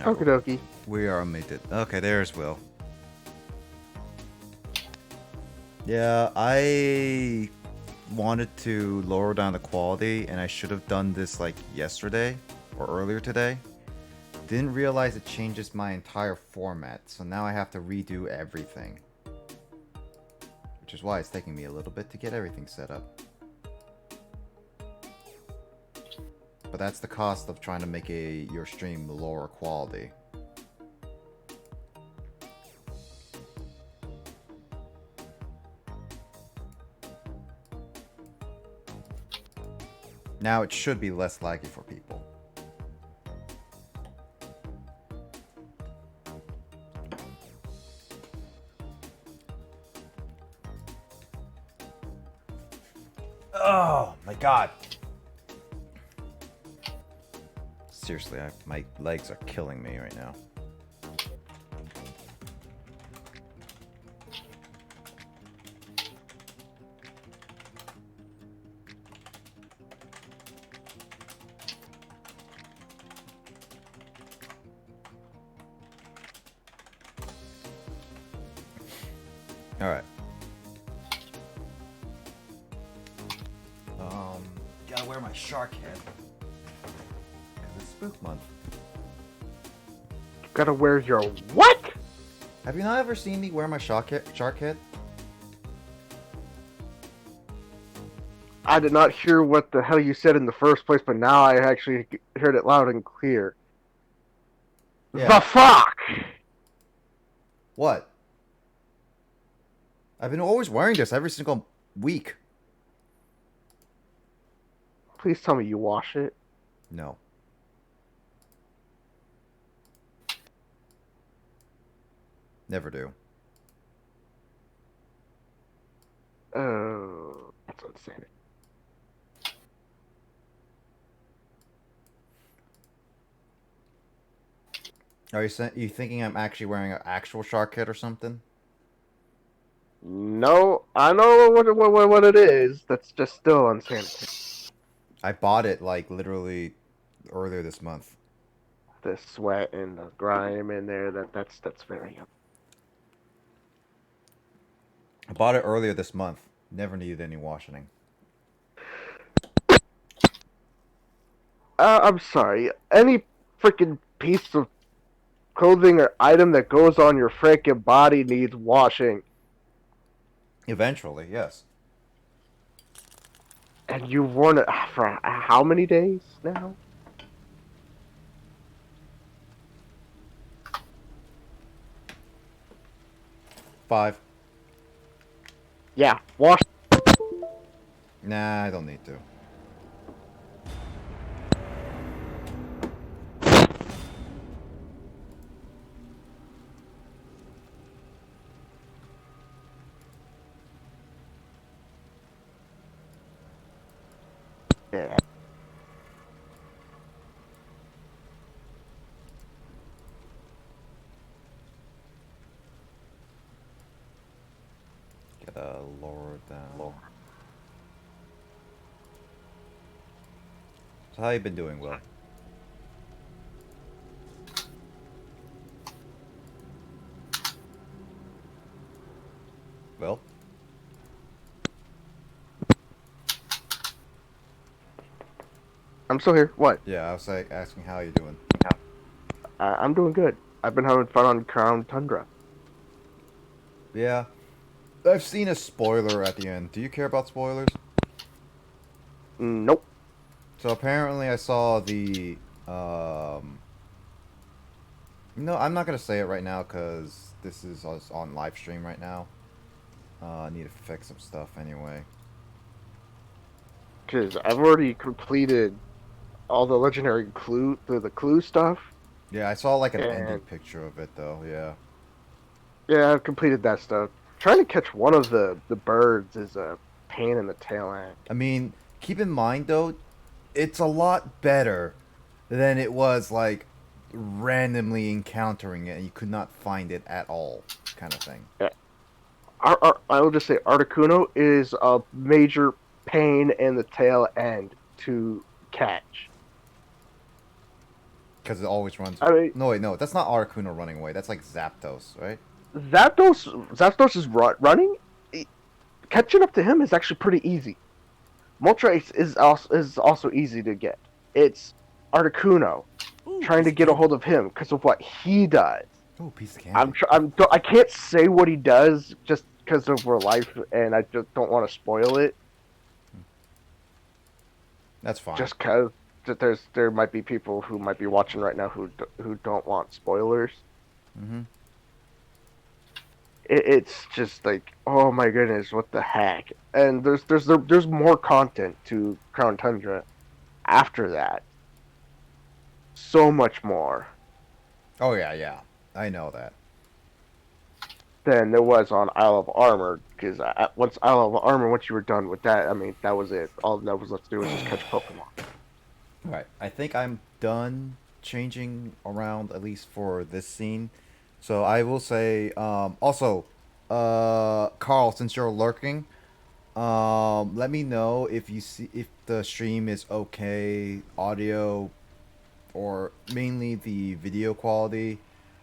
Okie dokie. We are muted. Okay, there's Will. Yeah, I wanted to lower down the quality, and I should have done this like yesterday or earlier today. Didn't realize it changes my entire format, so now I have to redo everything. Which is why it's taking me a little bit to get everything set up. But that's the cost of trying to make your stream lower quality. Now it should be less laggy for people. Oh my god. Seriously, my legs are killing me right now. Alright. Gotta wear my shark head. It's Spook Month. Gotta wear your what? Have you not ever seen me wear my shark head? I did not hear what the hell you said in the first place, but now I actually heard it loud and clear. Yeah. The fuck? What? I've been always wearing this every single week. Please tell me you wash it. No. Never do. Oh, that's insane. Are you thinking I'm actually wearing an actual shark head or something? No, I know what it is. That's just still insanity. I bought it like literally earlier this month. The sweat and the grime in there. That's very. I bought it earlier this month. Never needed any washing. I'm sorry. Any freaking piece of clothing or item that goes on your freaking body needs washing. Eventually, yes. And you've worn it for how many days now? Five. Yeah, wash. Nah, I don't need to. Yeah. Gotta lower it down. So how you been doing, Will? Will? I'm still here. What? Yeah, I was like asking how you doing. I'm doing good. I've been having fun on Crown Tundra. Yeah. I've seen a spoiler at the end. Do you care about spoilers? Nope. So apparently I saw the, No, I'm not gonna say it right now because this is on live stream right now. I need to fix some stuff anyway. Because I've already completed all the legendary the clue stuff. Yeah, I saw like an And- ending picture of it though, yeah. Yeah, I've completed that stuff. Trying to catch one of the birds is a pain in the tail end. I mean, keep in mind though, it's a lot better than it was like randomly encountering it and you could not find it at all, kind of thing. Yeah. I will just say Articuno is a major pain in the tail end to catch. Because it always runs. I mean, No, wait, no, that's not Articuno running away. That's like Zapdos, right? Zapdos is running. Catching up to him is actually pretty easy. Moltres is also easy to get. It's Articuno Ooh, trying piece to of get a candy. hold of him because of what he does. Ooh, piece of candy. I can't say what he does just because of real life, and I just don't want to spoil it. That's fine. Just because there might be people who might be watching right now who don't want spoilers. Mm-hmm. It's just like, oh my goodness, what the heck? And there's more content to Crown Tundra after that. So much more Oh yeah, yeah. I know that. than there was on Isle of Armor. Because once Isle of Armor, once you were done with that, I mean, that was it. All that was left to do was just catch Pokemon. Alright, I think I'm done changing around, at least for this scene. So I will say, also, Carl, since you're lurking, let me know if you see if the stream is okay, audio, or mainly the video quality,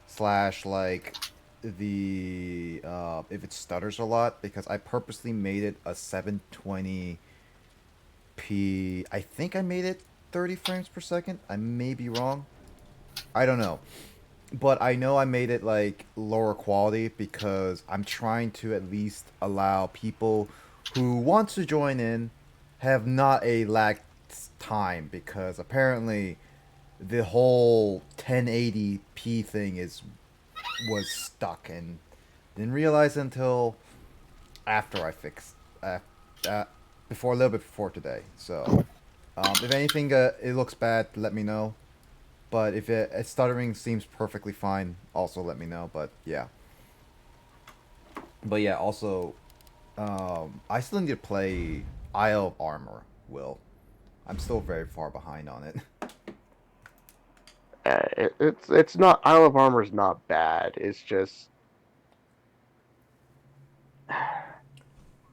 slash like the if it stutters a lot, because I purposely made it a 720p. I think I made it 30 frames per second. I may be wrong. I don't know. But I know I made it like lower quality because I'm trying to at least allow people who want to join in have not a lag time, because apparently the whole 1080p thing was stuck, and didn't realize until after I fixed before, a little bit before today. So if anything it looks bad, let me know. But if stuttering seems perfectly fine, also let me know. But yeah. But yeah, also, I still need to play Isle of Armor, Will. I'm still very far behind on it. It's not Isle of Armor is not bad. It's just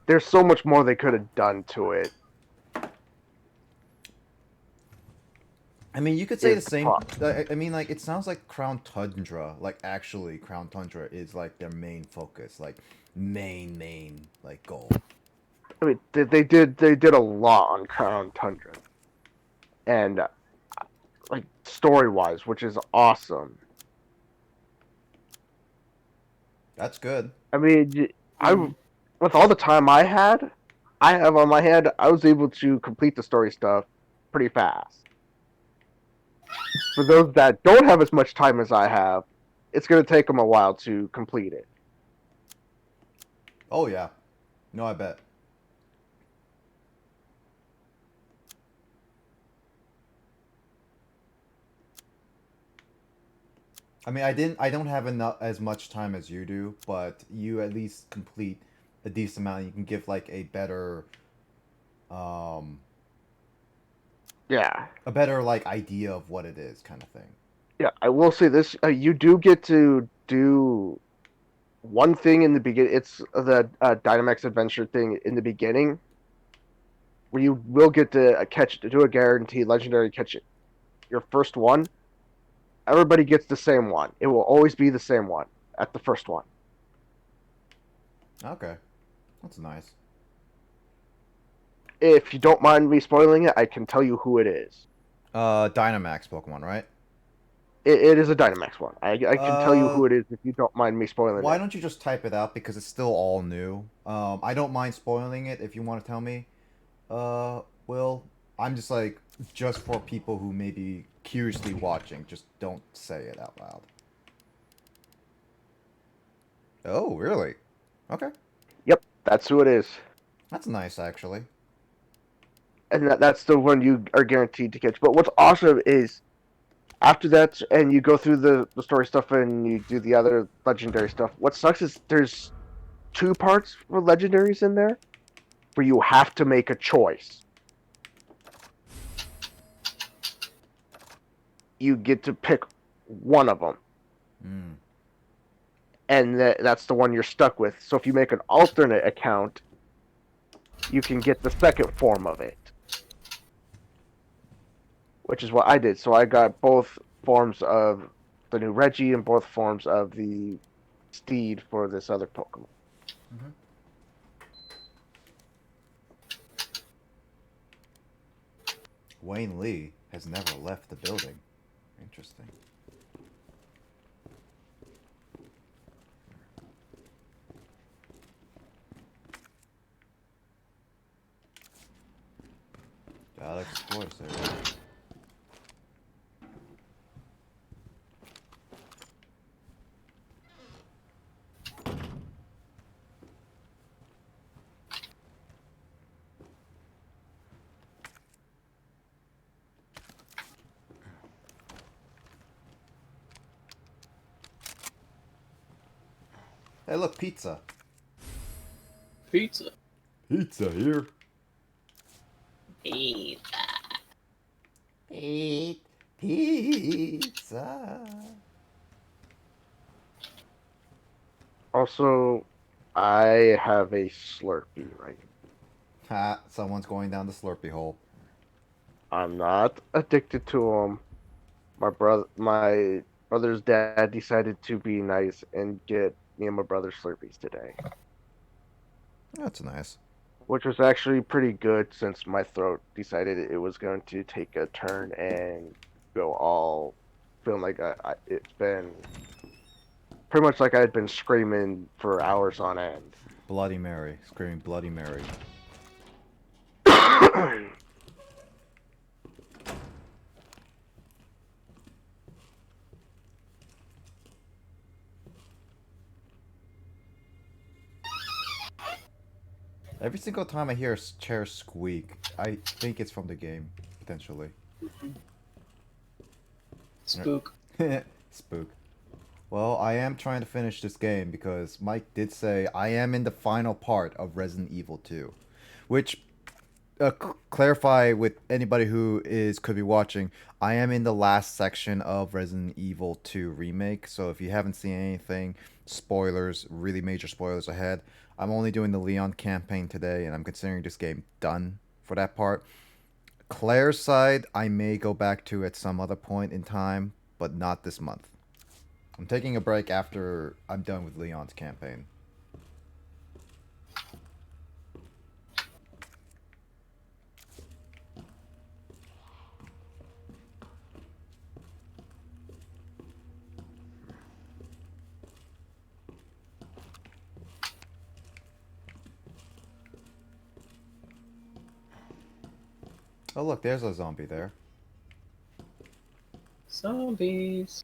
there's so much more they could have done to it. I mean, you could say the Is the same. problem. I mean, like, it sounds like Crown Tundra, like, actually, Crown Tundra is, like, their main focus. Like, main, like, goal. I mean, they did a lot on Crown Tundra, and like story wise, which is awesome. That's good. I mean, I with all the time I have on my hand, I was able to complete the story stuff pretty fast. For those that don't have as much time as I have, it's going to take them a while to complete it. Oh, yeah. No, I bet. I mean, I don't have enough as much time as you do, but you at least complete a decent amount. You can give like um, Yeah, a better like idea of what it is, kind of thing. yeah. I will say this: you do get to do one thing in the beginning. It's the Dynamax Adventure thing in the beginning, where you will get to do a guaranteed legendary catch it. Your first one, everybody gets the same one. It will always be the same one at the first one. Okay, that's nice. If you don't mind me spoiling it, I can tell you who it is. Dynamax Pokemon, right? It is a Dynamax one. I can tell you Uh, who it is if you don't mind me spoiling why it. don't you just type it out, because it's still all new. I don't mind spoiling it if you want to tell me. Well, I'm just like, just for people who may be curiously watching, just don't say it out loud. Oh, really? Okay. Yep, that's who it is. That's nice, actually. And that's the one you are guaranteed to catch. But what's awesome is after that, and you go through the story stuff and you do the other legendary stuff. What sucks is there's two parts for legendaries in there where you have to make a choice. You get to pick one of them, Mm. and that's the one you're stuck with. So if you make an alternate account, you can get the second form of it, which is what I did. So I got both forms of the new Reggie and both forms of the Steed for this other Pokemon. Mm-hmm. Wayne Lee has never left the building. Interesting. Gotta explore this area. Hey, look, pizza. Pizza. Pizza here. Pizza. Pizza. Also, I have a Slurpee right now. Ha, someone's going down the Slurpee hole. I'm not addicted to them. My brother's dad decided to be nice and get me and my brother Slurpees today, That's nice. which was actually pretty good since my throat decided it was going to take a turn and go all feeling like it's been pretty much like I had been screaming for hours on end. Bloody Mary. Screaming Bloody Mary. Every single time I hear a chair squeak, I think it's from the game, potentially. Spook. Spook. Well, I am trying to finish this game because Mike did say I am in the final part of Resident Evil 2. Which, clarify with anybody who could be watching, I am in the last section of Resident Evil 2 Remake. So if you haven't seen anything, spoilers, really major spoilers ahead. I'm only doing the Leon campaign today, and I'm considering this game done for that part. Claire's side, I may go back to at some other point in time, but not this month. I'm taking a break after I'm done with Leon's campaign. Oh look, there's a zombie there. Zombies.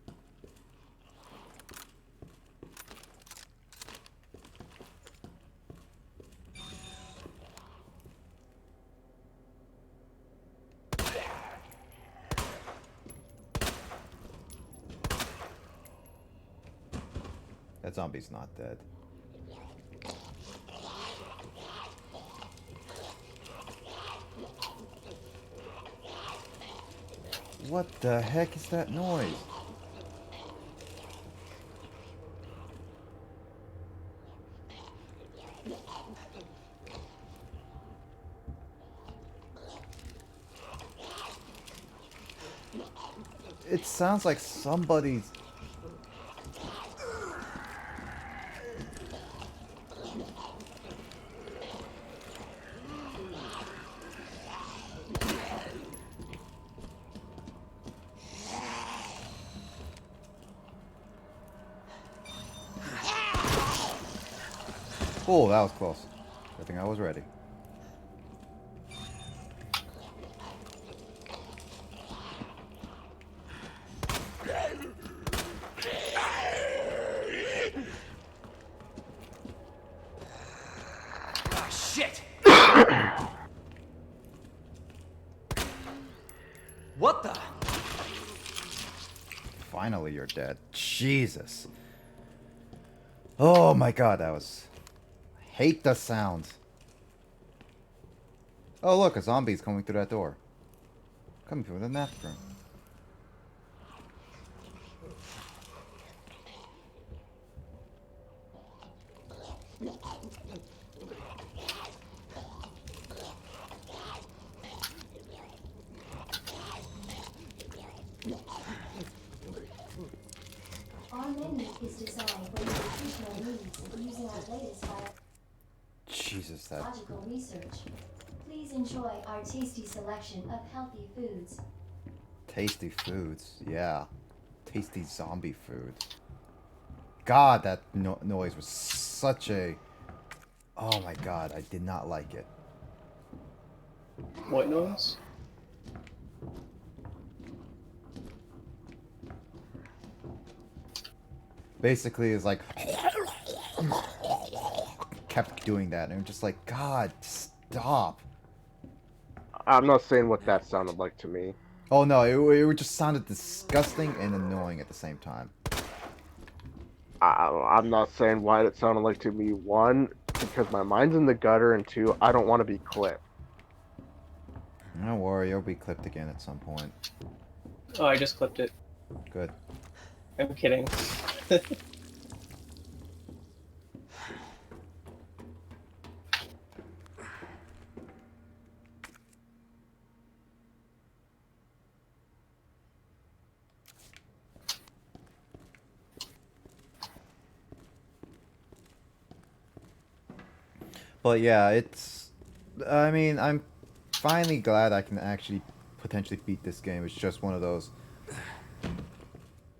That zombie's not dead. What the heck is that noise? It sounds like somebody's... Oh, that was close. I think I was ready. Ah, shit! What the? Finally, you're dead. Jesus. Oh my god, that was... I hate the sound. Oh look, a zombie's coming through that door. Coming through the bathroom. using our latest Jesus, that biological research. Please enjoy our tasty selection of healthy foods. tasty foods. Yeah. Tasty zombie food. God, that noise was such a... Oh my god, I did not like it. What noise? Basically, it's like... kept doing that, and I'm just like, God, stop. I'm not saying what that sounded like to me. Oh no, it just sounded disgusting and annoying at the same time. I'm not saying why it sounded like to me. One, because my mind's in the gutter, and two, I don't want to be clipped. Don't worry, you'll be clipped again at some point. Oh, I just clipped it. Good. I'm kidding. But yeah, it's... I mean, I'm finally glad I can actually potentially beat this game. It's just one of those...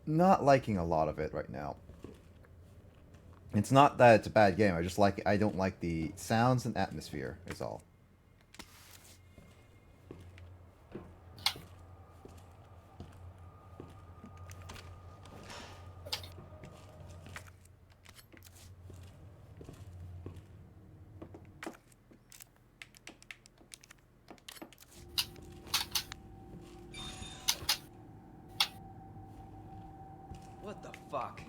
Not liking a lot of it right now. It's not that it's a bad game, I don't like the sounds and atmosphere, is all. What the fuck?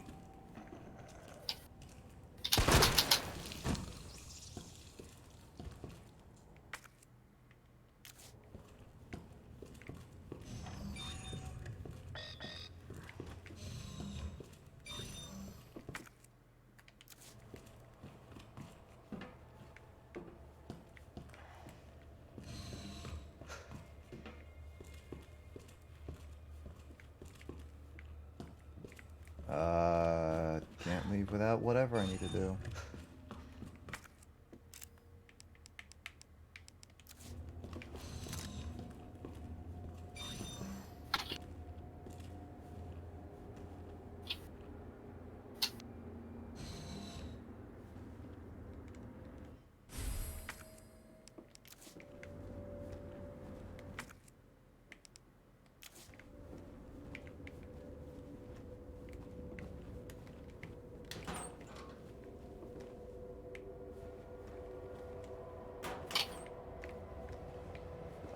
Can't leave without whatever I need to do.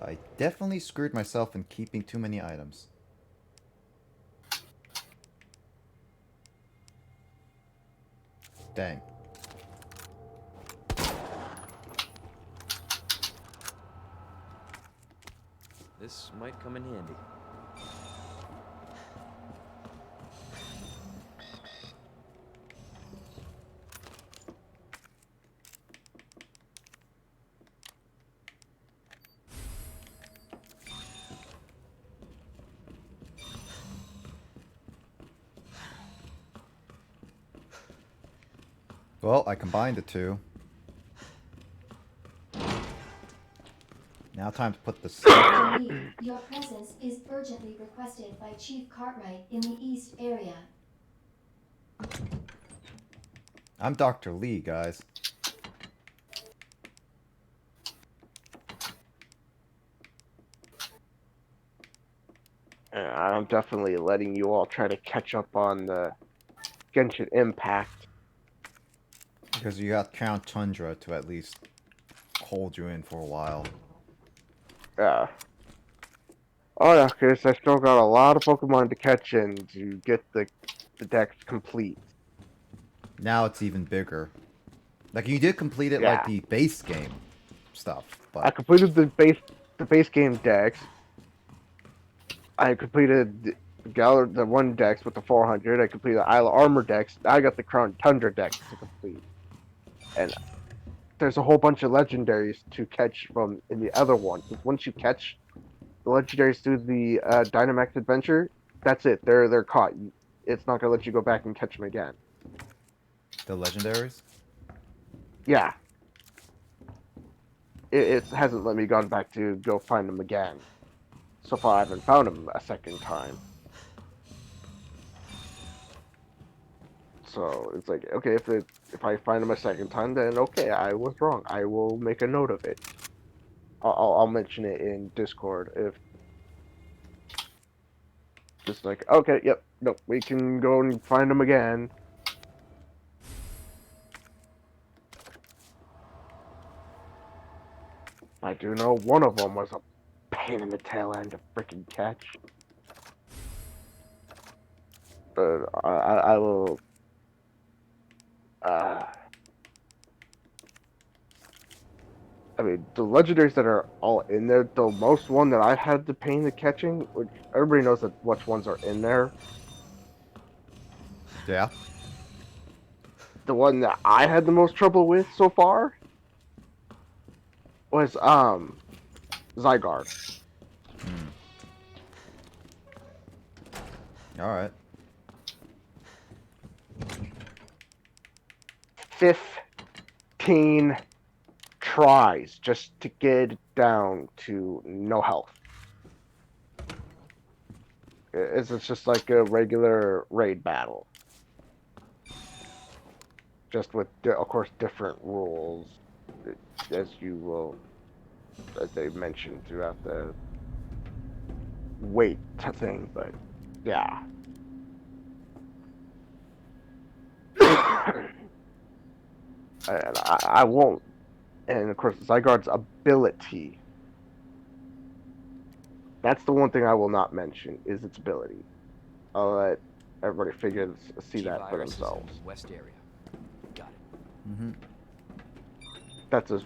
I definitely screwed myself in keeping too many items. Dang. This might come in handy. Well, I combined the two. Now time to put the... Lee, your presence is urgently requested by Chief Cartwright in the East area. I'm Dr. Lee, guys. I'm definitely letting you all try to catch up on the Genshin Impact. Because you got Count Tundra to at least hold you in for a while. Oh yeah, because I still got a lot of Pokemon to catch and to get the dex complete. Now it's even bigger. Like, you did complete it Yeah. like the base game stuff, I but... completed the base game dex. I completed the one dex with the 400. I completed the Isle of Armor dex. I got the Crown Tundra dex to complete. And there's a whole bunch of legendaries to catch from in the other one. Because once you catch the legendaries through the Dynamax adventure, that's it. They're caught. It's not gonna let you go back and catch them again. The legendaries? Yeah. It hasn't let me gone back to go find them again. So far, I haven't found them a second time. So it's like, okay, if I find them a second time, then okay, I was wrong. I will make a note of it. I'll mention it in Discord if just like, okay, yep, no, we can go and find them again. I do know one of them was a pain in the tail end to freaking catch. But I will. Uh, I mean, the legendaries that are all in there, the most one that I had the pain in catching, which everybody knows that which ones are in there. Yeah. The one that I had the most trouble with so far was Zygarde. All right. 15 tries just to get it down to no health. It's just like a regular raid battle. Just with, of course, different rules, as you will, as they mentioned throughout the wait thing, but yeah. And I won't. And of course, Zygarde's ability. That's the one thing I will not mention is its ability. I'll let everybody see Chief that for Iris is in themselves. the west area. Got it. Mm-hmm. That's as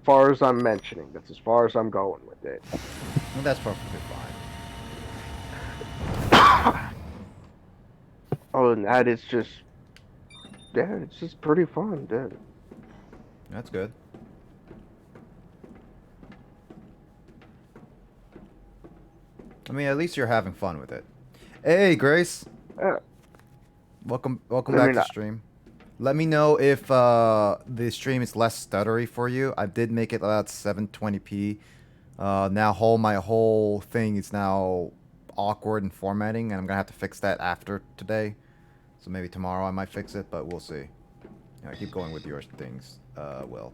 far as I'm mentioning. That's as far as I'm going with it. Well, that's perfectly fine. Other than that, it's just, yeah, it's just pretty fun, dude. That's good. I mean, at least you're having fun with it. Hey, Grace. Yeah. Welcome I back mean, to stream. Let me know if the stream is less stuttery for you. I did make it about 720p. Now my whole thing is now awkward in formatting, and I'm gonna have to fix that after today. So maybe tomorrow I might fix it, but we'll see. Keep going with your things, Will.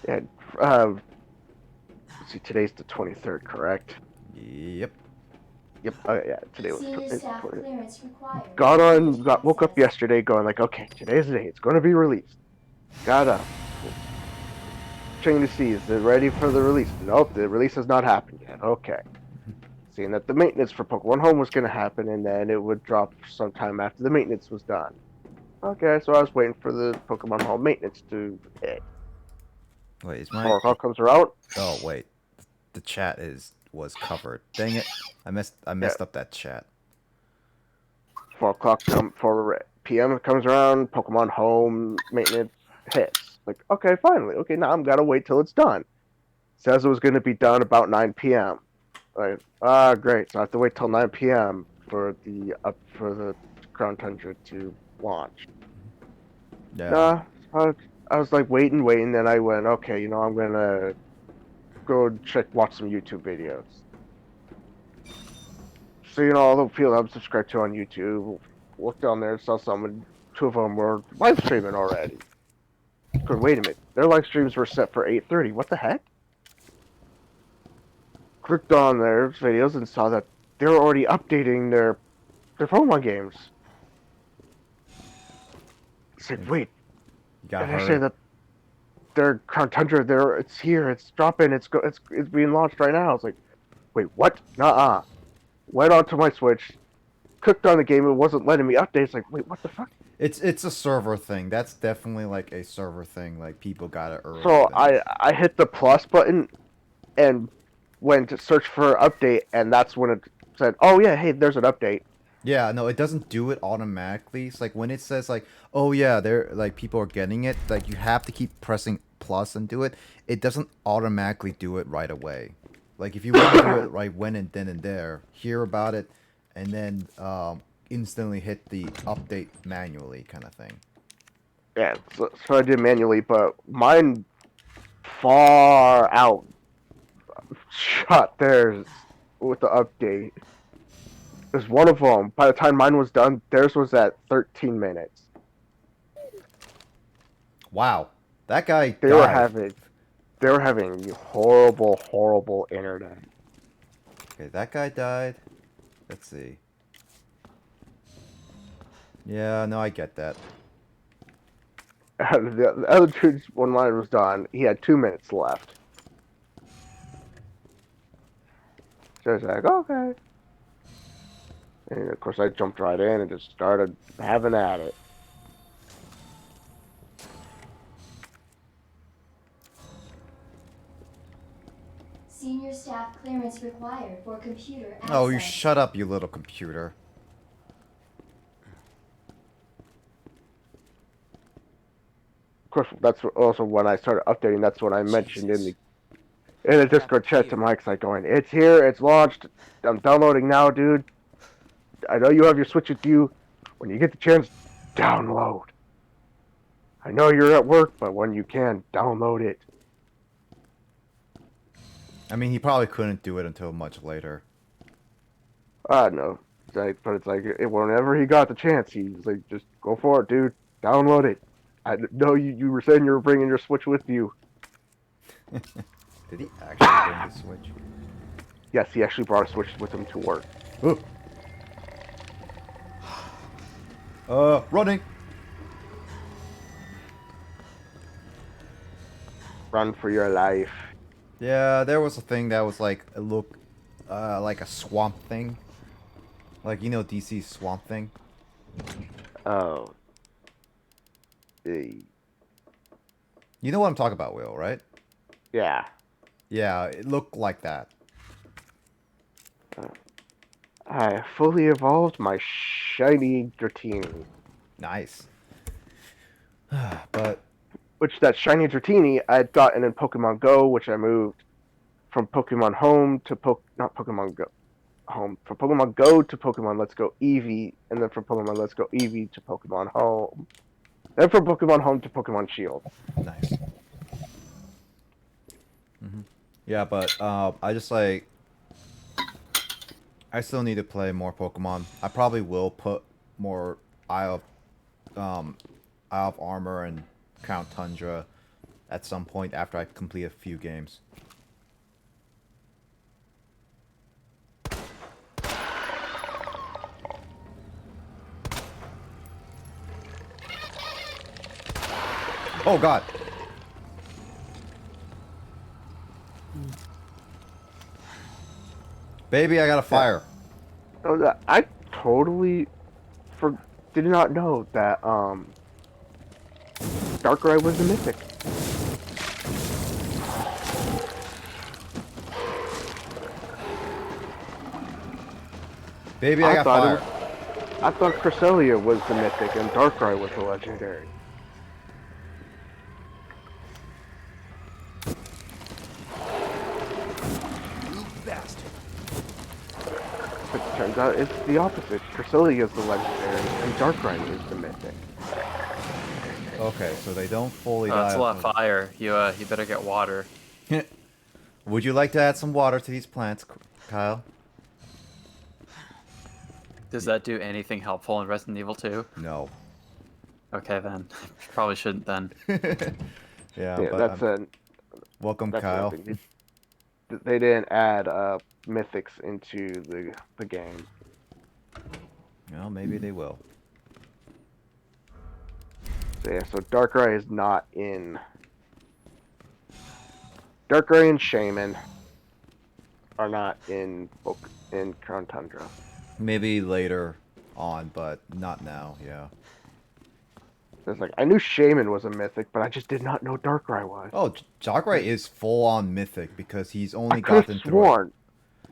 yeah. Let's see, today's the 23rd, correct? Yep. Yep. Oh yeah, today was Senior staff 20th. clearance required. Woke up yesterday going like, okay, today's the day. It's going to be released. Got up. Checking to see, is it ready for the release? Nope, the release has not happened yet. Okay. Seeing that the maintenance for Pokemon Home was going to happen, and then it would drop sometime after the maintenance was done. Okay, so I was waiting for the Pokemon Home maintenance to hit. Wait, is 4 my... o'clock comes around. Oh, wait. The chat was covered. Dang it. I messed up that chat. 4 o'clock 4 p.m. comes around, Pokemon Home maintenance hits. Like, okay, finally. Okay, now I'm gotta wait till it's done. Says it was gonna be done about 9 p.m. Like, great. So I have to wait till 9 p.m. for the Crown Tundra to launch. Yeah. I was like waiting, then I went, okay, I'm gonna go watch some YouTube videos. So, all the people I'm subscribed to on YouTube, looked on there, saw two of them were live streaming already. Good, wait a minute. Their live streams were set for 8:30. What the heck? Clicked on their videos and saw that they were already updating their Pokemon games. It's like, wait, You got and they say her. that their Crown Tundra, it's here, it's dropping, it's being launched right now. It's like, wait, what? Nuh-uh. Went onto my Switch, clicked on the game, it wasn't letting me update. It's like, wait, what the fuck? It's a server thing. That's definitely like a server thing. Like people got it early. So I hit the plus button and went to search for an update, and that's when it said, oh yeah, hey, there's an update. Yeah, no, it doesn't do it automatically. It's like when it says like, oh yeah, they're like people are getting it, like you have to keep pressing plus and do it. It doesn't automatically do it right away. Like if you want to do it right when and then and there, hear about it, and then instantly hit the update manually kind of thing. Yeah, so I did manually, but mine far out shot theirs with the update. Because one of them, by the time mine was done, theirs was at 13 minutes. Wow. That guy They were died. having, they were having horrible, horrible internet. Okay, that guy died. Let's see. Yeah, no, I get that. The other dude's when mine was done, he had 2 minutes left. So I was like, okay. And of course, I jumped right in and just started having at it. Senior staff clearance required for computer access. Oh, you shut up, you little computer. Of course, that's also when I started updating. That's when I mentioned in Jesus. the Discord chat to Mike's like going, "It's here, it's launched. I'm downloading now, dude. I know you have your Switch with you. When you get the chance, download. I know you're at work, but when you can, download it." I mean, he probably couldn't do it until much later. I know, but it's like whenever he got the chance, he's like, "Just go for it, dude. Download it." I know you were saying you were bringing your Switch with you. Did he actually bring the Switch? Yes, he actually brought a Switch with him to work. Running. Run for your life. Yeah, there was a thing that was like a look, like a swamp thing. Like, you know, DC's Swamp Thing? Oh. The You know what I'm talking about, Will, right? yeah. Yeah, it looked like that. I fully evolved my shiny Dratini. Nice. But, Which that shiny Dratini I'd gotten in Pokemon Go, which I moved from Pokemon Home to not Pokemon Go Home, from Pokemon Go to Pokemon Let's Go Eevee, and then from Pokemon Let's Go Eevee to Pokemon Home. Then from Pokemon Home to Pokemon Shield. nice. Yeah, but, I just like... I still need to play more Pokemon. I probably will put more Isle of Armor and Count Tundra at some point after I complete a few games. Oh god! Baby, I got a fire. Oh, I totally did not know that Darkrai was a mythic. Baby, I got fire. I thought Cresselia was the mythic and Darkrai was the legendary. You bastard. But it turns out it's the opposite. Cresselia is the legendary and Darkrai is the mythic. Okay, so they don't fully Oh, die. that's a lot of fire. You better get water. Would you like to add some water to these plants, Kyle? Does that do anything helpful in Resident Evil 2? No. Okay then. Probably shouldn't then. Yeah, Yeah, but that's welcome, that's Kyle. nothing. They didn't add mythics into the game. Well, maybe they will. So yeah, so Darkrai is not in. Darkrai and Shaman are not in Crown Tundra. Maybe later on, but not now, yeah. It's like I knew Shaman was a mythic, but I just did not know Darkrai was. Oh, Darkrai is full-on mythic because he's only I could gotten have through... sworn.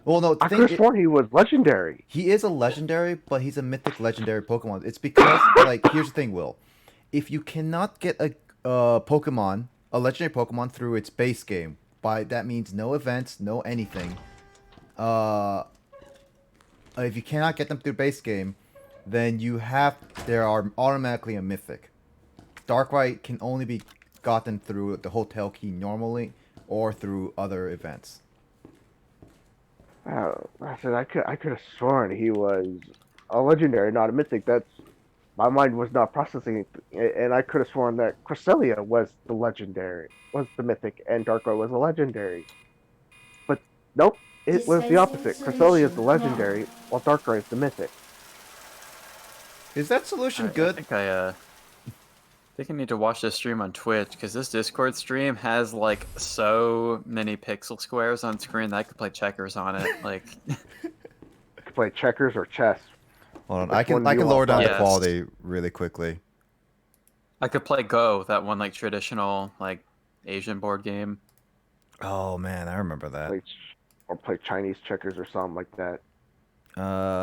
Well, no, the I thing could have sworn he was legendary. he is a legendary, but he's a mythic legendary Pokemon. It's because, like, here's the thing, Will. If you cannot get a Pokemon, a legendary Pokemon through its base game, that means no events, no anything. If you cannot get them through base game, then they are automatically a mythic. Darkrai can only be gotten through the hotel key normally or through other events. I said I could have sworn he was a legendary, not a mythic. That's my mind was not processing it, and I could have sworn that Cresselia was the legendary, was the mythic, and Darkrai was a legendary. But nope, it was the Dispensing opposite. Cresselia is the solution legendary, now. while Darkrai is the mythic. Is that solution I good? think I need to watch this stream on Twitch because this Discord stream has like so many pixel squares on screen that I could play checkers on it. Like, You could play checkers or chess. Hold on, Which I can one do you lower want down the Yes. quality really quickly. I could play Go, that one like traditional like Asian board game. Oh man, I remember that. Or play Chinese checkers or something like that.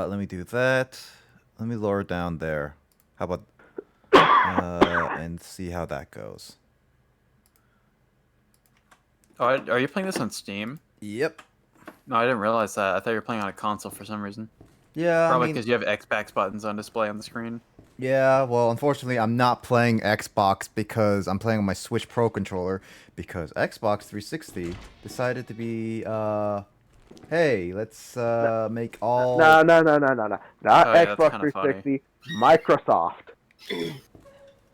Let me do that. Let me lower down there. How about and see how that goes. Oh, are you playing this on Steam? Yep. No, I didn't realize that. I thought you were playing on a console for some reason. Yeah, Probably I mean, because you have Xbox buttons on display on the screen. yeah, well, unfortunately, I'm not playing Xbox because I'm playing on my Switch Pro controller because Xbox 360 decided to be, hey, let's make all... No. Not Oh, yeah, that's Xbox kinda funny. 360. Microsoft.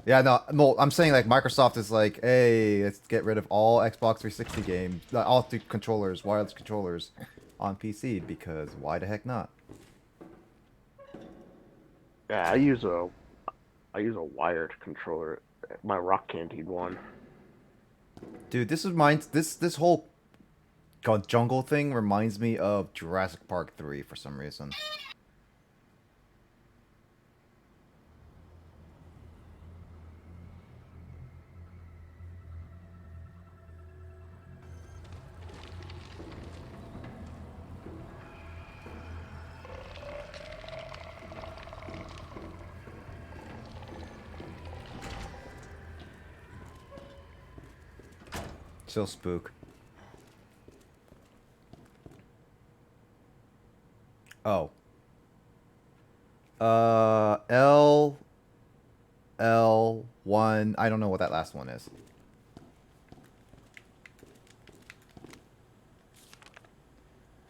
Yeah, no, I'm saying like Microsoft is like, hey, let's get rid of all Xbox 360 games, all the controllers, wireless controllers on PC because why the heck not? Yeah, I use a wired controller. My Rock Canteen one. Dude, this whole jungle thing reminds me of Jurassic Park 3 for some reason. Still Spook. Oh. L1. I don't know what that last one is.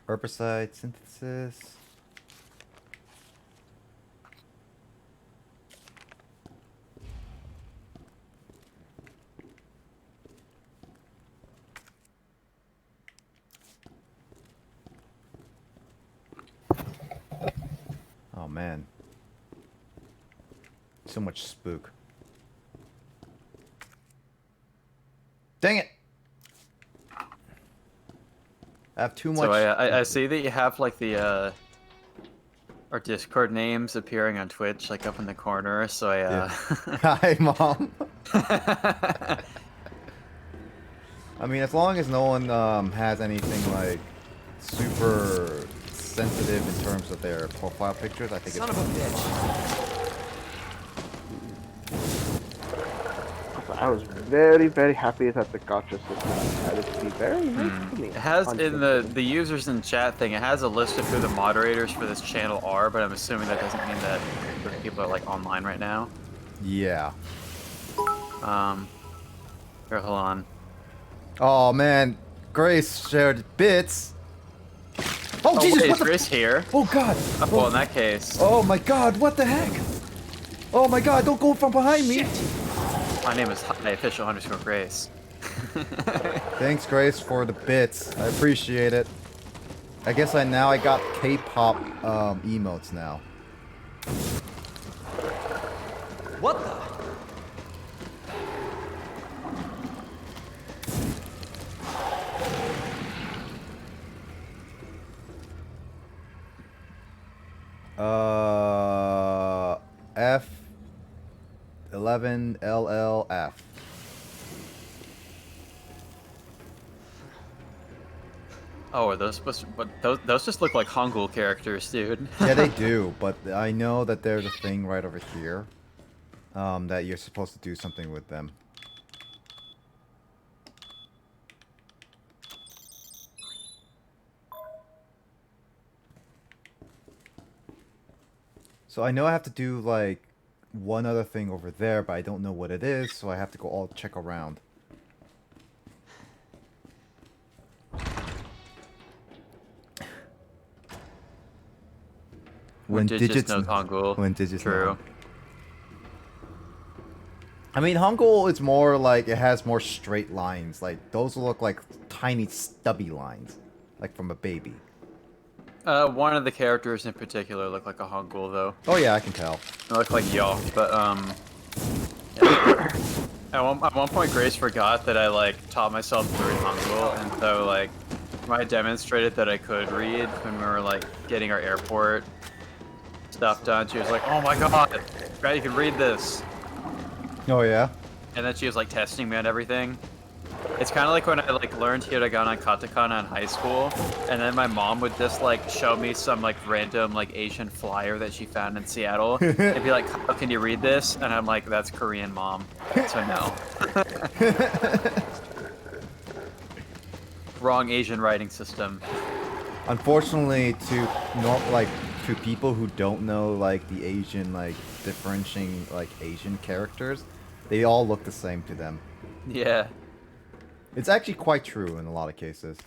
Herbicide synthesis. Oh man. So much Spook. Dang it! I have too much. So I see that you have like the our Discord names appearing on Twitch, like up in the corner. So Yeah. Hi, Mom. I mean, as long as no one has anything like super sensitive in terms of their profile pictures, I think Son it's of a bitch. I was very, very happy that the gotcha system decided to be very nice to me. It has on in Twitch. the users in chat thing. It has a list of who the moderators for this channel are, but I'm assuming that doesn't mean that those people are like online right now. yeah. Here, hold on. Oh man, Grace shared bits. Oh, Oh, Jesus! wait, What is the? Grace here? Oh God! Well, in that case, Oh my God! What the heck? Oh my God! Don't go from behind me! my name is official _ Grace. Thanks, Grace, for the bits. I appreciate it. I guess I got K-pop emotes now. What the? F11LLF. Oh, are those supposed to? But those just look like Hangul characters, dude. Yeah, they do, but I know that there's a thing right over here. That you're supposed to do something with them. So I know I have to do like one other thing over there, but I don't know what it is, so I have to go all check around. When digits knows Hangul. When digits True. know. I mean, Hangul is more like, it has more straight lines. Like, those look like tiny stubby lines. Like from a baby. One of the characters in particular look like a Hangul, though. Oh yeah, I can tell. They look like Yoff, but, yeah. At one point, Grace forgot that I, like, taught myself to read Hangul, and so, like, when I demonstrated that I could read when we were, like, getting our airport stuff done, she was like, oh my god, Brad, you can read this. Oh yeah? And then she was, like, testing me on everything. It's kind of like when I, like, learned hiragana and katakana in high school, and then my mom would just, like, show me some, like, random, like, Asian flyer that she found in Seattle, and be like, "Kyle, can you read this?" And I'm like, that's Korean, Mom. So no. Wrong Asian writing system. Unfortunately, to people who don't know, like, the Asian, like, differentiating, like, Asian characters, they all look the same to them. Yeah. It's actually quite true in a lot of cases.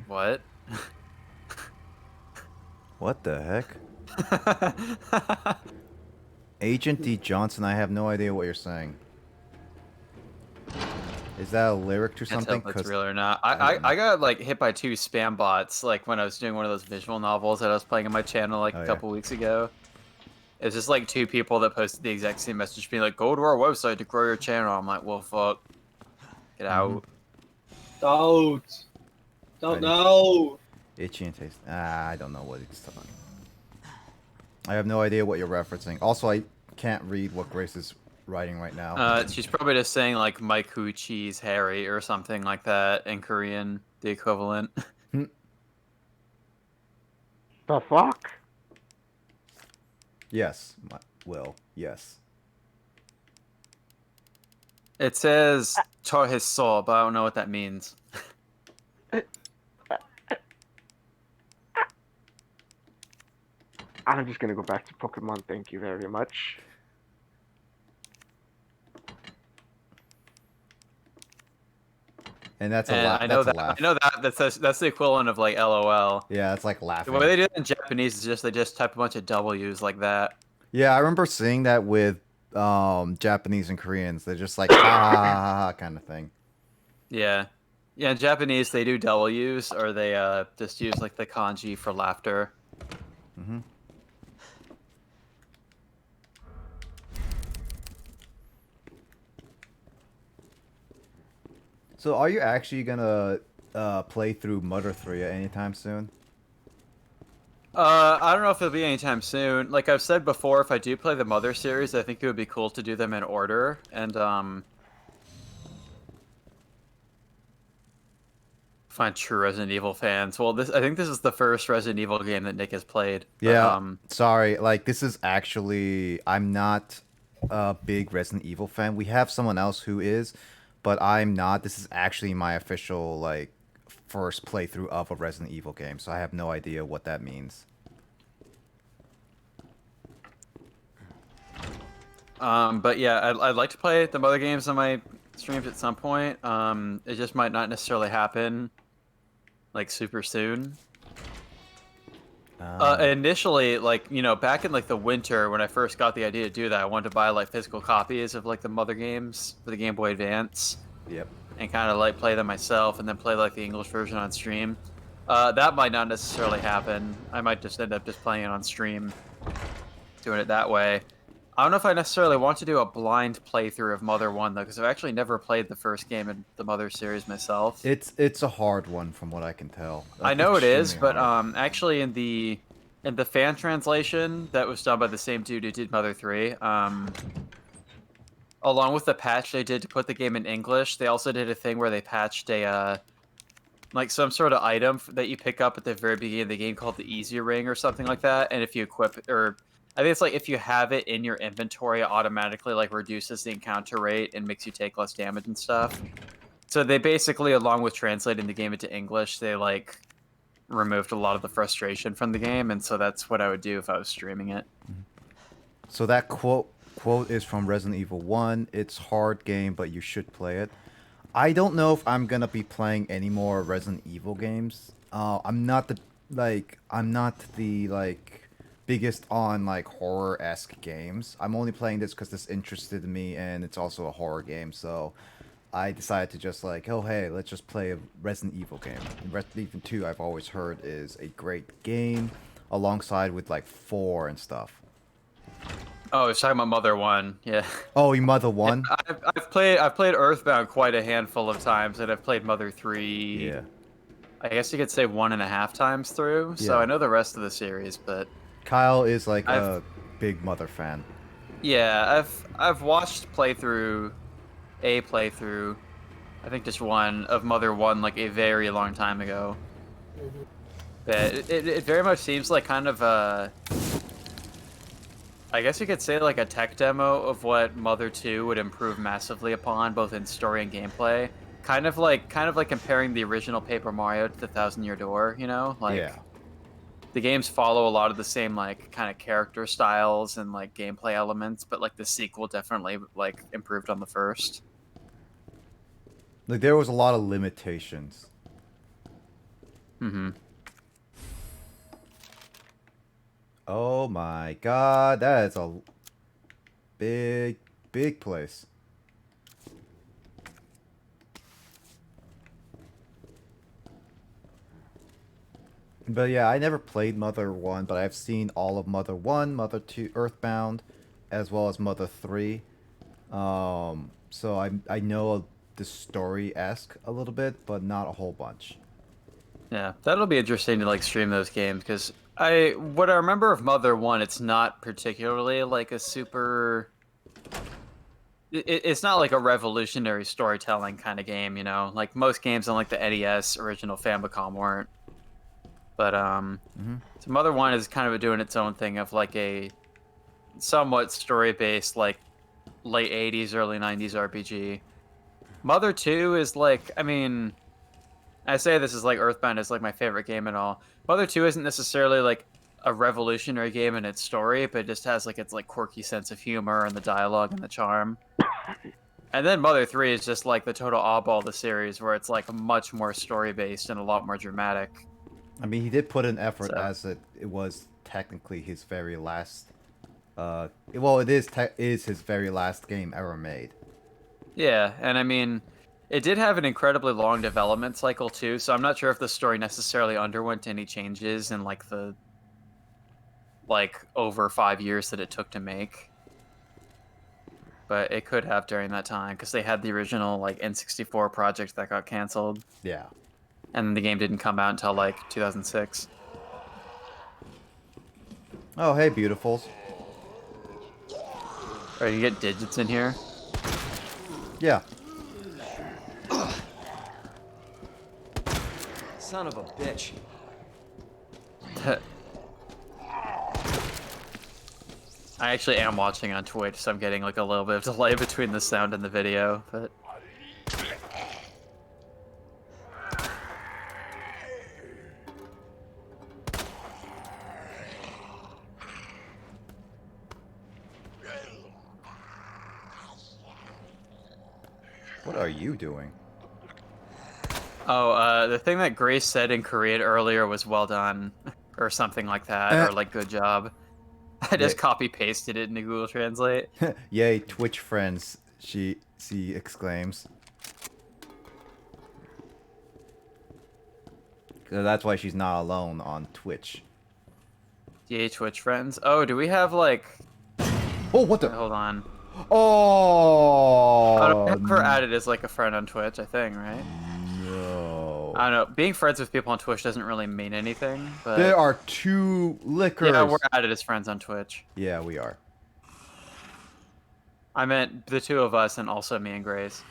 What? What the heck? Agent D. Johnson, I have no idea what you're saying. Is that a lyric to Can't something? tell if it's real or not. I I got, like, hit by 2 spam bots, like, when I was doing one of those visual novels that I was playing on my channel, like, a couple weeks ago. It's just, like, 2 people that posted the exact same message being like, go to our website to grow your channel. I'm like, well, fuck. Get out. Don't know. Itchy and taste. I don't know what it's talking. I have no idea what you're referencing. Also, I can't read what Grace is writing right now. She's probably just saying, like, Mike Hu Cheese Harry or something like that in Korean, the equivalent. The fuck? Yes, Will. Yes. It says "tor his soul," but I don't know what that means. I'm just gonna go back to Pokemon. Thank you very much. And that's a And laugh. I know That's a that. laugh. I know that. That's the equivalent of, like, LOL. Yeah, it's like The laughing. way they do it in Japanese is just they just type a bunch of W's like that. Yeah, I remember seeing that with Japanese and Koreans. They're just like ha ha ha ha ha kind of thing. Yeah. Yeah, in Japanese they do W's, or they just use, like, the kanji for laughter. Mm-hmm. So are you actually gonna play through Mother 3 anytime soon? I don't know if it'll be anytime soon. Like I've said before, if I do play the Mother series, I think it would be cool to do them in order. And find true Resident Evil fans. Well, I think this is the first Resident Evil game that Nick has played. But, Yeah. Sorry, like this is actually I'm not a big Resident Evil fan. We have someone else who is, but I'm not. This is actually my official like first playthrough of a Resident Evil game, so I have no idea what that means. But yeah, I'd like to play the Mother games on my streams at some point. It just might not necessarily happen like super soon. Initially, like, you know, back in like the winter when I first got the idea to do that, I wanted to buy like physical copies of like the Mother games for the Game Boy Advance. Yep. And kind of like play them myself and then play like the English version on stream. That might not necessarily happen. I might just end up just playing it on stream, doing it that way. I don't know if I necessarily want to do a blind playthrough of Mother 1 though, because I've actually never played the first game in the Mother series myself. It's a hard one from what I can tell. I know it is, Extremely but hard. actually in the fan translation that was done by the same dude who did Mother 3, along with the patch they did to put the game in English, they also did a thing where they patched a like some sort of item that you pick up at the very beginning of the game called the Easy Ring or something like that, and if you equip it, or I think it's like if you have it in your inventory, it automatically like reduces the encounter rate and makes you take less damage and stuff. So they basically, along with translating the game into English, they like removed a lot of the frustration from the game, and so that's what I would do if I was streaming it. So that quote is from Resident Evil 1. It's hard game, but you should play it. I don't know if I'm gonna be playing any more Resident Evil games. I'm not the biggest on like horror-esque games. I'm only playing this because this interested me, and it's also a horror game. So I decided to just like, oh hey, let's just play a Resident Evil game. And Resident Evil 2, I've always heard, is a great game, alongside with like 4 and stuff. Oh, I was talking about Mother 1, yeah. Oh, you Mother 1? I've played Earthbound quite a handful of times, and I've played Mother 3. Yeah. I guess you could say 1.5 times through. So Yeah. I know the rest of the series, but Kyle is like a big Mother fan. yeah, I've watched a playthrough, I think just one of Mother 1 like a very long time ago. But it very much seems like kind of a, I guess you could say like a tech demo of what Mother 2 would improve massively upon, both in story and gameplay. Kind of like comparing the original Paper Mario to the Thousand Year Door, you know? Like, Yeah. the games follow a lot of the same like kind of character styles and like gameplay elements, but like the sequel definitely like improved on the first. Like there was a lot of limitations. Mm-hmm. Oh my god, that is a big place. But yeah, I never played Mother 1, but I've seen all of Mother 1, Mother 2, Earthbound, as well as Mother 3. So I know the story-esque a little bit, but not a whole bunch. Yeah, that'll be interesting to like stream those games, because what I remember of Mother 1, it's not particularly like a super. It's not like a revolutionary storytelling kind of game, you know. Like most games on like the NES, original Famicom weren't. But so Mother 1 is kind of doing its own thing of like a somewhat story-based like late 80s, early 90s RPG. Mother 2 is like, I mean, I say this is like Earthbound is like my favorite game and all. Mother 2 isn't necessarily like a revolutionary game in its story, but it just has like its like quirky sense of humor and the dialogue and the charm. And then Mother 3 is just like the total oddball of the series, where it's like much more story-based and a lot more dramatic. I mean, he did put in effort, So. as it was technically his very last. Well, it is his very last game ever made. Yeah, and I mean, it did have an incredibly long development cycle too, so I'm not sure if the story necessarily underwent any changes in like the over 5 years that it took to make. But it could have during that time, because they had the original like N64 project that got canceled. Yeah. And then the game didn't come out until like 2006. Oh, hey, beautifuls. Or you get digits in here. Yeah. Son of a bitch. I actually am watching on Twitch, so I'm getting like a little bit of delay between the sound and the video, but What are you doing? oh, the thing that Grace said in Korean earlier was well done, or something like that, or like good job. I just copy pasted it into Google Translate. Yay, Twitch friends, she exclaims. 'Cause that's why she's not alone on Twitch. Yay, Twitch friends. Oh, do we have like? Oh, what the? Hold on. Oh! I don't have her added as like a friend on Twitch, I think, right? No. I don't know. Being friends with people on Twitch doesn't really mean anything, but There are 2 liquors. yeah, we're added as friends on Twitch. Yeah, we are. I meant the two of us and also me and Grace.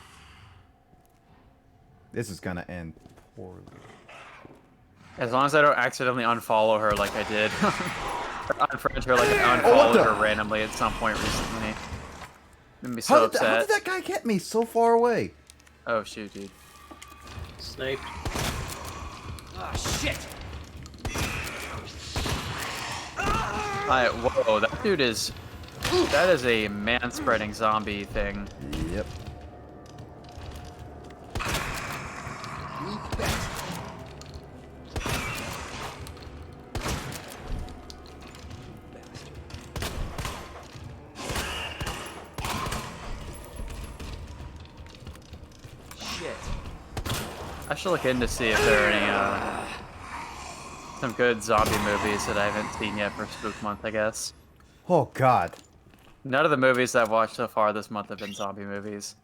This is gonna end poorly. As long as I don't accidentally unfollow her like I did. Or unfriend her like I unfollowed her randomly at some point recently. Made me so How upset. did that guy get me so far away? Oh shoot, dude. Sniped. Ah, shit. Whoa, that dude is... That is a man-spreading zombie thing. Yep. Shit. I should look in to see if there are any, some good zombie movies that I haven't seen yet for Spook Month, I guess. Oh God. None of the movies I've watched so far this month have been zombie movies.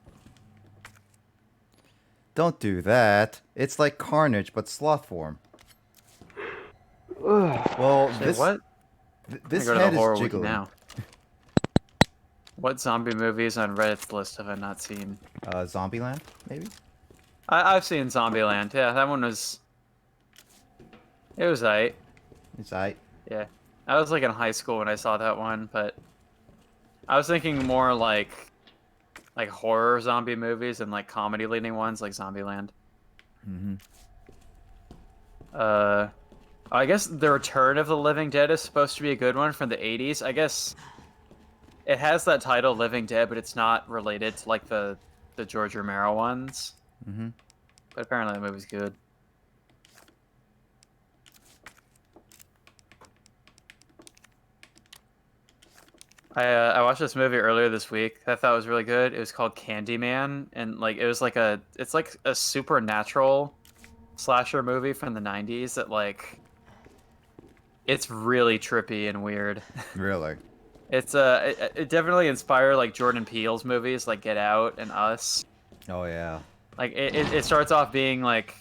Don't do that. It's like Carnage, but sloth form. Well, Say, this what? this I'm gonna go to head the is horror wiki jiggling. now. What zombie movies on Reddit's list have I not seen? Zombieland, maybe? I've seen Zombieland. Yeah, that one was... It was aight. It's aight. Yeah. I was like in high school when I saw that one, but... I was thinking more like horror zombie movies and like comedy leaning ones like Zombieland. Mm-hmm. I guess The Return of the Living Dead is supposed to be a good one from the 80s. I guess it has that title, Living Dead, but it's not related to like the George Romero ones. Mm-hmm. But apparently the movie's good. I watched this movie earlier this week that I thought was really good. It was called Candyman, and like it's like a supernatural slasher movie from the 90s that like it's really trippy and weird. Really? It's it definitely inspired like Jordan Peele's movies like Get Out and Us. Oh yeah. Like it starts off being like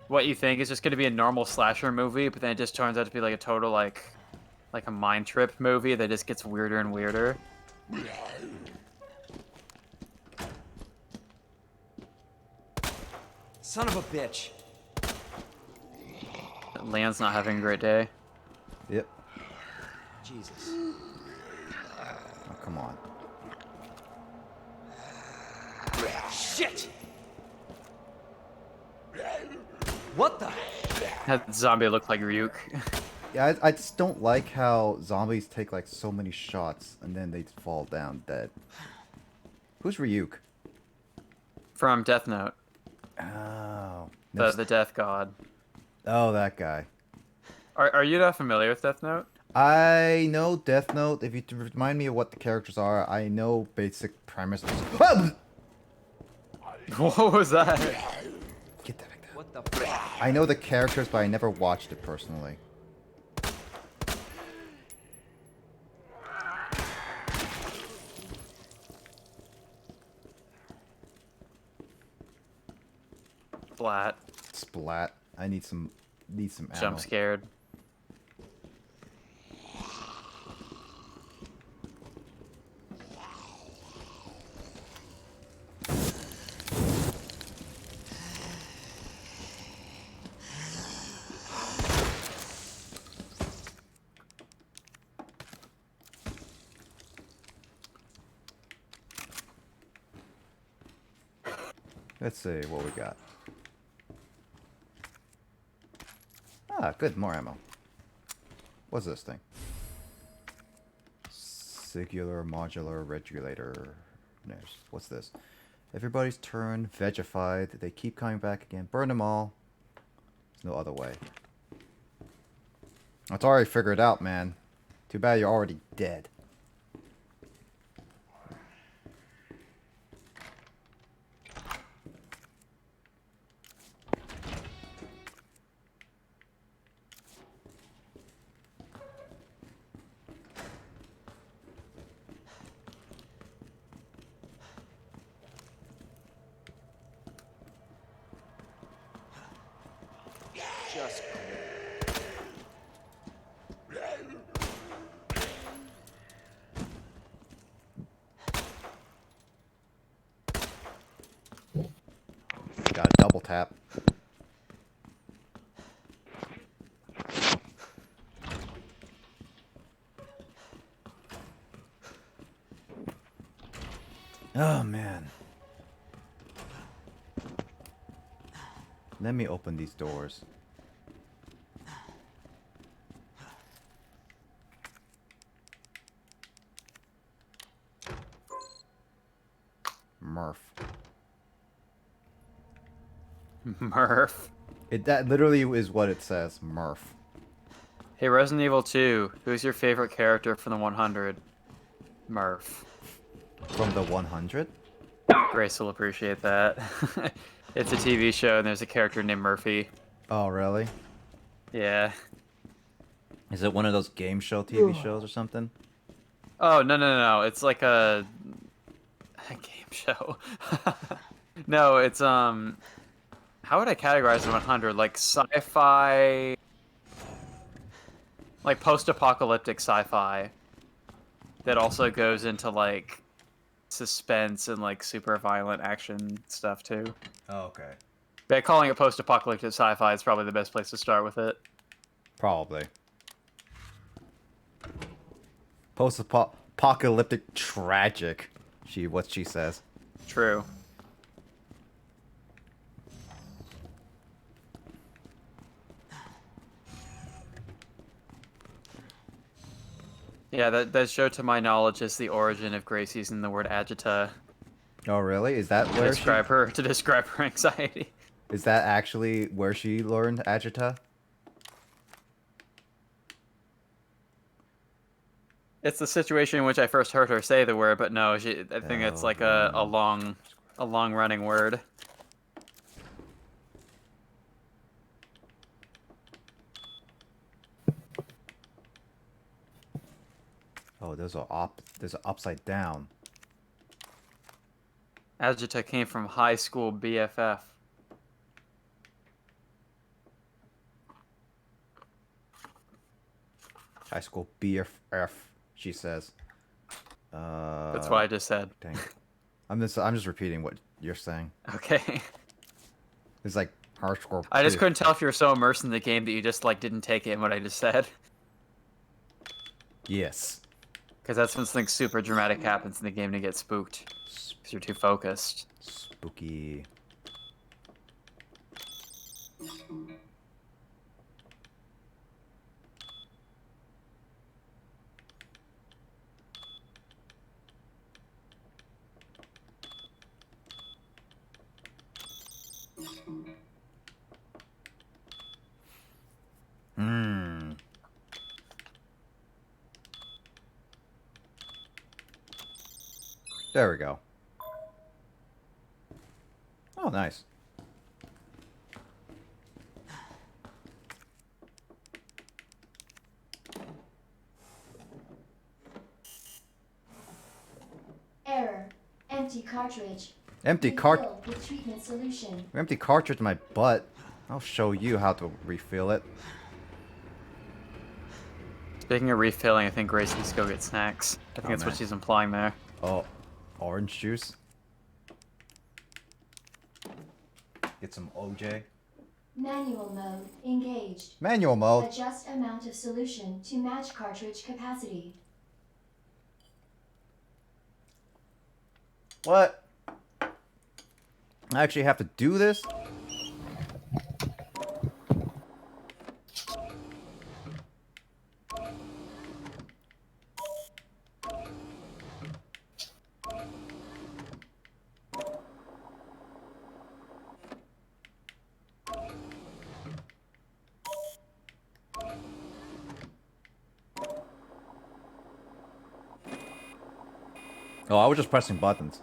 what you think is just going to be a normal slasher movie, but then it just turns out to be like a total like a mind trip movie that just gets weirder and weirder. Son of a bitch. Leon's not having a great day. Yep. Jesus. Oh, come on. Shit! What the? That zombie looked like Ryuk. Yeah, I just don't like how zombies take like so many shots and then they fall down dead. Who's Ryuk? From Death Note. Oh. The death god. Oh, that guy. Are you not familiar with Death Note? I know Death Note. If you remind me of what the characters are, I know basic premise. Ah! What was that? Get that back down. What the fuck? I know the characters, but I never watched it personally. Splat. Splat. I need some ammo. Jump scared. Let's see what we got. Ah, good, more ammo. What's this thing? Singular modular regulator. What's this? Everybody's turned vegified. They keep coming back again. Burn them all. There's no other way. It's already figured out, man. Too bad you're already dead. Just Got a double tap. Oh man. Let me open these doors. Murph. Murph. That literally is what it says, Murph. Hey, Resident Evil 2, who's your favorite character from the 100? Murph. From the 100? Grace will appreciate that. It's a TV show and there's a character named Murphy. Oh, really? Yeah. Is it one of those game show TV shows or something? Oh, no. It's like a game show. No, it's how would I categorize the 100? Like sci-fi, like post-apocalyptic sci-fi that also goes into like suspense and like super violent action stuff too. Oh, okay. But calling it post-apocalyptic sci-fi is probably the best place to start with it. Probably. Post-apocalyptic tragic. What she says. True. Yeah, that show, to my knowledge, is the origin of Grace using the word agita Oh, really? Is that to where describe her anxiety. Is that actually where she learned agita? It's the situation in which I first heard her say the word, but no, I think it's like a long running word. Oh, there's an upside down. Agita came from high school BFF. High school BFF, she says. That's what I just said. Dang. I'm just repeating what you're saying. Okay. It's like hardcore. I just couldn't tell if you were so immersed in the game that you just like didn't take in what I just said. Yes. Because that's when something super dramatic happens in the game to get spooked. Because you're too focused. Spooky. Hmm. There we go. Oh, nice. Error. Empty cartridge. Empty Refill with treatment solution. Empty cartridge in my butt. I'll show you how to refill it. Speaking of refilling, I think Grace needs to go get snacks. I think that's what man. she's implying there. Oh, orange juice. Get some OJ. Manual mode engaged. Manual mode. Adjust amount of solution to match cartridge capacity. What? I actually have to do this? Oh, I was just pressing buttons.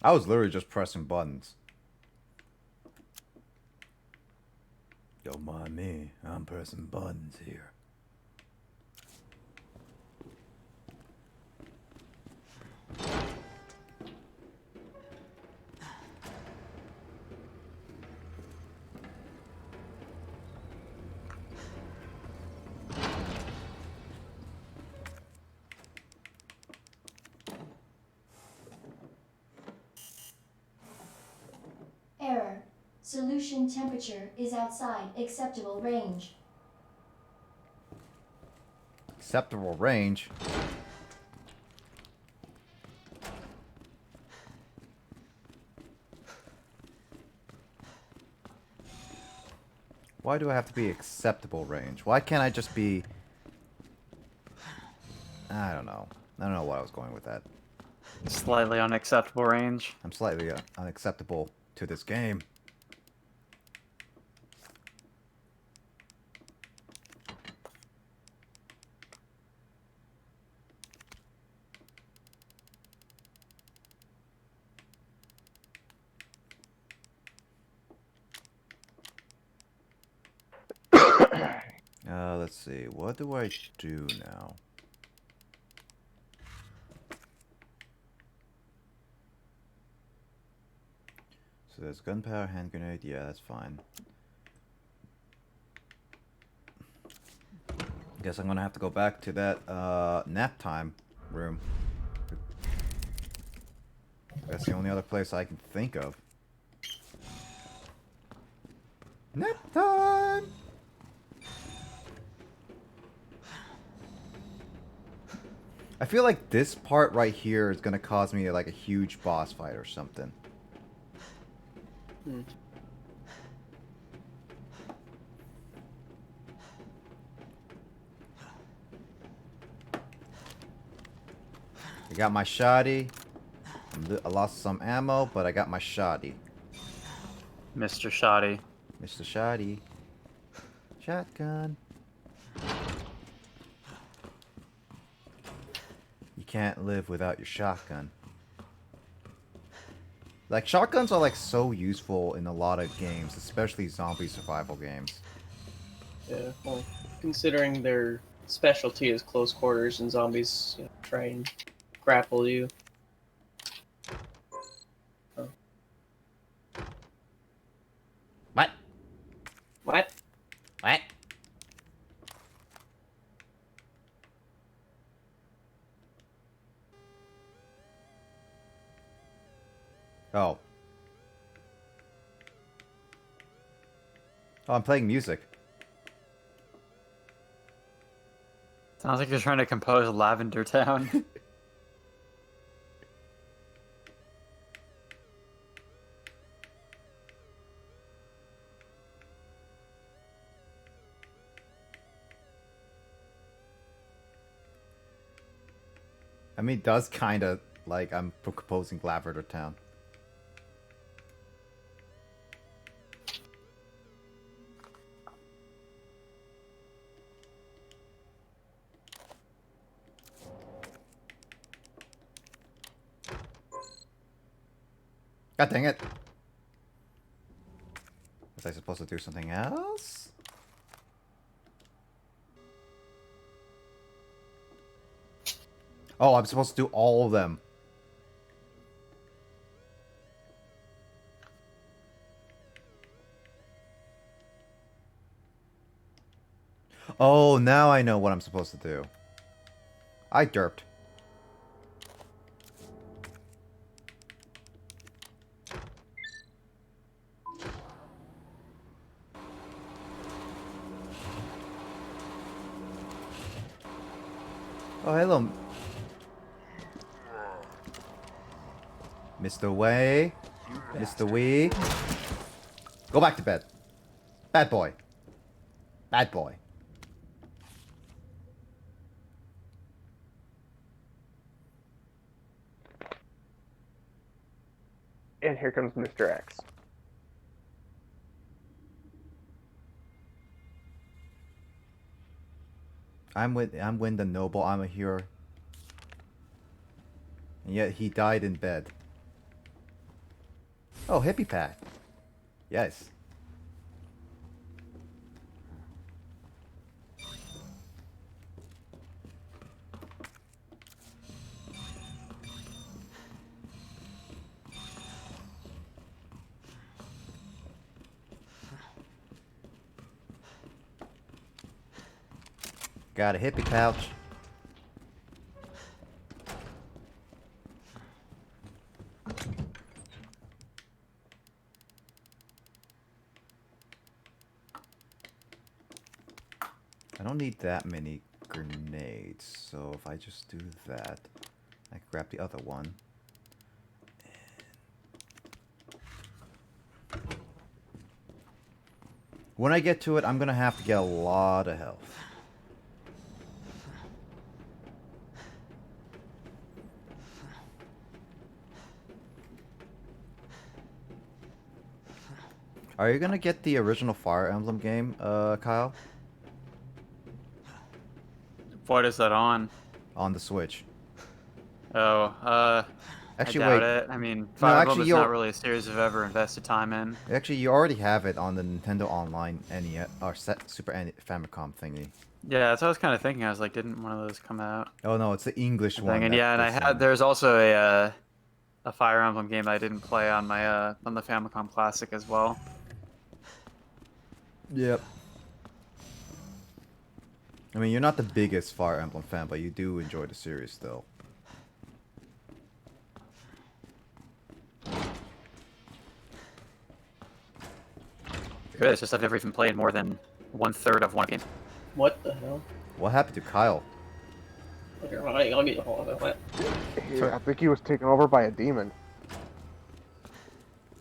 I was literally just pressing buttons. Don't mind me, I'm pressing buttons here. Error. Solution temperature is outside acceptable range. Acceptable range. Why do I have to be acceptable range? Why can't I just be... I don't know. I don't know what I was going with that. Slightly unacceptable range. I'm slightly unacceptable to this game. Let's see. What do I do now? So there's gunpowder, hand grenade. Yeah, that's fine. Guess I'm gonna have to go back to that nap time room. That's the only other place I can think of. Nap time! I feel like this part right here is gonna cause me like a huge boss fight or something. Hmm. I got my shoddy. I lost some ammo, but I got my shoddy. Mr. Shoddy. Mr. Shoddy. Shotgun. You can't live without your shotgun. Like, shotguns are like so useful in a lot of games, especially zombie survival games. Yeah, well, considering their specialty is close quarters and zombies try and grapple you. Oh. What? What? What? Oh. Oh, I'm playing music. Sounds like you're trying to compose Lavender Town. I mean, it does kind of like I'm composing Lavender Town. God dang it. Was I supposed to do something else? Oh, I'm supposed to do all of them. Oh, now I know what I'm supposed to do. I derped. Oh, hello. Mr. Way. Mr. Wee. Go back to bed. Bad boy. Bad boy. And here comes Mr. X. I'm Win the Noble. I'm a hero. And yet he died in bed. Oh, hippie pack. Yes. Got a hippie pouch. I don't need that many grenades, so if I just do that, I can grab the other one. When I get to it, I'm gonna have to get a lot of health. Are you gonna get the original Fire Emblem game, Kyle? What is that on? On the Switch. Oh, Actually, I doubt wait. it. I mean, Fire Emblem is not really a series I've ever invested time in. Actually, you already have it on the Nintendo Online NES or Super Famicom thingy. Yeah, that's what I was kind of thinking. I was like, didn't one of those come out? Oh no, it's the English one. And yeah, and I had. There's also a Fire Emblem game I didn't play on my on the Famicom Classic as well. Yep. I mean, you're not the biggest Fire Emblem fan, but you do enjoy the series still. Good. It's just I've never even played more than 1/3 of one game. What the hell? What happened to Kyle? Okay, let me hold on. What? I think he was taken over by a demon.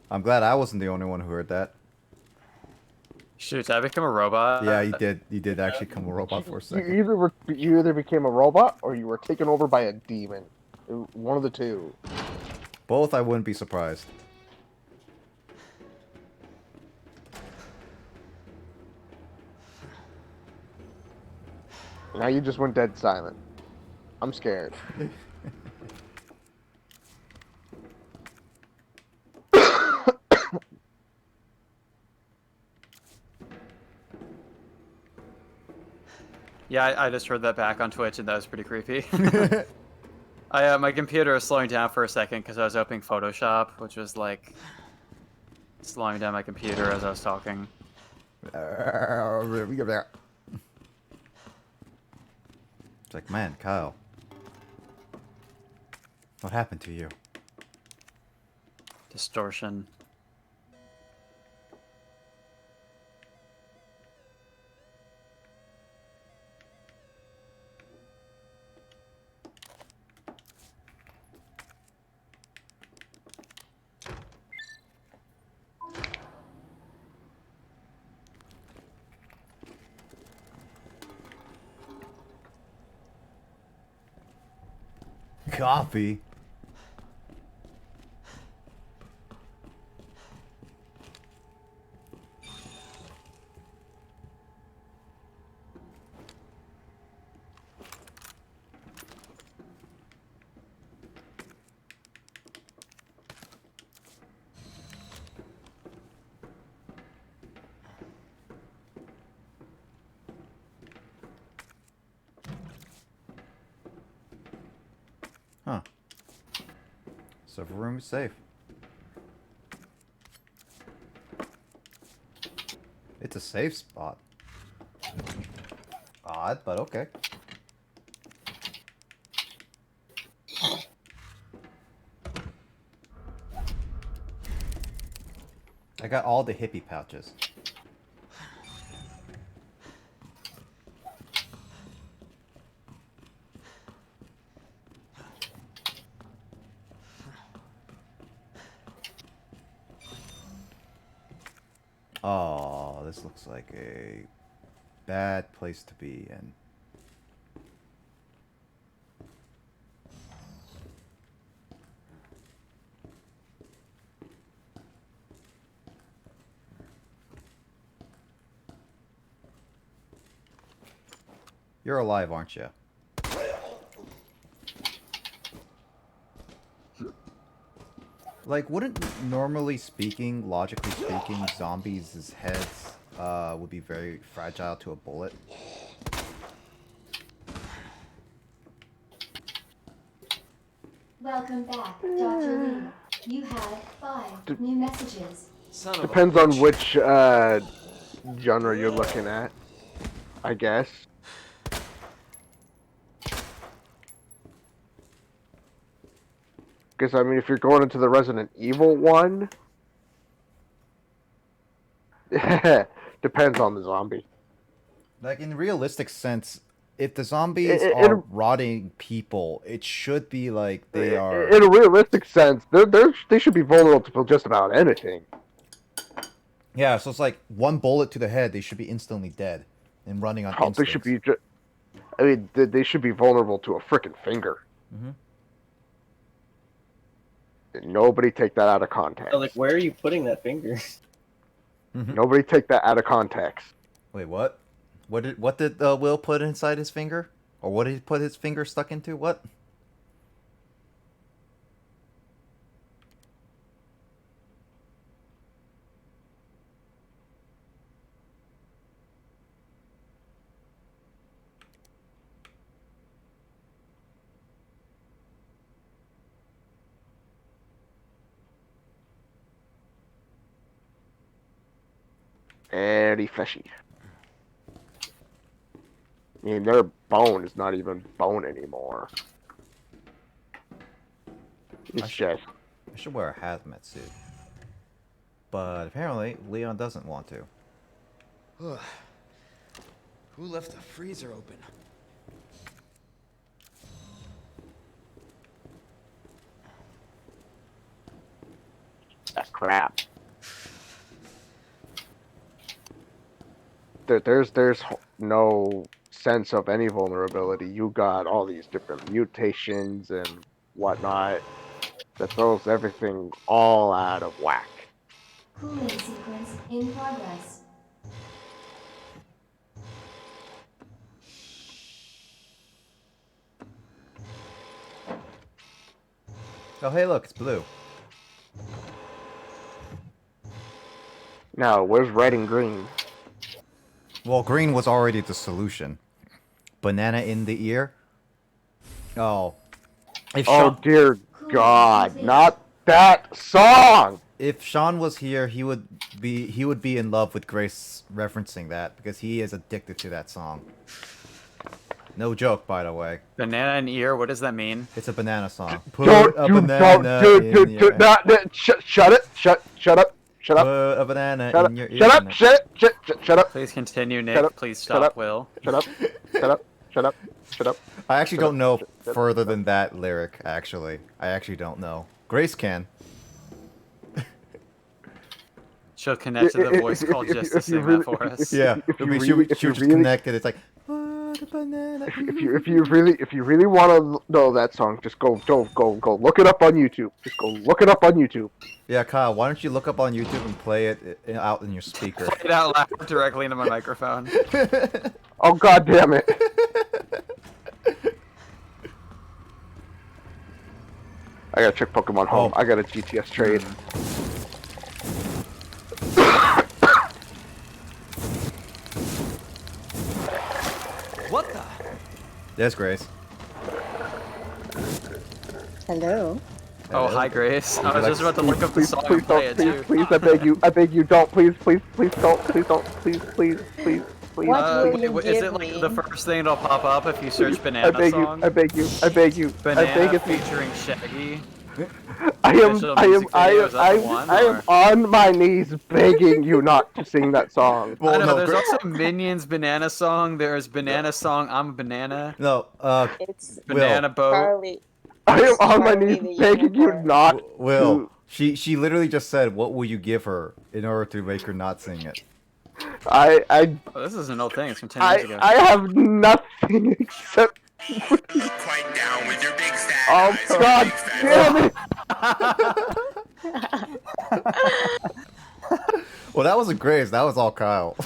I'm glad I wasn't the only one who heard that. Shoot, did I become a robot? Yeah, you did. You did actually become a robot for a second. You either became a robot or you were taken over by a demon. One of the two. Both, I wouldn't be surprised. Now you just went dead silent. I'm scared. Yeah, I just heard that back on Twitch, and that was pretty creepy. My computer was slowing down for a second because I was opening Photoshop, which was like slowing down my computer as I was talking. It's like, man, Kyle, what happened to you? Distortion. Coffee? Huh. Server room is safe. It's a safe spot. Odd, but okay. I got all the hippie pouches. Oh, this looks like a bad place to be in. You're alive, aren't you? Like, wouldn't, normally speaking, logically speaking, zombies' heads would be very fragile to a bullet? Welcome back, Dr. Lee. You had 5 new messages. Son of a Depends on bitch. which genre you're looking at, I guess. Because, I mean, if you're going into the Resident Evil one, depends on the zombie. Like, in realistic sense, if the zombies It- are it- rotting people, it should be like they are... In a realistic sense, they should be vulnerable to just about anything. Yeah, so it's like one bullet to the head, they should be instantly dead and running on Oh, they should instincts. be. I mean, they should be vulnerable to a freaking finger. Mm-hmm. Nobody take that out of context. So, like, where are you putting that finger? Nobody take that out of context. Wait, what? What did Will put inside his finger? Or what did he put his finger stuck into? What? Very fishy. I mean, their bone is not even bone anymore. It's just. I should wear a hazmat suit. But apparently, Leon doesn't want to. Who left the freezer open? That crap. There's no sense of any vulnerability. You got all these different mutations and whatnot that throws everything all out of whack. Cooling sequence in progress. Oh, hey, look, it's blue. Now, where's red and green? Well, green was already the solution. Banana in the ear? Oh. If Oh Sean, dear God, not that song! if Sean was here, he would be in love with Grace referencing that because he is addicted to that song. No joke, by the way. Banana in ear. What does that mean? It's a banana song. Put Don't a you banana don't in your ear. shut it! Shut up! Put a banana Shut in your up! ear. Shut up! Shut up! Please continue, Nick. Shut up. Please Shut stop, up. Will. Shut up! Shut up! Shut up! Shut up! I actually don't know Shut up. further than that lyric, actually. I actually don't know. Grace can. She'll connect to the voice call just to sing that for us. Yeah, if you she really- would if you just really- connect it. It's like, put a banana. If you really want to know that song, just go look it up on YouTube. Just go look it up on YouTube. Yeah, Kyle, why don't you look up on YouTube and play it out in your speaker? Play it out loud directly into my microphone. Oh God damn it! I gotta check Pokemon Home. Oh. I got a GTS trade. What the? Yes, Grace. Hello. Oh, hi, Grace. I was like- just about to look up the Please, song please and play don't, it please, too. I beg you, don't, please don't, please. What will you Is give it like me? the first thing that'll pop up if you search I banana beg you, song? I beg you, I beg you, I Banana beg it. featuring Shaggy. I am on my knees begging you not to sing that song. Well, I know, no, there's also Minions Banana Song, there's Banana Song, I'm a Banana, no, It's Banana Boat. Charlie. I am on my Charlie knees the begging you unicorn. not Will. to. She literally just said, "What will you give her in order to make her not sing it?" I Oh, this is an old thing, it's from 10 years ago. I have nothing except. Quite down with your big fat Oh eyes, God big fat damn it! Well, that wasn't Grace. That was all Kyle.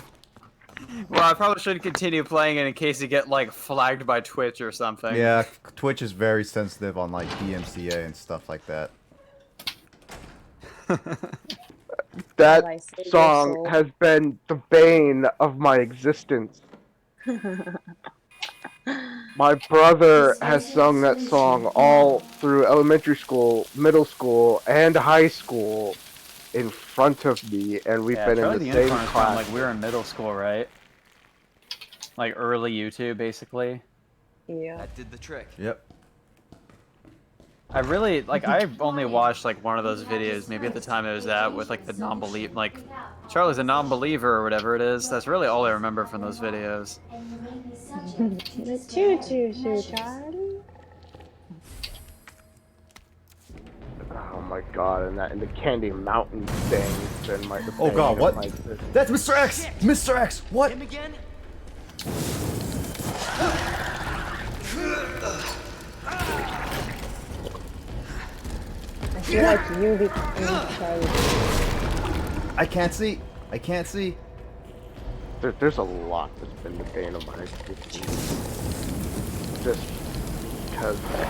Well, I probably shouldn't continue playing it in case you get, like, flagged by Twitch or something. Yeah, Twitch is very sensitive on like DMCA and stuff like that. That Will I save your song soul? has been the bane of my existence. My brother has sung that song all through elementary school, middle school, and high school in front of me, and we've Yeah, been Charlie in the the same Unicorn is from, class. like, we were in middle school, right? Like, early YouTube, basically. Yeah. That did the trick. Yep. I really, like, I only watched, like, one of those videos, maybe at the time it was that, with, like, the non-believer, like, Charlie's a non-believer or whatever it is. That's really all I remember from those videos. And you may be subject to The disciplinary choo-choo-choo, measures. Charlie. Oh my god, and the Candy Mountain thing. And my Oh god, what? my, That's Mr. X! Mr. X! What? Him again? I feel like you became Charlie. I can't see. I can't see. there's a lot that's been the bane of my existence. Just because my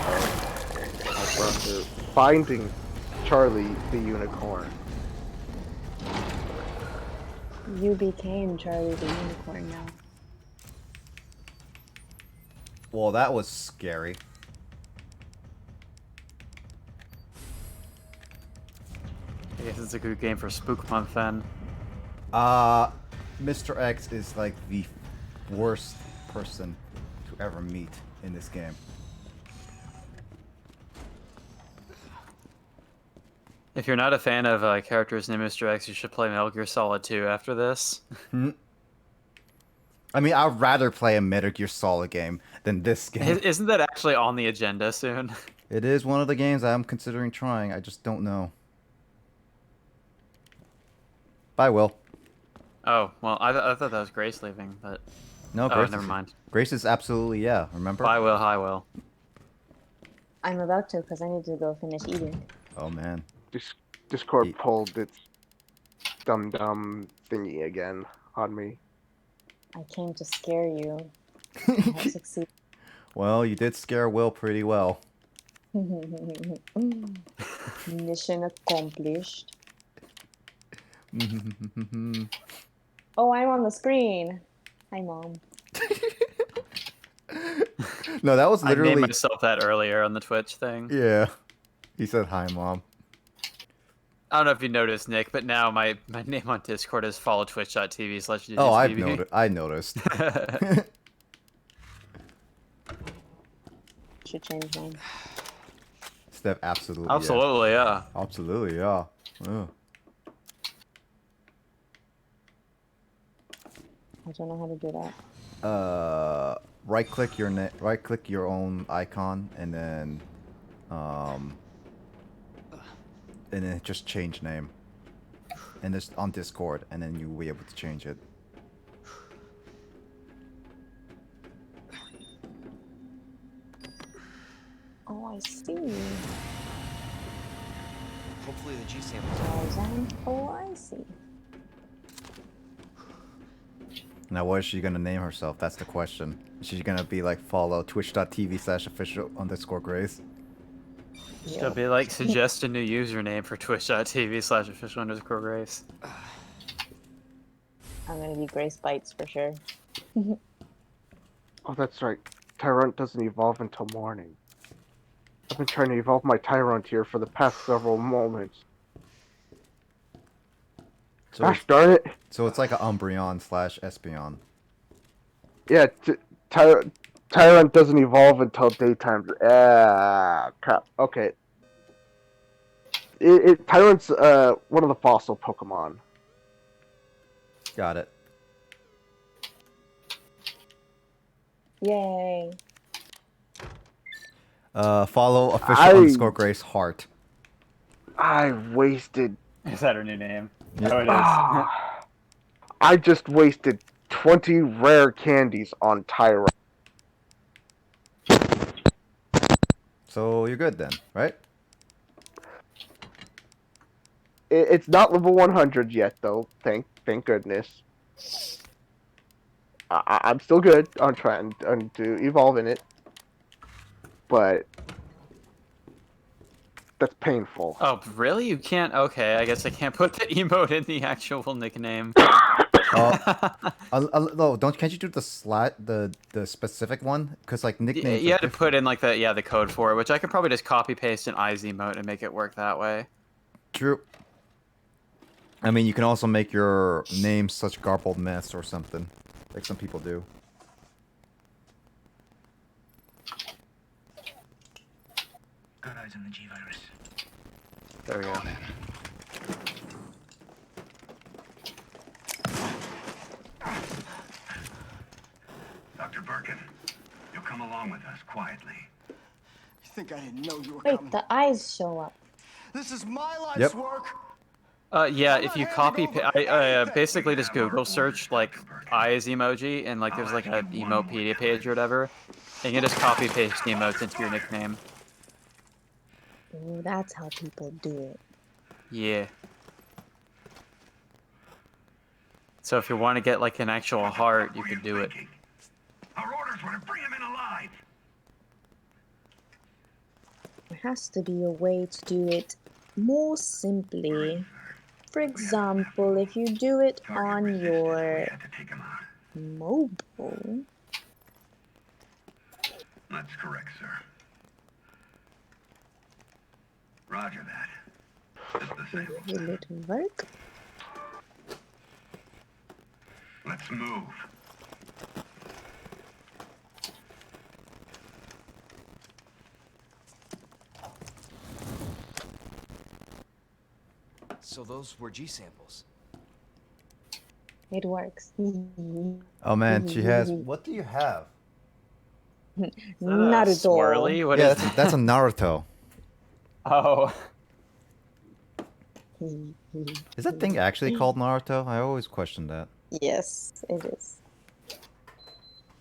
brother finding Charlie the unicorn. You became Charlie the Unicorn now. Well, that was scary. I guess it's a good game for Spook Month then. Mr. X is like the worst person to ever meet in this game. If you're not a fan of characters named Mr. X, you should play Metal Gear Solid 2 after this. I mean, I'd rather play a Metal Gear Solid game than this game. Isn't that actually on the agenda soon? It is one of the games I'm considering trying. I just don't know. Bye, Will. Oh, well, I thought that was Grace leaving, but... No, Oh, Grace. never mind. Grace is absolutely, yeah. Remember? Bye, Will. Hi, Will. I'm about to because I need to go finish eating. Oh, man. Discord pulled its dumb thingy again on me. I came to scare you. I have succeeded. Well, you did scare Will pretty well. Mission accomplished. Oh, I'm on the screen. Hi, Mom. No, that was I literally... named myself that earlier on the Twitch thing. Yeah. He said, hi, Mom. I don't know if you noticed, Nick, but now my name on Discord is followtwitch.tv/. Oh, I noticed. Should change mine. Steph, absolutely. Absolutely, yeah. Absolutely, yeah. Yeah. I don't know how to do that. Right-click your own icon, and then just change name. And this on Discord, and then you'll be able to change it. Oh, I see. Hopefully the G sample. Tarzan. Oh, I see. Now, what is she gonna name herself? That's the question. Is she gonna be like follow twitch.tv/official_Grace? It'll be like, suggest a new username for twitch.tv/official_Grace. I'm gonna be Grace Bites for sure. Oh, that's right. Tyrant doesn't evolve until morning. I've been trying to evolve my Tyrant here for the past several moments. So Gosh darn it! So it's like an Umbreon/Espeon. Yeah, Tyrant doesn't evolve until daytime. Crap. Okay. Tyrant's one of the fossil Pokemon. Got it. Yay. Follow official_Grace heart. I wasted. Is that her new name? Yeah. Oh, it is. I just wasted 20 rare candies on Tyrant. So you're good then, right? It's not level 100 yet, though. Thank goodness. I'm still good on trying to evolve in it, but that's painful. Oh, really? You can't? Okay, I guess I can't put the emote in the actual nickname. No, can't you do the specific one? Because like nicknames. You had to put in like the code for it, which I could probably just copy paste an Iz emote and make it work that way. True. I mean, you can also make your name such garbled mess or something, like some people do. Got eyes on the G-Virus. There we go. Dr. Birkin, you'll come along with us quietly. You think I didn't know you were Wait, coming? the eyes show up. This is my life's Yep. work. Yeah, I'm if not you handing copy, over I anything. basically just Google search like eyes emoji, and like there's like a emopedia page or whatever, and you can just copy paste the emotes into your nickname. Ooh, that's how people do it. Yeah. So if you want to get like an actual heart, you could do it. Our orders were to bring him in alive. There has to be a way to do it more simply. For example, if you do it on your Had to take him out. mobile. That's correct, sir. Roger that. Just the same. Will it work? Let's move. So those were G samples. It works. Oh man, she has. What do you have? Naruto. Swirly? What Yeah, is that? that's a Naruto. Oh. Is that thing actually called Naruto? I always question that. Yes, it is.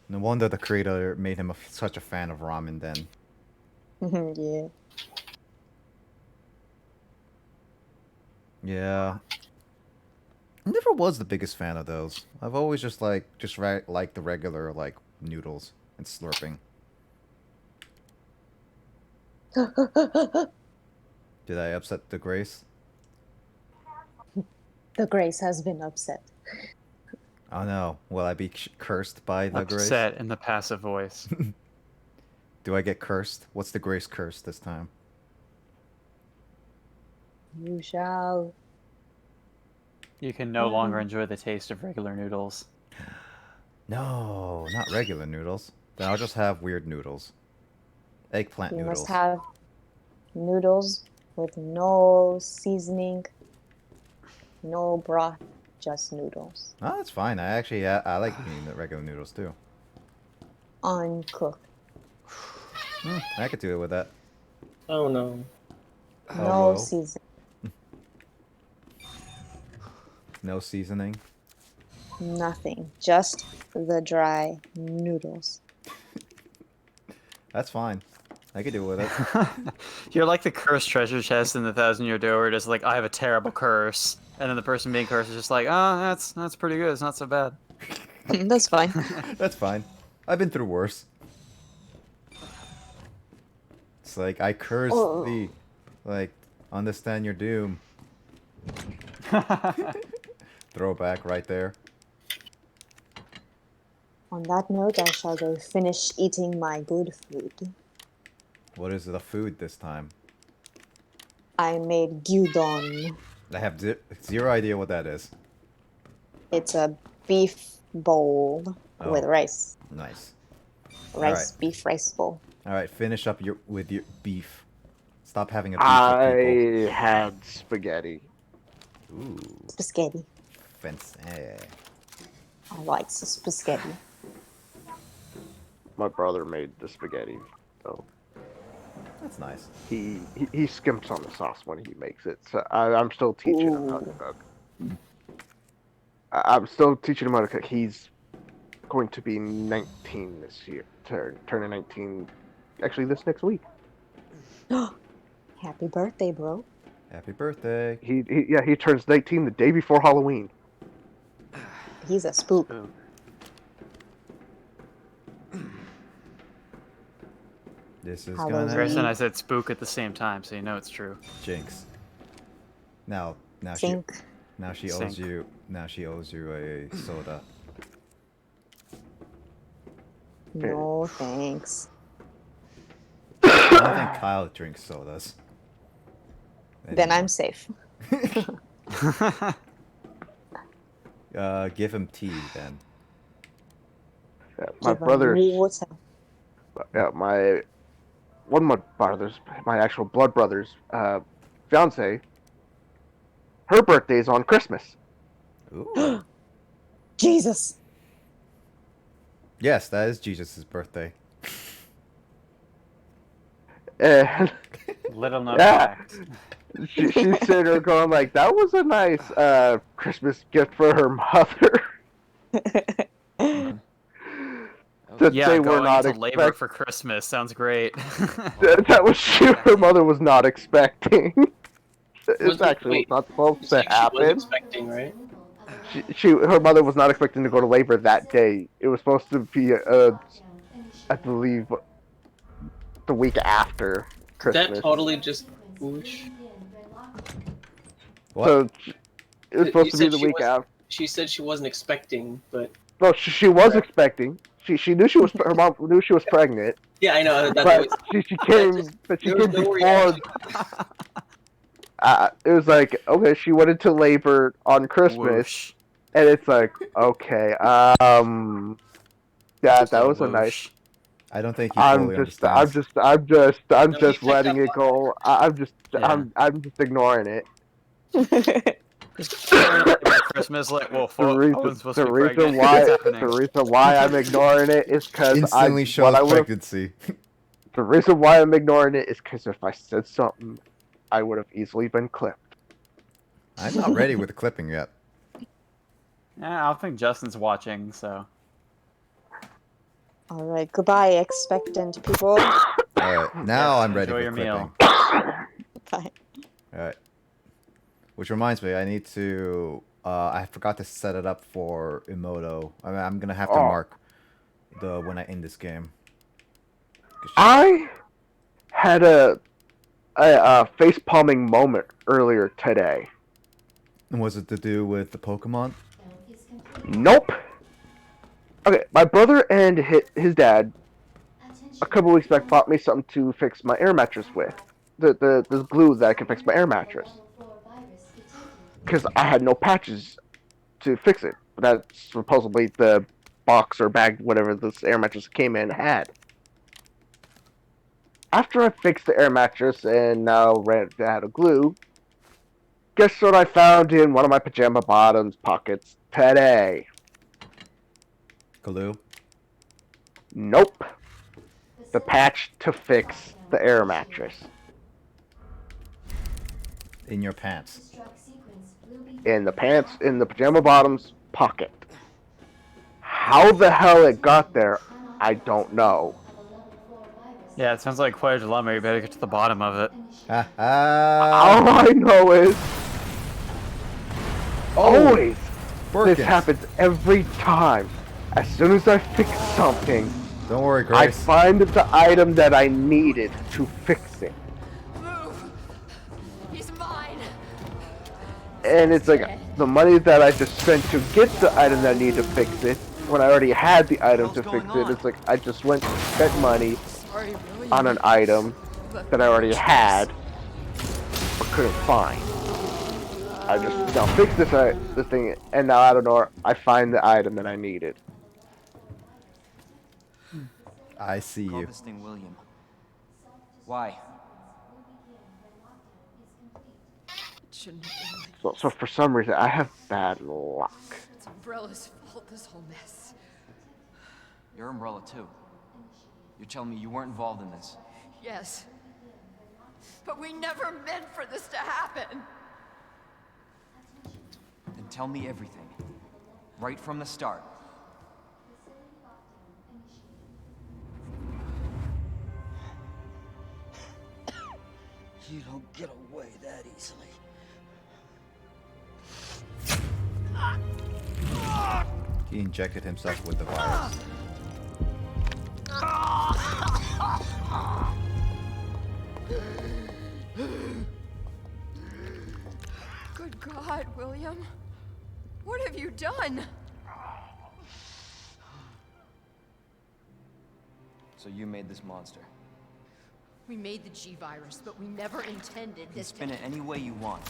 No wonder the creator made him such a fan of ramen then. Yeah. Yeah. I never was the biggest fan of those. I've always just liked the regular like noodles and slurping. Did I upset the Grace? The Grace has been upset. Oh no. Will I be cursed by the Grace? Upset in the passive voice. Do I get cursed? What's the Grace curse this time? You shall. You can no longer enjoy the taste of regular noodles. No, not regular noodles. Then I'll just have weird noodles. Eggplant You noodles. must have noodles with no seasoning, no broth, just noodles. Oh, that's fine. I like eating the regular noodles too. Uncooked. I could do it with that. Oh no. No Hello. seasoning. No seasoning. Nothing. Just the dry noodles. That's fine. I could do it with it. You're like the cursed treasure chest in the 1,000-Year Door, where it's like, I have a terrible curse. And then the person being cursed is just like, oh, that's pretty good. It's not so bad. That's fine. That's fine. I've been through worse. It's like, I curse thee. Like, understand your doom. Throwback right there. On that note, I shall go finish eating my good food. What is the food this time? I made gyudon. I have zero idea what that is. It's a beef bowl with rice. Nice. Rice, Alright. beef rice bowl. Alright, finish up with your beef. Stop having a beef with people. I had spaghetti. Ooh, Spaghetti. fancy. I like spaghetti. My brother made the spaghetti, so That's nice. he skimps on the sauce when he makes it. So I'm still teaching him how to cook. I'm still teaching him how to cook. He's going to be 19 this year. Turning 19, actually this next week. Happy birthday, bro. Happy birthday. He turns 19 the day before Halloween. He's a spook. This is Halloween. gonna Grace and I said spook at the same time, so you know it's true. jinx. Now Sink. she Sink. owes you a soda. No thanks. I don't think Kyle drinks sodas. Then I'm safe. Give him tea then. My Give 'em brother's water. one of my brothers, my actual blood brother's fiance, her birthday's on Christmas. Ooh. Jesus. Yes, that is Jesus' birthday. And Little known Yeah. fact. she's sitting there going like, that was a nice Christmas gift for her mother. That Yeah, they were going not into labor expecting. for Christmas sounds great. That was her mother was not expecting. It's actually Wait, not supposed it's to like she was happen. expecting, right? Her mother was not expecting to go to labor that day. It was supposed to be, I believe, the week after Christmas. That totally just foolish. What? So it was supposed You to be said the she week was- after. She said she wasn't expecting, but No, she was expecting. She knew she was. Her mom knew she was pregnant. yeah, I know. But she came. But she there was came no before. It was like, okay, she went into labor on Christmas, Whoosh. and it's like, okay, yeah, that was a nice. Whoosh. I don't think he fully I'm just picked letting up it go. I'm just ignoring it. Christmas, like, well, The fuck, reason, I'm supposed the to be reason pregnant. why, What's happening? the reason why I'm ignoring it is because Instantly shows pregnancy. The reason why I'm ignoring it is because if I said something, I would have easily been clipped. I'm not ready with the clipping yet. Yeah, I don't think Justin's watching, so. Alright, goodbye, expectant people. Alright, now I'm ready enjoy for your clipping. meal. Bye. Alright. Which reminds me, I need to... I forgot to set it up for Emoto. I mean, I'm gonna have to mark when I end this game. I had a face palming moment earlier today. And was it to do with the Pokemon? Nope. Okay, my brother and his dad a couple weeks back bought me something to fix my air mattress with. The glue that I can fix my air mattress. Because I had no patches to fix it. That's supposedly the box or bag, whatever this air mattress came in had. After I fixed the air mattress and now ran out of glue, guess what I found in one of my pajama bottoms pockets today? Glue? Nope. The patch to fix the air mattress. In your pants. In the pajama bottoms pocket. How the hell it got there, I don't know. Yeah, it sounds like quite a dilemma. You better get to the bottom of it. All I know is, always, this happens every time. As soon as I fix something, don't worry, I Grace. find the item that I needed to fix it. Move! He's mine! And it's like, the money that I just spent to get the item that I need to fix it, when I already had the item to fix it, it's like, I just went and spent money on an item that I already had, but couldn't find. I just now fix this thing, and now out of nowhere, I find the item that I needed. I see you. This thing William. Why? Shouldn't have been like So for some reason, I have bad luck. It's Umbrella's fault, this whole mess. Your umbrella too. You're telling me you weren't involved in this? Yes. But we never meant for this to happen. Then tell me everything. Right from the start. You don't get away that easily. He injected himself with the virus. Good God, William. What have you done? So you made this monster. We made the G-Virus, but we never intended You can this spin it any way you want.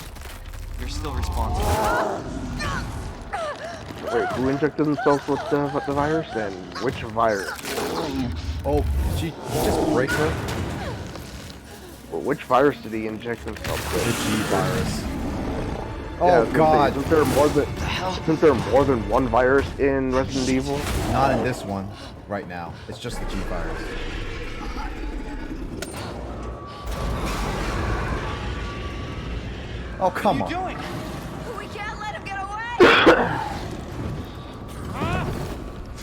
You're still responsible. Wait, who injected themselves with the virus, and which virus? Oh, did he just break her? Well, which virus did he inject himself with? The G virus. Yeah, I Oh was gonna God! say, isn't there more than one virus in Resident Evil? Not in this one, right now. It's just the G virus. Oh, come on. doing? We can't let him get away!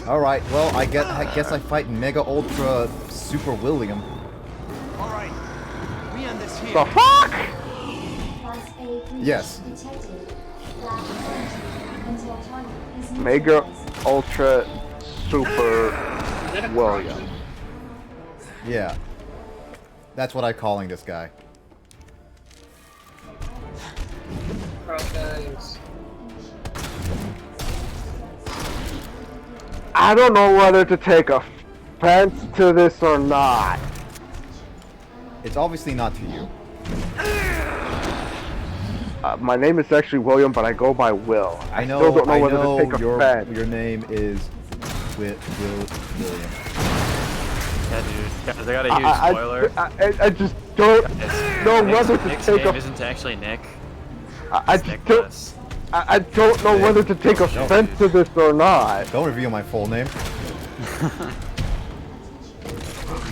Alright, well, I guess I fight Mega Ultra Super William. Alright, we end this here. The fuck? Class A breach Yes. detected. Black energy until target is Mega neutralized. Ultra Super Is that a William. crotch? Yeah. That's what I'm calling this guy. Crotch guys. I don't know whether to take offense to this or not. It's obviously not to you. My name is actually William, but I go by Will. I know, still don't know I whether know to take offense. your name is William. Yeah, dude. Guys, I got a huge spoiler. I just don't know whether to Nick's take name a. isn't actually Nick. I It's just don't. Nicholas. I don't know whether to take offense to this or not. Don't reveal my full name.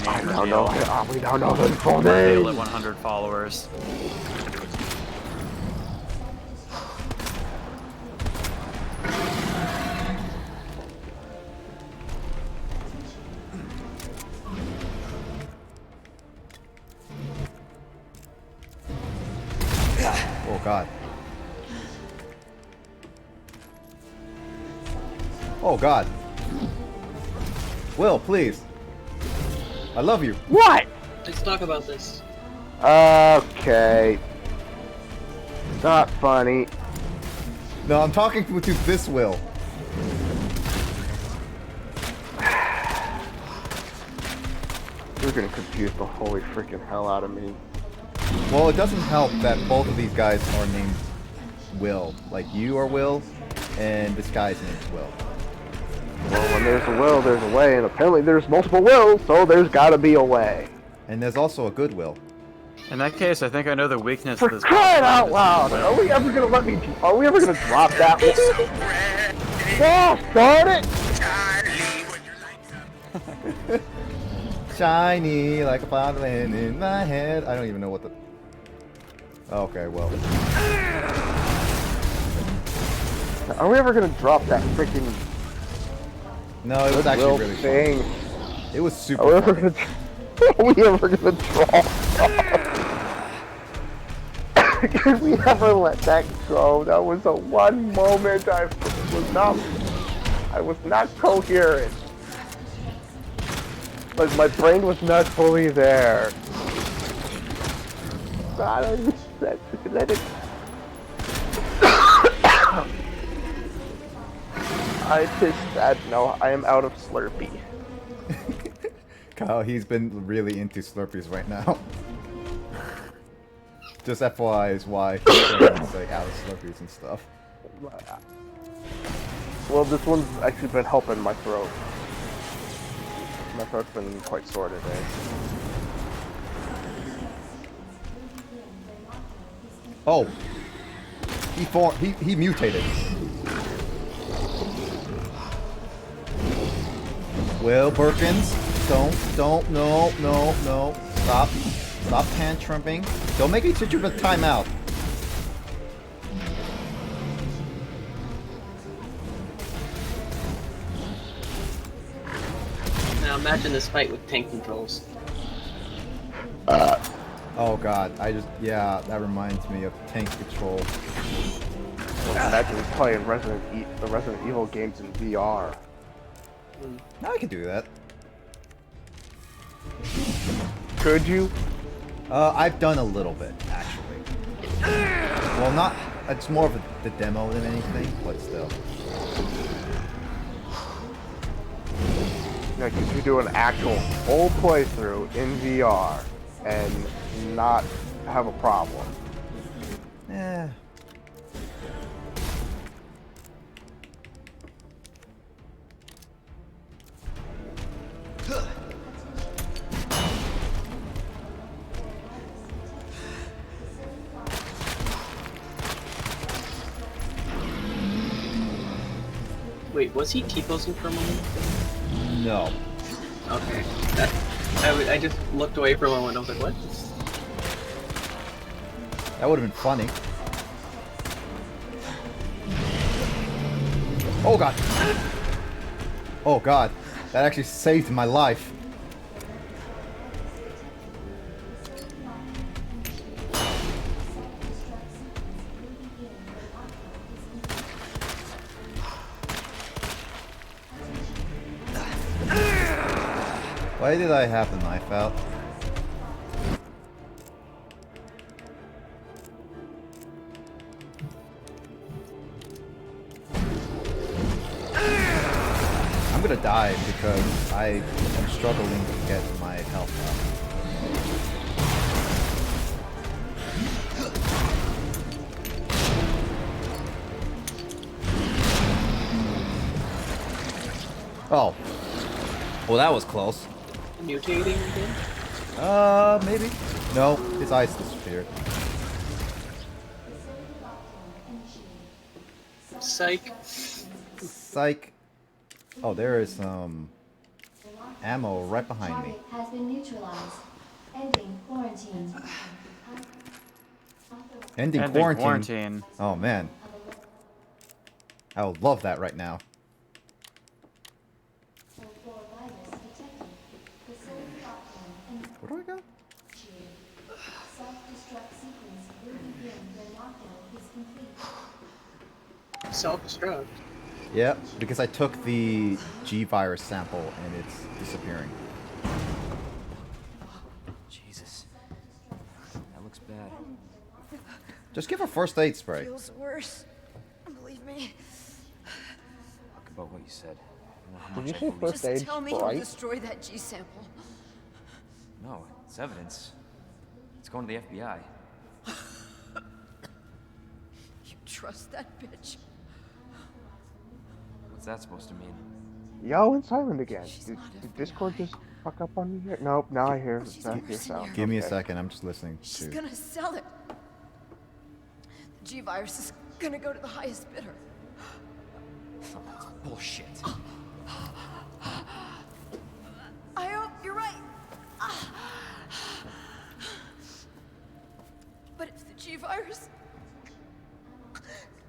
I don't know. We don't know the full Reveal name. at 100 followers. Oh god. Oh god. Will, please. I love you. What? Let's talk about this. Okay. Not funny. No, I'm talking to this Will. You're gonna confuse the holy freaking hell out of me. Well, it doesn't help that both of these guys are named Will. Like, you are Will, and this guy's name is Will. Well, when there's a will, there's a way, and apparently there's multiple wills, so there's gotta be a way. And there's also a good Will. In that case, I think I know the weakness For of this. crying out loud! Are we ever gonna let me? Are we ever gonna drop that? Oh, start it! Shiny like a violin in my head. I don't even know what the... Okay, well. Are we ever gonna drop that freaking? No, it was actually Will really thing? fun. It was super Are we ever funny. gonna? Are we ever gonna drop? Can we ever let that go? That was a one moment I was not coherent. But my brain was not fully there. God, let it. I just said no. I am out of Slurpee. Kyle, he's been really into Slurpees right now. Just FYI is why he's like out of Slurpees and stuff. Well, this one's actually been helping my throat. My throat's been quite sore today. Oh! He mutated. Will Perkins, don't, no. Stop tantruming. Don't make me sit you with timeout. Now imagine this fight with tank controls. Oh god, yeah, that reminds me of tank control. Imagine playing the Resident Evil games in VR. Now I can do that. Could you? I've done a little bit, actually. Well, not... It's more of the demo than anything, but still. Like, you could do an actual full playthrough in VR and not have a problem. Eh. Wait, was he T-posing for a moment? No. Okay. I just looked away for a moment and I was like, what? That would have been funny. Oh god. Oh god. That actually saved my life. Why did I have the knife out? I'm gonna die because I am struggling to get my health up. Oh. Well, that was close. Mutating again? Maybe. No, his eyes disappeared. Psych. Psych. Oh, there is some ammo right behind me. Target has been neutralized. Ending quarantine. Ending quarantine. Oh man. I would love that right now. Where do I go? Self-destruct sequence will begin when lockdown is complete. Self-destruct. Yep, because I took the G-virus sample and it's disappearing. Jesus. That looks bad. Just give a first aid spray. Feels worse. Believe me. Talk about what you said. Did you say first aid Just tell me you'll Sprite? destroy that G sample. No, it's evidence. It's going to the FBI. You trust that bitch? What's that supposed to mean? Yo, and silent again. Did Discord just fuck up on me here? Nope, now I hear sound. Give me a Okay. second, I'm just listening She's to... gonna sell it. The G-virus is gonna go to the highest bidder. Bullshit. I hope you're right. But if the G-virus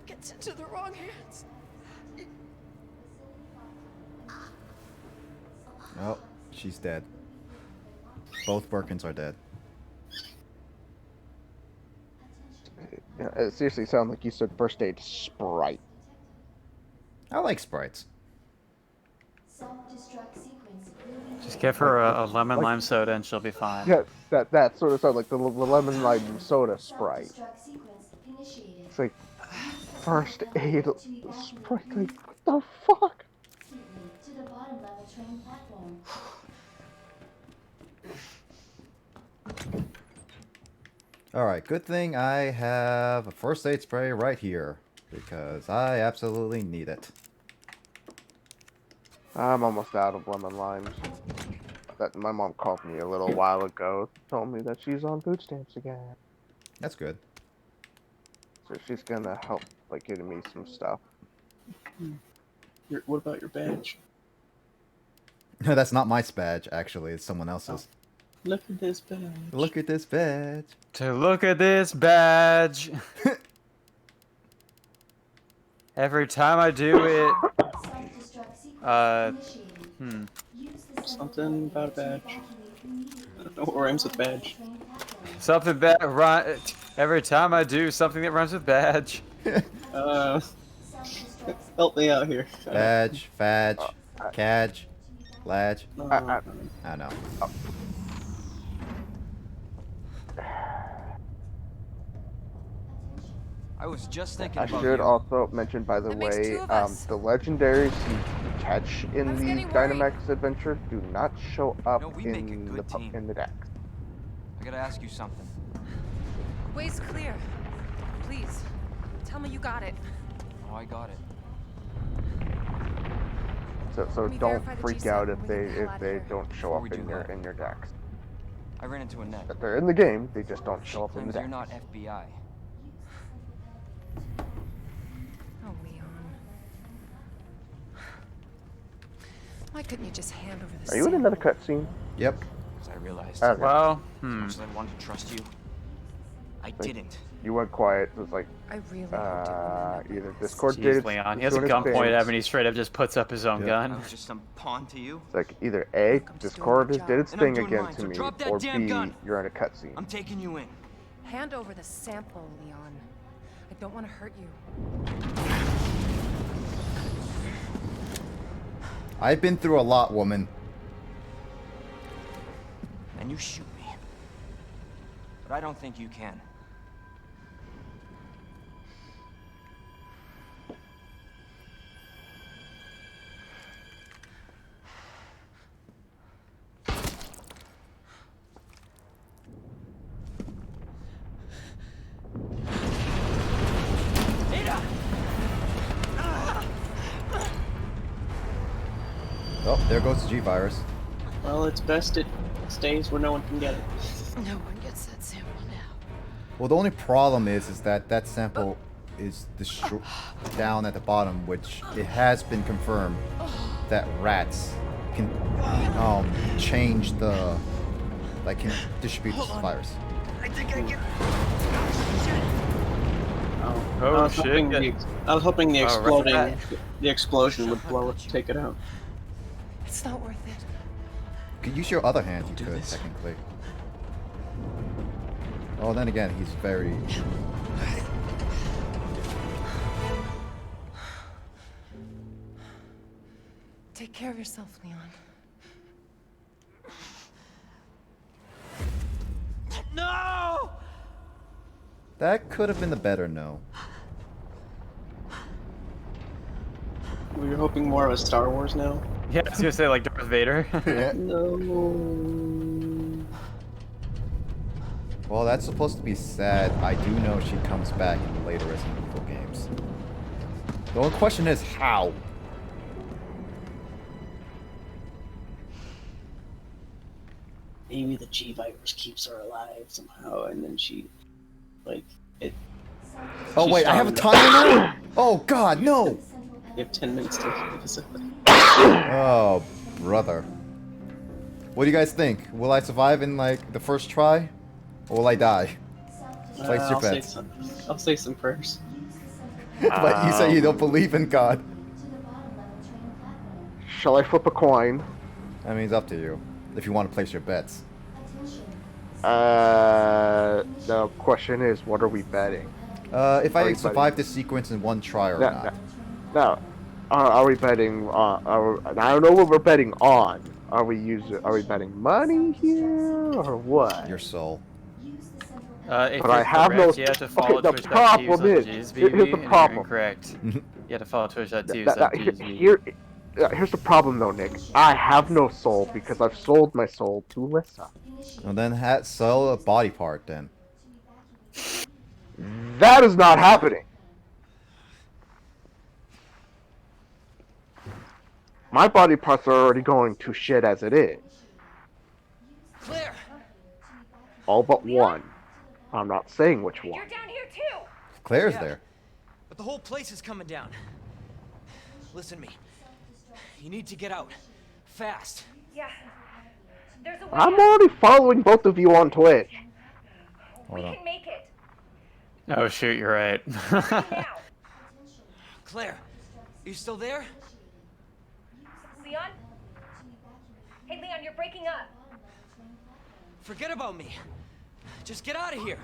gets into the wrong hands... Oh, she's dead. Both Birkins are dead. Yeah, it seriously sounded like you said first aid Sprite. I like sprites. Self-destruct sequence will begin. Just give her a lemon lime soda and she'll be fine. Yeah, that sort of sounded like the lemon lime soda Sprite. Self-destruct sequence initiated. It's like first aid Sprite. Like what the fuck? To the bottom level train platform. Alright, good thing I have a first aid spray right here. Because I absolutely need it. I'm almost out of lemon limes. That my mom called me a little while ago, told me that she's on food stamps again. That's good. So she's gonna help like getting me some stuff. What about your badge? That's not my badge, actually. It's someone else's. Look at this badge. Look at this badge. To look at this badge. Every time I do it, Self-destruct sequence initiated. Use the Something about a badge. I don't know what rhymes with badge. something bad. Every time I do something that rhymes with badge. Help me out here. Badge, fadge, cadge, ladge. I I know. I was just thinking I about should you. also mention, by the That makes way, two of us. the legendaries you catch in was the getting worried. Dynamax adventure do not show up No, we make a in good team. the deck. I gotta ask you something. Way's clear. Please, tell me you got it. Oh, I got it. So Let me don't verify the freak G-Sam out and if we get the hell out of they here. don't show Before up we do in that. your decks. I ran into a net. But they're in the game, they just don't She show up in the claims you're deck. not FBI. Oh, Leon. Why couldn't you just hand over the Are you in sample? another cutscene? Yep. Because I realized Okay. Well, as much as I wanted to trust you, I didn't. You went quiet. It was like I really hope you remember either this. Discord did Jeez, it. Leon. He has a gun pointed at him and he straight up just puts up his own Yep. gun. I was just some pawn to you. It's like either A, Look, I'm just doing Discord my did its job. And I'm thing doing again mine, to so me, drop that or damn B, gun. you're in a cutscene. I'm taking you in. Hand over the sample, Leon. I don't want to hurt you. I've been through a lot, woman. And you shoot me. But I don't think you can. Oh, there goes the G-Virus. Well, it's best it stays where no one can get it. No one gets that sample now. Well, the only problem is that that sample is down at the bottom, which it has been confirmed that rats can change the, like, can distribute this virus. I think I can. Oh, shit. I was hoping the Oh, right. the explosion would blow it, take it out. It's not worth it. You could use your other hand, you could, technically. Oh, then again, he's very... Take care of yourself, Leon. No! That could have been the better no. We were hoping more of a Star Wars now. Yeah, I was gonna say like Darth Vader. No. Well, that's supposed to be sad. I do know she comes back in later Resident Evil games. The only question is how? Maybe the G-Virus keeps her alive somehow, and then she, like, it... Oh she's wait, I have a strong. timer now? Oh god, no! You have 10 minutes to visit. Oh, brother. What do you guys think? Will I survive in, like, the first try? Or will I die? Place your bets. I'll say some prayers. But you say you don't believe in God. Shall I flip a coin? I mean, it's up to you. If you want to place your bets. The question is, what are we betting? If I Are you survive this sequence in one try or No, not. no. Are we betting on? I don't know what we're betting on. Are we betting money here or what? Your soul. If But you're I have no- correct, you have to follow okay, the problem is- here's the problem. Incorrect. You have to follow Twitch.tv. Here's the problem though, Nick. I have no soul because I've sold my soul to Lissa. Well, then sell a body part then. That is not happening. My body parts are already going to shit as it is. Claire! All but one. I'm not saying which one. You're down here too. Claire's Yeah. there. But the whole place is coming down. Listen to me. You need to get out. Fast. Yeah. There's a way I'm out. already following both of you on Twitch. We Hold on. can make it. Oh shoot, you're right. Now. Claire, you still there? Leon? Hey, Leon, you're breaking up. Forget about me. Just get out of here.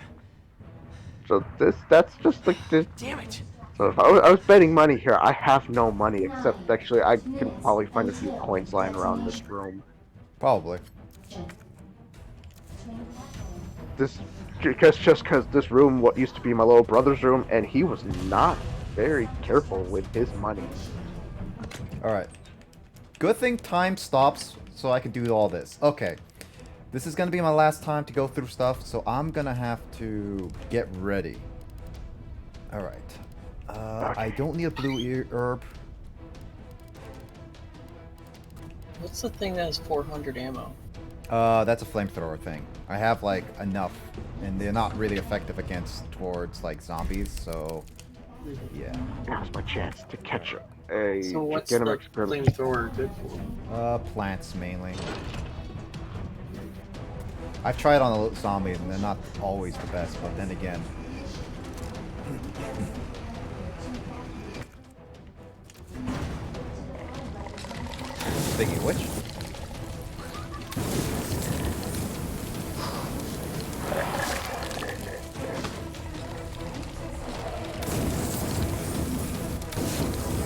So that's just like this. Damn it. So if I was betting money here, I have no money except actually I can probably find a few coins lying around this room. Probably. This just because this room what used to be my little brother's room and he was not very careful with his money. Alright. Good thing time stops so I can do all this. Okay. This is gonna be my last time to go through stuff, so I'm gonna have to get ready. Alright. I don't need a blue herb. What's the thing that has 400 ammo? That's a flamethrower thing. I have, like, enough, and they're not really effective towards, like, zombies, so... Yeah. Now's my chance to catch a So what's get him the experiment. flamethrower good for? Plants, mainly. I've tried on a zombie and they're not always the best, but then again. Speaking of which.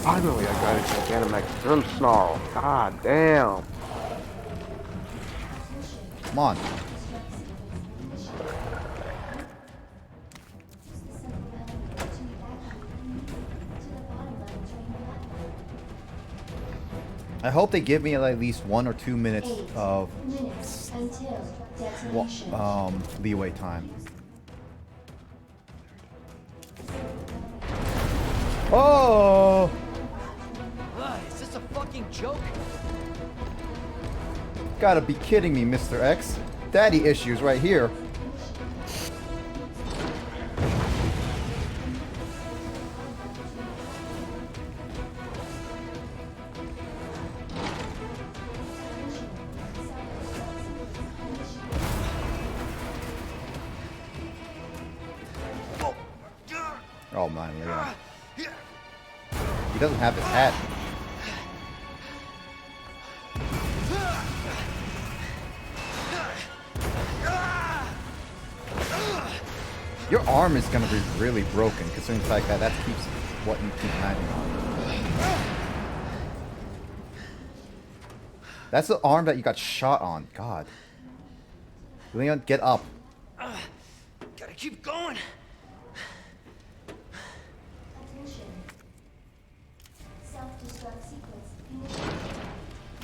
Finally, I got a Gigantamax Grim Snarl. God damn. Come on. I hope they give me at least 1 or 2 minutes of leeway time. Oh! Is this a fucking joke? Gotta be kidding me, Mr. X. Daddy issues right here. Oh man, yeah. He doesn't have his hat. Your arm is gonna be really broken, considering the fact that that keeps what you keep landing on. That's the arm that you got shot on. God. Leon, get up. Gotta keep going. Attention. Self-destruct sequence initiated.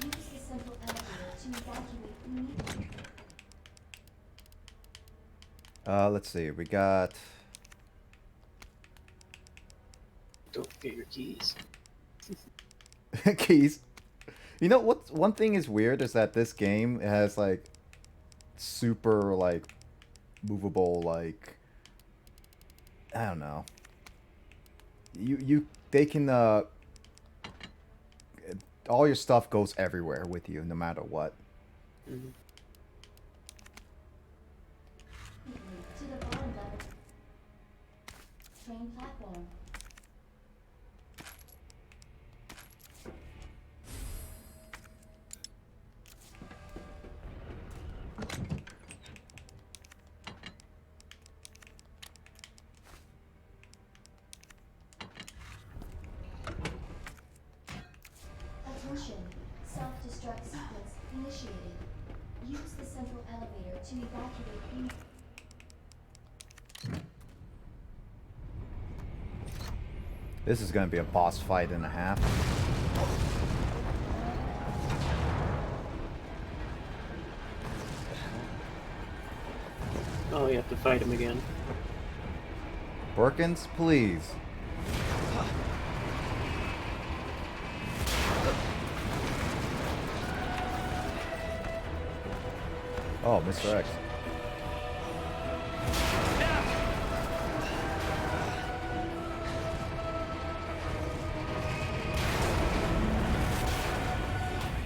Use the central elevator to evacuate immediately. Let's see. We got. Don't forget your keys. Keys. You know what? One thing is weird is that this game has like super like movable like I don't know. They can all your stuff goes everywhere with you no matter what. Mm-hmm. To the bottom level. Train platform. Attention. Self-destruct sequence initiated. Use the central elevator to evacuate immediately. This is gonna be a boss fight and a half. Oh, you have to fight him again. Perkins, please. Oh, Mr. X.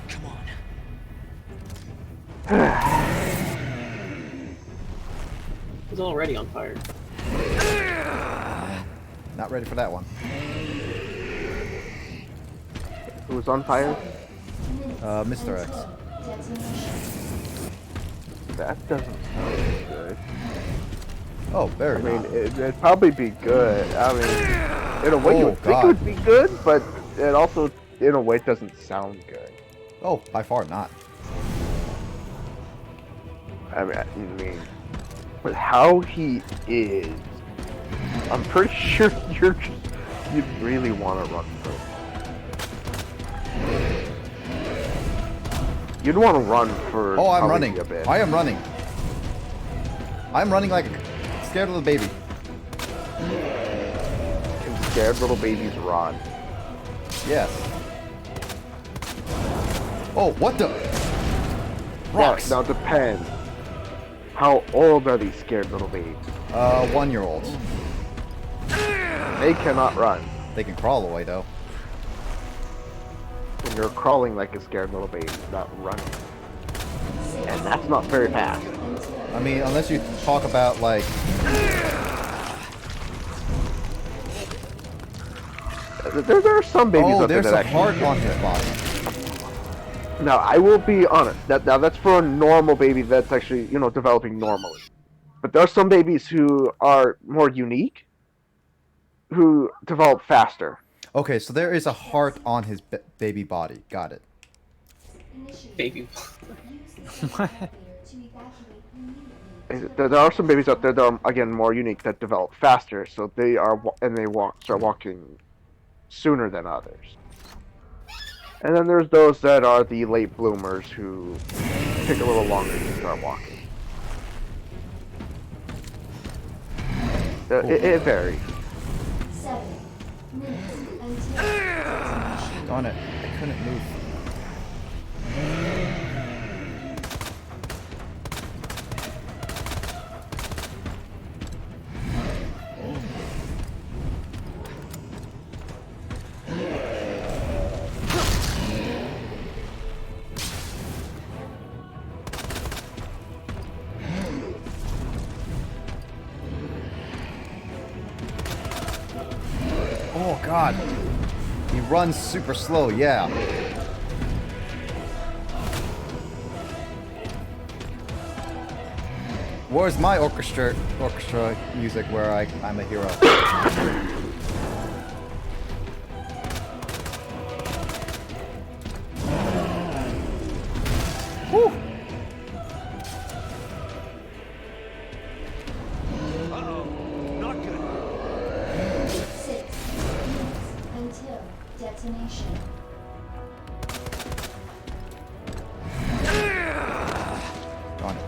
Come on. He's already on fire. Not ready for that one. Who's on fire? Mr. X. That doesn't sound good. Oh, very I mean, not. it'd probably be good. I mean, in a way you Oh, would think God. it would be good, but it also, in a way, doesn't sound good. Oh, by far not. I mean, with how he is, I'm pretty sure you'd really want to run for it. You'd want to run for. Oh, I'm probably running. a bit. I am running. I'm running like a scared little baby. Can scared little babies run? Yes. Oh, what the? Rocks. Now depends. How old are these scared little babies? 1-year-olds. They cannot run. They can crawl away though. When you're crawling like a scared little baby, not running. And that's not very fast. I mean, unless you talk about like. There are some babies Oh, out there there's that a actually. heart on his body. Now, I will be honest. Now that's for a normal baby that's actually developing normally. But there are some babies who are more unique, who develop faster. Okay, so there is a heart on his baby body. Got it. Baby. There are some babies out there that are again more unique that develop faster, so they start walking sooner than others. And then there's those that are the late bloomers who take a little longer to start walking. It varies. 7 minutes until Darn it, I couldn't move. Oh god. He runs super slow, yeah. Where's my orchestra music where I'm a hero? Whew. Uh-oh, not good. 6 minutes until detonation. Darn it.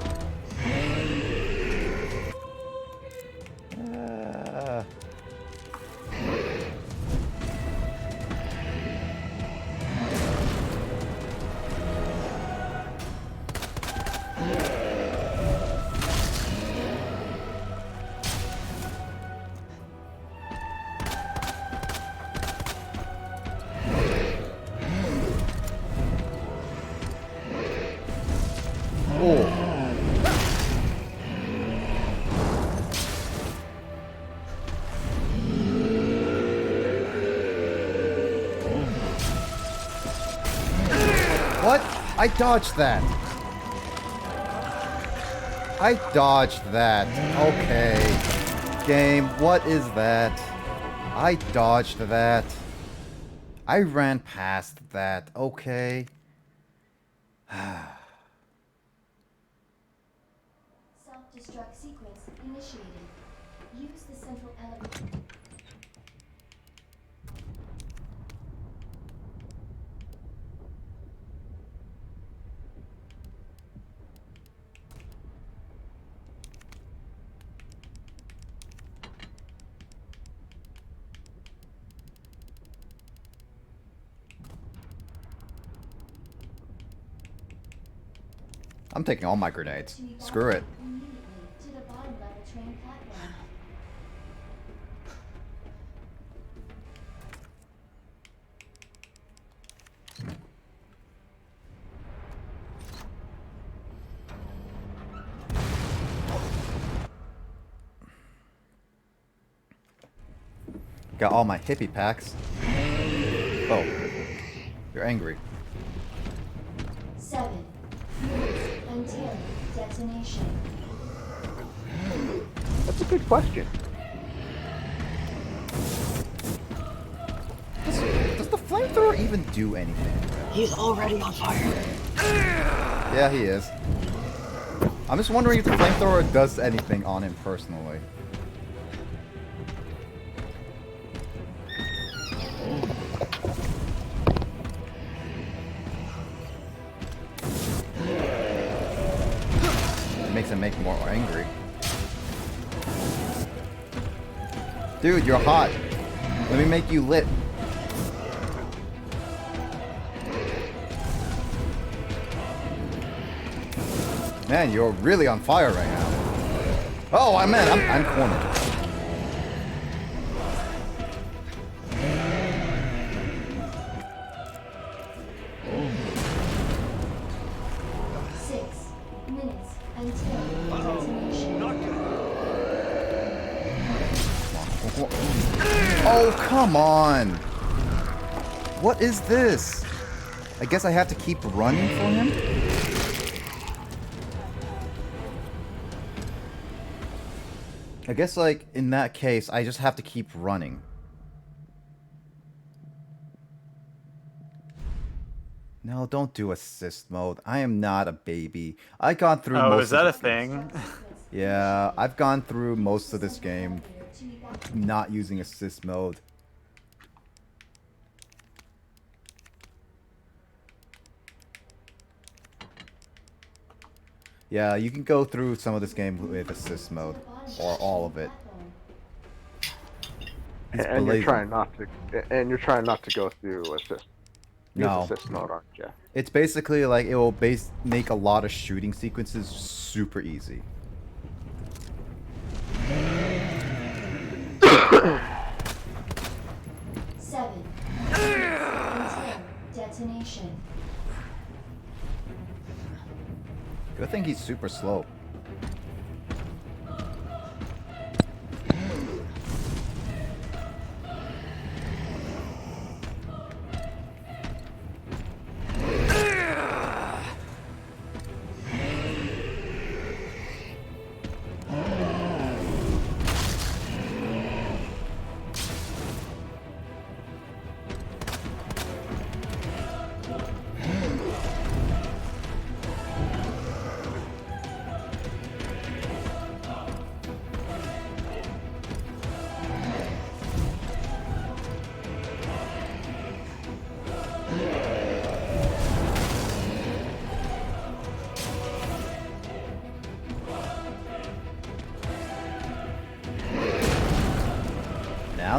What? I dodged that. I dodged that. Okay. Game, what is that? I dodged that. I ran past that. Okay. Self-destruct sequence initiated. Use the central element. I'm taking all my grenades. Screw it. Immediately to the bottom level train platform. Got all my hippie packs. Oh. You're angry. 7 minutes until detonation. That's a good question. Does the flamethrower even do anything? He's already on fire. Yeah, he is. I'm just wondering if the flamethrower does anything on him personally. It makes him make more angry. Dude, you're hot. Let me make you lit. Man, you're really on fire right now. Oh, I'm cornered. 6 minutes until detonation. Oh, come on! What is this? I guess I have to keep running for him? I guess, like, in that case, I just have to keep running. No, don't do assist mode. I am not a baby. I've gone through Oh, most is that of a thing? Yeah, I've gone through most of this game not using assist mode. Yeah, you can go through some of this game with assist mode, or all of it. And you're trying not to. And you're trying not to go through assist. No. Use assist mode, aren't you? It's basically like it will make a lot of shooting sequences super easy. Seven. Until detonation. Good thing he's super slow.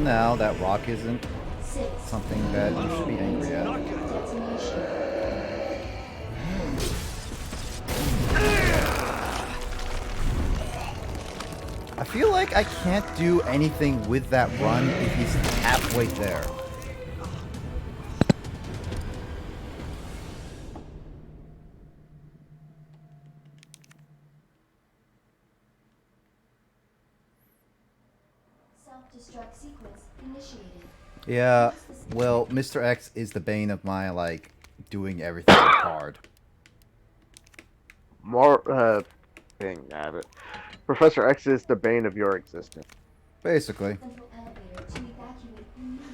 Now, that rock isn't something that you should be angry at. I feel like I can't do anything with that run if he's halfway there. Self-destruct sequence initiated. Yeah, well, Mr. X is the bane of my, like, doing everything hard. More, thing, Abbott. Professor X is the bane of your existence. Basically. Central elevator to evacuate immediately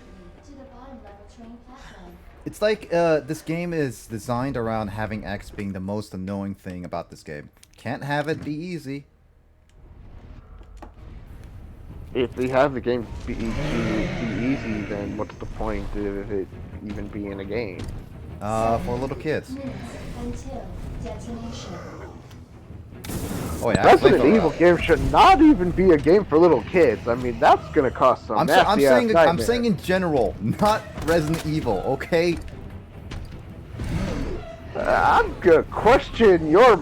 to the bottom level train platform. It's like, this game is designed around having X being the most annoying thing about this game. Can't have it be easy. If they have the game be easy, then what's the point of it even being a game? For little kids. Minutes until detonation. Oh yeah, Resident Evil game should not even be a game for little kids. I mean, that's gonna cost some I'm saying in general, not Resident Evil, okay? I'm gonna question your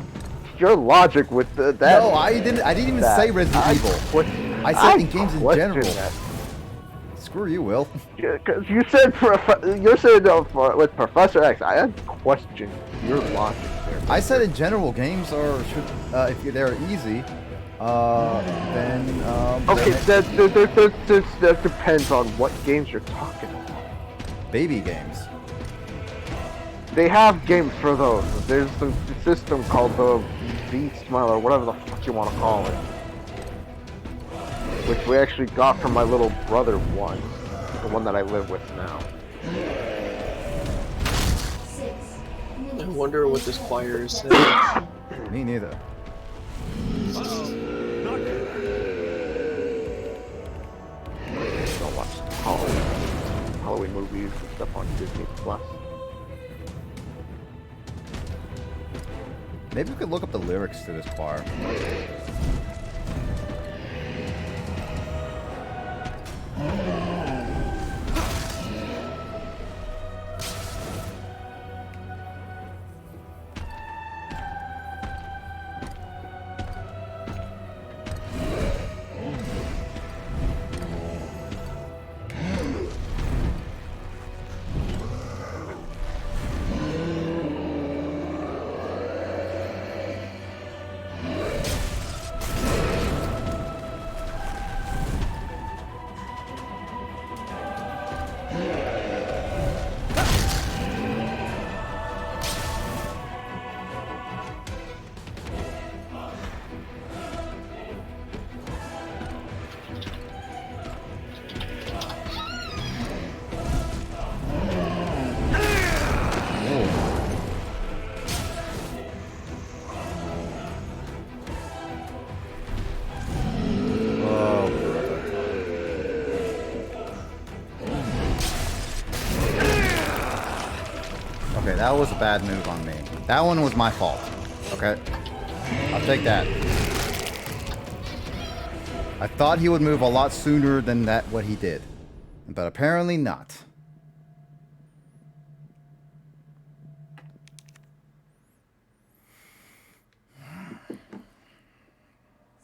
logic with that. No, I didn't even say Resident Evil. I said in games in general. That. Screw you, Will. Because you said with Professor X, I had questioned your logic there. I said in general, games are if they're easy, then okay, that depends on what games you're talking about. Baby games. They have games for those. There's a system called the V-Smile or whatever the fuck you want to call it, which we actually got from my little brother once, the one that I live with now. I wonder what this choir is saying. Me neither. Don't watch Halloween movies and stuff on Disney Plus. Maybe we could look up the lyrics to this choir. that was a bad move on me. That one was my fault. Okay? I'll take that. I thought he would move a lot sooner than what he did. But apparently not.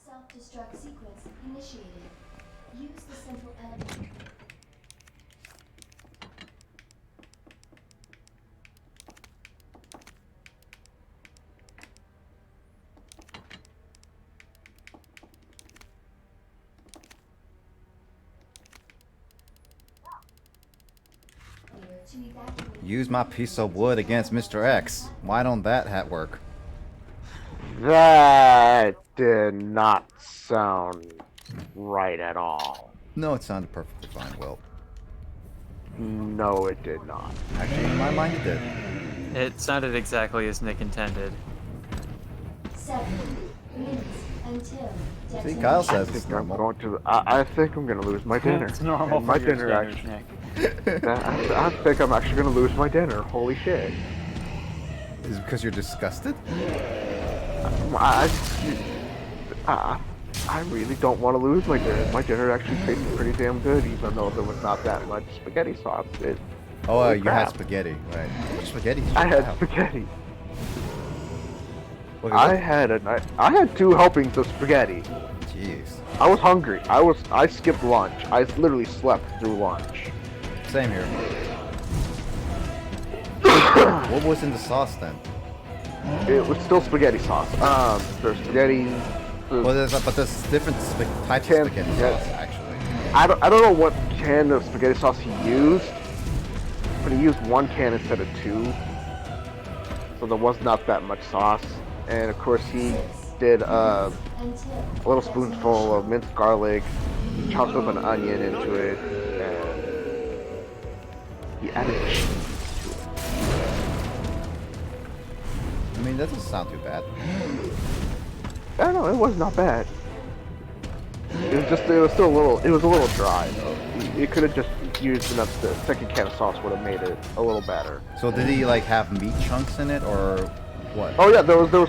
Self-destruct sequence initiated. Use the central elevator. To evacuate. Use my piece of wood against Mr. X. Why don't that work? That did not sound right at all. No, it sounded perfectly fine, Will. No, it did not. Actually, in my mind, it did. It sounded exactly as Nick intended. 7 minutes until See, detonation. Kyle I says it's think I'm normal. going to. I think I'm going to lose my dinner. It's normal And for my your dinner standards, actually. Nick. I think I'm actually going to lose my dinner. Holy shit! Is it because you're disgusted? I really don't want to lose my dinner. My dinner actually tasted pretty damn good, even though there was not that much spaghetti sauce. Oh, you crap. had spaghetti, right? How much spaghetti did you I had have? spaghetti. Look I at had 2 helpings of spaghetti. that. Jeez. I was hungry. I skipped lunch. I literally slept through lunch. Same here. What was in the sauce then? It was still spaghetti sauce. There's spaghetti. Well, there's different types of spaghetti sauce, actually. I don't know what can of spaghetti sauce he used, but he used 1 can instead of 2, so there was not that much sauce. And of course, he did a little spoonful of minced garlic, chopped up an onion into it, and he added cheese to it. I mean, that doesn't sound too bad. I don't know, it was not bad. It was still a little dry. It could have just used enough. The second can of sauce would have made it a little better. So did he like have meat chunks in it or what? Oh yeah, there was no,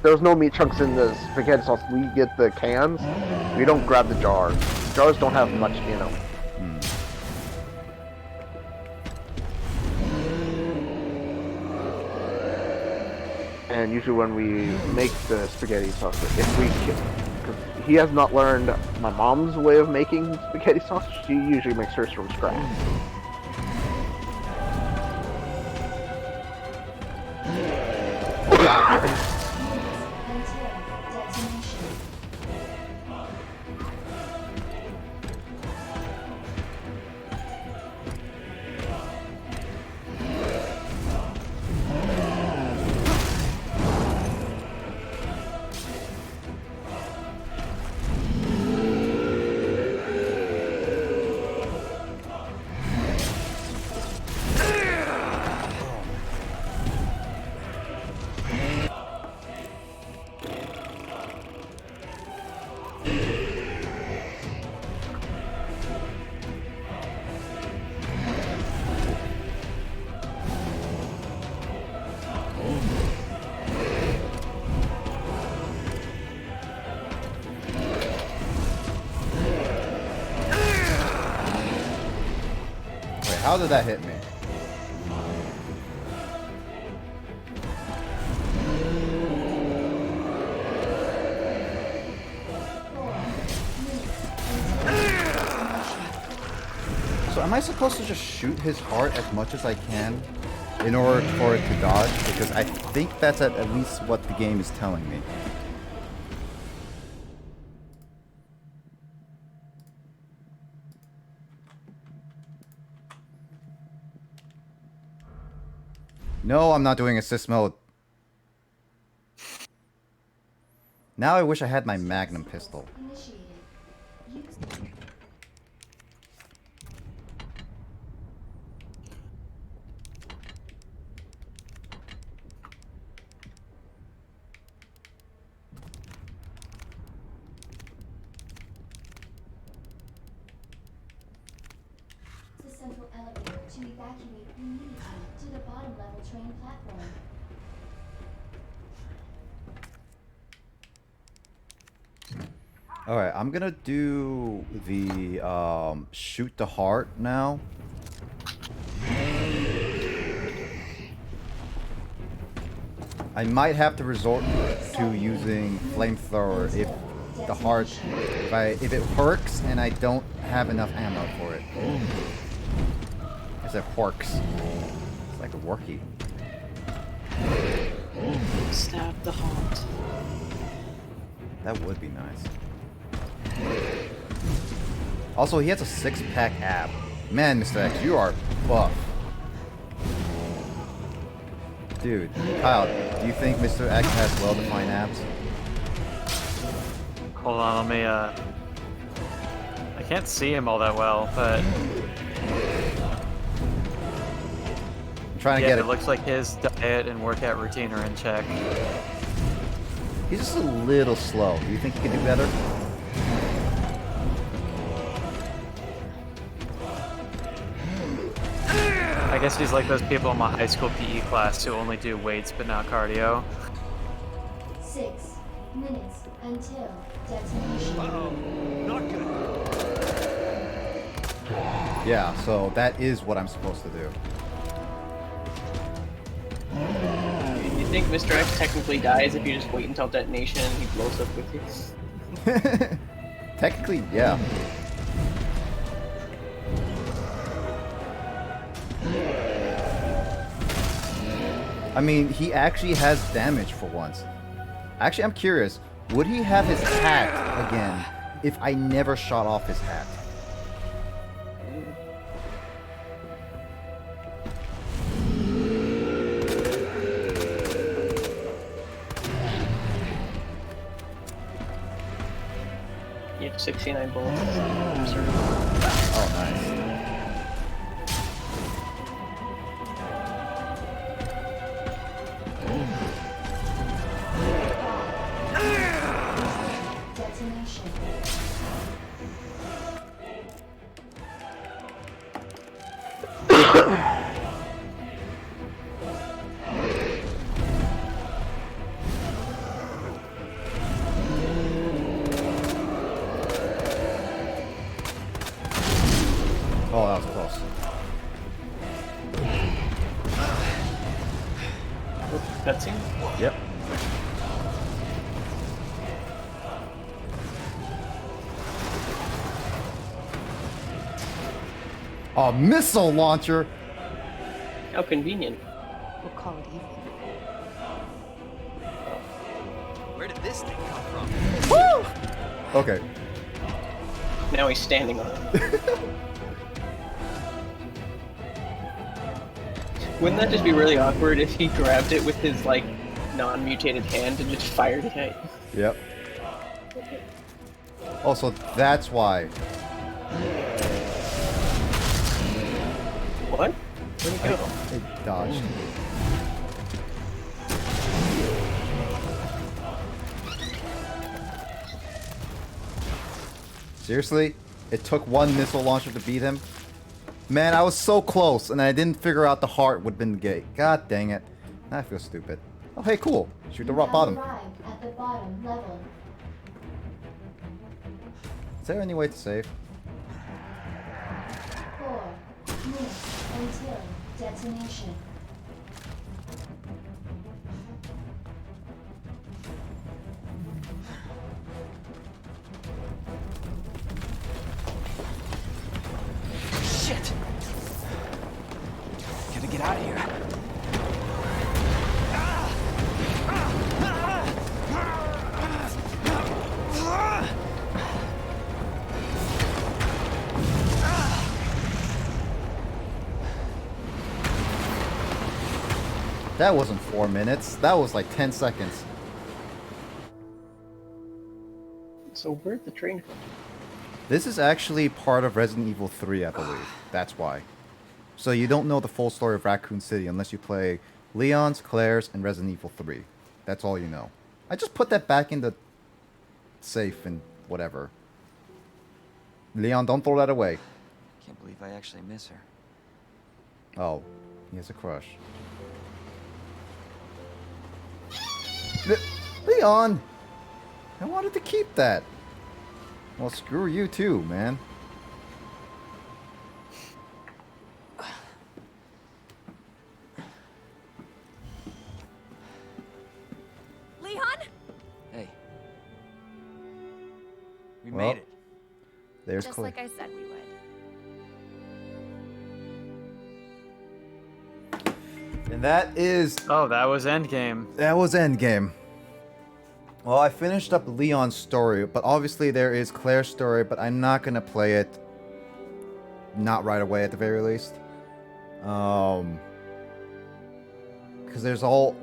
there was no meat chunks in the spaghetti sauce. We get the cans. We don't grab the jars. Jars don't have much in them. And usually when we make the spaghetti sauce, if we because he has not learned my mom's way of making spaghetti sauce, she usually makes hers from scratch. How did that hit me? So am I supposed to just shoot his heart as much as I can in order for it to dodge? Because I think that's at least what the game is telling me. No, I'm not doing assist mode. Now I wish I had my Magnum pistol. The central elevator to to evacuate immediately to the bottom level train platform. Alright, I'm gonna do the shoot the heart now. I might have to resort to using flamethrower if the heart, if it perks and I don't have enough ammo for it. I said perks. It's like a worky. Stab the heart. That would be nice. Also, he has a 6-pack ab. Man, Mr. X, you are buff. Dude, Kyle, do you think Mr. X has well-defined abs? Hold on, let me, I can't see him all that well, but... I'm trying to yeah, get it looks like his diet and workout routine are in check. He's just a little slow. Do you think he can do better? I guess he's like those people in my high school PE class who only do weights but not cardio. 6 minutes until detonation. Not good. Yeah, so that is what I'm supposed to do. You think Mr. X technically dies if you just wait until detonation and he blows up with you? Technically, yeah. I mean, he actually has damage for once. Actually, I'm curious. Would he have his hat again if I never shot off his hat? You have 69 bullets. Oh, nice. Detonation. Oh, that was close. Cutscene? Yep. A missile launcher? How convenient. We'll call it even. Where did this thing come from? Woo! Okay. Now he's standing on it. Wouldn't that just be really awkward if he grabbed it with his, like, non-mutated hand and just fired it at you? Yep. Also, that's why. What? Where'd he go? It dodged. Seriously? It took one missile launcher to beat him? Man, I was so close, and I didn't figure out the heart would have been the gate. God dang it. I feel stupid. Oh, hey, cool. Shoot the rock bottom. Arrived at the bottom level. Is there any way to save? 4 minutes until detonation. Shit! Gotta get out of here. That wasn't 4 minutes. That was like 10 seconds. So where'd the train come? This is actually part of Resident Evil 3, I believe. That's why. So you don't know the full story of Raccoon City unless you play Leon's, Claire's, and Resident Evil 3. That's all you know. I just put that back in the safe and whatever. Leon, don't throw that away. Can't believe I actually miss her. Oh, he has a crush. Leon! I wanted to keep that. Well, screw you too, man. Leon? Hey. We Well, made it. There's Just Claire. like I said we would. And that is... Oh, that was Endgame. That was Endgame. Well, I finished up Leon's story, but obviously there is Claire's story, but I'm not gonna play it. Not right away, at the very least. Because there's a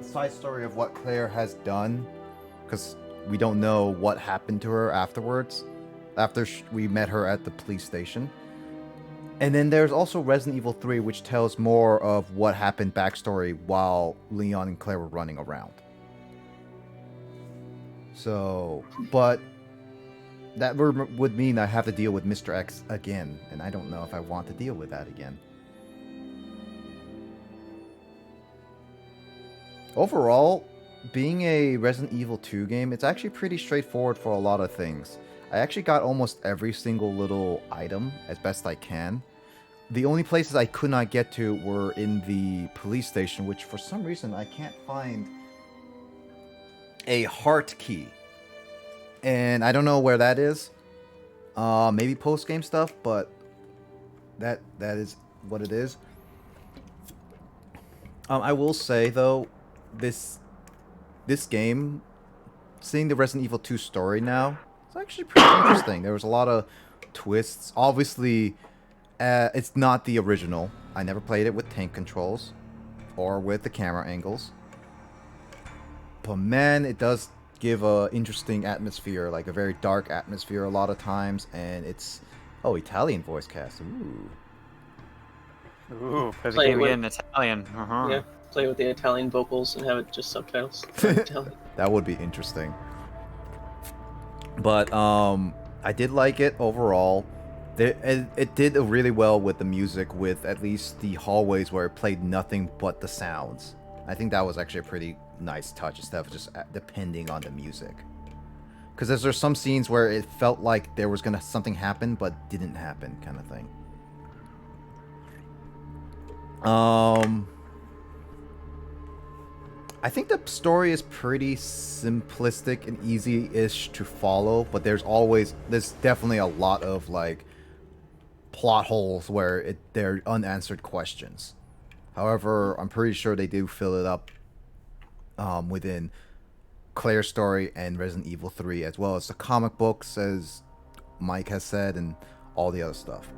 side story of what Claire has done, because we don't know what happened to her afterwards, after we met her at the police station. And then there's also Resident Evil 3, which tells more of what happened backstory while Leon and Claire were running around. So, but that would mean I have to deal with Mr. X again, and I don't know if I want to deal with that again. Overall, being a Resident Evil 2 game, it's actually pretty straightforward for a lot of things. I actually got almost every single little item as best I can. The only places I could not get to were in the police station, which for some reason I can't find a heart key. And I don't know where that is. Maybe post-game stuff, but that is what it is. I will say though, this game, seeing the Resident Evil 2 story now, it's actually pretty interesting. There was a lot of twists. Obviously, it's not the original. I never played it with tank controls or with the camera angles. But man, it does give a interesting atmosphere, like a very dark atmosphere a lot of times, and it's Italian voice cast. Ooh, for the Play game with- again in Italian. Yeah, play with the Italian vocals and have it just subtitles. Italian. That would be interesting. But I did like it overall. It did really well with the music, with at least the hallways where it played nothing but the sounds. I think that was actually a pretty nice touch instead of just depending on the music. Because there's some scenes where it felt like there was gonna something happen but didn't happen, kind of thing. I think the story is pretty simplistic and easy-ish to follow, but there's definitely a lot of like plot holes where they're unanswered questions. However, I'm pretty sure they do fill it up within Claire's story and Resident Evil 3, as well as the comic books, as Mike has said, and all the other stuff.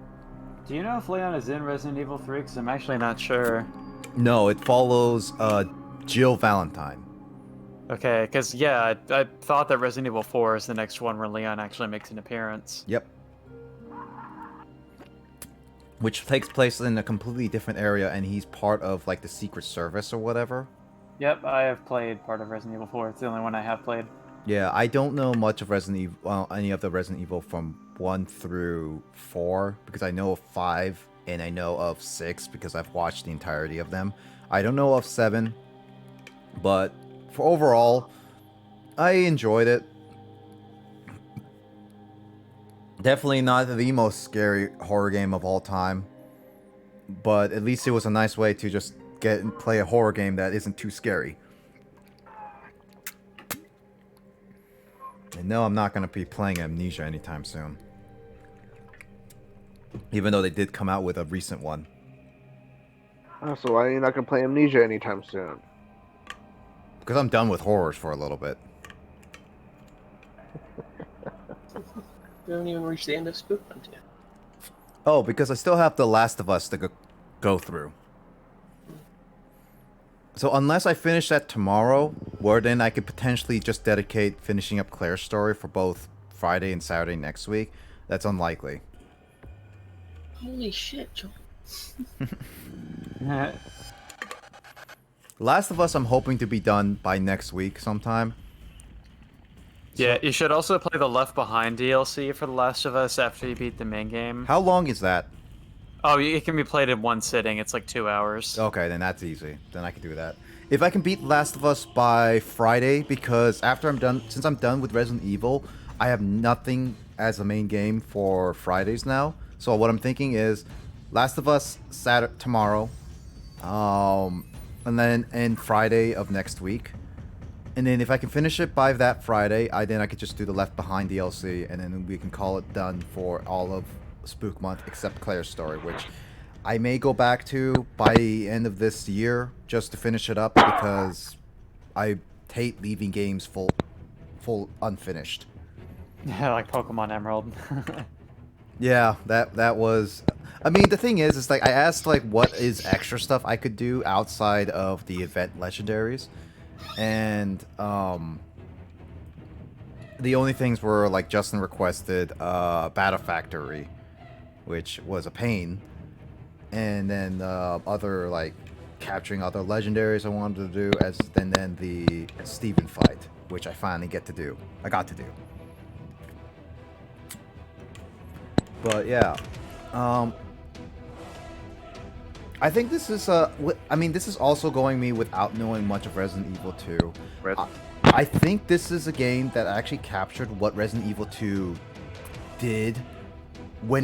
Do you know if Leon is in Resident Evil 3? Because I'm actually not sure. No, it follows Jill Valentine. Okay, because yeah, I thought that Resident Evil 4 is the next one where Leon actually makes an appearance. Yep. Which takes place in a completely different area, and he's part of like the Secret Service or whatever. Yep, I have played part of Resident Evil 4. It's the only one I have played. Yeah, I don't know much of Resident Evil, any of the Resident Evil from 1 through 4, because I know of 5, and I know of 6, because I've watched the entirety of them. I don't know of 7, but for overall, I enjoyed it. Definitely not the most scary horror game of all time, but at least it was a nice way to just get and play a horror game that isn't too scary. And no, I'm not going to be playing Amnesia anytime soon. Even though they did come out with a recent one. Oh, so why are you not going to play Amnesia anytime soon? Because I'm done with horrors for a little bit. We haven't even reached the end of Spook Month yet. Oh, because I still have The Last of Us to go through. So unless I finish that tomorrow, where then I could potentially just dedicate finishing up Claire's story for both Friday and Saturday next week, that's unlikely. Holy shit, Joel. Last of Us, I'm hoping to be done by next week sometime. Yeah, you should also play the Left Behind DLC for The Last of Us after you beat the main game. How long is that? Oh, it can be played in one sitting. It's like 2 hours. Okay, then that's easy. Then I can do that. If I can beat Last of Us by Friday, because after I'm done, since I'm done with Resident Evil, I have nothing as a main game for Fridays now. So what I'm thinking is Last of Us tomorrow, and then Friday of next week. And then if I can finish it by that Friday, then I could just do the Left Behind DLC, and then we can call it done for all of Spook Month except Claire's story, which I may go back to by the end of this year just to finish it up because I hate leaving games full unfinished. Yeah, like Pokemon Emerald. Yeah, that was. I mean, the thing is like I asked like what is extra stuff I could do outside of the event legendaries, and the only things were like Justin requested Battle Factory, which was a pain, and then other like capturing other legendaries I wanted to do, and then the Steven fight, which I finally got to do. But yeah, I think this is this is also going me without knowing much of Resident Evil 2. I think this is a game that actually captured what Resident Evil 2 did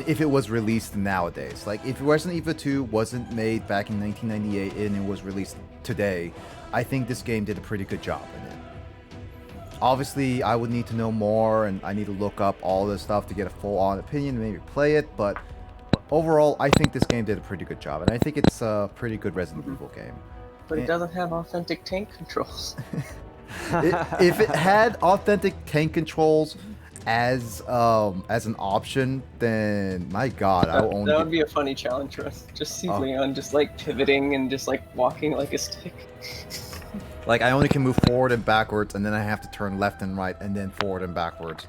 if it was released nowadays. Like, if Resident Evil 2 wasn't made back in 1998 and it was released today, I think this game did a pretty good job in it. Obviously, I would need to know more, and I need to look up all this stuff to get a full-on opinion and maybe play it, but overall, I think this game did a pretty good job, and I think it's a pretty good Resident Evil game. But it doesn't have authentic tank controls. If it had authentic tank controls as an option, then my god, I will only. That would be a funny challenge for us. Just see Leon just like pivoting and just like walking like a stick. Like, I only can move forward and backwards, and then I have to turn left and right, and then forward and backwards.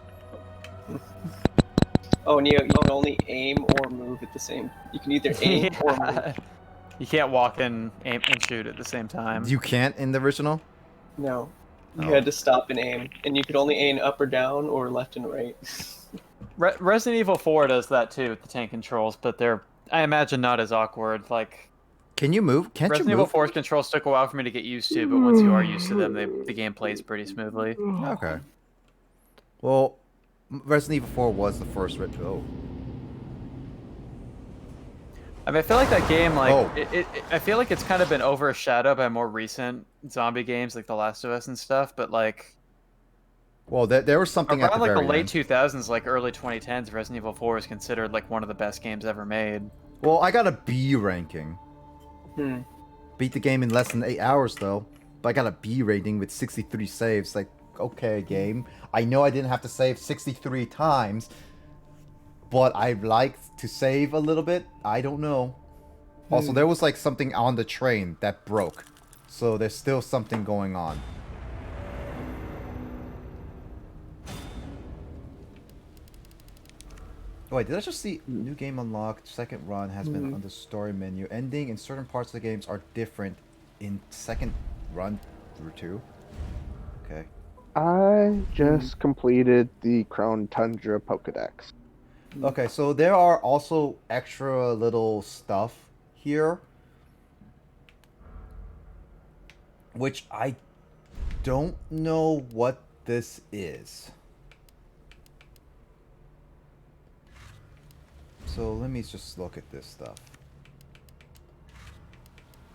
Oh, and you can only aim or move at the same. You can either aim or move. You can't walk and aim and shoot at the same time. You can't in the original? No. You had to stop and aim, and you could only aim up or down or left and right. Resident Evil 4 does that too with the tank controls, but they're, I imagine, not as awkward. Like, can you move? Resident Evil 4's controls took a while for me to get used to, but once you are used to them, the game plays pretty smoothly. Okay. Well, Resident Evil 4 was the first Oh. I mean, I feel like that game, like, I feel like it's kind of been overshadowed by more recent zombie games, like The Last of Us and stuff, but, like... Well, there was something around, at the like, very the late end. 2000s, like, early 2010s, Resident Evil 4 is considered, like, one of the best games ever made. Well, I got a B ranking. Beat the game in less than 8 hours, though. But I got a B rating with 63 saves. Like, okay, game. I know I didn't have to save 63 times, but I liked to save a little bit. I don't know. Also, there was like something on the train that broke. So there's still something going on. Oh, wait, did I just see new game unlocked? Second run has been on the story menu. Ending in certain parts of the games are different in second run through 2. Okay. I just completed the Crown Tundra Pokedex. Okay, so there are also extra little stuff here, which I don't know what this is. So let me just look at this stuff.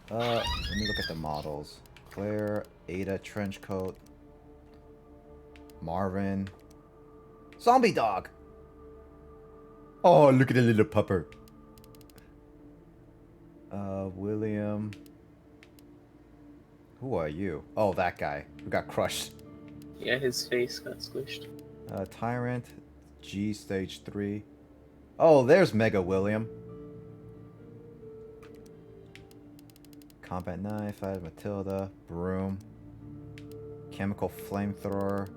Let me look at the models. Claire, Ada Trenchcoat, Marvin, Zombie Dog. Oh, look at the little pupper. William. Who are you? Oh, that guy who got crushed. Yeah, his face got squished. Tyrant, G stage 3. Oh, there's Mega William. Combat Knife, I have Matilda, Broom, Chemical Flamethrower.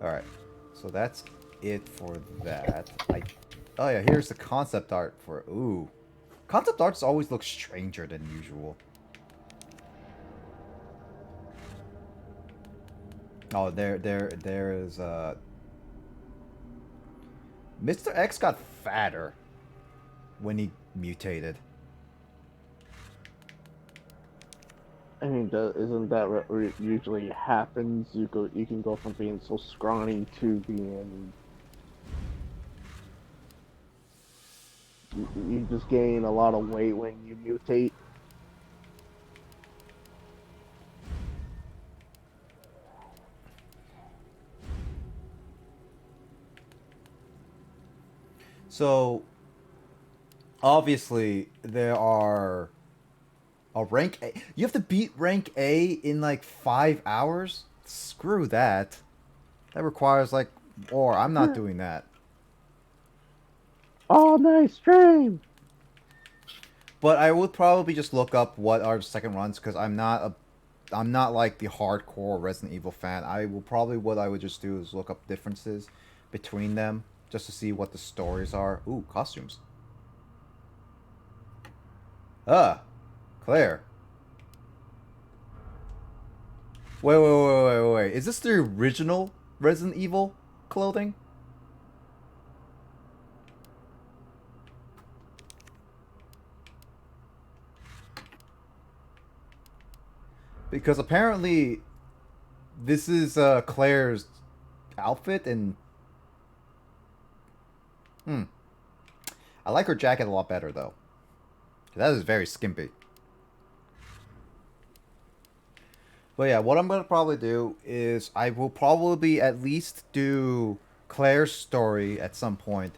Alright, so that's it for that. Oh yeah, here's the concept art for... Ooh. Concept arts always look stranger than usual. Oh, there is, Mr. X got fatter when he mutated. I mean, isn't that what usually happens? You can go from being so scrawny to being you just gain a lot of weight when you mutate. So obviously there are a rank A. You have to beat rank A in like 5 hours? Screw that. That requires like, or I'm not doing that. Oh, nice stream. But I would probably just look up what are the second runs because I'm not like the hardcore Resident Evil fan. What I would just do is look up differences between them just to see what the stories are. Ooh, costumes. Claire. Wait. Is this the original Resident Evil clothing? Because apparently this is Claire's outfit and I like her jacket a lot better though. That is very skimpy. But yeah, what I'm going to probably do is I will probably at least do Claire's story at some point.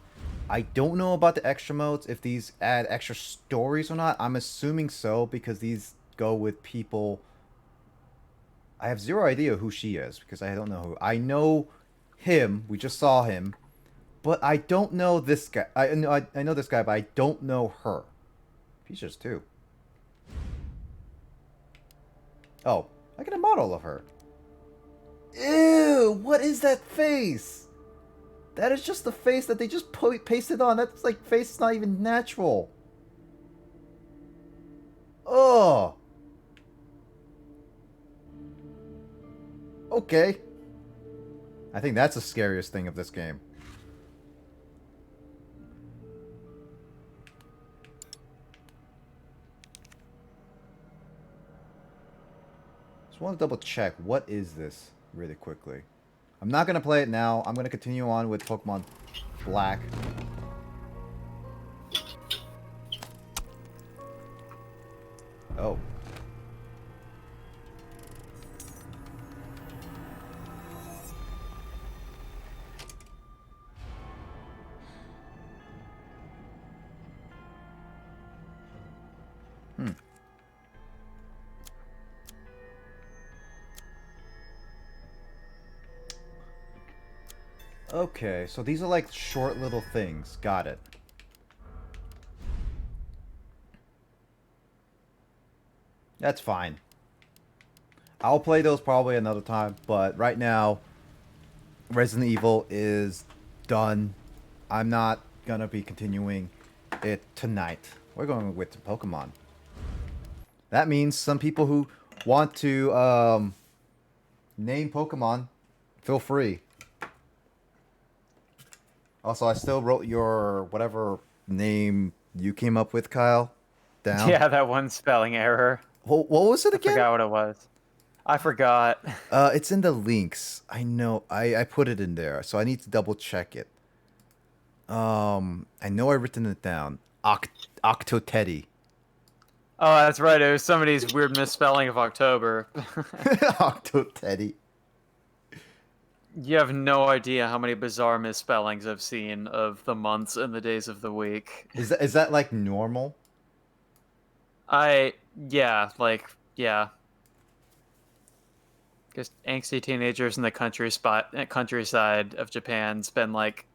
I don't know about the extra modes, if these add extra stories or not. I'm assuming so because these go with people. I have zero idea who she is because I don't know who. I know him. We just saw him. But I don't know this guy. I know this guy, but I don't know her. Features too. Oh. I get a model of her. Ew! What is that face? That is just the face that they just pasted on. That's like face is not even natural. Oh. Okay. I think that's the scariest thing of this game. Just want to double check. What is this really quickly? I'm not going to play it now. I'm going to continue on with Pokemon Black. Oh. Okay, so these are like short little things. Got it. That's fine. I'll play those probably another time, but right now, Resident Evil is done. I'm not gonna be continuing it tonight. We're going with Pokemon. That means some people who want to name Pokemon, feel free. Also, I still wrote your whatever name you came up with, Kyle, down. Yeah, that one spelling error. What was it again? I forgot what it was. I forgot. It's in the links. I know. I put it in there, so I need to double check it. I know I've written it down. Octoteddy. Oh, that's right. It was somebody's weird misspelling of October. Octoteddy. You have no idea how many bizarre misspellings I've seen of the months and the days of the week. Is that like normal? Yeah. Just angsty teenagers in the countryside of Japan spend like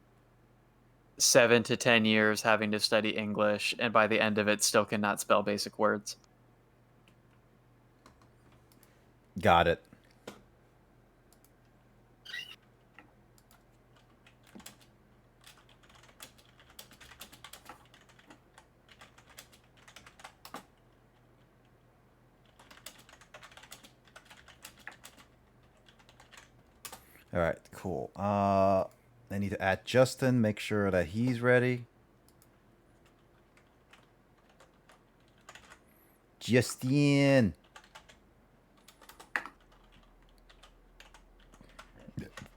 7 to 10 years having to study English, and by the end of it still cannot spell basic words. Got it. Alright, cool. I need to add Justin, make sure that he's ready. Justin.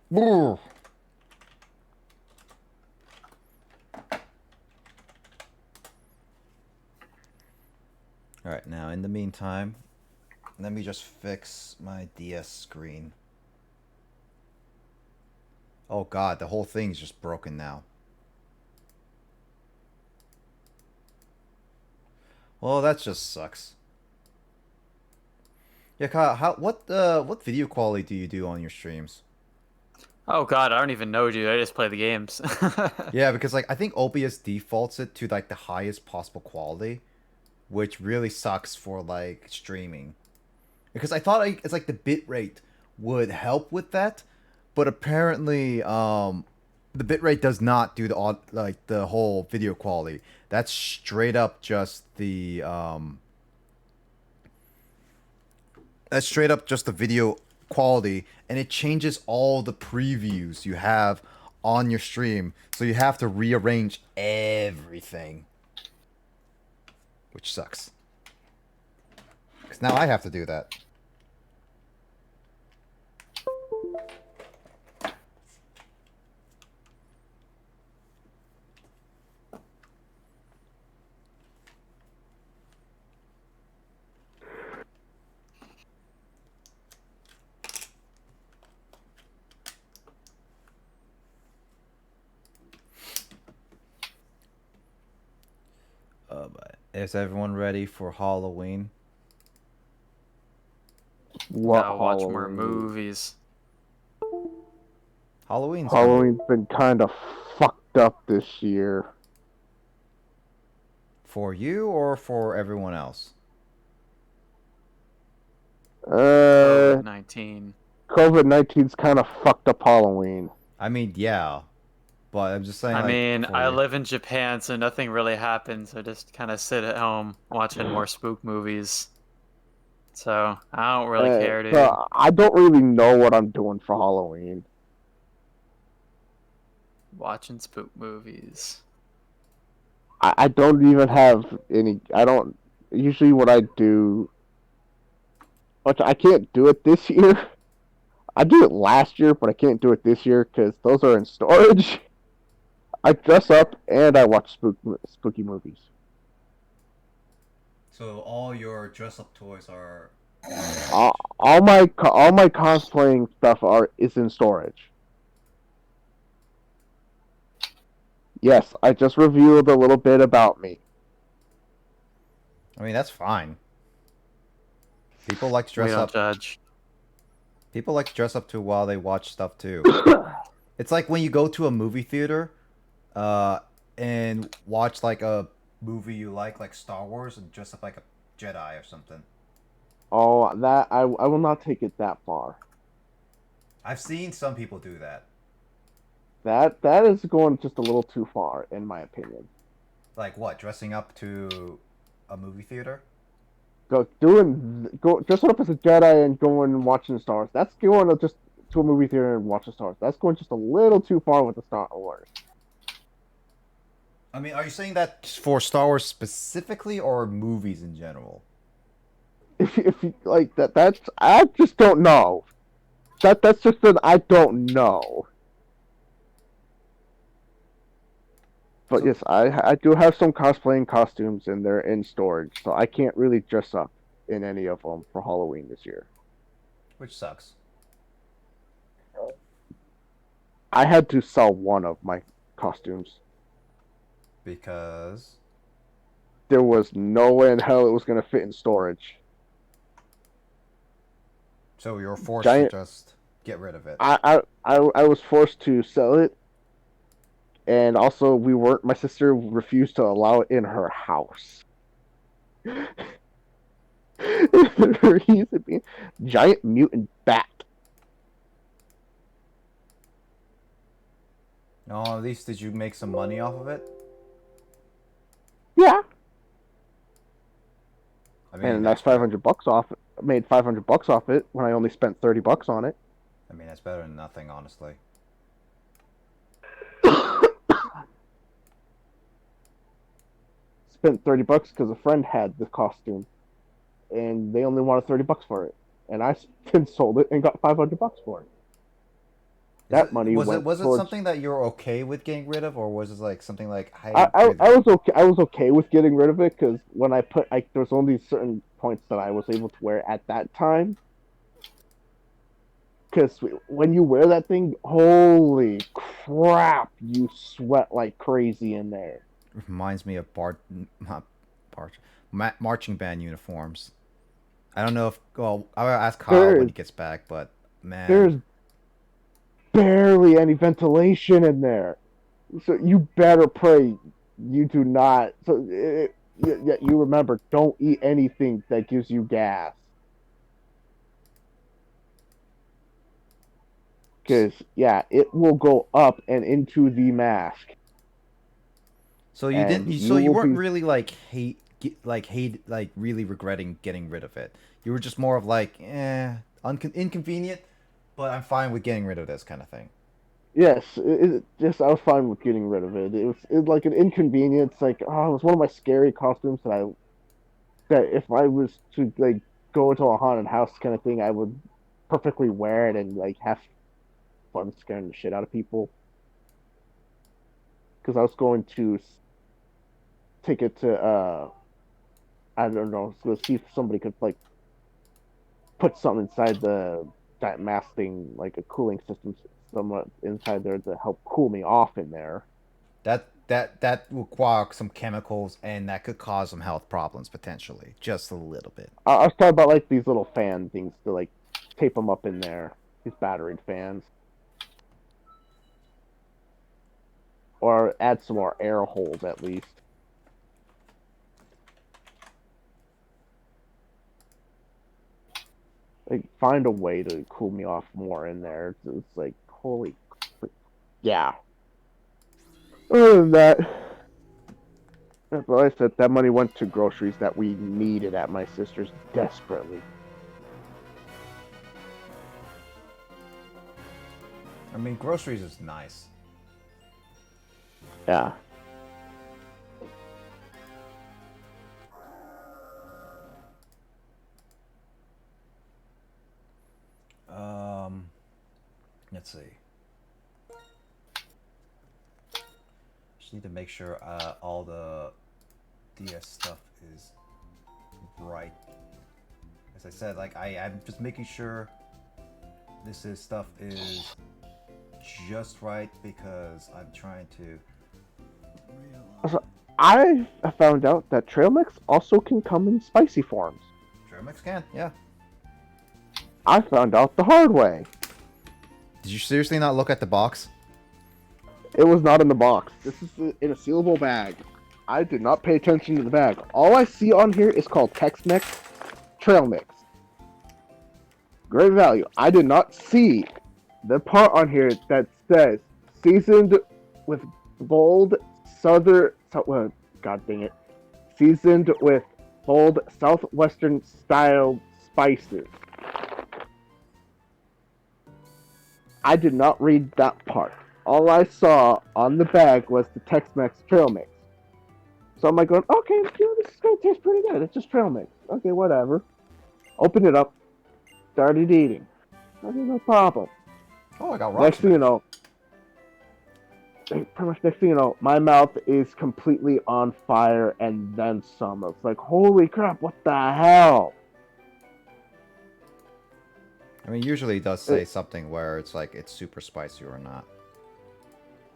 Brr. Alright, now in the meantime, let me just fix my DS screen. Oh god, the whole thing's just broken now. Well, that just sucks. Yeah, Kyle, what video quality do you do on your streams? Oh god, I don't even know, dude. I just play the games. Yeah, because like I think OBS defaults it to like the highest possible quality, which really sucks for like streaming. Because I thought like, it's like the bitrate would help with that, but apparently the bitrate does not do the whole video quality. That's straight up just the video quality, and it changes all the previews you have on your stream, so you have to rearrange everything, which sucks. Because now I have to do that. But is everyone ready for Halloween? What Gotta watch more Halloween? movies. Halloween's been kind of fucked up this year. For you or for everyone else? COVID-19. COVID-19's kind of fucked up Halloween. I mean, yeah. But I'm just saying, I like, mean, for I you. live in Japan, so nothing really happens. I just kind of sit at home watching more spook movies. So, I don't really care, dude. So I don't really know what I'm doing for Halloween. Watching spook movies. I don't even have any. I don't. Usually, what I do. Which I can't do it this year. I did it last year, but I can't do it this year because those are in storage. I dress up and I watch spooky movies. So all your dress-up toys are... All my cosplaying stuff is in storage. Yes, I just revealed a little bit about me. I mean, that's fine. People like to dress We don't up. judge. People like to dress up too while they watch stuff too. It's like when you go to a movie theater, and watch like a movie you like Star Wars, and dress up like a Jedi or something. Oh, that I will not take it that far. I've seen some people do that. That is going just a little too far, in my opinion. Like what? Dressing up to a movie theater? Go dressing up as a Jedi and going and watching Star Wars. That's going just to a movie theater and watching Star Wars. That's going just a little too far with the Star Wars. I mean, are you saying that for Star Wars specifically, or movies in general? If you like that's I just don't know. That's just an I don't know. But yes, I do have some cosplaying costumes and they're in storage, so I can't really dress up in any of them for Halloween this year. Which sucks. I had to sell one of my costumes. Because? There was no way in hell it was going to fit in storage. So you were forced to just get rid of it. I was forced to sell it. And also, my sister refused to allow it in her house. He's a giant mutant bat. No, at least did you make some money off of it? Yeah. I mean, And a nice $500 off it. I made $500 off it when I only spent $30 on it. I mean, that's better than nothing, honestly. Spent $30 because a friend had the costume. and they only wanted $30 for it, and I sold it and got $500 for it. That money was went it towards. something that you're okay with getting rid of, or was it like something like I was okay. I was okay with getting rid of it because when I put like there's only certain points that I was able to wear at that time. Because when you wear that thing, holy crap, you sweat like crazy in there. Reminds me of marching band uniforms. I don't know if I'll ask Kyle when he gets back, but man, there's barely any ventilation in there, so you better pray you do not. So you remember, don't eat anything that gives you gas. Because it will go up and into the mask. So you didn't. So you weren't really like really regretting getting rid of it. You were just more of like, inconvenient, but I'm fine with getting rid of this kind of thing. Yes, I was fine with getting rid of it. It was like an inconvenience. Like, oh, it was one of my scary costumes that if I was to like go into a haunted house kind of thing, I would perfectly wear it and like have fun scaring the shit out of people. Because I was going to take it to I don't know, to see if somebody could like put something inside that mask thing, like a cooling system somewhat inside there to help cool me off in there. That will require some chemicals, and that could cause some health problems potentially, just a little bit. I was talking about like these little fan things to like tape them up in there, these battery fans, or add some more air holes at least. Like find a way to cool me off more in there. It's like holy, yeah. Other than that, like I said, that money went to groceries that we needed at my sister's desperately. I mean, groceries is nice. Yeah. Let's see. Just need to make sure all the DS stuff is right. As I said, like I'm just making sure stuff is just right because I'm trying to. So I found out that trail mix also can come in spicy forms. Trail mix can, yeah. I found out the hard way. Did you seriously not look at the box? It was not in the box. This is in a sealable bag. I did not pay attention to the bag. All I see on here is called Tex-Mex Trail Mix. Great value. I did not see the part on here that says seasoned with bold southern. God dang it! Seasoned with bold southwestern style spices. I did not read that part. All I saw on the bag was the Tex-Mex trail mix. So I'm like going, okay, this is going to taste pretty good. It's just trail mix. Okay, whatever. Opened it up. Started eating. Okay, no problem. Oh, I got rocks. Next thing you know, my mouth is completely on fire and then some. It's like, holy crap, what the hell? I mean, usually it does say something where it's like it's super spicy or not.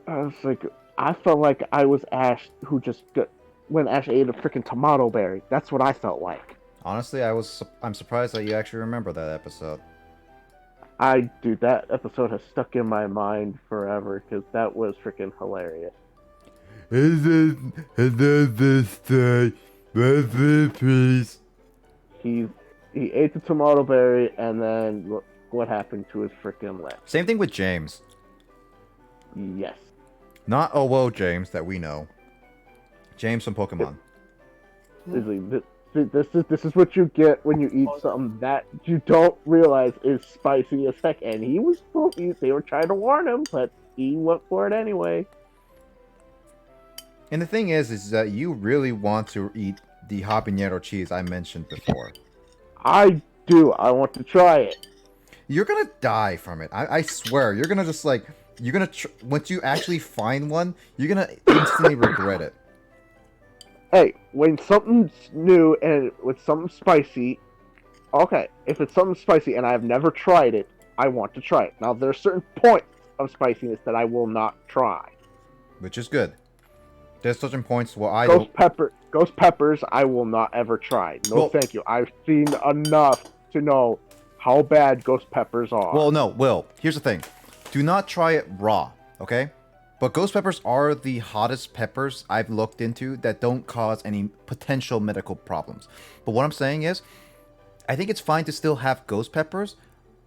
I was like, I felt like I was Ash who just when Ash ate a freaking tomato berry. That's what I felt like. Honestly, I'm surprised that you actually remember that episode. Dude, that episode has stuck in my mind forever because that was freaking hilarious. He ate the tomato berry, and then what happened to his freaking lip? Same thing with James. Yes. Not James that we know. James from Pokemon. This is what you get when you eat something that you don't realize is spicy as heck. And he was they were trying to warn him, but he went for it anyway. And the thing is that you really want to eat the habanero cheese I mentioned before. I do. I want to try it. You're gonna die from it. I swear. You're gonna just like once you actually find one, you're gonna instantly regret it. Hey, when something's new and with something spicy, okay. If it's something spicy and I've never tried it, I want to try it. Now there are certain points of spiciness that I will not try. Which is good. There's certain points where I Ghost peppers, I will not ever try. No, Well- thank you. I've seen enough to know how bad ghost peppers are. Well, no, Will. Here's the thing. Do not try it raw, okay? But ghost peppers are the hottest peppers I've looked into that don't cause any potential medical problems. But what I'm saying is, I think it's fine to still have ghost peppers,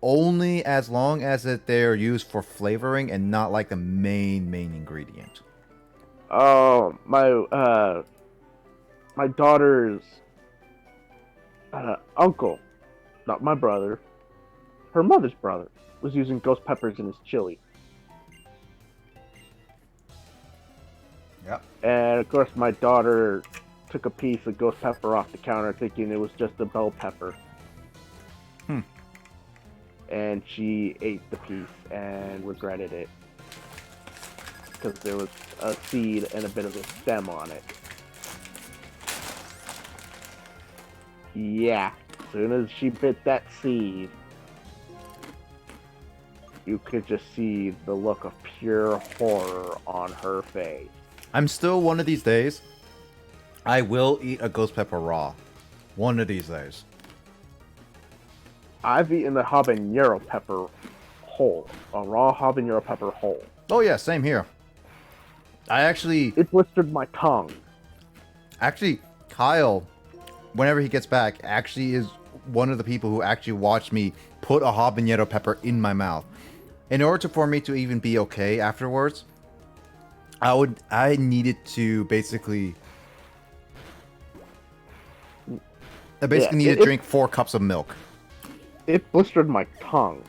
only as long as they're used for flavoring and not like the main ingredient. Oh, my daughter's uncle, not my brother, her mother's brother, was using ghost peppers in his chili. Yep. And of course, my daughter took a piece of ghost pepper off the counter, thinking it was just a bell pepper. And she ate the piece and regretted it because there was a seed and a bit of a stem on it. Yeah, as soon as she bit that seed, you could just see the look of pure horror on her face. I'm still one of these days, I will eat a ghost pepper raw. One of these days. I've eaten the habanero pepper whole, a raw habanero pepper whole. Oh yeah, same here. It blistered my tongue. Actually, Kyle, whenever he gets back, actually is one of the people who actually watched me put a habanero pepper in my mouth. In order for me to even be okay afterwards, I needed to basically needed to drink 4 cups of milk. It blistered my tongue.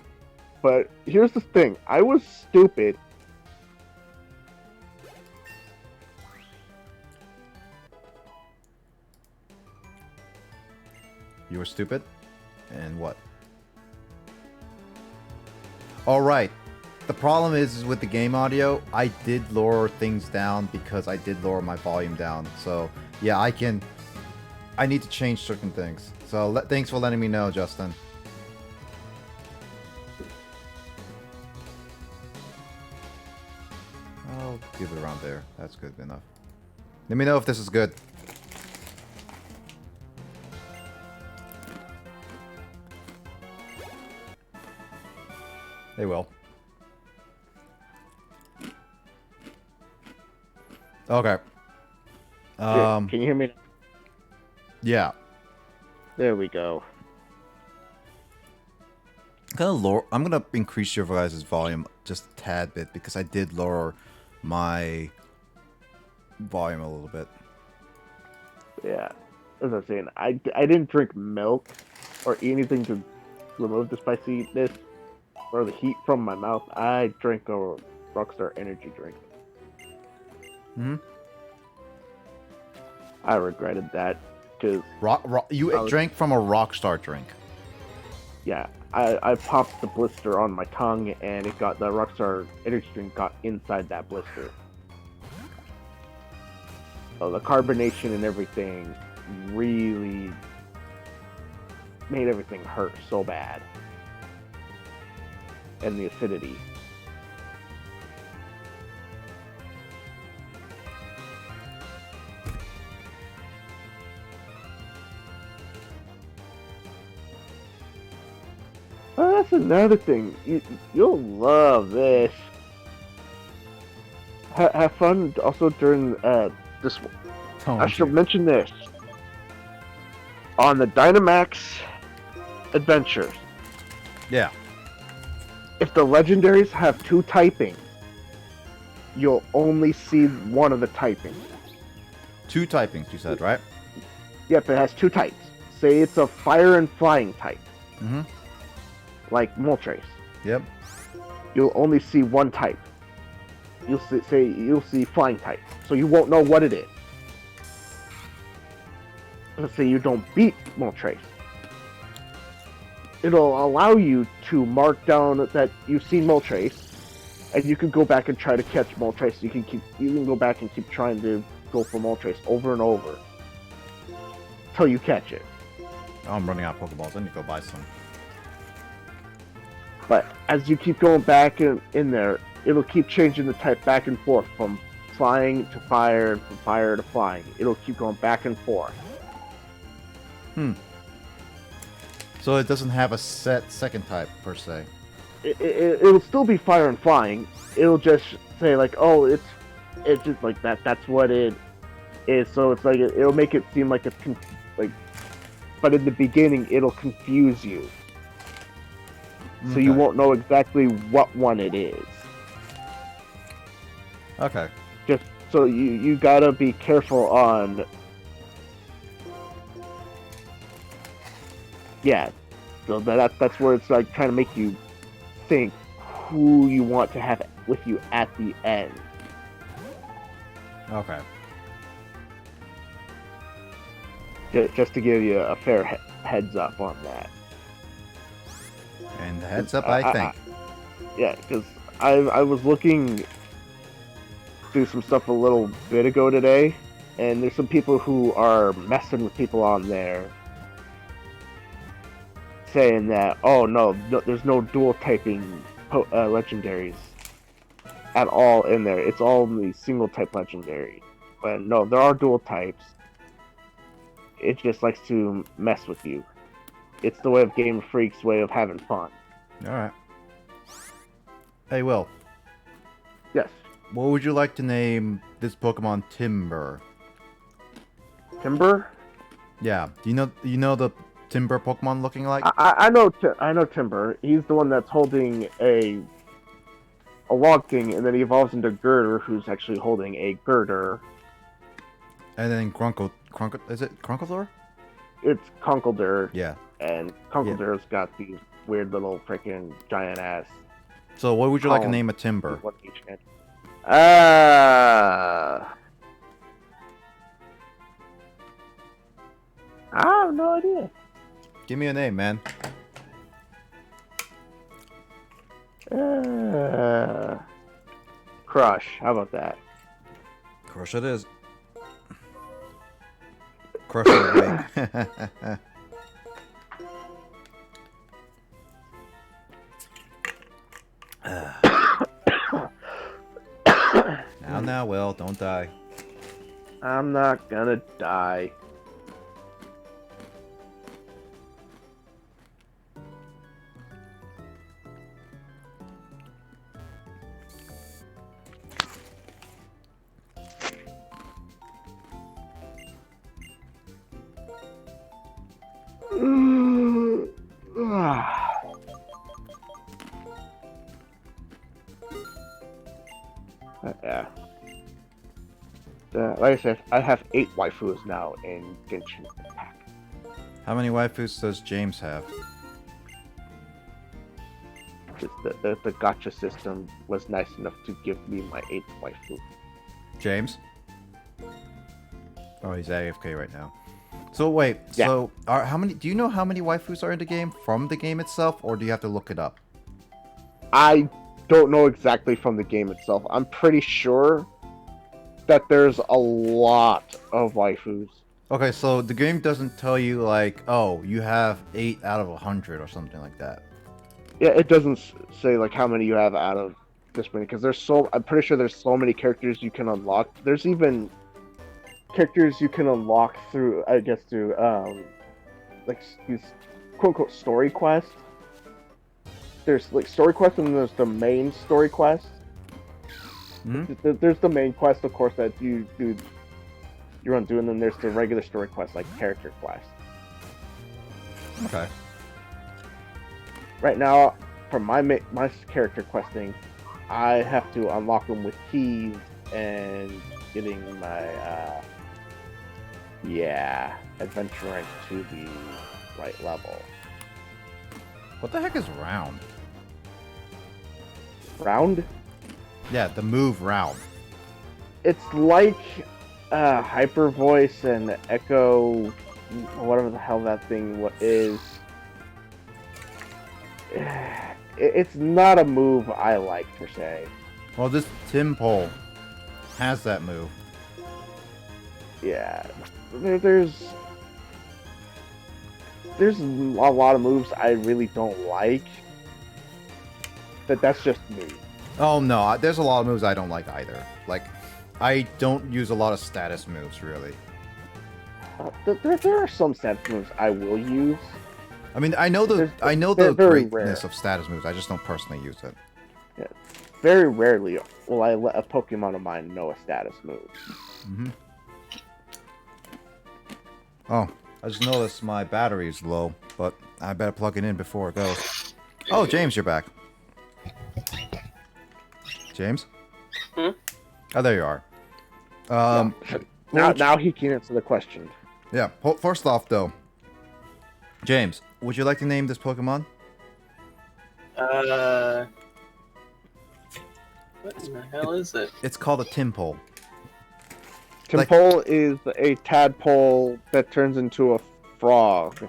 But here's the thing, I was stupid. You were stupid? And what? Alright. The problem is with the game audio, I did lower things down because I did lower my volume down. So, yeah, I need to change certain things. So, thanks for letting me know, Justin. I'll give it around there. That's good enough. Let me know if this is good. They will. Okay. Can you hear me? Yeah. There we go. I'm gonna increase your guys' volume just a tad bit because I did lower my volume a little bit. Yeah. As I was saying, I didn't drink milk or eat anything to remove the spiciness or the heat from my mouth. I drank a Rockstar energy drink. I regretted that because you drank from a Rockstar drink. Yeah, I popped the blister on my tongue, and the Rockstar energy drink got inside that blister. So the carbonation and everything really made everything hurt so bad, and the acidity. Oh, that's another thing. You'll love this. Have fun also during this. I should mention this. On the Dynamax adventures. Yeah. If the legendaries have 2 typings, you'll only see one of the typings. 2 typings, you said, right? Yep, it has 2 types. Say it's a fire and flying type. Like Moltres. Yep. You'll only see one type. You'll see flying type, so you won't know what it is. Let's say you don't beat Moltres. it'll allow you to mark down that you've seen Moltres, and you can go back and try to catch Moltres. You can go back and keep trying to go for Moltres over and over until you catch it. Oh, I'm running out of Pokeballs. I need to go buy some. But as you keep going back in there, it'll keep changing the type back and forth from flying to fire, and from fire to flying. It'll keep going back and forth. So it doesn't have a set second type, per se. It'll still be fire and flying. It'll just say like, oh, it's just like that. That's what it is. So it's like it'll make it seem like it's like, but in the beginning it'll confuse you. So you won't know exactly what one it is. Okay. Just so you gotta be careful on. Yeah, so that's where it's like trying to make you think who you want to have with you at the end. Okay. Just to give you a fair heads up on that. And the heads up, I think. Yeah, because I was looking through some stuff a little bit ago today, and there's some people who are messing with people on there, saying that, oh no, there's no dual typing legendaries at all in there. It's all the single type legendary. But no, there are dual types. It just likes to mess with you. It's the way of Game Freak's way of having fun. Alright. Hey, Will. Yes. What would you like to name this Pokemon Timber? Timber? Yeah. Do you know the Timber Pokemon looking like? I know Timber. He's the one that's holding a log thing, and then he evolves into Girder, who's actually holding a girder. And then is it Crunkledor? It's Conkeldurr. Yeah. And Conkeldurr's got these weird little freaking giant ass. So what would you like to name a Timber? I have no idea. Give me a name, man. Crush. How about that? Crush it is. Crush it away. Now, Will, don't die. I'm not gonna die. Yeah. Like I said, I have 8 waifus now in Genshin Impact. How many waifus does James have? Just the gacha system was nice enough to give me my 8th waifu. James? Oh, he's AFK right now. So wait, yeah. So how many? Do you know how many waifus are in the game from the game itself, or do you have to look it up? I don't know exactly from the game itself. I'm pretty sure that there's a lot of waifus. Okay, so the game doesn't tell you like, oh, you have 8 out of 100 or something like that. Yeah, it doesn't say like how many you have out of this many, because I'm pretty sure there's so many characters you can unlock. There's even characters you can unlock through, I guess, through like these quote unquote story quests. There's like story quests, and then there's the main story quest. Mm-hmm. There's the main quest, of course, that you run through, and then there's the regular story quest, like character quest. Okay. Right now, for my character questing, I have to unlock them with keys and getting my adventure rank to the right level. What the heck is round? Round? Yeah, the move round. It's like Hyper Voice and Echo, whatever the hell that thing is. it's not a move I like per se. Well, this Tim Pole has that move. Yeah, there's a lot of moves I really don't like. But that's just me. Oh no, there's a lot of moves I don't like either. Like, I don't use a lot of status moves really. There are some status moves I will use. I mean, I know the very greatness rare. of status moves. I just don't personally use it. Yeah, very rarely will I let a Pokemon of mine know a status move. Mm-hmm. Oh, I just noticed my battery is low, but I better plug it in before it goes. Oh, James, you're back. James? Hmm? Oh, there you are. Now he can answer the question. Yeah. First off, though, James, would you like to name this Pokemon? What in the hell is it? It's called a Timpole. Timpole is a tadpole that turns into a frog.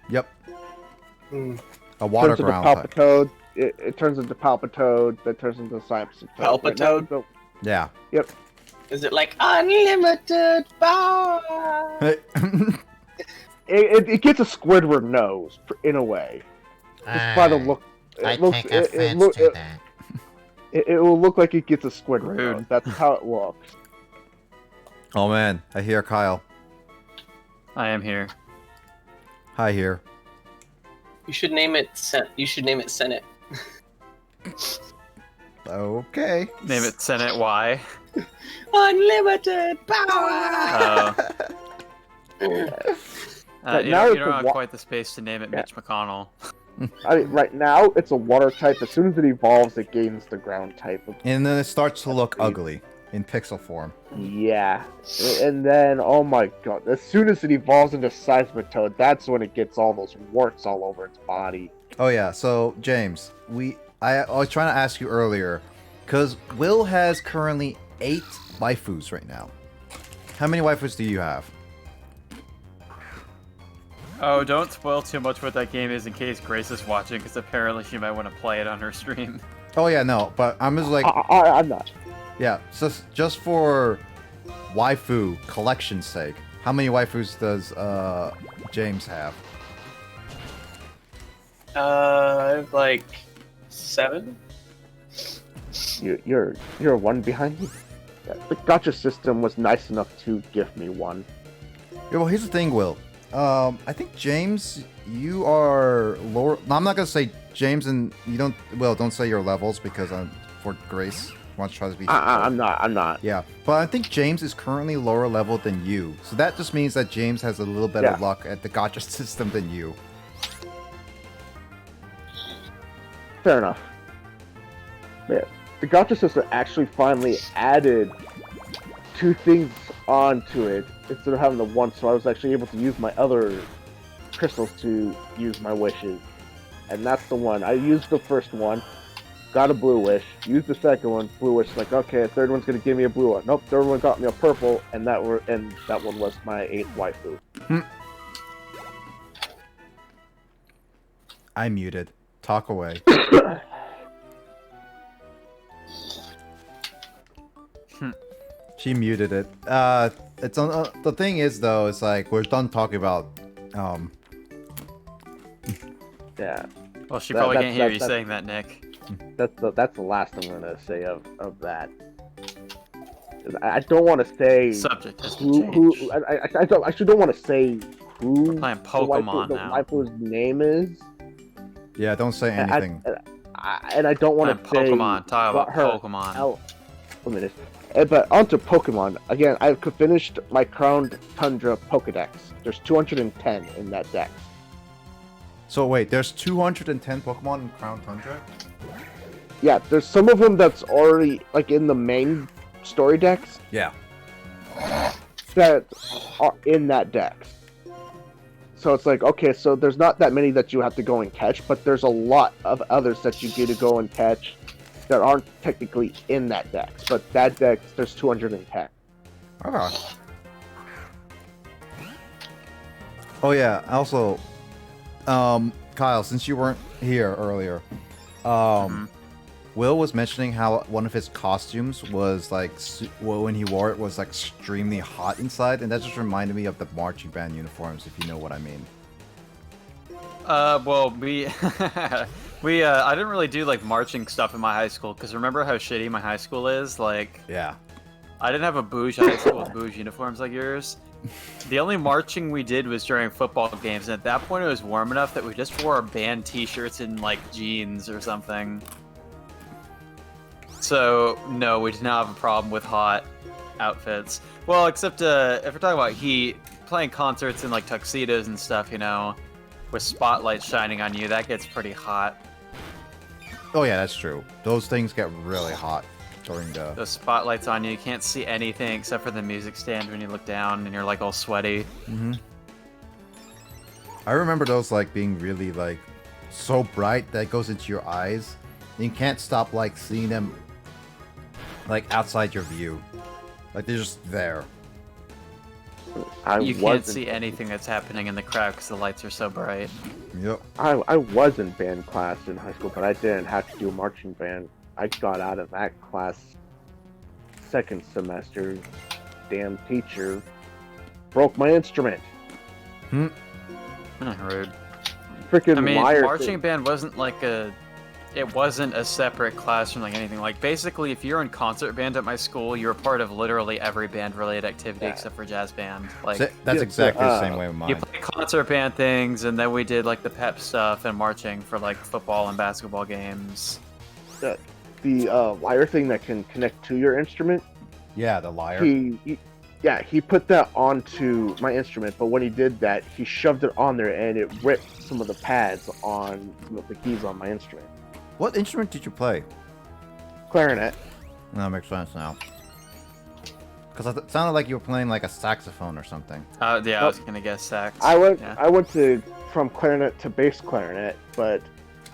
Yep. Hmm. A water Turns into ground type. Palpitoad. It turns into Palpitoad. That turns into Cypress. Palpitoad? Yeah. Yep. Is it like unlimited power? It gets a Squidward nose in a way. Just by the look. It will look like it gets a Squidward nose. That's how it looks. Oh man, I hear Kyle. I am here. Hi here. You should name it Senate. Okay. Name it Senate Y. Unlimited power. But You now don't it's a have quite the space to name it Mitch McConnell. I mean, right now it's a water type. As soon as it evolves, it gains the ground type. And then it starts to look ugly in pixel form. Yeah, and then oh my god, as soon as it evolves into Seismitoad, that's when it gets all those warts all over its body. Oh yeah, so James, I was trying to ask you earlier, because Will has currently 8 waifus right now. How many waifus do you have? Oh, don't spoil too much what that game is in case Grace is watching, because apparently she might want to play it on her stream. Oh yeah, no, but I'm just like... I'm not. Yeah, so just for waifu collection's sake, how many waifus does James have? I have like 7. You're one behind me. Yeah, the gacha system was nice enough to give me one. Yeah, well, here's the thing, Will. I think James, you are lower. No, I'm not gonna say James, and you don't. Well, don't say your levels because I'm for Grace wants to try to be. I'm not. Yeah, but I think James is currently lower level than you, so that just means that James has a little better luck at the gacha system than you. Fair enough. Yeah, the gacha system actually finally added 2 things onto it instead of having the one, so I was actually able to use my other crystals to use my wishes. And that's the one. I used the first one, got a blue wish, used the second one, blue wish, like, okay, third one's gonna give me a blue one. Nope, third one got me a purple, and that one was my 8th waifu. I muted. Talk away. She muted it. It's on. The thing is, though, it's like we're done talking about. Yeah. Well, she probably can't hear you saying that, Nick. That's the last I'm gonna say of that. I don't want to say Subject has who I don't want to say who We're playing Pokemon the now. waifu's name is. Yeah, don't say anything. And I don't want to say Pokemon. Talk about her Pokemon. Wait a minute. But onto Pokemon again. I've finished my Crowned Tundra Pokedex. There's 210 in that deck. So wait, there's 210 Pokemon in Crown Tundra? Yeah, there's some of them that's already like in the main story decks. Yeah. That are in that deck. So it's like, okay, so there's not that many that you have to go and catch, but there's a lot of others that you get to go and catch that aren't technically in that deck. But that deck, there's 210. Okay. Oh yeah, also, kind Kyle, since you weren't here earlier, Will was mentioning how one of his costumes was like, when he wore it, was like extremely hot inside, and that just reminded me of the marching band uniforms, if you know what I mean. Well, I didn't really do like marching stuff in my high school because remember how shitty my high school is? Like, yeah, I didn't have a bouge high school with bouge uniforms like yours. The only marching we did was during football games, and at that point it was warm enough that we just wore our band t-shirts and like jeans or something. So, no, we did not have a problem with hot outfits. Well, except if we're talking about heat, playing concerts in like tuxedos and stuff, you know, with spotlights shining on you, that gets pretty hot. Oh yeah, that's true. Those things get really hot during the... Those spotlights on you, you can't see anything except for the music stand when you look down and you're like all sweaty. Mm-hmm. I remember those like being really like so bright that it goes into your eyes. And you can't stop like seeing them like outside your view. Like they're just there. You can't see anything that's happening in the crowd because the lights are so bright. Yep. I was in band class in high school, but I didn't have to do marching band. I got out of that class second semester. Damn teacher broke my instrument. Rude. Freaking I mean, liar marching thing. band wasn't like it wasn't a separate class from like anything. Like basically, if you're in concert band at my school, you're a part of literally every band-related activity except for jazz band. Like that's exactly the same way with mine. You play concert band things, and then we did like the pep stuff and marching for like football and basketball games. The lyre thing that can connect to your instrument. Yeah, the lyre. He put that onto my instrument, but when he did that, he shoved it on there and it ripped some of the pads on some of the keys on my instrument. What instrument did you play? Clarinet. That makes sense now. Because it sounded like you were playing like a saxophone or something. Yeah, I was gonna guess sax. I went from clarinet to bass clarinet, but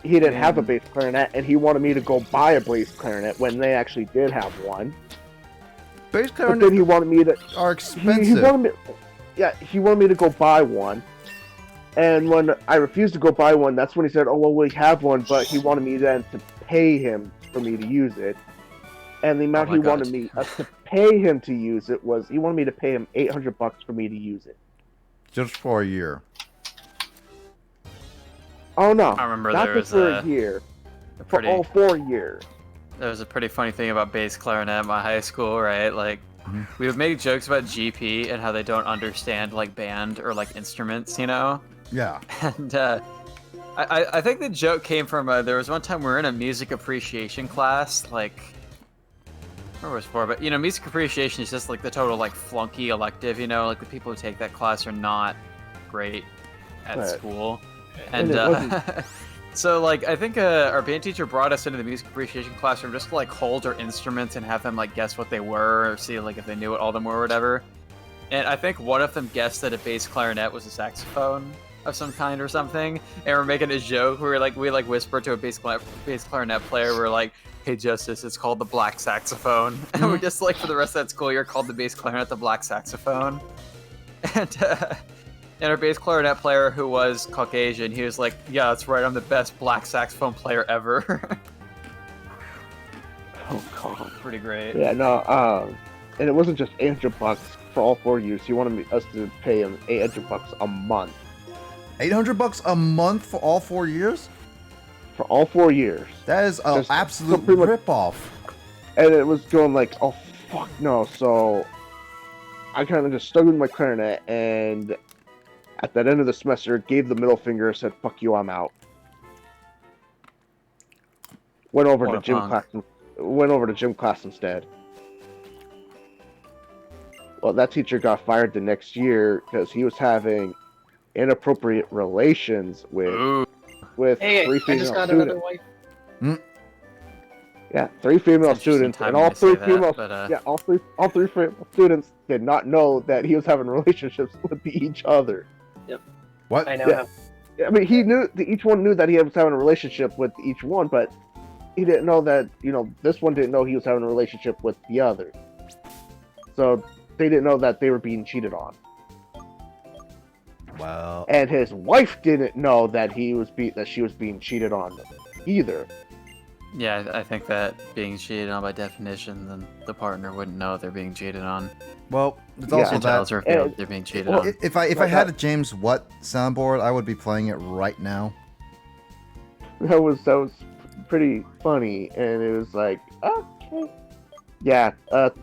he didn't have a bass clarinet, and he wanted me to go buy a bass clarinet when they actually did have one. Bass But then he wanted me to are expensive. He wanted me to go buy one. And when I refused to go buy one, that's when he said, "Oh well, we have one," but he wanted me then to pay him for me to use it. And the amount he wanted me to pay him to use it was he wanted me to pay him $800 for me to use it. Just for a year. Oh no! I remember not there just was for a year, for all 4 years. There was a pretty funny thing about bass clarinet at my high school, right? Like, we would make jokes about GP and how they don't understand like band or like instruments, you know? Yeah. And I think the joke came from there was one time we were in a music appreciation class, like, where was it for? But you know, music appreciation is just like the total like flunky elective, you know, like the people who take that class are not great at school, and so like I think our band teacher brought us into the music appreciation classroom just to like hold our instruments and have them like guess what they were or see like if they knew what all of them were or whatever. And I think one of them guessed that a bass clarinet was a saxophone of some kind or something, and we're making a joke. We whispered to a bass clarinet player. We're like, "Hey, Justice, it's called the black saxophone." And we're just like, for the rest of that school year, called the bass clarinet the black saxophone. And our bass clarinet player, who was Caucasian, he was like, "Yeah, that's right. I'm the best black saxophone player ever." Oh god, pretty great. Yeah, no. And it wasn't just $800 for all 4 years. He wanted us to pay him $800 a month. $800 a month for all 4 years? For all 4 years. That is an absolute ripoff. And it was going like, oh fuck no. So I kind of just stuck with my clarinet, and at that end of the semester, gave the middle finger, said, "Fuck you, I'm out." Went over to gym class instead. Well, that teacher got fired the next year because he was having inappropriate relations with three female students. Yeah, 3 female students, and all 3 female. All three female students did not know that he was having relationships with each other. Yep. What? I know. I mean, he knew each one knew that he was having a relationship with each one, but he didn't know that this one didn't know he was having a relationship with the other. So they didn't know that they were being cheated on. Well, And his wife didn't know that she was being cheated on either. Yeah, I think that being cheated on by definition, then the partner wouldn't know they're being cheated on. well, it's Yeah. also Until that it's revealed they're being cheated well, on. if I had a James What soundboard, I would be playing it right now. That was pretty funny, and it was like, okay, yeah, that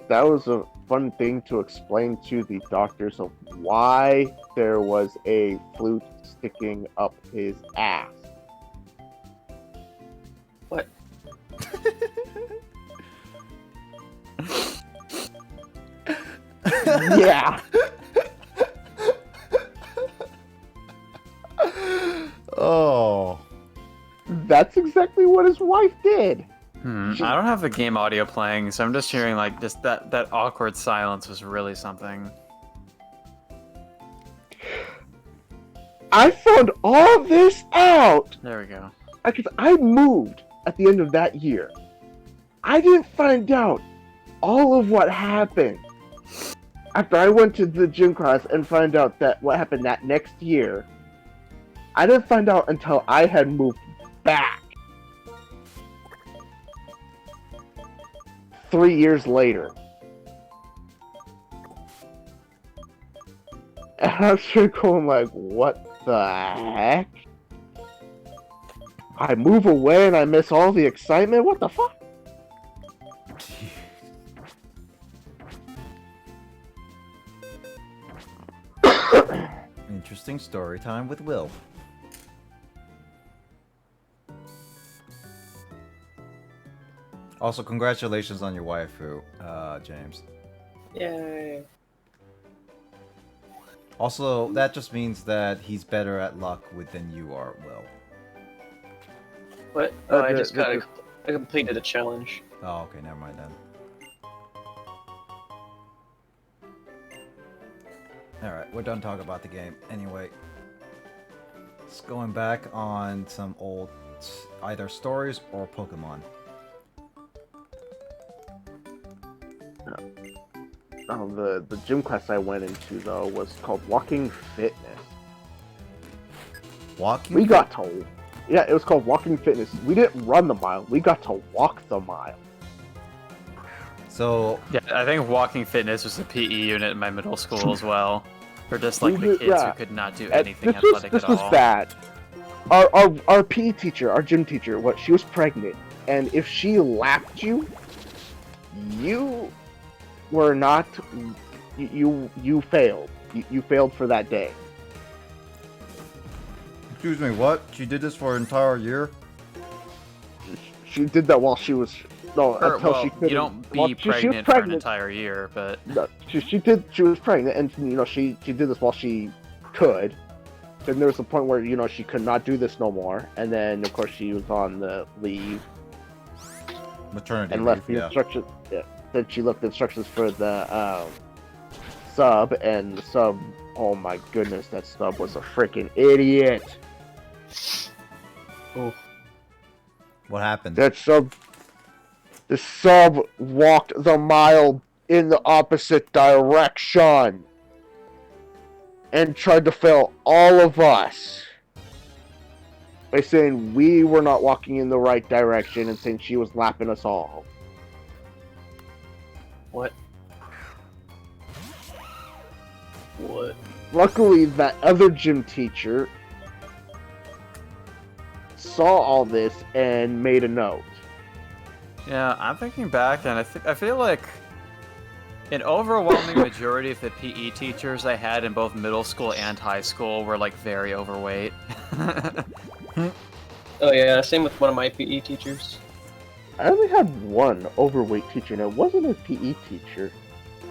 was a fun thing to explain to the doctors of why there was a flute sticking up his ass. What? Yeah. Oh. That's exactly what his wife did. I don't have the game audio playing, so I'm just hearing like just that awkward silence was really something. I found all this out There we go. because I moved at the end of that year. I didn't find out all of what happened after I went to the gym class and find out that what happened that next year. I didn't find out until I had moved back 3 years later. And I'm sure going like, what the heck? I move away and I miss all the excitement? What the fuck? Interesting story time with Will. Also, congratulations on your waifu, James. Yay. Also, that just means that he's better at luck than you are, Will. What? Oh, I completed a challenge. Oh, okay, never mind then. Alright, we're done talking about the game. Anyway, it's going back on some old either stories or Pokemon. The gym class I went into, though, was called Walking Fitness. Walking? We got to... Yeah, it was called Walking Fitness. We didn't run the mile. We got to walk the mile. So... Yeah, I think walking fitness was a PE unit in my middle school as well. For just like the kids who could not do anything athletic this at all. was bad. Our PE teacher, our gym teacher, she was pregnant. And if she lapped you, you were not... You failed. You failed for that day. Excuse me, what? She did this for an entire year? She did that while she was... No, until well, she couldn't... you don't be well, pregnant, she was for pregnant an entire year, but... No, she was pregnant, and, she did this while she could. Then there was a point where, she could not do this no more. And then, of course, she was on the leave. Maternity and leave, left the instructions. Yeah. Then she left the instructions for the sub, and the sub, oh my goodness, that sub was a freaking idiot. Oh. What happened? The sub walked the mile in the opposite direction and tried to fail all of us by saying we were not walking in the right direction and saying she was lapping us all. What? What? Luckily, that other gym teacher saw all this and made a note. Yeah, I'm thinking back, and I feel like an overwhelming majority of the PE teachers I had in both middle school and high school were like very overweight. Oh yeah, same with one of my PE teachers. I only had one overweight teacher, and it wasn't a PE teacher.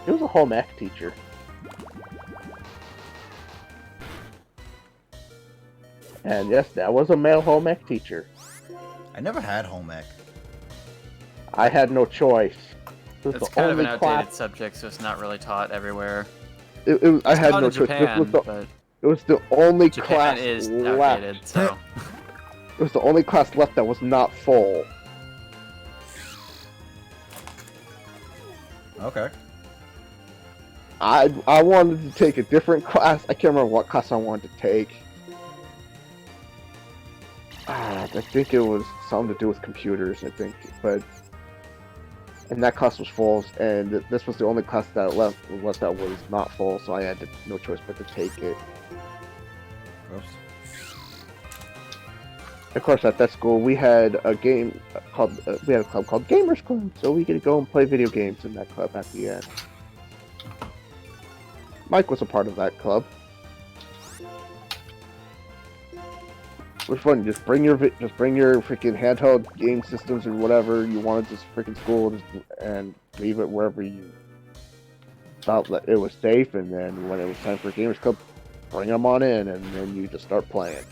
It was a home ec teacher. And yes, that was a male home ec teacher. I never had home ec. I had no choice. It's kind of an outdated subject, so it's not really taught everywhere. I had no choice. Japan, it was the only Japan class is left. outdated, so... It was the only class left that was not full. Okay. I wanted to take a different class. I can't remember what class I wanted to take. I think it was something to do with computers, I think, and that class was full, and this was the only class that left that was not full, so I had no choice but to take it. Oops. Of course, at that school, we had a game called we had a club called Gamers Club, so we could go and play video games in that club at the end. Mike was a part of that club. It was fun. Just bring your freaking handheld game systems or whatever you wanted to freaking school, and leave it wherever you felt that it was safe. And then when it was time for Gamers Club, bring them on in, and then you just start playing.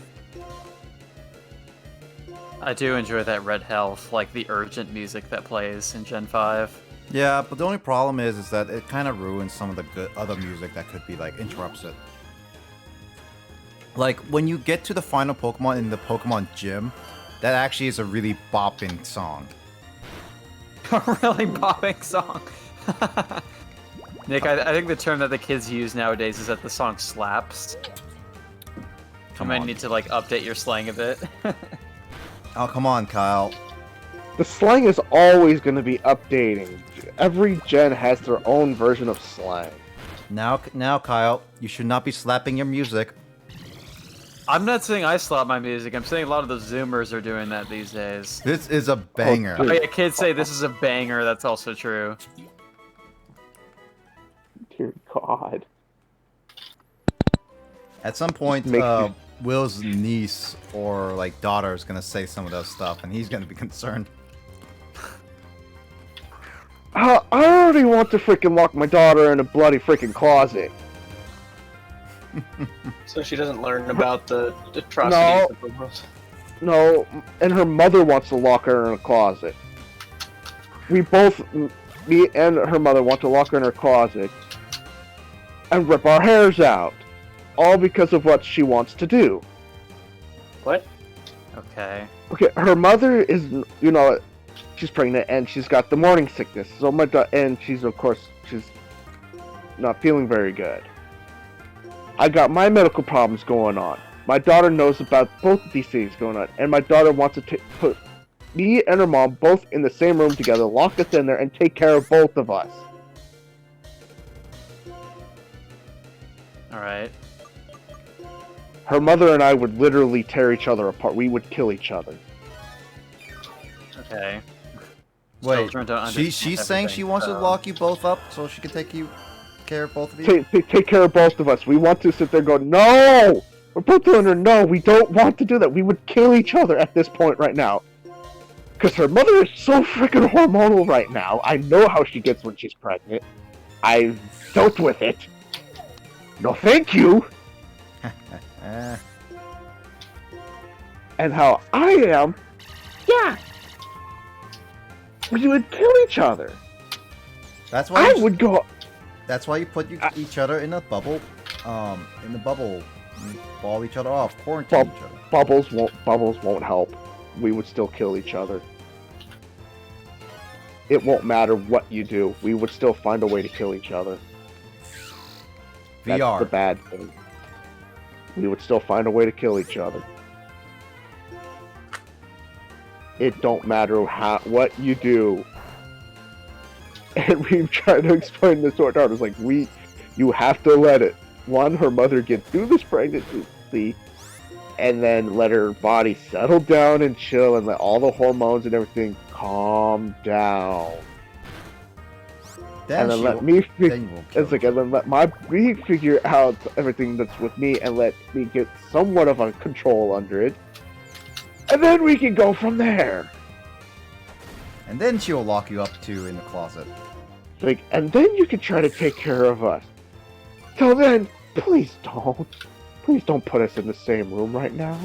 I do enjoy that Red Health, like the urgent music that plays in Gen 5. Yeah, but the only problem is that it kind of ruins some of the good other music that could be like interrupts it. Like when you get to the final Pokemon in the Pokemon Gym, that actually is a really bopping song. A really bopping song. Nick, I think the term that the kids use nowadays is that the song slaps. You might need to like update your slang a bit. Oh, come on, Kyle. The slang is always going to be updating. Every gen has their own version of slang. Now, Kyle, you should not be slapping your music. I'm not saying I slap my music. I'm saying a lot of the Zoomers are doing that these days. This is a banger. Oh, yeah, kids say this is a banger. That's also true. Dear God. At some point, Will's niece or like daughter is gonna say some of that stuff, and he's gonna be concerned. I already want to freaking lock my daughter in a bloody freaking closet. So she doesn't learn about the atrocities of the world. No, and her mother wants to lock her in a closet. We both, me and her mother, want to lock her in her closet and rip our hairs out. All because of what she wants to do. What? Okay. Okay, her mother is, she's pregnant and she's got the morning sickness. So and she's not feeling very good. I got my medical problems going on. My daughter knows about both of these things going on, and my daughter wants to put me and her mom both in the same room together, lock us in there, and take care of both of us. Alright. Her mother and I would literally tear each other apart. We would kill each other. Okay. Wait, she's saying she wants to lock you both up so she can take care of both of you? Take care of both of us. We want to sit there and go, no! We're both telling her, no, we don't want to do that. We would kill each other at this point right now. Because her mother is so freaking hormonal right now. I know how she gets when she's pregnant. I've dealt with it. No, thank you. And how I am, yeah. We would kill each other. That's why I would go. That's why you put each other in a bubble. In the bubble, you ball each other off, quarantine each other. Bubbles won't help. We would still kill each other. It won't matter what you do. We would still find a way to kill each other. That's VR. the bad thing. We would still find a way to kill each other. It don't matter what you do. And we've tried to explain this to our daughters, like, you have to let it. One, her mother get through this pregnancy, and then let her body settle down and chill, and let all the hormones and everything calm down. And then let me figure out everything that's with me, and let me get somewhat of a control under it, and then we can go from there. And then she'll lock you up too in the closet. Like, and then you can try to take care of us. Till then, please don't put us in the same room right now.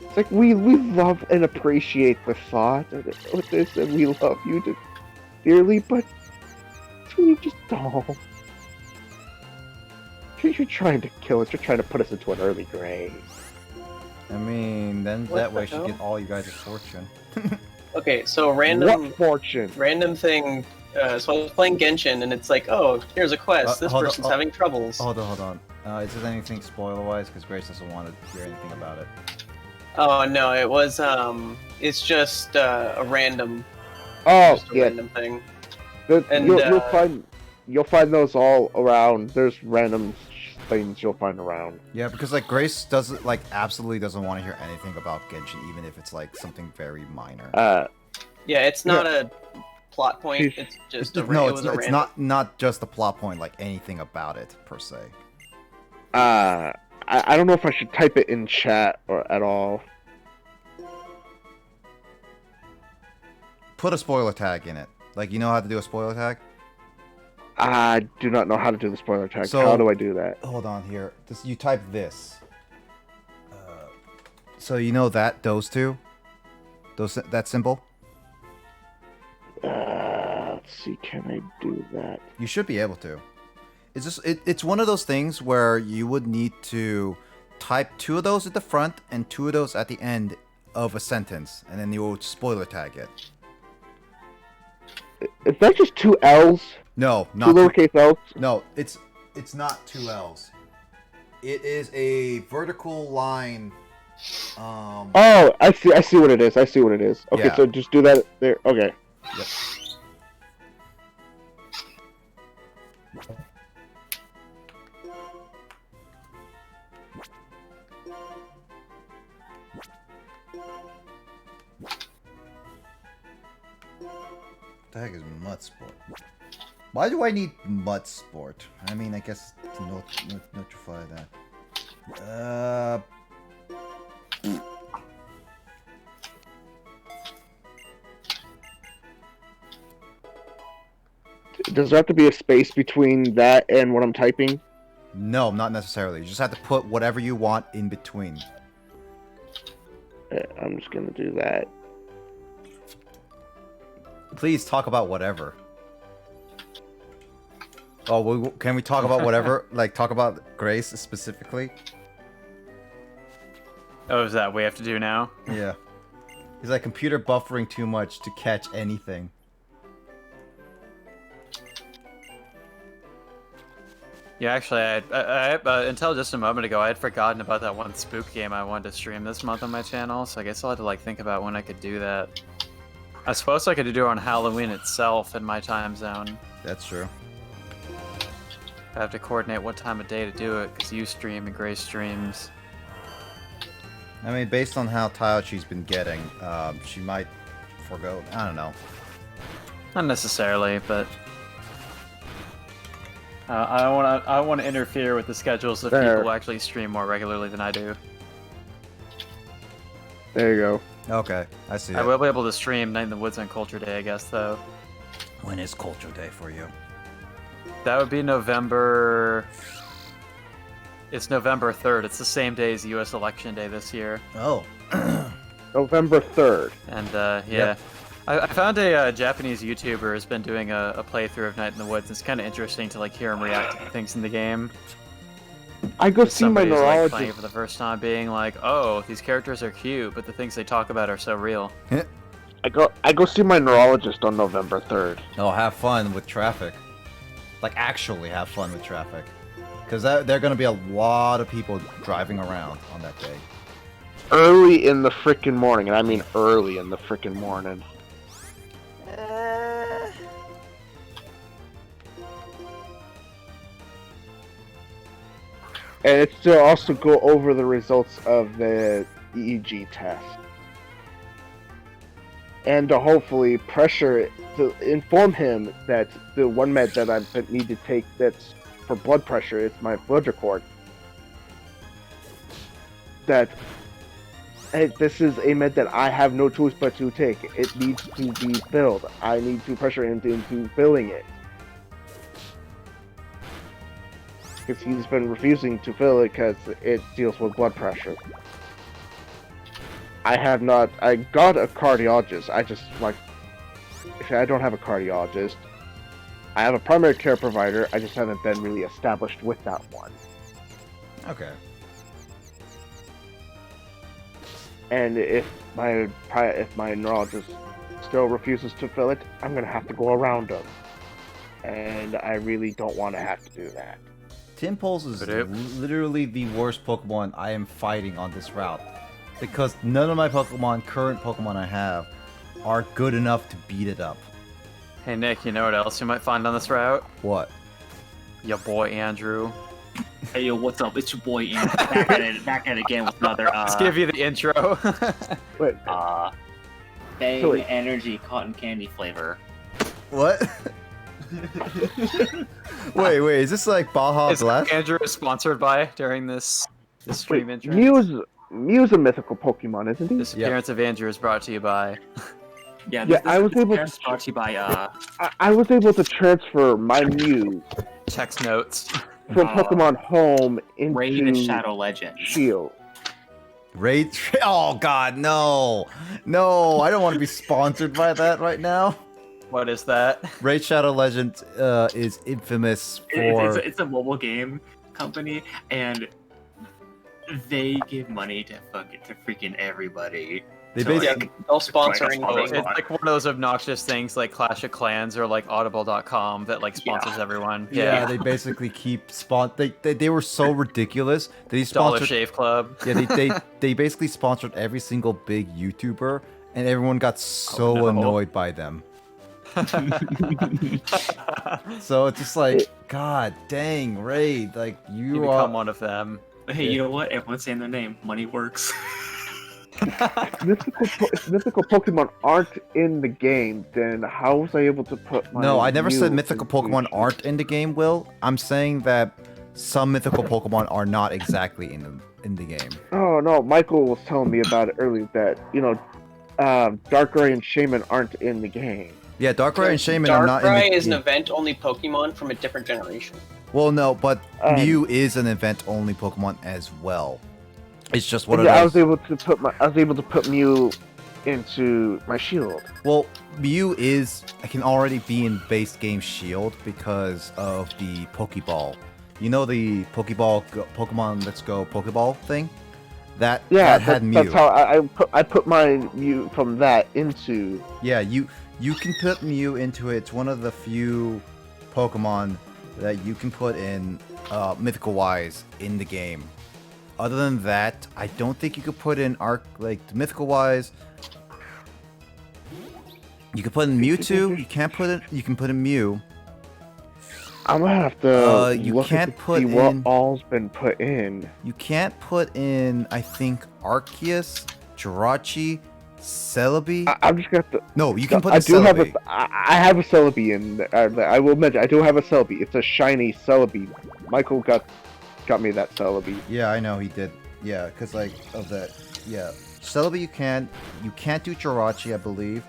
It's like we love and appreciate the thought of this, and we love you dearly, but you just don't. You're trying to kill us. You're trying to put us into an early grave. I mean, then that way she get all you guys' fortune. Okay, so random What fortune? Random thing So I was playing Genshin, and it's like, oh, here's a quest. This hold on, person's oh. having troubles. Hold on. Is there anything spoiler-wise? Because Grace doesn't want to hear anything about it. Oh no, it was it's just a random. Oh, Just a yeah. random thing. And, You'll find those all around. There's random things you'll find around. Yeah, because like Grace doesn't like absolutely doesn't want to hear anything about Genshin, even if it's like something very minor. Yeah, it's not a plot point. It's just it's not just a plot point, like anything about it per se. I don't know if I should type it in chat or at all. Put a spoiler tag in it. Like, you know how to do a spoiler tag? I do not know how to do the spoiler tag. So, how do I do that? Hold on here. You type this. So you know those two? That symbol? Let's see, can I do that? You should be able to. It's just it's one of those things where you would need to type 2 of those at the front and 2 of those at the end of a sentence, and then you will spoiler tag it. Is that just 2 L's? No, not 2 lowercase L's? No, it's not 2 L's. It is a vertical line. Oh, I see what it is. Okay, Yeah. so just do that there. Okay. Yep. What the heck is Mud Sport? Why do I need Mud Sport? I mean, I guess to notify that. Does there have to be a space between that and what I'm typing? No, not necessarily. You just have to put whatever you want in between. I'm just gonna do that. Please talk about whatever. Oh, can we talk about whatever? Like, talk about Grace specifically? Oh, is that what we have to do now? Yeah. He's like computer buffering too much to catch anything. Yeah, actually, until just a moment ago, I had forgotten about that one Spook game I wanted to stream this month on my channel, so I guess I'll have to like think about when I could do that. I suppose I could do it on Halloween itself in my time zone. That's true. I have to coordinate what time of day to do it, because you stream and Grace streams. I mean, based on how tired she's been getting, she might forgo. I don't know. Not necessarily, but I don't want to interfere with the schedules of people who actually stream more regularly than I do. There you go. Okay, I see. I will be able to stream Night in the Woods on Culture Day, I guess, though. When is Culture Day for you? That would be November. It's November 3rd. It's the same day as U.S. Election Day this year. Oh. November 3rd. And, yeah. Yep. I found a Japanese YouTuber has been doing a playthrough of Night in the Woods. It's kind of interesting to, like, hear him react to things in the game. I go see my neurologist. Like, playing it for the first time, being like, "Oh, these characters are cute, but the things they talk about are so real." I go see my neurologist on November 3rd. Oh, have fun with traffic. Like, actually have fun with traffic. Because there are going to be a lot of people driving around on that day. Early in the frickin' morning, and I mean early in the frickin' morning. And it's to also go over the results of the EEG test. And to hopefully pressure, to inform him that the one med that I need to take that's for blood pressure, it's my blood record. That hey, this is a med that I have no choice but to take. It needs to be filled. I need to pressure him into filling it. Because he's been refusing to fill it because it deals with blood pressure. I got a cardiologist. I don't have a cardiologist. I have a primary care provider. I just haven't been really established with that one. Okay. And if my neurologist still refuses to fill it, I'm gonna have to go around him. and I really don't want to have to do that. Timpulse is literally the worst Pokemon I am fighting on this route. Because none of my current Pokemon I have, are good enough to beat it up. Hey Nick, you know what else you might find on this route? What? Your boy Andrew. Hey yo, what's up? It's your boy Andrew. Back at it again with another Let's give you the intro. Wait. Bang Energy Cotton Candy flavor. What? wait, is this like Baja Blast? Andrew is sponsored by during this stream intro. Mew's a mythical Pokemon, isn't he? This appearance of Andrew is brought to you by. I was able to. Brought to you by I was able to transfer my Mew. Text notes. From Pokemon Home into Raid and Shadow Legends. Shield. Raid? Oh god, no! No, I don't want to be sponsored by that right now. What is that? Raid Shadow Legends is infamous for... It's a mobile game company, and they give money to freaking everybody. They So, basically they'll sponsor anything. It's like one of those obnoxious things like Clash of Clans or like Audible.com that like sponsors everyone. Yeah, they basically keep they were so ridiculous that he Dollar sponsored Shave Club. Yeah, they basically sponsored every single big YouTuber, and everyone got so annoyed by them. So it's just like, god dang, Raid, like you become one of them. Hey, you know what? Everyone's saying their name. Money works. If mythical Pokemon aren't in the game, then how was I able to put my No, I never Mew said mythical Pokemon aren't in the game, Will. I'm saying that some mythical Pokemon are not exactly in the game. Oh no, Michael was telling me about it earlier that, Darkrai and Shaman aren't in the game. Yeah, Darkrai and Shaman are not in the Darkrai game. is an event-only Pokemon from a different generation. Well, no, but Mew is an event-only Pokemon as well. It's just what it is. I was able to put Mew into my Shield. Well, Mew can already be in base game Shield because of the Pokeball. You know the Pokemon Let's Go Pokeball thing? That had Mew. That's how I put my Mew from that into. Yeah, you can put Mew into it. It's one of the few Pokemon that you can put in mythical wise in the game. Other than that, I don't think you could put in mythical wise. You can put in Mewtwo. You can put in Mew. I'm gonna have to you can't put in what all's been put in. You can't put in, I think, Arceus, Jirachi, Celebi. I'm just gonna have to. No, you can put in I Celebi. I have a Celebi in there. I will admit, I do have a Celebi. It's a shiny Celebi. Michael got me that Celebi. Yeah, I know he did. Yeah, because of that. Yeah, Celebi you can't do Jirachi, I believe.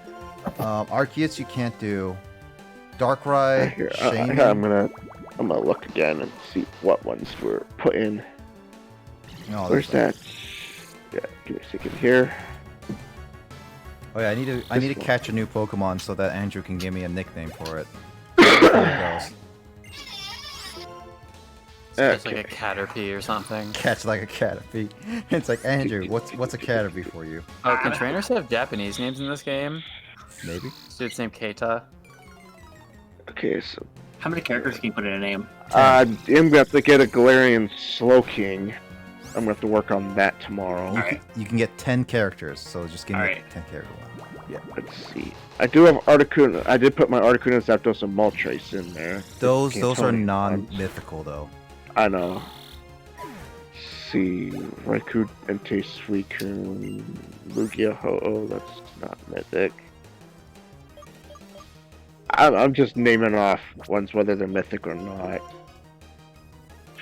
Arceus you can't do. Darkrai, Shaman. I'm gonna look again and see what ones were put in. No, where's that? Yeah, give me a second here. Oh yeah, I need to catch a new Pokemon so that Andrew can give me a nickname for it. There it goes. It's like a Caterpie or something. Catch like a Caterpie. It's like, Andrew, what's a Caterpie for you? Oh, can trainers have Japanese names in this game? Maybe. This dude's named Keita. Okay, so how many characters can you put in a name? I'm gonna have to get a Galarian Slowking. I'm gonna have to work on that tomorrow. You can get 10 characters, so just give me 10 characters. Yeah. Let's see. I do have Articuno. I did put my Articuno, Zapdos, and Moltres in there. Those are non-mythical though. I know. Let's see, Raikou, Entei, Suicune, Lugia, Ho-Oh. That's not mythic. I'm just naming off ones whether they're mythic or not.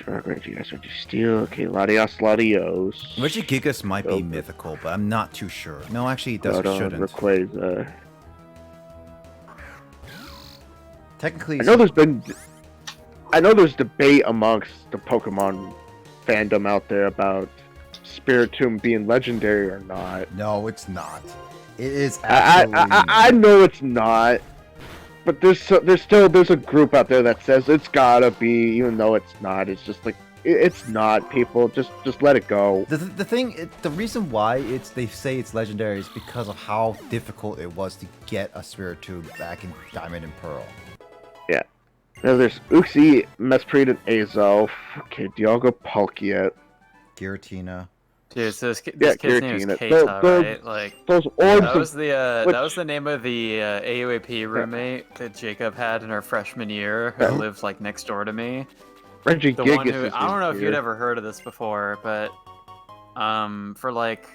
You guys want to steal? Okay, Latios. Regigigas might be mythical, but I'm not too sure. No, actually, it shouldn't. Rayquaza. Technically, I know there's debate amongst the Pokemon fandom out there about Spiritomb being legendary or not. No, it's not. It is absolutely I know it's not. But there's a group out there that says it's gotta be, even though it's not. It's just like it's not. People just let it go. The reason why they say it's legendary is because of how difficult it was to get a Spiritomb back in Diamond and Pearl. Yeah. Now there's Uxie, Mesprit, and Azov. Okay, Diogo Polk yet. Giratina. Dude, so this kid's name is Giratina. Keita, right? Like Those orbs that was the which- that was the name of the AUAP roommate that Jacob had in our freshman year, who Yeah. lived like next door to me. Reggie The Gigas one who is I don't know if here. you'd ever heard of this before, but for like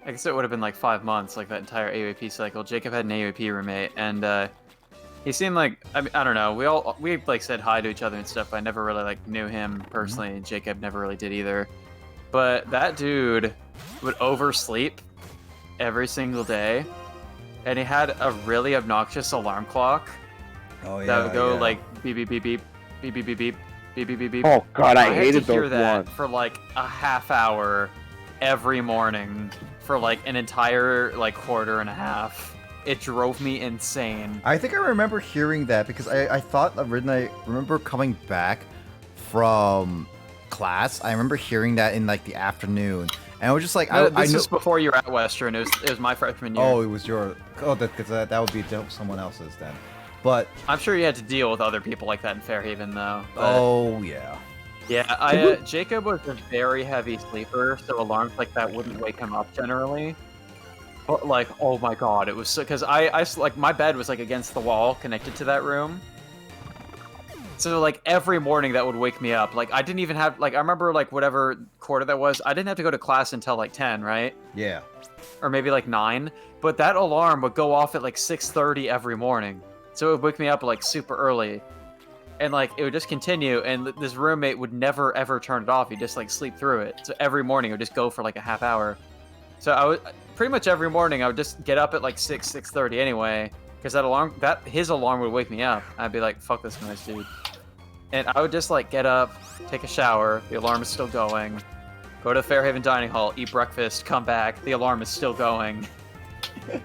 I guess it would have been like 5 months, like that entire AUAP cycle. Jacob had an AUAP roommate, and he seemed like I don't know. We like said hi to each other and stuff. But I never really like knew him personally, and Jacob never really did either. But that dude would oversleep every single day, and he had a really obnoxious alarm clock Oh that would go like beep beep beep beep beep beep beep beep beep beep beep beep. Oh god, I had hated to hear those that ones. for like a half hour every morning for like an entire like quarter and a half. It drove me insane. I think I remember hearing that because I thought I remember coming back from class. I remember hearing that in like the afternoon, and I was just like, I This know. was before you were at Western. It was my freshman year. Oh, it was your. Oh, because that would be someone else's then. But I'm sure you had to deal with other people like that in Fairhaven, though. But, oh yeah. Yeah, Jacob was a very heavy sleeper, so alarms like that wouldn't wake him up generally. But like, oh my god, it was because I like my bed was like against the wall, connected to that room. So like every morning that would wake me up. Like I didn't even have like I remember like whatever quarter that was. I didn't have to go to class until like 10, right? Yeah. Or maybe like 9. But that alarm would go off at like 6:30 every morning. So it would wake me up like super early. And like it would just continue, and this roommate would never ever turn it off. He'd just like sleep through it. So every morning it would just go for like a half hour. So I would pretty much every morning I would just get up at like 6:30 anyway, because his alarm would wake me up. I'd be like, fuck this noise, dude. And I would just like get up, take a shower, the alarm is still going, go to the Fairhaven dining hall, eat breakfast, come back, the alarm is still going.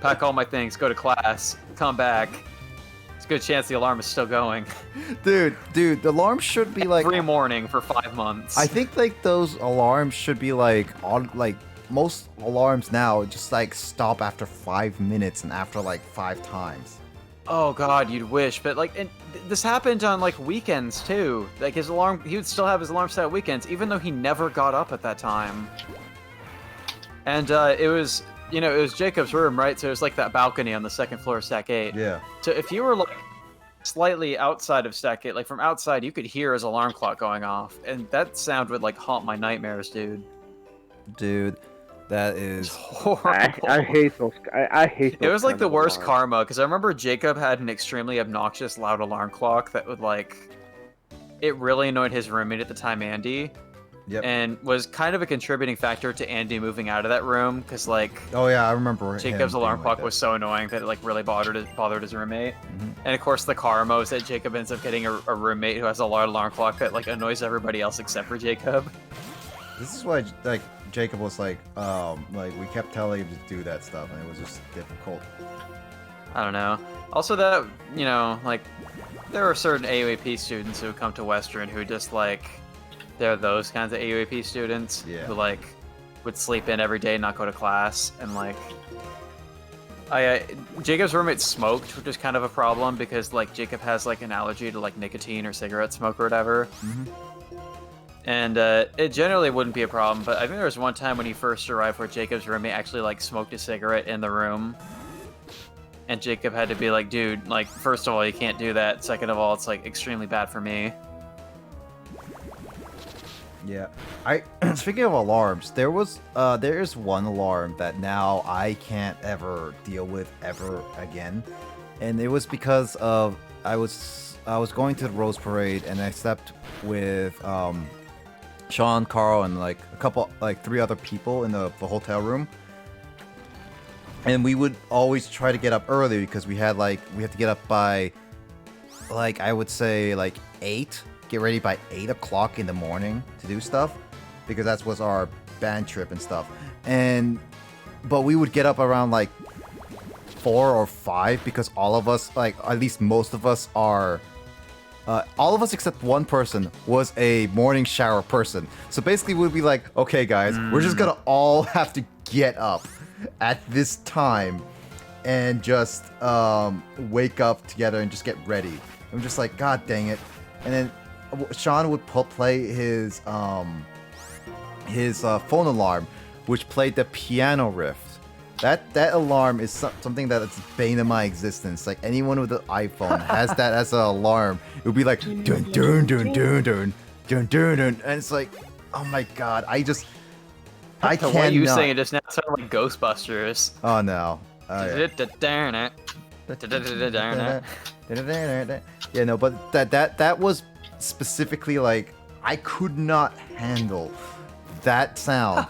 Pack all my things, go to class, come back. It's a good chance the alarm is still going. Dude, the alarm should be like every morning for 5 months. I think like those alarms should be like on like most alarms now just like stop after 5 minutes and after like 5 times. Oh god, you'd wish, but like this happened on like weekends too. Like his alarm, he would still have his alarm set at weekends, even though he never got up at that time. And it was, you know, it was Jacob's room, right? So it was like that balcony on the second floor of Stack 8. Yeah. So if you were like slightly outside of Stack 8, like from outside, you could hear his alarm clock going off, and that sound would like haunt my nightmares, dude. Dude, that is horrible. I hate those. I hate those. It was like kind the of worst alarms. karma, because I remember Jacob had an extremely obnoxious loud alarm clock that would like, it really annoyed his roommate at the time, Andy. Yep. And was kind of a contributing factor to Andy moving out of that room, because like, oh yeah, I remember Jacob's him alarm being clock like was so annoying that it like really bothered his roommate. Mm-hmm. And of course the karma was that Jacob ends up getting a roommate who has a loud alarm clock that like annoys everybody else except for Jacob. This is why like Jacob was like we kept telling him to do that stuff and it was just difficult. I don't know. Also that, you know, like there are certain AUAP students who come to Western who just like, they're those kinds of AUAP students who like would sleep in every day and not go to class, and like Jacob's roommate smoked, which is kind of a problem because like Jacob has like an allergy to like nicotine or cigarette smoke or whatever. Mm-hmm. And it generally wouldn't be a problem, but I think there was one time when he first arrived where Jacob's roommate actually like smoked a cigarette in the room. And Jacob had to be like, dude, like, first of all, you can't do that. Second of all, it's like extremely bad for me. Yeah, speaking of alarms, there is one alarm that now I can't ever deal with ever again, and it was because of I was going to the Rose Parade and I slept with Sean, Carl, and like a couple, like 3 other people in the hotel room, and we would always try to get up early because we had to get up by like I would say like 8. Get ready by 8 o'clock in the morning to do stuff because that was our band trip and stuff. But we would get up around like 4 or 5 because all of us, like at least most of us are, all of us except one person was a morning shower person. So basically we'd be like, okay guys, we're just gonna all have to get up at this time and just wake up together and just get ready. I'm just like, God dang it. And then Sean would play his phone alarm, which played the piano riff. That alarm is something that's bane of my existence. Like anyone with an iPhone has that as an alarm. It would be like dun dun dun dun dun dun dun dun, and it's like, oh my god, I can't. What you saying just now sounded like Ghostbusters. Oh no. Yeah, no, but that was specifically like I could not handle that sound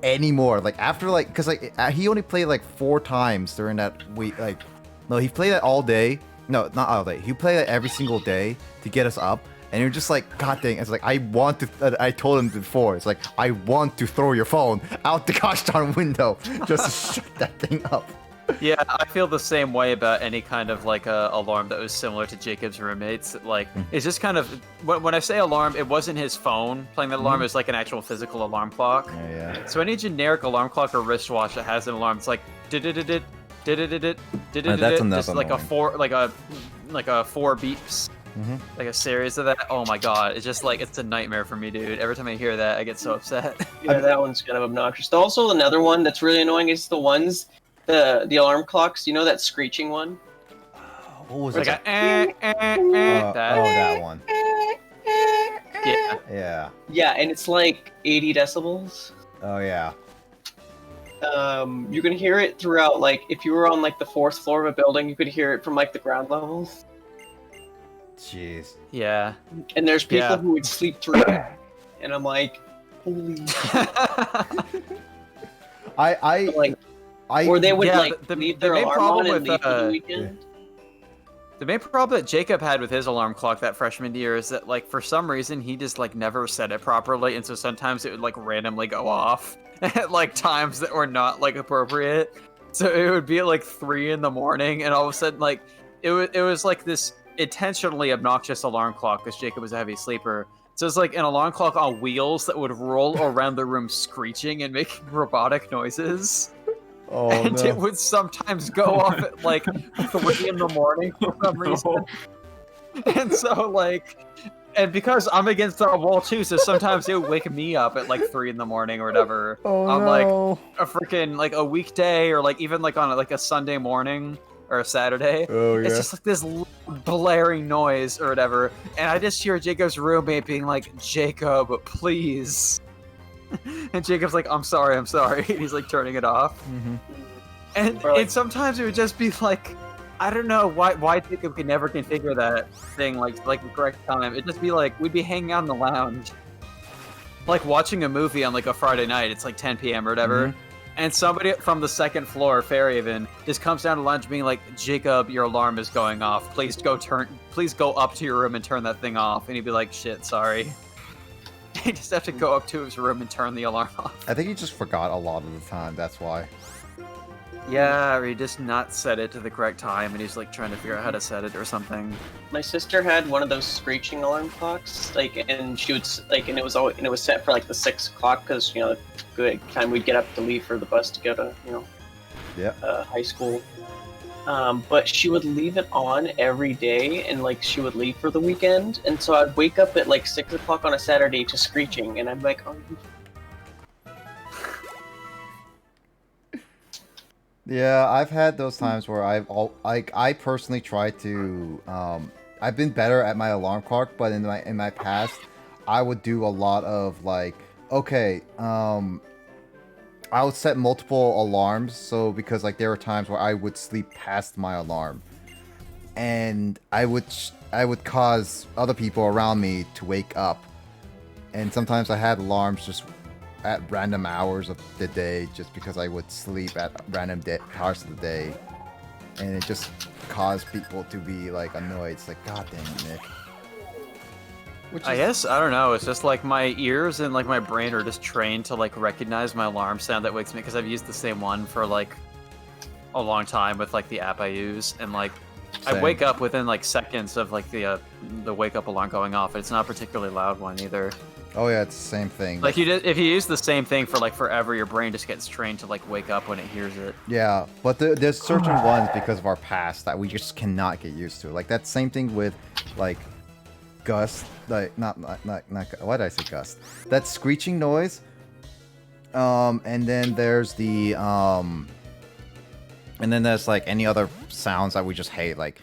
anymore. Like after like, cause like he only played like 4 times during that week. Like, no, he played it all day. No, not all day. He played it every single day to get us up. And you're just like, God dang, it's like, I want to, I told him before, it's like, I want to throw your phone out the gosh darn window just to shut that thing up. Yeah, I feel the same way about any kind of like a alarm that was similar to Jacob's roommates. Like, it's just kind of, when I say alarm, it wasn't his phone playing that alarm, it was like an actual physical alarm clock. Yeah. So any generic alarm clock or wristwatch that has an alarm, it's like, That's another just like a one. like a 4 beeps. Like a series of that. Oh my god, it's just like, it's a nightmare for me, dude. Every time I hear that, I get so upset. Yeah, that one's kind of obnoxious. Also, another one that's really annoying is the ones, the alarm clocks. You know that screeching one? What was like it? That one. Yeah. Yeah. Yeah, and it's like 80 decibels. Oh yeah. You can hear it throughout. Like, if you were on like the 4th floor of a building, you could hear it from like the ground level. Jeez. Yeah. And there's people who would sleep through it, and I'm like, holy. Or they would leave their alarm on and leave for the weekend. The main problem that Jacob had with his alarm clock that freshman year is that, like, for some reason he just like never set it properly, and so sometimes it would like randomly go off at like times that were not like appropriate. So it would be at like 3 in the morning, and all of a sudden like it was like this intentionally obnoxious alarm clock because Jacob was a heavy sleeper. So it's like an alarm clock on wheels that would roll around the room screeching and making robotic noises. Oh, and no. it would sometimes go off at like 3 in the morning for some reason. And so like, and because I'm against the wall too, so sometimes it would wake me up at like 3 in the morning or whatever. On like a freaking like a weekday or like even like on like a Sunday morning or a Saturday. Oh, yeah. It's just like this blaring noise or whatever, and I just hear Jacob's roommate being like, "Jacob, please." And Jacob's like, I'm sorry. And he's like turning it off. And sometimes it would just be like, I don't know why Jacob could never configure that thing like the correct time. It'd just be like, we'd be hanging out in the lounge, like watching a movie on like a Friday night. It's like 10 p.m. or whatever. And somebody from the 2nd floor, Fairhaven, just comes down to lunch being like, Jacob, your alarm is going off. Please go up to your room and turn that thing off. And he'd be like, shit, sorry. He just have to go up to his room and turn the alarm off. I think he just forgot a lot of the time, that's why. Yeah, or he just not set it to the correct time and he's like trying to figure out how to set it or something. My sister had one of those screeching alarm clocks, like, and she would like, and it was set for like the 6 o'clock because good time we'd get up to leave for the bus to go to high school. But she would leave it on every day, and like she would leave for the weekend, and so I'd wake up at like 6 o'clock on a Saturday to screeching, and I'm like, oh. Yeah, I've had those times where I personally try to I've been better at my alarm clock, but in my past I would do a lot of like, okay, I would set multiple alarms, so because like there were times where I would sleep past my alarm, and I would cause other people around me to wake up, and sometimes I had alarms just at random hours of the day, just because I would sleep at random hours of the day, and it just caused people to be like annoyed. It's like, God dang it, Nick. I guess, I don't know, it's just like my ears and like my brain are just trained to like recognize my alarm sound that wakes me, because I've used the same one for like a long time with like the app I use, and like I wake up within like seconds of like the wake up alarm going off. It's not a particularly loud one either. Oh yeah, it's the same thing. Like if you use the same thing for like forever, your brain just gets trained to like wake up when it hears it. Yeah, but there's certain ones because of our past that we just cannot get used to. Like that same thing with like gust, like not why did I say gust? That screeching noise. And then there's the and then there's like any other sounds that we just hate. Like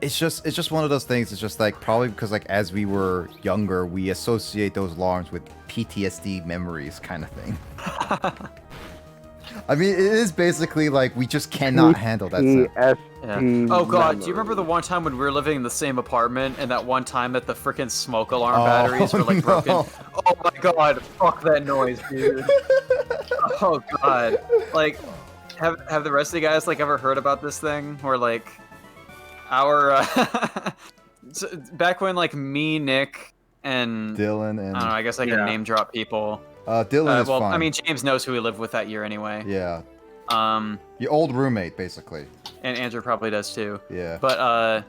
it's just one of those things. It's just like probably because like as we were younger, we associate those alarms with PTSD memories, kind of thing. I mean, it is basically like we just cannot handle that sound. Yeah. Oh god, do you remember the one time when we were living in the same apartment and that one time that the freaking smoke alarm batteries were like broken? Oh my god, fuck that noise, dude. Oh god. Like, have the rest of you guys like ever heard about this thing? Where like our so, back when like me, Nick, and Dylan and I don't know, I guess I can name drop people. Dylan is well, fine. I mean, James knows who we lived with that year anyway. Yeah. Your old roommate, basically. And Andrew probably does too. Yeah. But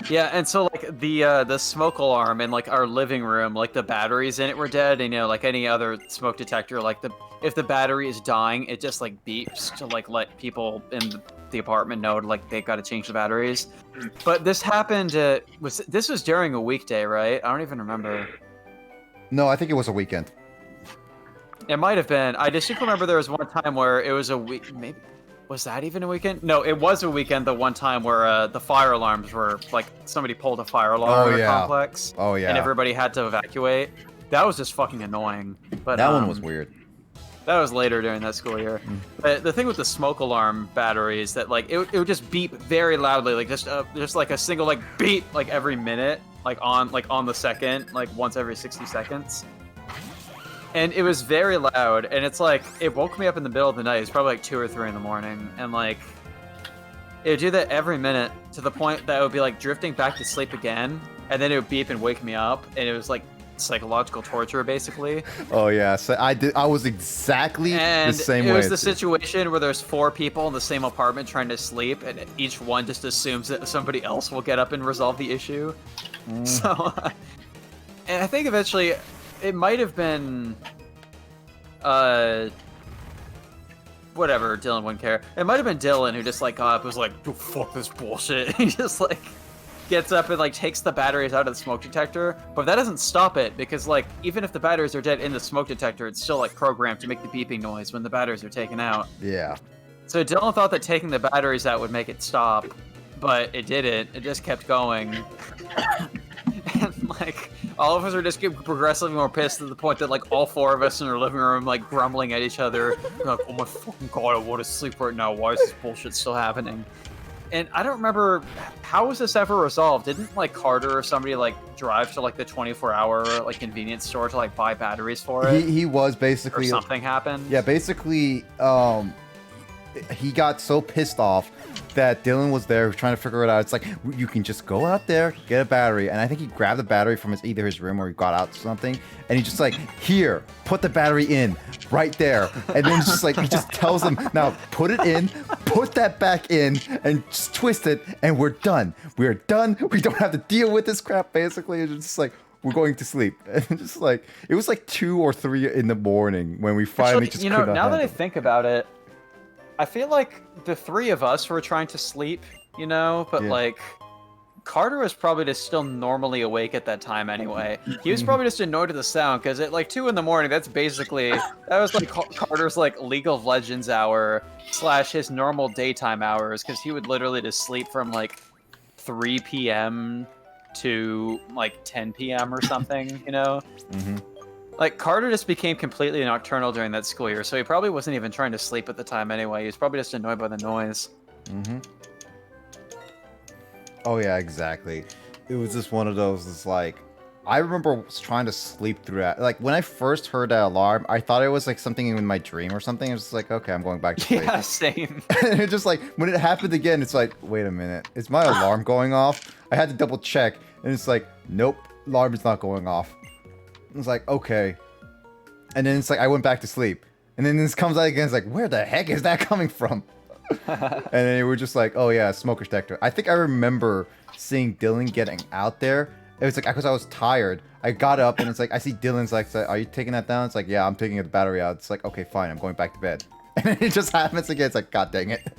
yeah, and so like the smoke alarm in like our living room, like the batteries in it were dead, and you know, like any other smoke detector, like if the battery is dying, it just like beeps to like let people in the apartment know to, like they got to change the batteries. But this happened. This was during a weekday, right? I don't even remember. No, I think it was a weekend. It might have been. I distinctly remember there was one time where it was a week. Maybe was that even a weekend? No, it was a weekend. The one time where the fire alarms were like somebody pulled a fire alarm in a complex. Oh yeah. And everybody had to evacuate. That was just fucking annoying. But that one was weird. That was later during that school year. But the thing with the smoke alarm batteries that like it would just beep very loudly, like just like a single like beep like every minute, like on the second, like once every 60 seconds. And it was very loud, and it's like, it woke me up in the middle of the night. It's probably like 2 or 3 in the morning, and like, it would do that every minute to the point that I would be like drifting back to sleep again, and then it would beep and wake me up, and it was like psychological torture, basically. Oh yeah, so I was exactly the same way. It was the situation where there's 4 people in the same apartment trying to sleep, and each one just assumes that somebody else will get up and resolve the issue. So, and I think eventually, it might have been, whatever, Dylan wouldn't care. It might have been Dylan who just, like, got up and was like, oh, fuck this bullshit. He just, like, gets up and, like, takes the batteries out of the smoke detector. But that doesn't stop it, because, like, even if the batteries are dead in the smoke detector, it's still, like, programmed to make the beeping noise when the batteries are taken out. Yeah. So Dylan thought that taking the batteries out would make it stop, but it didn't. It just kept going. And, like, all of us are just getting progressively more pissed to the point that, like, all 4 of us in our living room, like, grumbling at each other. Like, oh my fucking god, I want to sleep right now. Why is this bullshit still happening? And I don't remember, how was this ever resolved? Didn't, like, Carter or somebody, like, drive to, like, the 24-hour, like, convenience store to, like, buy batteries for it? He was basically... Or something happened? Yeah, basically, he got so pissed off that Dylan was there trying to figure it out. It's like, you can just go out there, get a battery, and I think he grabbed the battery from either his room or he got out something, and he just like, here, put the battery in, right there, and then just like, he just tells him, now put it in, put that back in, and just twist it, and we're done. We're done. We don't have to deal with this crap, basically. It's just like, we're going to sleep. And just like, it was like 2 or 3 in the morning when we finally just could now that I think about it, I feel like the 3 of us were trying to sleep, you know, but like Carter was probably just still normally awake at that time anyway. He was probably just annoyed at the sound because at like 2 in the morning, that was like Carter's like League of Legends hour / his normal daytime hours, because he would literally just sleep from like 3 p.m. to like 10 p.m. or something, you know? Like, Carter just became completely nocturnal during that school year, so he probably wasn't even trying to sleep at the time anyway. He was probably just annoyed by the noise. Oh yeah, exactly. It was just one of those, it's like, I remember trying to sleep through that. Like, when I first heard that alarm, I thought it was like something in my dream or something. It was just like, okay, I'm going back to sleep. Yeah, same. And it just like, when it happened again, it's like, wait a minute, is my alarm going off? I had to double check, and it's like, nope, alarm is not going off. It's like, okay. And then it's like, I went back to sleep. And then this comes out again, it's like, where the heck is that coming from? And then we were just like, oh yeah, smoke detector. I think I remember seeing Dylan getting out there It was like because I was tired. I got up and it's like I see Dylan's like, "Are you taking that down?" It's like, "Yeah, I'm taking the battery out." It's like, "Okay, fine, I'm going back to bed." And then it just happens again. It's like, "God dang it!"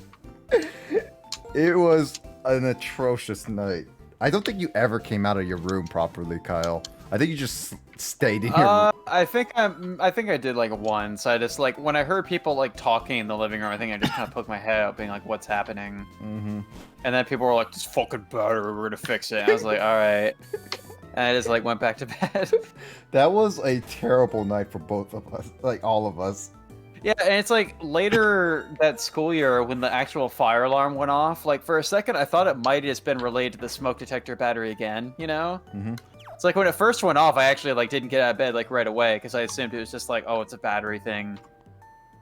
It was an atrocious night. I don't think you ever came out of your room properly, Kyle. I think you just stayed in your room. I think I did like once. I just like when I heard people like talking in the living room. I think I just kind of poked my head out, being like, "What's happening?" Mm-hmm. And then people were like, "This fucking battery, we're gonna fix it." And I was like, "All right." And I just like went back to bed. That was a terrible night for both of us, like all of us. Yeah, and it's like later that school year when the actual fire alarm went off. Like for a second, I thought it might have just been related to the smoke detector battery again. You know? Mm-hmm. It's like when it first went off, I actually like didn't get out of bed like right away because I assumed it was just like, oh, it's a battery thing.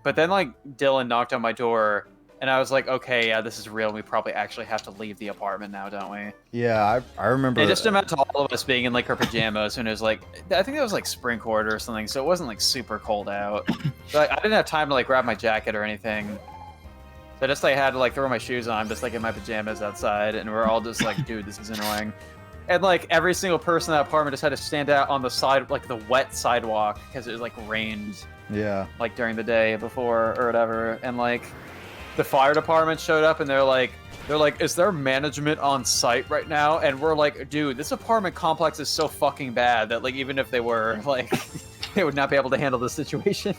But then like Dylan knocked on my door, and I was like, okay, yeah, this is real. We probably actually have to leave the apartment now, don't we? Yeah, I remember. And just imagine all of us being in like our pajamas when it was like, I think it was like spring quarter or something, so it wasn't like super cold out. So, like, I didn't have time to like grab my jacket or anything. So I just like had to like throw my shoes on, just like in my pajamas outside, and we're all just like, dude, this is annoying. And like every single person in that apartment just had to stand out on the side, like the wet sidewalk, because it was like rained. Yeah. Like during the day before or whatever, and like the fire department showed up, and they're like, is there management on site right now? And we're like, dude, this apartment complex is so fucking bad that like even if they were like, they would not be able to handle the situation.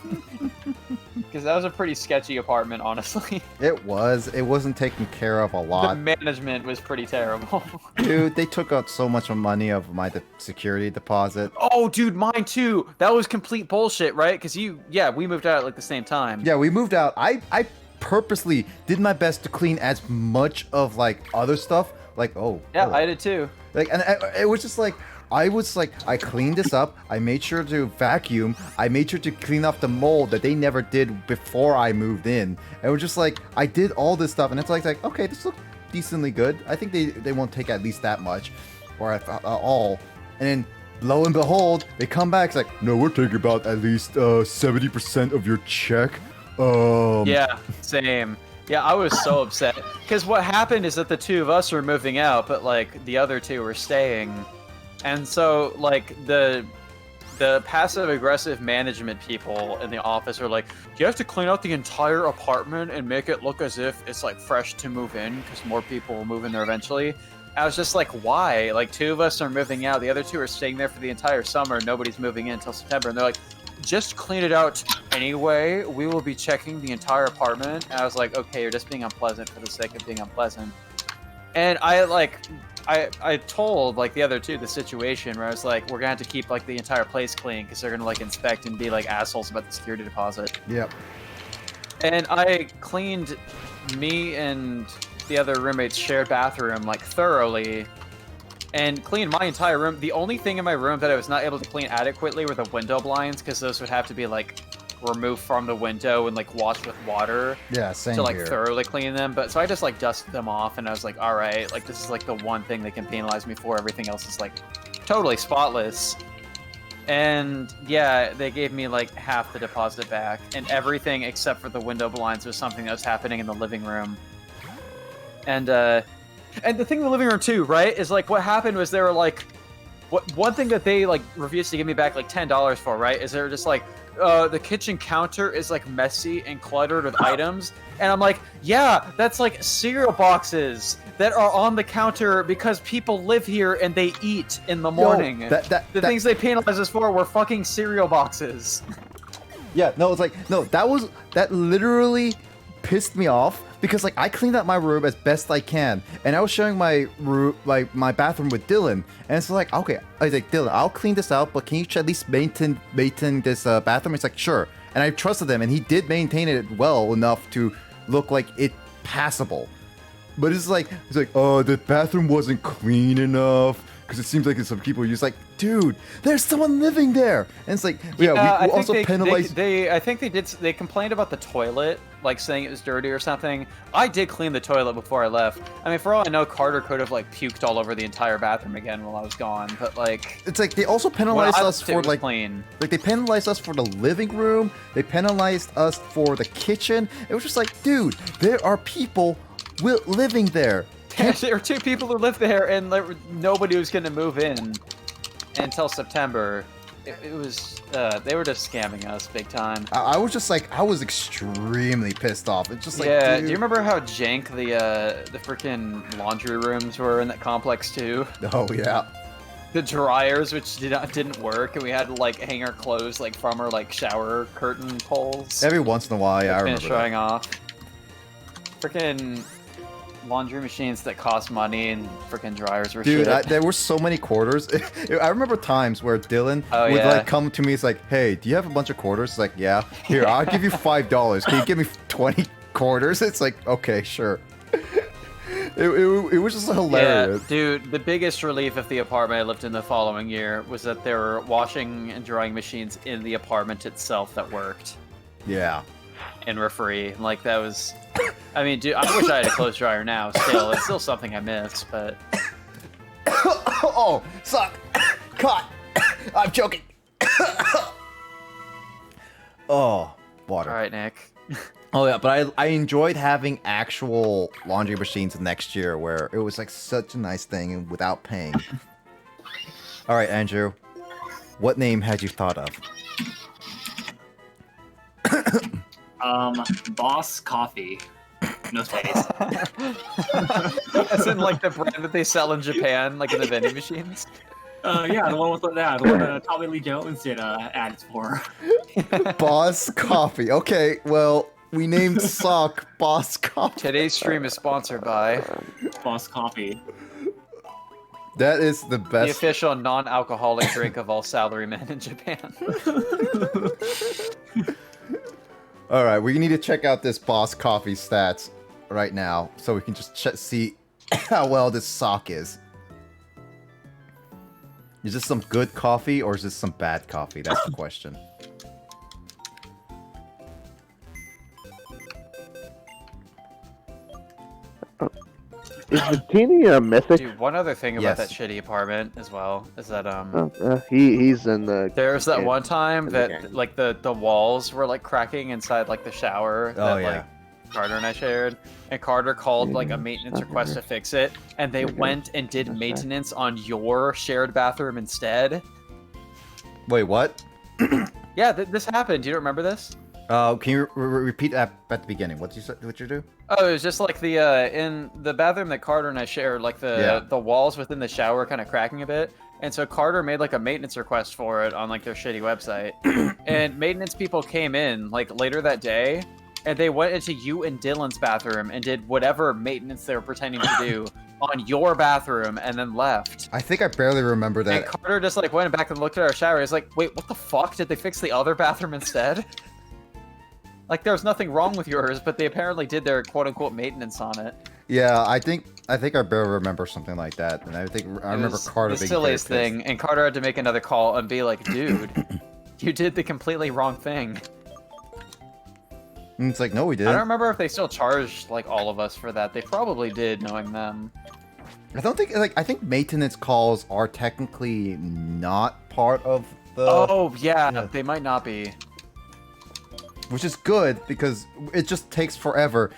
Because that was a pretty sketchy apartment, honestly. It was. It wasn't taken care of a lot. The management was pretty terrible. Dude, they took out so much money of my security deposit. Oh, dude, mine too. That was complete bullshit, right? Because we moved out at like the same time. Yeah, we moved out. I purposely did my best to clean as much of like other stuff. Like, yeah, I did too. Like, and it was just like, I cleaned this up. I made sure to vacuum. I made sure to clean up the mold that they never did before I moved in. And it was just like, I did all this stuff, and it's like okay, this looks decently good. I think they won't take at least that much, or at all. And then, lo and behold, they come back. It's like, no, we're taking about at least 70% of your check. Yeah, same. Yeah, I was so upset. Because what happened is that the two of us were moving out, but like the other two were staying. And so like the passive aggressive management people in the office are like, you have to clean out the entire apartment and make it look as if it's like fresh to move in because more people will move in there eventually. I was just like, why? Like two of us are moving out, the other two are staying there for the entire summer, nobody's moving in until September, and they're like, just clean it out anyway. We will be checking the entire apartment. And I was like, okay, you're just being unpleasant for the sake of being unpleasant. And I told like the other two the situation where I was like, we're gonna have to keep like the entire place clean because they're gonna like inspect and be like assholes about the security deposit. Yep. And I cleaned me and the other roommate's shared bathroom like thoroughly. And clean my entire room. The only thing in my room that I was not able to clean adequately were the window blinds, because those would have to be like removed from the window and like washed with water. Yeah, same to like here. thoroughly clean them. But so I just like dusted them off, and I was like, all right, like this is like the one thing they can penalize me for. Everything else is like totally spotless. And yeah, they gave me like half the deposit back, and everything except for the window blinds was something that was happening in the living room. And the thing in the living room too, right, is like what happened was they were like, one thing that they like refused to give me back like $10 for, right, is they were just like, the kitchen counter is like messy and cluttered with items, and I'm like, yeah, that's like cereal boxes that are on the counter because people live here and they eat in the morning. The things they penalized us for were fucking cereal boxes. Yeah, no, it's like, no, that literally pissed me off. Because like I cleaned up my room as best I can, and I was sharing my room, like my bathroom with Dylan, and it's like, okay, I was like, Dylan, I'll clean this out, but can you at least maintain this bathroom? It's like, sure, and I trusted him, and he did maintain it well enough to look like it passable. But it's like, oh, the bathroom wasn't clean enough. Because it seems like some people are just like, dude, there's someone living there, and it's like, yeah, we also penalized. I think they complained about the toilet, like saying it was dirty or something. I did clean the toilet before I left. I mean, for all I know, Carter could have like puked all over the entire bathroom again while I was gone. But like, it's like they also penalized us for like clean. Like they penalized us for the living room. They penalized us for the kitchen. It was just like, dude, there are people living there. There were 2 people who lived there, and nobody was gonna move in until September. It was they were just scamming us big time. I was just like, I was extremely pissed off. It's just like, yeah. dude. Do you remember how jank the freaking laundry rooms were in that complex too? Oh yeah. The dryers, which didn't work, and we had to like hang our clothes like from our like shower curtain poles. Every once in a while, yeah, I remember showing that. off. Freaking laundry machines that cost money and freaking dryers were Dude, shit. there were so many quarters. I remember times where Dylan would yeah. like come to me. It's like, hey, do you have a bunch of quarters? It's like, yeah. Here, I'll give you $5. Can you give me 20 quarters? It's like, okay, sure. It was just hilarious. Yeah, dude, the biggest relief of the apartment I lived in the following year was that there were washing and drying machines in the apartment itself that worked. Yeah. And were free. Like, that was... I mean, dude, I wish I had a clothes dryer now, still. It's still something I miss, but... Oh, suck! Caught! I'm joking! Oh, water. Alright, Nick. Oh yeah, but I enjoyed having actual laundry machines next year where it was like such a nice thing and without paying. Alright, Andrew. What name had you thought of? Boss Coffee. No space. As in, like, the brand that they sell in Japan, like in the vending machines? Yeah, the one with the one that Tommy Lee Jones did ads for. Boss Coffee. Okay, well, we named Sock Boss Coffee. Today's stream is sponsored by... Boss Coffee. That is the best. The official non-alcoholic drink of all salarymen in Japan. Alright, we need to check out this Boss Coffee stats right now so we can just see how well this sock is. Is this some good coffee or is this some bad coffee? That's the question. Is Martini a mythic? Dude, one other thing Yes. about that shitty apartment as well is that He's in the. there's that in- one time in the that game. like the walls were like cracking inside like the shower Oh, that yeah. like Carter and I shared, and Carter called like a maintenance request to fix it, and they went and did maintenance on your shared bathroom instead. Wait, what? Yeah, this happened. Do you remember this? Can you repeat that at the beginning? What you do? Oh, it was just like the in the bathroom that Carter and I shared, like the walls within the shower kind of cracking a bit. And so Carter made like a maintenance request for it on like their shitty website. And maintenance people came in like later that day, and they went into you and Dylan's bathroom and did whatever maintenance they were pretending to do on your bathroom and then left. I think I barely remember that. And Carter just like went back and looked at our shower. He's like, wait, what the fuck? Did they fix the other bathroom instead? Like, there was nothing wrong with yours, but they apparently did their quote-unquote maintenance on it. Yeah, I think I barely remember something like that, and I remember Carter the being silliest very thing, and Carter had to make another call and be like, dude, you did the completely wrong thing. And it's like, no, we I don't didn't. remember if they still charged, like, all of us for that. They probably did, knowing them. I don't think I think maintenance calls are technically not part of the. Oh, yeah, they might not be. Which is good because it just takes forever.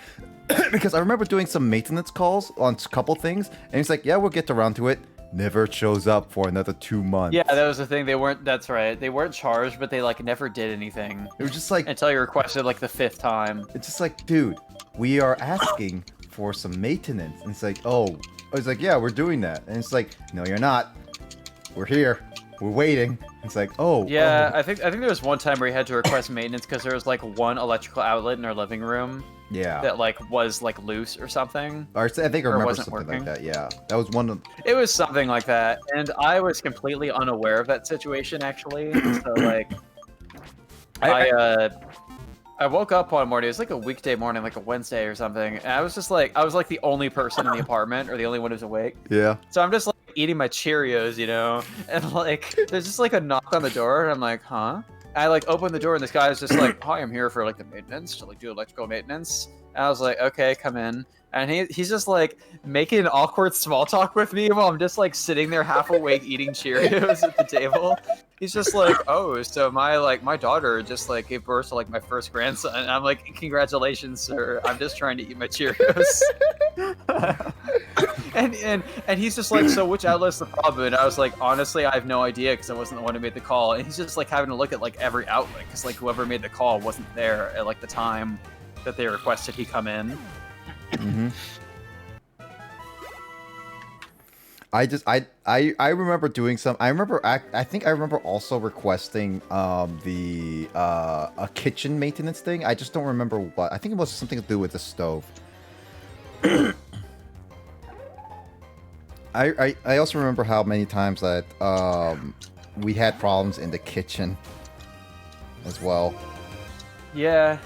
Because I remember doing some maintenance calls on a couple things, and it's like, yeah, we'll get around to it. Never shows up for another 2 months. Yeah, that was the thing. They weren't. That's right. They weren't charged, but they like never did anything. It was just like until you requested like the 5th time. It's just like, dude, we are asking for some maintenance, and it's like, oh, I was like, yeah, we're doing that, and it's like, no, you're not. We're here. We're waiting. It's like, oh. Yeah, oh. I think there was one time where you had to request maintenance because there was like one electrical outlet in our living room. Yeah. That like was like loose or something. Or I think I or remember wasn't something working. like that. Yeah, that was one of. It was something like that, and I was completely unaware of that situation actually. So like, I woke up one morning. It was like a weekday morning, like a Wednesday or something, and I was like the only person in the apartment or the only one who's awake. Yeah. So I'm just like eating my Cheerios, you know, and like there's just like a knock on the door, and I'm like, huh? I like open the door, and this guy is just like, hi, I'm here for like the maintenance to like do electrical maintenance. And I was like, okay, come in. And he's just like making awkward small talk with me while I'm just like sitting there half awake eating Cheerios at the table. He's just like, oh, so my daughter just like gave birth to like my first grandson. And I'm like, congratulations, sir. I'm just trying to eat my Cheerios. And he's just like, so which outlet's the problem? And I was like, honestly, I have no idea because I wasn't the one who made the call. And he's just like having to look at like every outlet because like whoever made the call wasn't there at like the time that they requested he come in. Mm-hmm. I remember doing some. I think I remember also requesting a kitchen maintenance thing. I just don't remember what. I think it was something to do with the stove. I also remember how many times that we had problems in the kitchen as well. Yeah.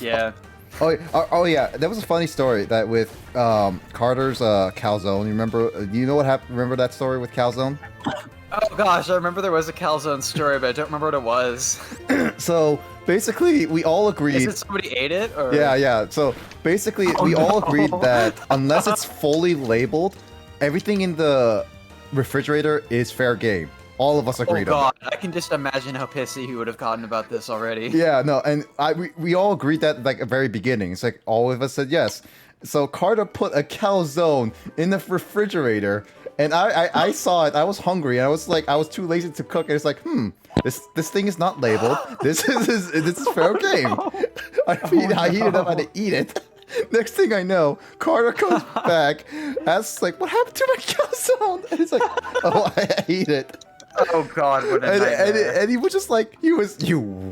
Yeah. Oh yeah, that was a funny story that with Carter's calzone. You remember? You know what happened? Remember that story with calzone? Oh gosh, I remember there was a calzone story, but I don't remember what it was. So basically, we all agreed. Is it somebody ate it? Or? Yeah. So basically, we all agreed that unless it's fully labeled, everything in the refrigerator is fair game. All of us agreed on that. I can just imagine how pissy he would have gotten about this already. Yeah, no, and we all agreed that like at the very beginning. It's like all of us said yes. So Carter put a calzone in the refrigerator, and I saw it. I was hungry, and I was too lazy to cook. And it's like, this thing is not labeled. This is fair game. I heat it up and I eat it. Next thing I know, Carter comes back, asks like, "What happened to my calzone?" And it's like, "Oh, I ate it." Oh God, what a nightmare. And he was just like, you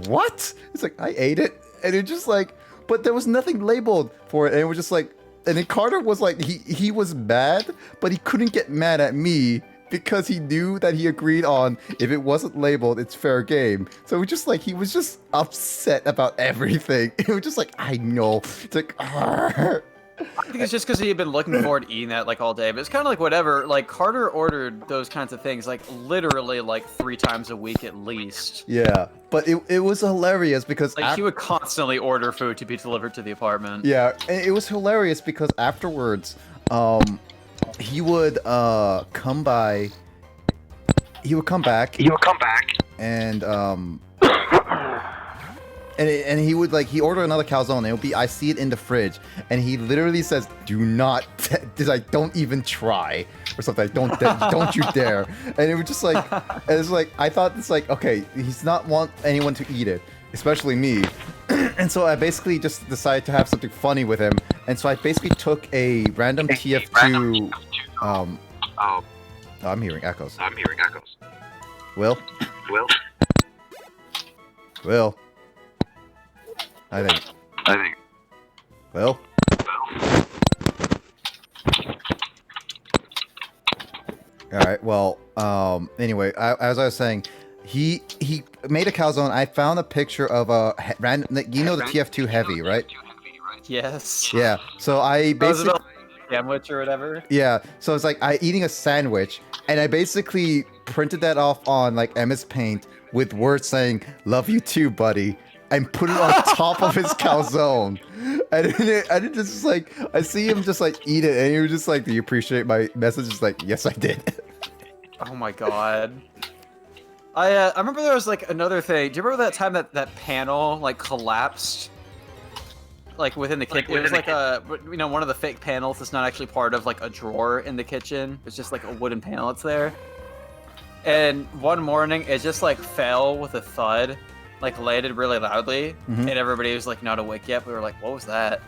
what? It's like, I ate it. And it just like, but there was nothing labeled for it. And it was just like, and then Carter was like, he was mad, but he couldn't get mad at me because he knew that he agreed on if it wasn't labeled, it's fair game. So it was just like, he was just upset about everything. It was just like, I know. It's like, Argh. I think it's just because he had been looking forward to eating that like all day. But it's kind of like whatever. Like Carter ordered those kinds of things like literally like 3 times a week at least. Yeah, but it was hilarious because like he would constantly order food to be delivered to the apartment. Yeah, and it was hilarious because afterwards, he would come by. He would come back. And And he would like he ordered another calzone. And it would be I see it in the fridge, and he literally says, "Do not, like, don't even try," or something. Like, don't you dare. And it was just like, and it's like I thought it's like okay, he's not want anyone to eat it, especially me. And so I basically just decided to have something funny with him, and so I basically took a random TF2. I'm hearing echoes. Will. I think. Well. All right. Well. Anyway, as I was saying, he made a calzone. I found a picture of a random. You know the TF2 Heavy, right? Yes. Yeah. So I basically sandwich or whatever. Yeah. So it's like I eating a sandwich, and I basically printed that off on like MS Paint with words saying "Love you too, buddy." And put it on top of his calzone, and it just like I see him just like eat it, and he was just like, "Do you appreciate my message?" It's like, "Yes, I did." Oh my God. I remember there was like another thing. Do you remember that time that panel like collapsed? Like within the kitchen, it was like one of the fake panels that's not actually part of like a drawer in the kitchen. It's just like a wooden panel that's there. And one morning, it just like fell with a thud. Like landed really loudly, and everybody was like not awake yet. We were like, "What was that?"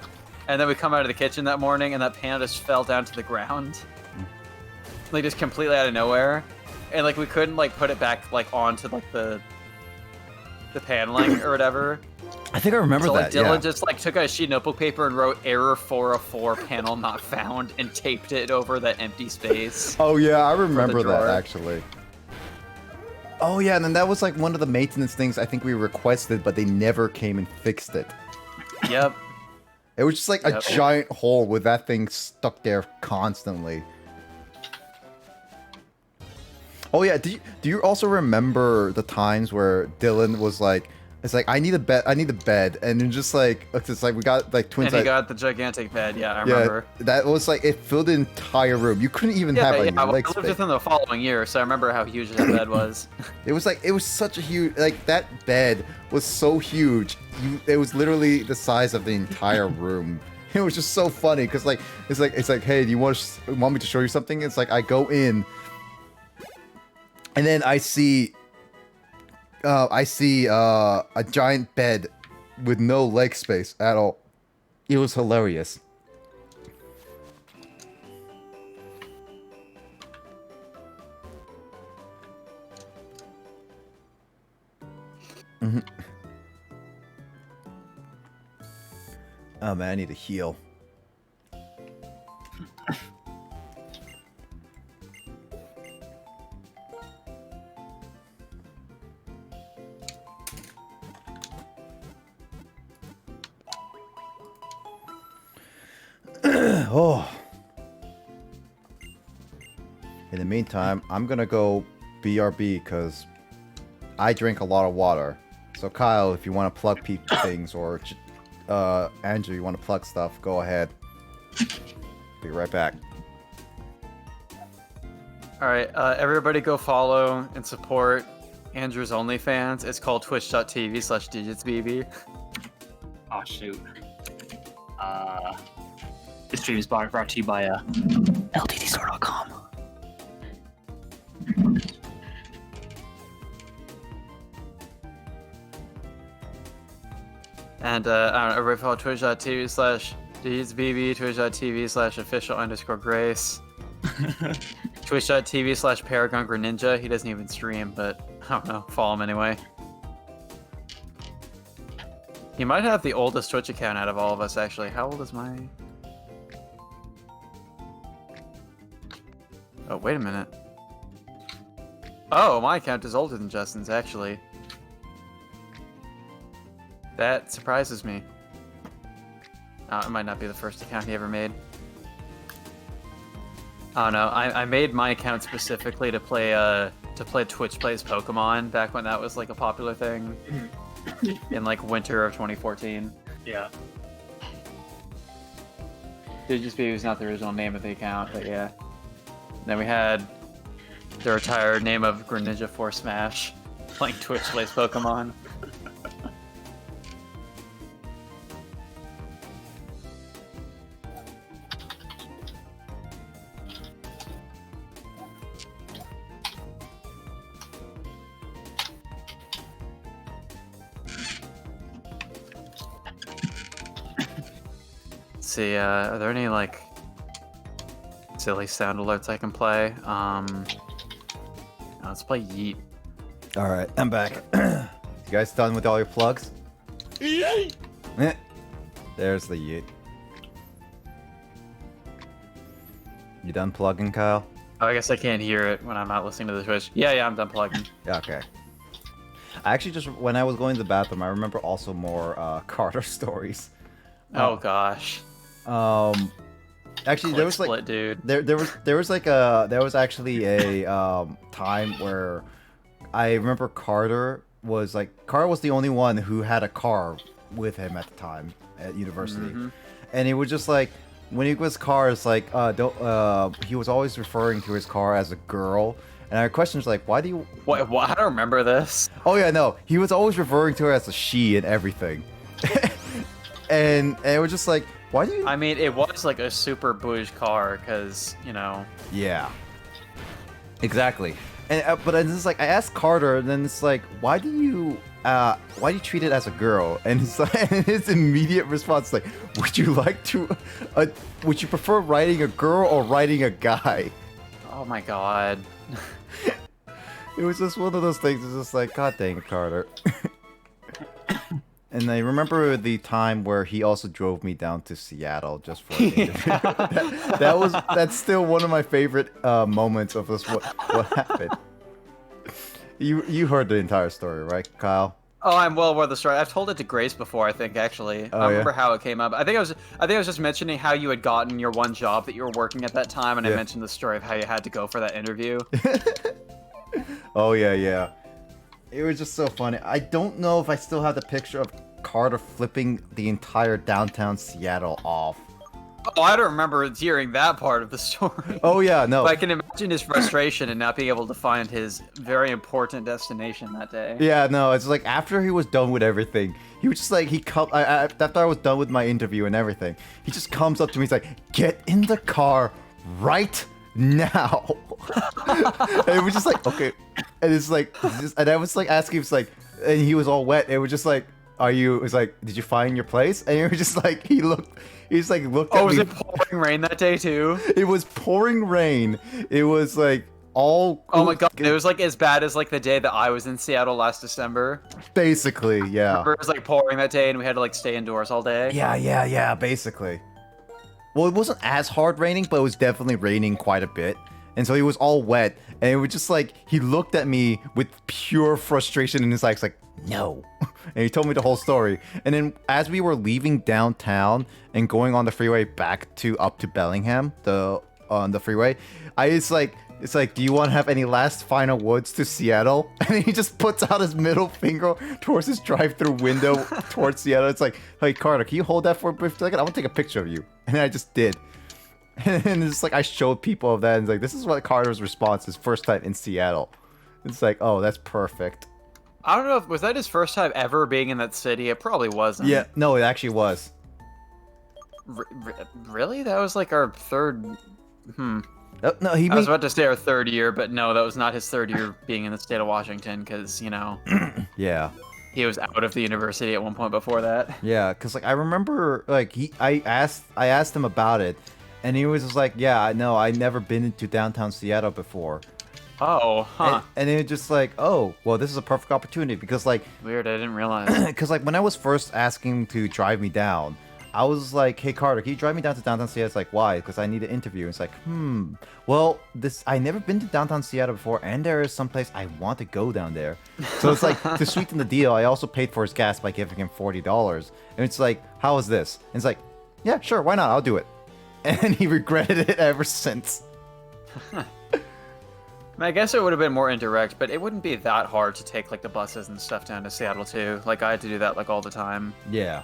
And then we come out of the kitchen that morning, and that panel just fell down to the ground, like just completely out of nowhere, and like we couldn't like put it back like onto like the paneling or whatever. I think I remember so, like, that. Dylan just like took a sheet of notebook paper and wrote "error 404 panel not found" and taped it over that empty space. Oh yeah, I remember that actually. Oh yeah, and then that was like one of the maintenance things I think we requested, but they never came and fixed it. Yep. It was just like a giant hole with that thing stuck there constantly. Oh yeah, do you also remember the times where Dylan was like, it's like I need a bed, and then just like it's like we got like twins. And he got the gigantic bed. Yeah, I remember. That was like it filled the entire room. You couldn't even have any I lived within the following year, so I remember how huge that bed was. It was such a huge that bed was so huge. It was literally the size of the entire room. It was just so funny because like it's like hey, do you want me to show you something? It's like I go in, and then I see a giant bed with no leg space at all. It was hilarious. Oh man, I need to heal. Oh. In the meantime, I'm gonna go BRB because I drink a lot of water. So Kyle, if you want to plug things, or Andrew, you want to plug stuff, go ahead. Be right back. Alright, everybody go follow and support Andrew's OnlyFans. It's called twitch.tv/digitsbb. Oh shoot. This stream is brought to you by LTTstore.com. And I don't know, everybody follow twitch.tv/digitsbb, twitch.tv/official_grace, twitch.tv/Paragon Greninja. He doesn't even stream, but I don't know, follow him anyway. He might have the oldest Twitch account out of all of us, actually. How old is my... Oh, wait a minute. Oh, my account is older than Justin's, actually. That surprises me. It might not be the first account he ever made. I don't know. I made my account specifically to play Twitch Plays Pokemon back when that was like a popular thing in like winter of 2014. Yeah. DigisBB was not the original name of the account, but yeah. Then we had the retired name of Greninja 4 Smash, playing Twitch Plays Pokemon. Let's see, are there any like silly sound alerts I can play? Let's play Yeet. Alright, I'm back. You guys done with all your plugs? Yeet! There's the Yeet. You done plugging, Kyle? Oh, I guess I can't hear it when I'm not listening to the Twitch. Yeah, I'm done plugging. Okay. I actually just, when I was going to the bathroom, I remember also more Carter stories. Oh gosh. Actually, there was like, dude. there was actually a time where I remember Carter was the only one who had a car with him at the time at university, and he was just like, when he was cars, like, he was always referring to his car as a girl, and our question is like, why do you? What? I don't remember this. Oh yeah, no, he was always referring to her as a she and everything, and it was just like, why do you? I mean, it was like a super bouge car, because, you know. Yeah. Exactly. And but it's just like, I asked Carter, and then it's like, why do you treat it as a girl? And it's like, and his immediate response is like, would you prefer riding a girl or riding a guy? Oh my god. It was just one of those things. It's just like, god dang it, Carter. And I remember the time where he also drove me down to Seattle just for an interview. That's still one of my favorite moments of this. What happened? You heard the entire story, right, Kyle? Oh, I'm well aware of the story. I've told it to Grace before, I think, actually. I remember how it came up. I think I was just mentioning how you had gotten your one job that you were working at that time, and I mentioned the story of how you had to go for that interview. Oh yeah. It was just so funny. I don't know if I still have the picture of Carter flipping the entire downtown Seattle off. Oh, I don't remember hearing that part of the story. Oh yeah, no. But I can imagine his frustration and not being able to find his very important destination that day. Yeah, no, it's like after he was done with everything, he was just like, after I was done with my interview and everything, he just comes up to me, he's like, get in the car right now. And it was just like, okay. And it's like, and I was like asking him, it's like, and he was all wet. It was just like, it was like, did you find your place? And it was just like, looked at me. Oh, was it pouring rain that day too? It was pouring rain. It was like, oh my god, it was like as bad as like the day that I was in Seattle last December. Basically, yeah. Remember, it was like pouring that day and we had to like stay indoors all day. Yeah, basically. Well, it wasn't as hard raining, but it was definitely raining quite a bit. And so he was all wet, and it was just like, he looked at me with pure frustration in his eyes, like, no. And he told me the whole story. And then as we were leaving downtown and going on the freeway back up to Bellingham, on the freeway, it's like, do you want to have any last final words to Seattle? And he just puts out his middle finger towards his drive-through window towards Seattle. It's like, hey, Carter, can you hold that for a brief second? I want to take a picture of you. And I just did. And it's like, I showed people of that, and it's like, this is what Carter's response, his first time in Seattle. It's like, oh, that's perfect. I don't know, was that his first time ever being in that city? It probably wasn't. Yeah, no, it actually was. Really? That was like our third... No, I was about to say our third year, but no, that was not his third year being in the state of Washington, because, you know... Yeah. He was out of the university at one point before that. Yeah, because, like, I remember, like, I asked him about it, and he was just like, yeah, no, I've never been into downtown Seattle before. Oh, huh. And it was just like, oh, well, this is a perfect opportunity, because, like... Weird, I didn't realize. Because, like, when I was first asking him to drive me down, I was like, hey, Carter, can you drive me down to downtown Seattle? It's like, why? Because I need an interview. It's like, well, I never been to downtown Seattle before, and there is someplace I want to go down there. So it's like, to sweeten the deal, I also paid for his gas by giving him $40. And it's like, how is this? And it's like, yeah, sure, why not? I'll do it. And he regretted it ever since. I guess it would have been more indirect, but it wouldn't be that hard to take, like, the buses and stuff down to Seattle, too. Like, I had to do that, like, all the time. Yeah.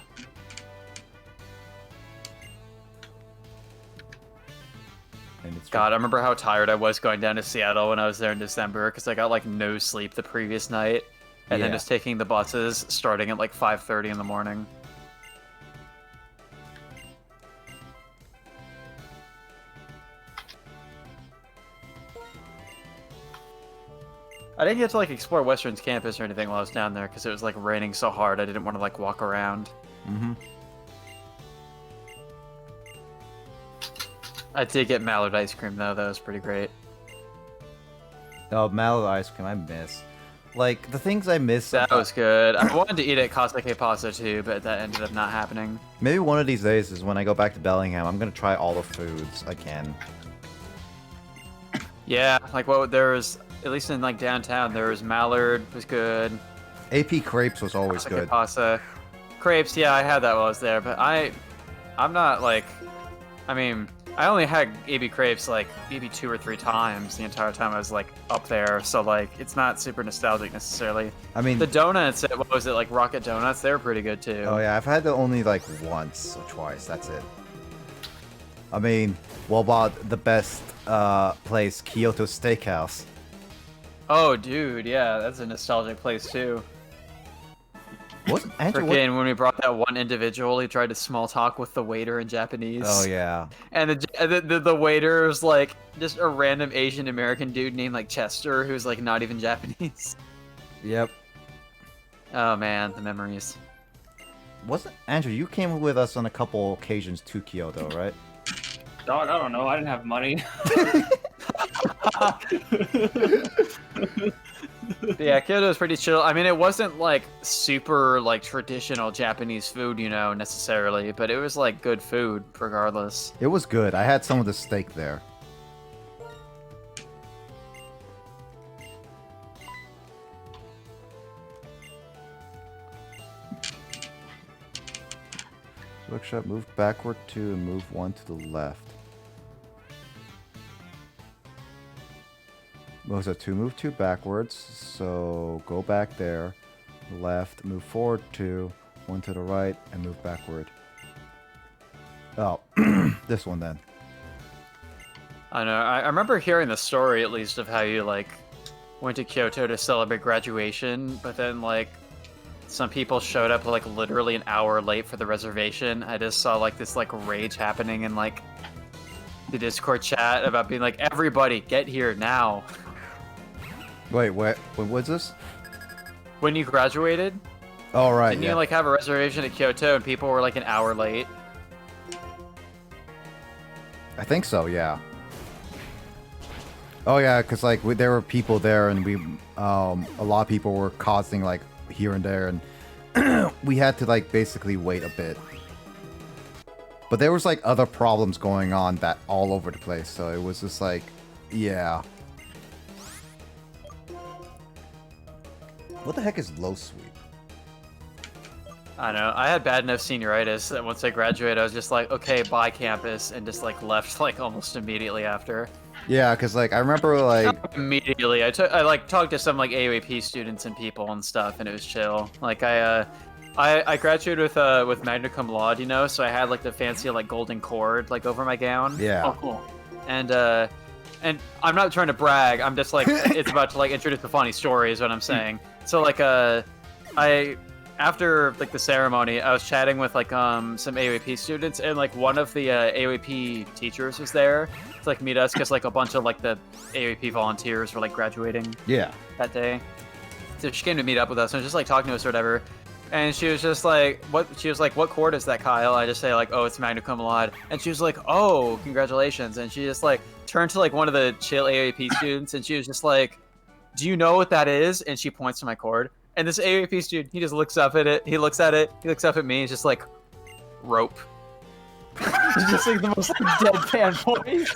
God, I remember how tired I was going down to Seattle when I was there in December, because I got, like, no sleep the previous night, and then just taking the buses starting at, like, 5:30 in the morning. I didn't get to, like, explore Western's campus or anything while I was down there, because it was, like, raining so hard I didn't want to, like, walk around. Mm-hmm. I did get Mallard ice cream, though. That was pretty great. Oh, Mallard ice cream, I miss. Like, the things I miss... That was good. I wanted to eat at Kasake Pasta, too, but that ended up not happening. Maybe one of these days is when I go back to Bellingham, I'm going to try all the foods again. Yeah, like, well, there was... At least in, like, downtown, there was Mallard, was good. AP Crepes was always good. Pasta. Crepes, yeah, I had that while I was there, but I'm not, like... I mean, I only had AB Crepes, like, maybe 2 or 3 times the entire time I was, like, up there, so, like, it's not super nostalgic, necessarily. I mean... The donuts, what was it, like, Rocket Donuts, they were pretty good, too. Oh, yeah, I've had it only, like, once or twice, that's it. I mean, what about the best place, Kyoto Steakhouse? Oh, dude, yeah, that's a nostalgic place, too. Wasn't Andrew... Freaking when we brought that one individual, he tried to small talk with the waiter in Japanese. Oh, yeah. And the waiter was, like, just a random Asian American dude named, like, Chester, who's, like, not even Japanese. Yep. Oh, man, the memories. Wasn't... Andrew, you came with us on a couple occasions to Kyoto, right? Dog, I don't know. I didn't have money. Yeah, Kyoto was pretty chill. I mean, it wasn't, like, super, like, traditional Japanese food, you know, necessarily, but it was, like, good food, regardless. It was good. I had some of the steak there. Workshop, move backward 2 and move 1 to the left. Moves up 2, move 2 backwards, so go back there, left, move forward 2, 1 to the right, and move backward. Oh, this one then. I know. I remember hearing the story, at least, of how you, like, went to Kyoto to celebrate graduation, but then, like, some people showed up, like, literally an hour late for the reservation. I just saw, like, this, like, rage happening in, like, the Discord chat about being like, everybody, get here now. Wait, what was this? When you graduated? Oh, right, Didn't yeah. you, like, have a reservation at Kyoto and people were, like, an hour late? I think so, yeah. Oh yeah, because like there were people there, and we a lot of people were causing like here and there, and we had to like basically wait a bit. But there was like other problems going on that all over the place, so it was just like, yeah. What the heck is low sweep? I know. I had bad enough senioritis that once I graduated, I was just like, okay, bye campus, and just like left like almost immediately after. Yeah, because like I remember like immediately, I like talked to some like AOAP students and people and stuff, and it was chill. Like I graduated with magna cum laude, you know, so I had like the fancy like golden cord like over my gown. Yeah. Oh, cool. And I'm not trying to brag. I'm just like it's about to like introduce a funny story is what I'm saying. So like after like the ceremony, I was chatting with like some AOAP students, and like one of the AOAP teachers was there to like meet us because like a bunch of like the AOAP volunteers were like graduating. Yeah. That day. So she came to meet up with us and was just like talking to us or whatever. And she was just like, what? She was like, what court is that, Kyle? I just say like, oh, it's magna cum laude. And she was like, oh, congratulations. And she just like turned to like one of the chill AOAP students, and she was just like, do you know what that is? And she points to my cord. And this AOAP student, he just looks up at it. He looks at it. He looks up at me. He's just like, rope. He's just like the most like, deadpan voice.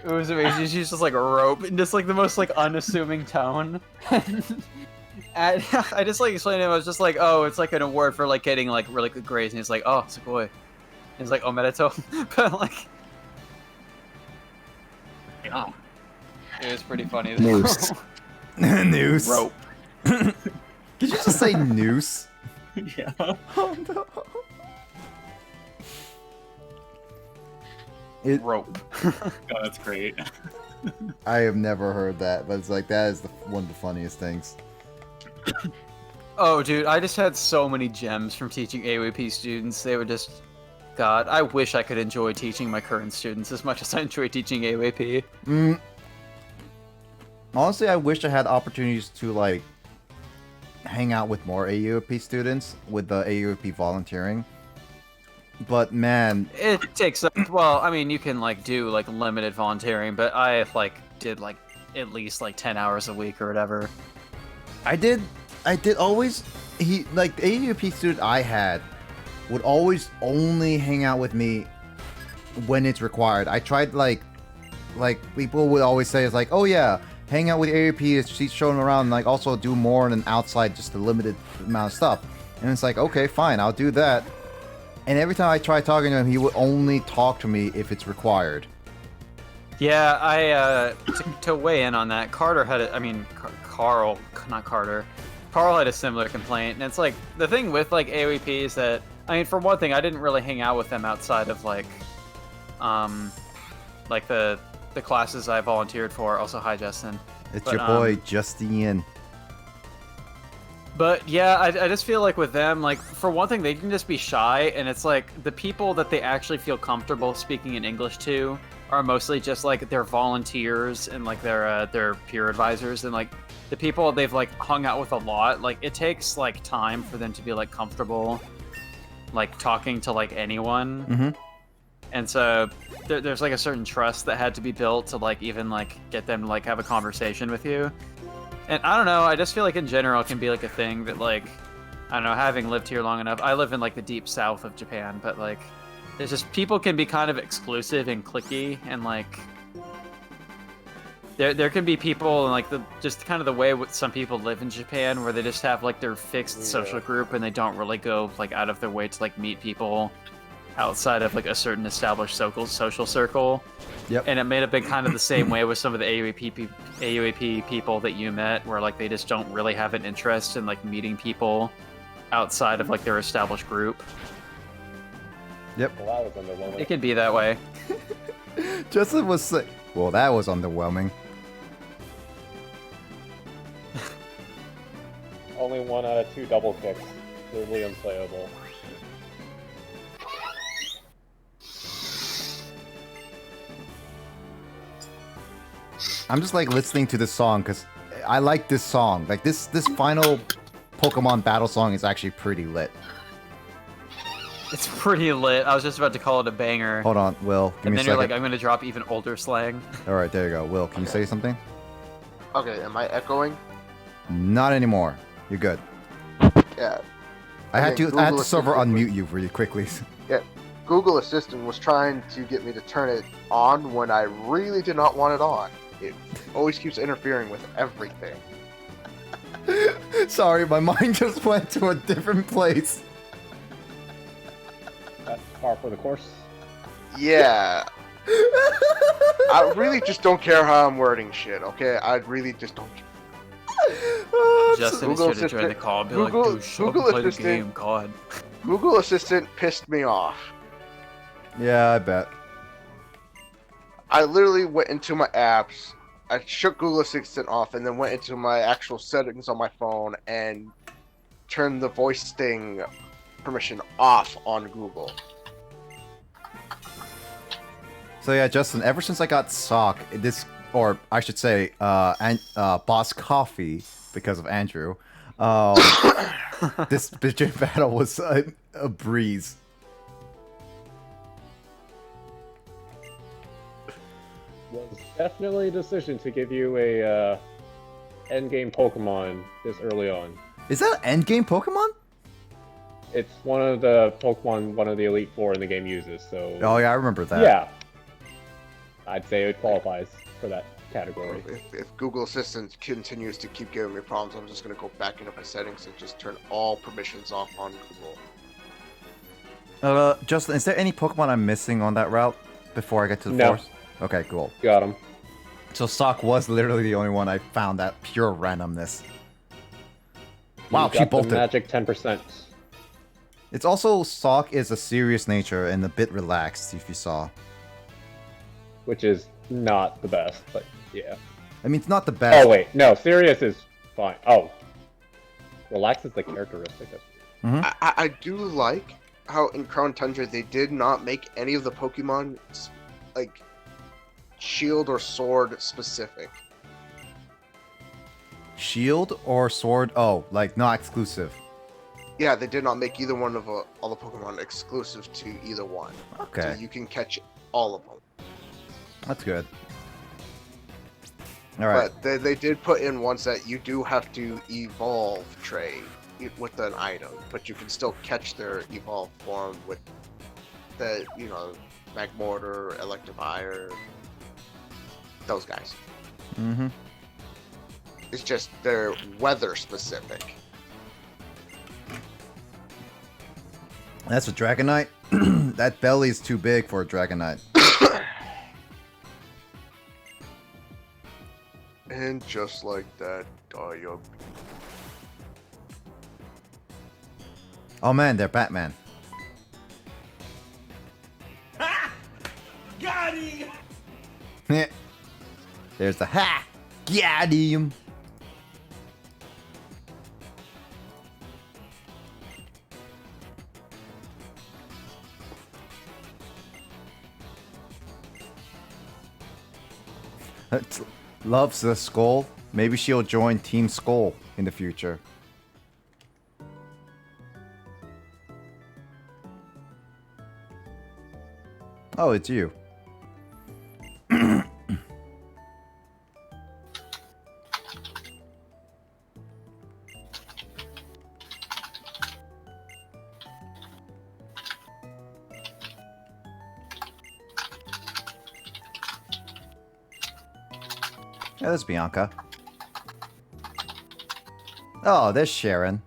It was amazing. She's just like a rope, and just like the most like unassuming tone. And I just like explained to him. I was just like, oh, it's like an award for like getting like really good grades. And he's like, oh, Sugoi. And he's like, oh, Medeto. But like, Yeah. it was pretty funny. Noose. Noose. Rope. Did you just say noose? Yeah. Oh no. Rope. Oh, that's great. I have never heard that, but it's like that is one of the funniest things. Oh, dude, I just had so many gems from teaching AOAP students. They were just, God, I wish I could enjoy teaching my current students as much as I enjoy teaching AOAP. Honestly, I wish I had opportunities to like hang out with more AOAP students with the AOAP volunteering. But man, It takes up, well, I mean, you can like do like limited volunteering, but I like did like at least like 10 hours a week or whatever. I did always, the AOP student I had would always only hang out with me when it's required. I tried like people would always say it's like, oh yeah, hang out with AOP, she's showing around, like also do more than outside just a limited amount of stuff. And it's like, okay, fine, I'll do that. And every time I tried talking to him, he would only talk to me if it's required. Yeah, to weigh in on that, Carter had Carl, not Carter. Carl had a similar complaint, and it's like, the thing with like AOEP is that, I mean, for one thing, I didn't really hang out with them outside of like the classes I volunteered for. Also, hi, Justin. It's your boy, Justine. But yeah, I just feel like with them, like, for one thing, they can just be shy, and it's like, the people that they actually feel comfortable speaking in English to are mostly just like their volunteers and like their peer advisors, and like the people they've like hung out with a lot, like it takes like time for them to be like comfortable like talking to like anyone. Mm-hmm. And so there's like a certain trust that had to be built to like even like get them to like have a conversation with you. And I don't know, I just feel like in general it can be like a thing that like, I don't know, having lived here long enough, I live in like the deep south of Japan, but like it's just people can be kind of exclusive and cliquey, and like there can be people and like just kind of the way some people live in Japan, where they just have like their fixed social group and they don't really go like out of their way to like meet people outside of like a certain established social circle. Yep. And it may have been kind of the same way with some of the AUAP people that you met, where like they just don't really have an interest in like meeting people outside of like their established group. Yep. Well, that was underwhelming. It can be that way. Justin was like, well, that was underwhelming. Only 1 out of 2 double kicks. Clearly unplayable. I'm just like listening to this song because I like this song. Like this final Pokemon battle song is actually pretty lit. It's pretty lit. I was just about to call it a banger. Hold on, Will. Give And me a then you're second. like, I'm gonna drop even older slang. All right, there you go. Will, can you say something? Okay, am I echoing? Not anymore. You're good. Yeah. I had Okay, to Google server Assistant unmute you really quickly. Yeah, Google Assistant was trying to get me to turn it on when I really did not want it on. It always keeps interfering with everything. Sorry, my mind just went to a different place. That's par for the course. Yeah. I really just don't care how I'm wording shit, okay? I really just don't care. Justin is Google here to join the Assistant- call and be Google- like, dude, shut up Google and play the Assistant- game, God. Google Assistant pissed me off. Yeah, I bet. I literally went into my apps, I shook Google Assistant off, and then went into my actual settings on my phone and turned the voice sting permission off on Google. So yeah, Justin, ever since I got Sock, or I should say, Boss Coffee, because of Andrew, this bitchin' battle was a breeze. Was definitely a decision to give you a endgame Pokemon this early on. Is that an endgame Pokemon? It's one of the Pokemon one of the Elite Four in the game uses, so... Oh yeah, I remember that. Yeah. I'd say it qualifies for that category. If Google Assistant continues to keep giving me problems, I'm just going to go back into my settings and just turn all permissions off on Google. Justin, is there any Pokemon I'm missing on that route before I get to the No. forest? Okay, cool. Got him. So Sock was literally the only one I found that pure randomness. Wow, You she got the bolted. magic 10%. It's also Sock is a serious nature and a bit relaxed, if you saw. Which is not the best, but yeah. I mean, it's not the best. Oh wait, no, Sirius is fine. Oh. Relax is the characteristic. I do like how in Crown Tundra they did not make any of the Pokemon like shield or sword specific. Shield or sword? Oh, like not exclusive. Yeah, they did not make either one of all the Pokemon exclusive to either one. Okay. So you can catch all of them. That's good. Alright. But they did put in ones that you do have to evolve trade with an item, but you can still catch their evolved form with the, Magmortar, Electivire, those guys. Mm-hmm. It's just they're weather specific. That's a Dragonite. That belly is too big for a Dragonite. And just like that, Dialga. Oh man, they're Batman. Got him! Yeah. There's the ha! Got him! Loves the Skull. Maybe she'll join Team Skull in the future. Oh, it's you. Yeah, there's Bianca. Oh, there's Sharon.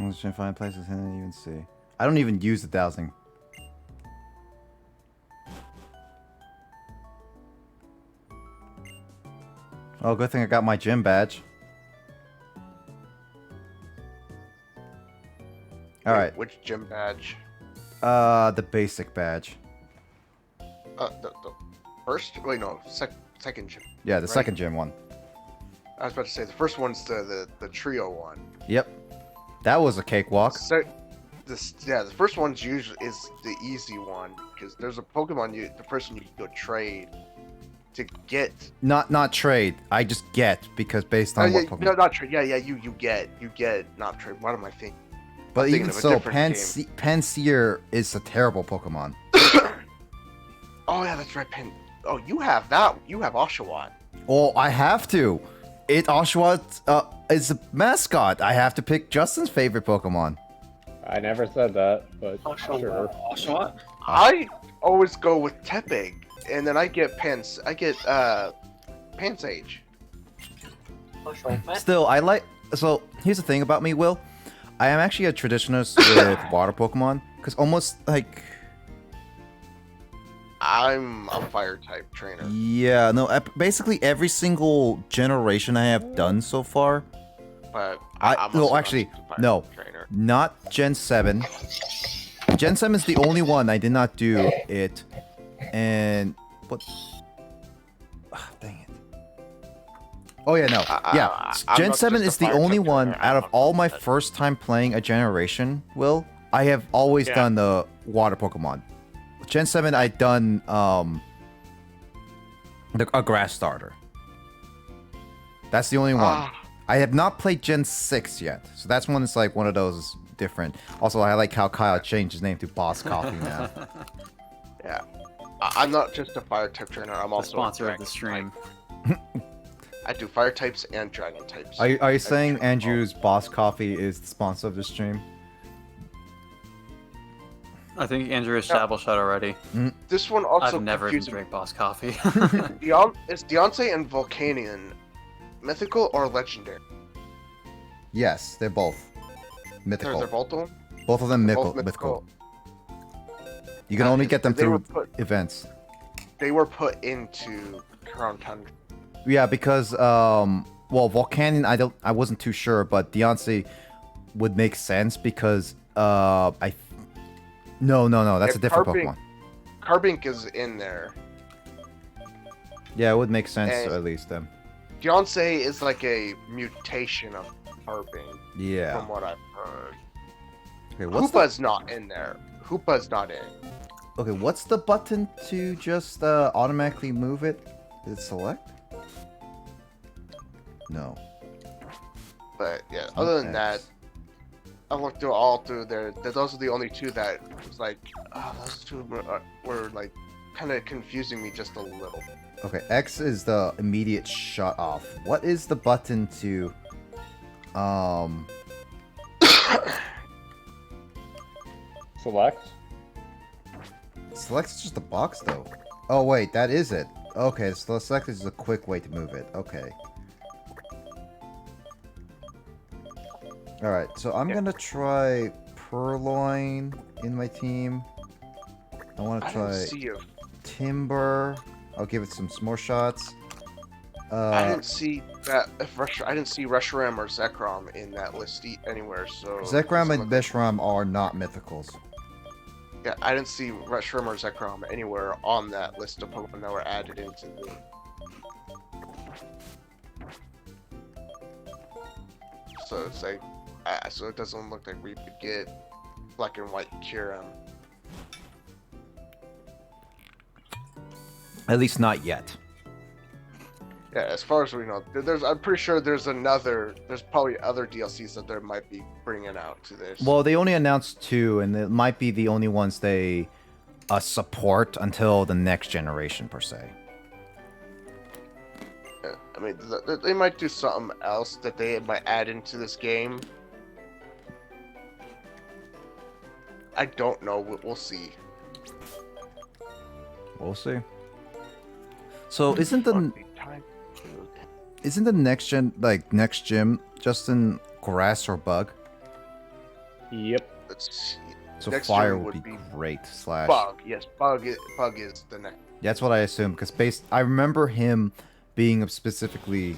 Pokemon Gen 5 places I didn't even see. I don't even use the dowsing. Oh, good thing I got my gym badge. Alright. Which gym badge? The basic badge. The first? Wait, no, second gym. Yeah, the second gym one. I was about to say, the first one's the trio one. Yep. That was a cakewalk. The first one's usually is the easy one, because there's a Pokemon the person you can go trade to get. Not trade. I just get, because based on what Pokemon. No, not trade. Yeah, you get not trade. What am I thinking? But even so, Panseer is a terrible Pokemon. Oh yeah, that's right. Oh, you have that. You have Oshawott. Oh, I have to. Oshawott is a mascot. I have to pick Justin's favorite Pokemon. I never said that, but sure. Oshawott? I always go with Tepig, and then I get Pansage. Still, I like. So here's the thing about me, Will. I am actually a traditionalist with water Pokemon, because almost like. I'm a fire type trainer. Yeah, no, basically every single generation I have done so far. But no, not Gen 7. Gen 7 is the only one I did not do it, and what? Dang it. Oh yeah, no, yeah. Gen 7 is the only one out of all my first time playing a generation. Will I have always done the water Pokemon. Gen 7, I'd done a grass starter. That's the only one. I have not played Gen 6 yet, so that's one that's like one of those different. Also, I like how Kyle changed his name to Boss Coffee now. Yeah, I'm not just a fire type trainer. I'm also a sponsor of the stream. I do fire types and dragon types. Are you saying Andrew's Boss Coffee is the sponsor of the stream? I think Andrew established that already. This one also I've never even confusing drank Boss Coffee. Is Deontay and Volcanion mythical or legendary? Yes, they're both mythical. They're both of them? Both of them mythical. You can only get them through events. They were put into Crown Tundra. Yeah, because well, Volcanion, I wasn't too sure, but Deontay would make sense because No, that's a different Pokemon. Carbink is in there. Yeah, it would make sense at least then. Deontay is like a mutation of Carbink. Yeah. From what I've heard. Okay, Hoopa's not in there. Hoopa's not in. Okay, what's the button to just automatically move it? Is it select? No. But yeah, other than that, I looked through all through there. Those are the only two that was like, those two were like kind of confusing me just a little. Okay, X is the immediate shut off. What is the button to, Select? Select is just a box though. Oh wait, that is it. Okay, so select is a quick way to move it. Okay. Alright, so I'm gonna try Purloin in my team. I want to try Timber. I'll give it some more shots. I didn't see that. I didn't see Reshiram or Zekrom in that list anywhere. So Zekrom and Beshram are not mythicals. Yeah, I didn't see Reshiram or Zekrom anywhere on that list of Pokemon that were added into the. So it's like, so it doesn't look like we could get Black and White Kyurem. At least not yet. Yeah, as far as we know, I'm pretty sure there's probably other DLCs that they might be bringing out to this. Well, they only announced 2, and it might be the only ones they support until the next generation, per se. Yeah, I mean, they might do something else that they might add into this game. I don't know. We'll see. We'll see. So isn't the next gym just in grass or bug? Yep. Let's see. So Next fire gen would be great. Slash. Bug. Yes, bug is the next. That's what I assume, because I remember him being specifically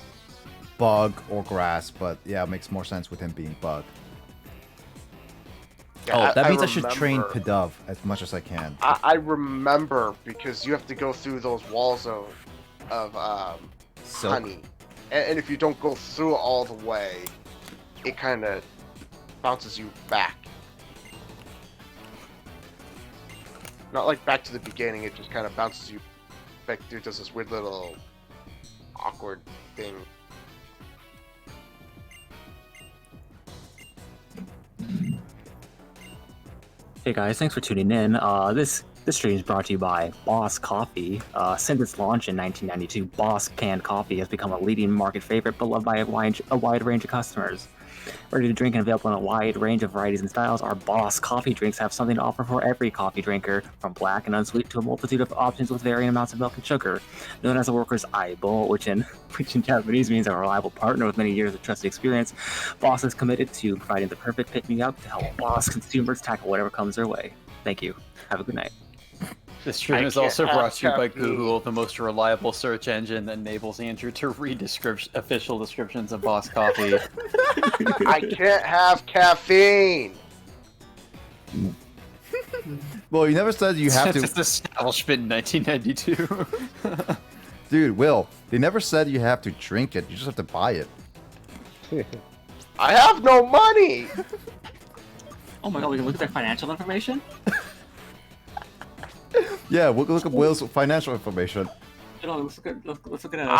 bug or grass, but yeah, it makes more sense with him being bug. Yeah, that means I remember, should train Pidove as much as I can. I remember because you have to go through those walls of honey, and if you don't go through it all the way, it kind of bounces you back. Not like back to the beginning, it just kind of bounces you back through, does this weird little awkward thing. Hey guys, thanks for tuning in. This stream is brought to you by Boss Coffee. Since its launch in 1992, Boss canned coffee has become a leading market favorite, beloved by a wide range of customers. Ready to drink and available in a wide range of varieties and styles, our Boss coffee drinks have something to offer for every coffee drinker, from black and unsweet to a multitude of options with varying amounts of milk and sugar. Known as a worker's aibo, which in Japanese means a reliable partner with many years of trusted experience, Boss is committed to providing the perfect pick-me-up to help Boss consumers tackle whatever comes their way. Thank you. Have a good night. This stream is also brought to you by Google, the most reliable search engine that enables Andrew to read official descriptions of Boss Coffee. I can't have caffeine! Well, you never said you have to... It's establishment in 1992. Dude, Will, they never said you have to drink it, you just have to buy it. I have no money! Oh my god, we can look at their financial information? Yeah, we'll look up Will's financial information. Let's look at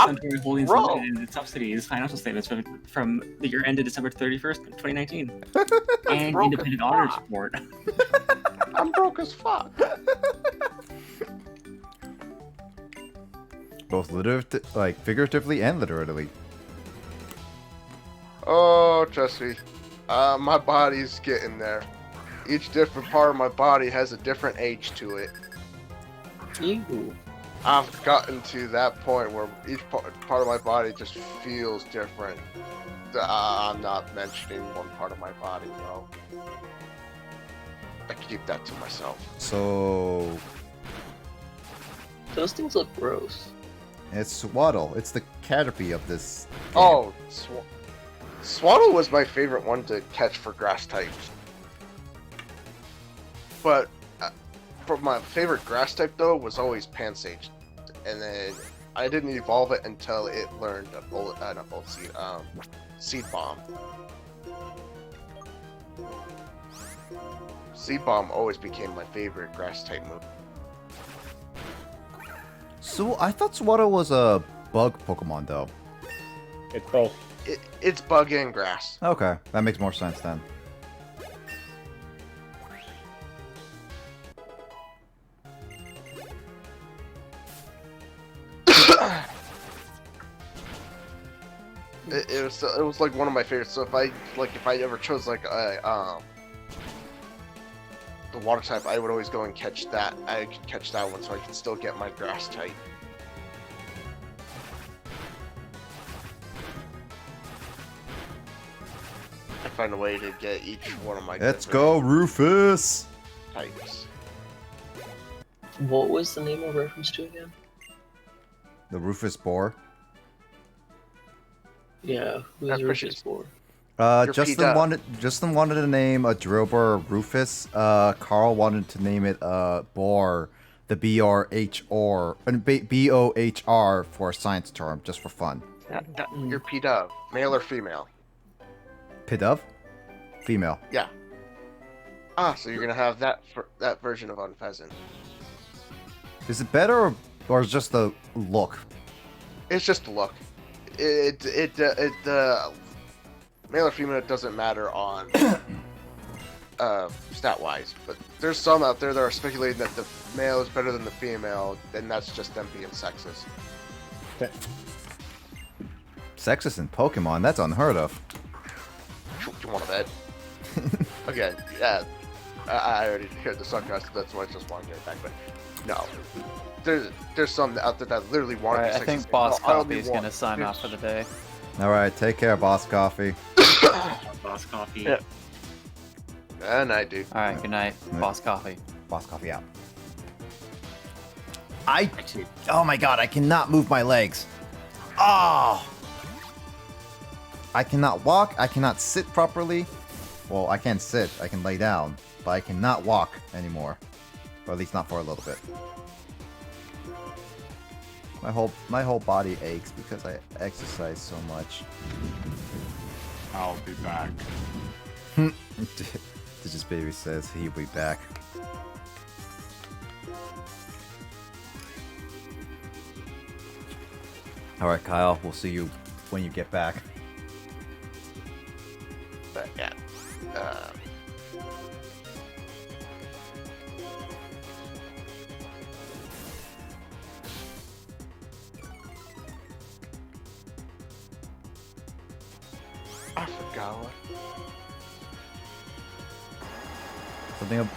Centauri Holdings Limited and its subsidies financial statements from the year ended December 31st, 2019. And independent auditor's report. I'm broke as fuck. Both figuratively and literally. Oh, trust me. My body's getting there. Each different part of my body has a different age to it. Ew. I've gotten to that point where each part of my body just feels different. I'm not mentioning one part of my body, though. I keep that to myself. So... Those things look gross. It's Swaddle. It's the Caterpie of this game. Oh, Swaddle was my favorite one to catch for grass types. But for my favorite grass type though was always Pansage, and then I didn't evolve it until it learned a Seed Bomb. Seed Bomb always became my favorite grass type move. So I thought Swaddle was a bug Pokemon though. It's both. It's bug and grass. Okay, that makes more sense then. It was like one of my favorites. So if I ever chose like a the water type, I would always go and catch that. I could catch that one, so I could still get my grass type. I find a way to get each one of my. Let's go, Rufus. Types. What was the name of reference to again? The Rufus Boar. Yeah, who's Rufus for? Justin wanted to name a Drillbur Rufus. Carl wanted to name it Boar, the B-O-H-R for a science term, just for fun. You're P-Dove, male or female? Pidove? Female. Yeah. Ah, so you're gonna have that version of Unpheasant. Is it better or is it just the look? It's just the look. Male or female, it doesn't matter on stat wise, but there's some out there that are speculating that the male is better than the female, then that's just them being sexist. Sexist in Pokemon? That's unheard of. You want to bet? Again, yeah, I already heard the sarcasm, that's why I just want to get it back, but no. There's some out there that literally want to be sexist. I think Boss Coffee is going to sign off for the day. Alright, take care, Boss Coffee. Boss Coffee. Yeah. Night, dude. All right, good night, Boss Coffee. Boss Coffee out. Oh my god, I cannot move my legs. Oh! I cannot walk, I cannot sit properly. Well, I can sit, I can lay down, but I cannot walk anymore. Or at least not for a little bit. My whole body aches because I exercise so much. I'll be back. This baby says he'll be back. Alright, Kyle, we'll see you when you get back. But yeah. I forgot what.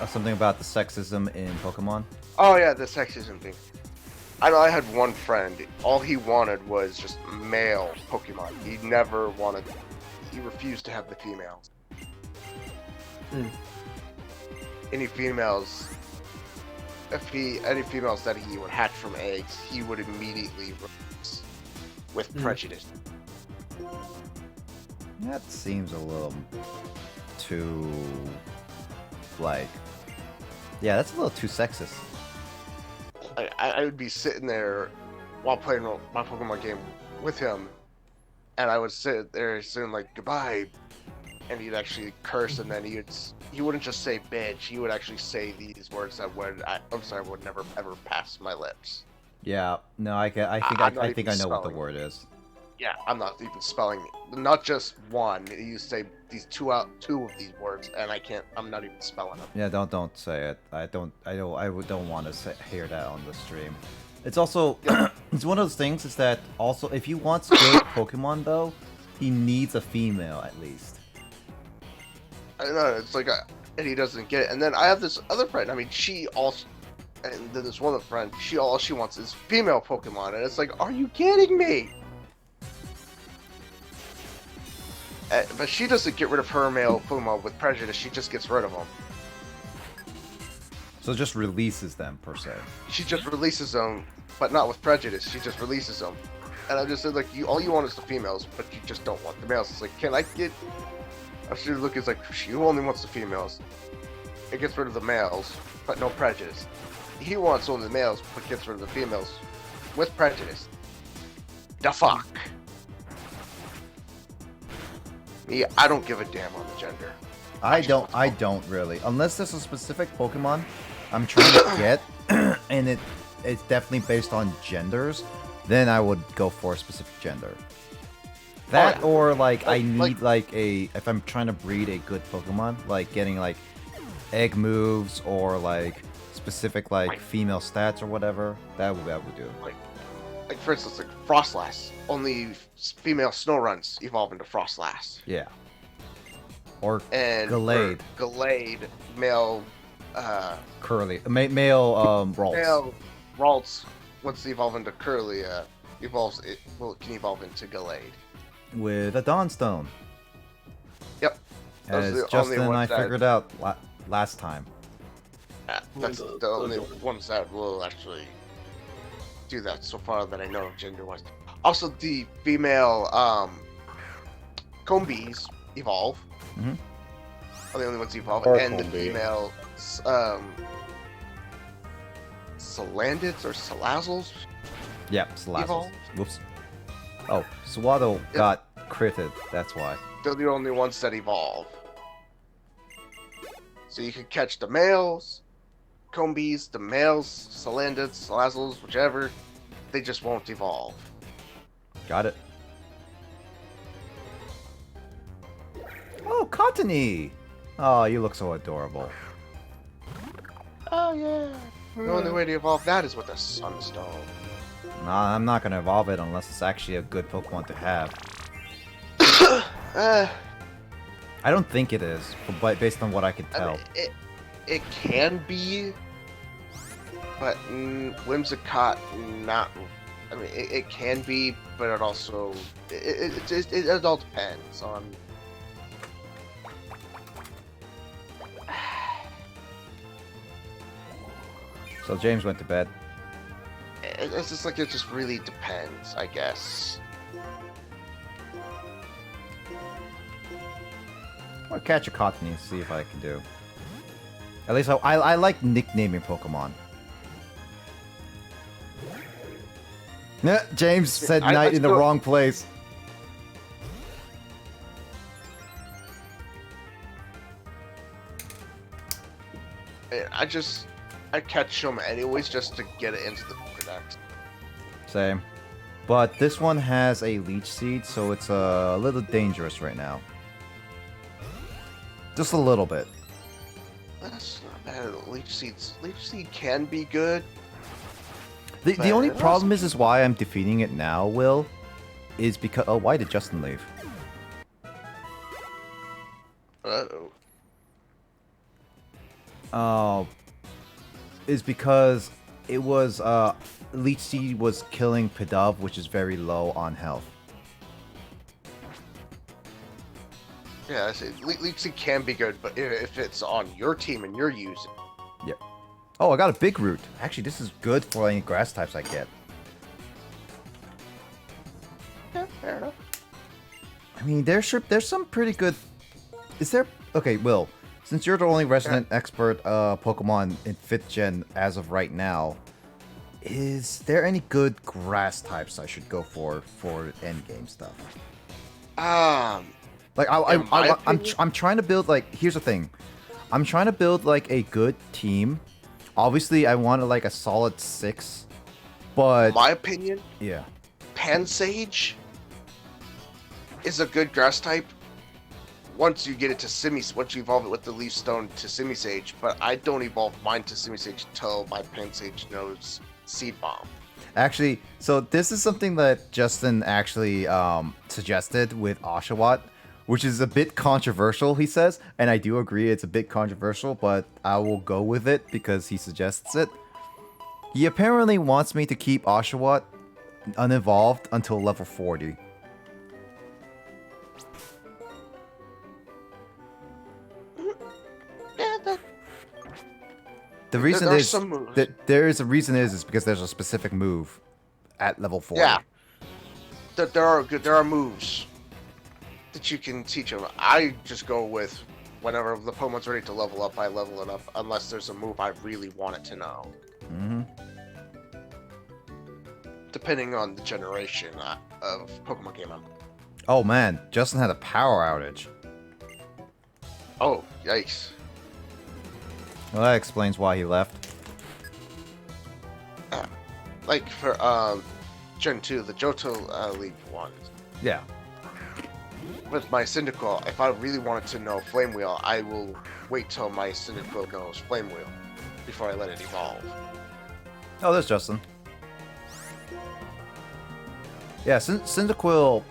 Something about the sexism in Pokemon? Oh yeah, the sexism thing. I know I had one friend. All he wanted was just male Pokemon. He never wanted. He refused to have the females. Any females. Any females that he would hatch from eggs, he would immediately replace with prejudice. That seems a little too, like, yeah, that's a little too sexist. I would be sitting there while playing my Pokemon game with him, and I would sit there saying like goodbye, and he'd actually curse, and then he wouldn't just say bitch, he would actually say these words that would never ever pass my lips. Yeah, no, I think I know what the word is. Yeah, I'm not even spelling it. Not just one. You say these two of these words, and I'm not even spelling them. Yeah, don't say it. I don't want to hear that on the stream. It's also it's one of those things. Is that also if he wants good Pokemon though, he needs a female at least. I don't know. It's like and he doesn't get it. And then I have this other friend. I mean, she also, and then this one friend. All she wants is female Pokemon, and it's like, are you kidding me? But she doesn't get rid of her male Pokemon with prejudice. She just gets rid of them. So it just releases them per se. She just releases them, but not with prejudice. She just releases them. And I just said like, all you want is the females, but you just don't want the males. It's like, can I get? I should look. It's like she only wants the females. It gets rid of the males, but no prejudice. He wants only the males, but gets rid of the females with prejudice. The fuck. Me, I don't give a damn on the gender. I don't really. Unless there's a specific Pokemon I'm trying to get, and it's definitely based on genders, then I would go for a specific gender. That or like I need like a, if I'm trying to breed a good Pokemon, like getting like egg moves or like specific like female stats or whatever, that would do. Like for instance, like Frostlass, only female Snowruns evolve into Frostlass. Yeah. Or and Gallade. Gallade, male Curly. Male Ralts. Male Ralts, once they evolve into Curly, can evolve into Gallade. With a Dawnstone. Yep. As Justin and I figured out last time. That's the only ones that will actually do that so far that I know of gender-wise. Also, the female Combees evolve. Mm-hmm. Are the only ones evolve, and the female Salandids or Salazzles. Yep, Salazzles. Whoops. Oh, Swaddle got critted. That's why. They're the only ones that evolve. So you can catch the males, Combees, the males, Salandids, Salazzles, whichever. They just won't evolve. Got it. Oh, Cottony! Oh, you look so adorable. Oh, yeah. The only way to evolve that is with a Sunstone. Nah, I'm not gonna evolve it unless it's actually a good Pokemon to have. I don't think it is, but based on what I can tell. I mean, it can be, but Whimsicott not. I mean, it can be, but it also it all depends on. So James went to bed. It's just like it just really depends, I guess. I'll catch a Cottony and see if I can do. At least I like nicknaming Pokemon. Yeah, James said night in the wrong place. I catch them anyways just to get it into the Pokedex. Same. But this one has a Leech Seed, so it's a little dangerous right now. Just a little bit. That's not bad. Leech Seed can be good. The only problem is why I'm defeating it now, Will, is because... Oh, why did Justin leave? Uh-oh. Oh, is because it was Leech Seed was killing Pidove, which is very low on health. Yeah, I see. Leech Seed can be good, but if it's on your team and you're using. Yep. Oh, I got a big root. Actually, this is good for any grass types I get. Yeah, fair enough. I mean, there's some pretty good. Is there? Okay, Will. Since you're the only resident expert Pokemon in 5th gen as of right now, is there any good grass types I should go for endgame stuff? Like I'm trying to build like here's the thing, I'm trying to build like a good team. Obviously, I want like a solid 6, but my opinion, yeah, Pansage is a good grass type. Once you get it to once you evolve it with the Leaf Stone to Simisage, but I don't evolve mine to Simisage until my Pansage knows Seed Bomb. Actually, so this is something that Justin actually suggested with Oshawott, which is a bit controversial, he says, and I do agree it's a bit controversial, but I will go with it because he suggests it. He apparently wants me to keep Oshawott unevolved until level 40. The reason is that there is a reason is because there's a specific move at level 40. Yeah, there are moves that you can teach them. I just go with whenever the Pokemon's ready to level up, I level it up, unless there's a move I really want it to know. Mm-hmm. Depending on the generation of Pokemon game I'm. Oh man, Justin had a power outage. Oh, yikes. Well, that explains why he left. Like for Gen 2, the Johto League one. Yeah. With my Cyndaquil, if I really wanted to know Flame Wheel, I will wait till my Cyndaquil knows Flame Wheel before I let it evolve. Oh, there's Justin. Yeah, Cyndaquil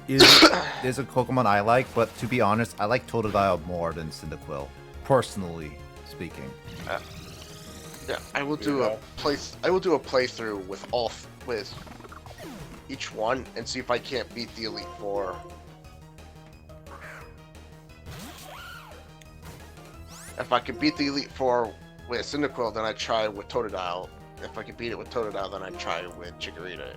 is a Pokemon I like, but to be honest, I like Totodile more than Cyndaquil, personally speaking. Yeah, I will do a playthrough with with each one and see if I can't beat the Elite Four. If I can beat the Elite Four with Cyndaquil, then I try with Totodile. If I can beat it with Totodile, then I try with Chikorita.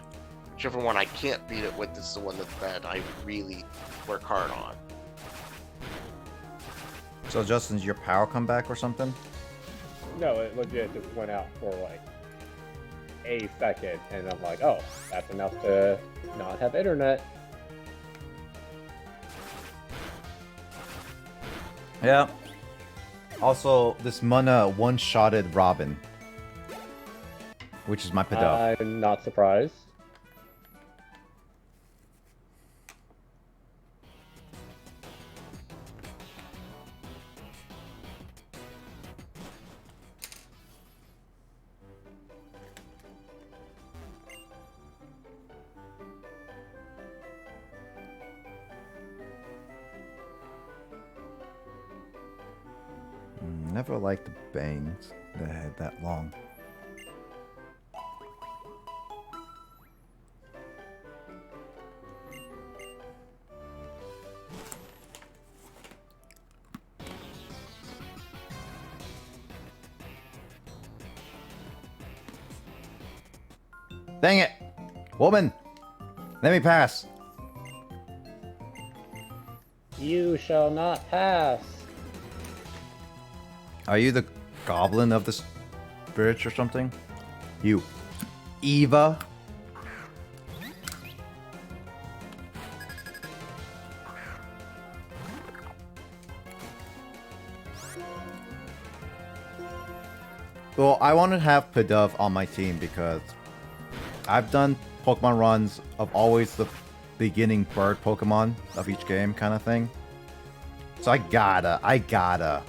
Whichever one I can't beat it with is the one that I really work hard on. So Justin's your power comeback or something? No, it legit just went out for like a second, and I'm like, oh, that's enough to not have internet. Yeah. Also, this Munna one-shotted Robin, which is my Pidove. I'm not surprised. Never liked the bangs that had that long. Dang it! Woman! Let me pass. You shall not pass. Are you the goblin of the bridge or something? You. Eva? Well, I want to have Pidove on my team because I've done Pokemon runs of always the beginning bird Pokemon of each game kind of thing. So I gotta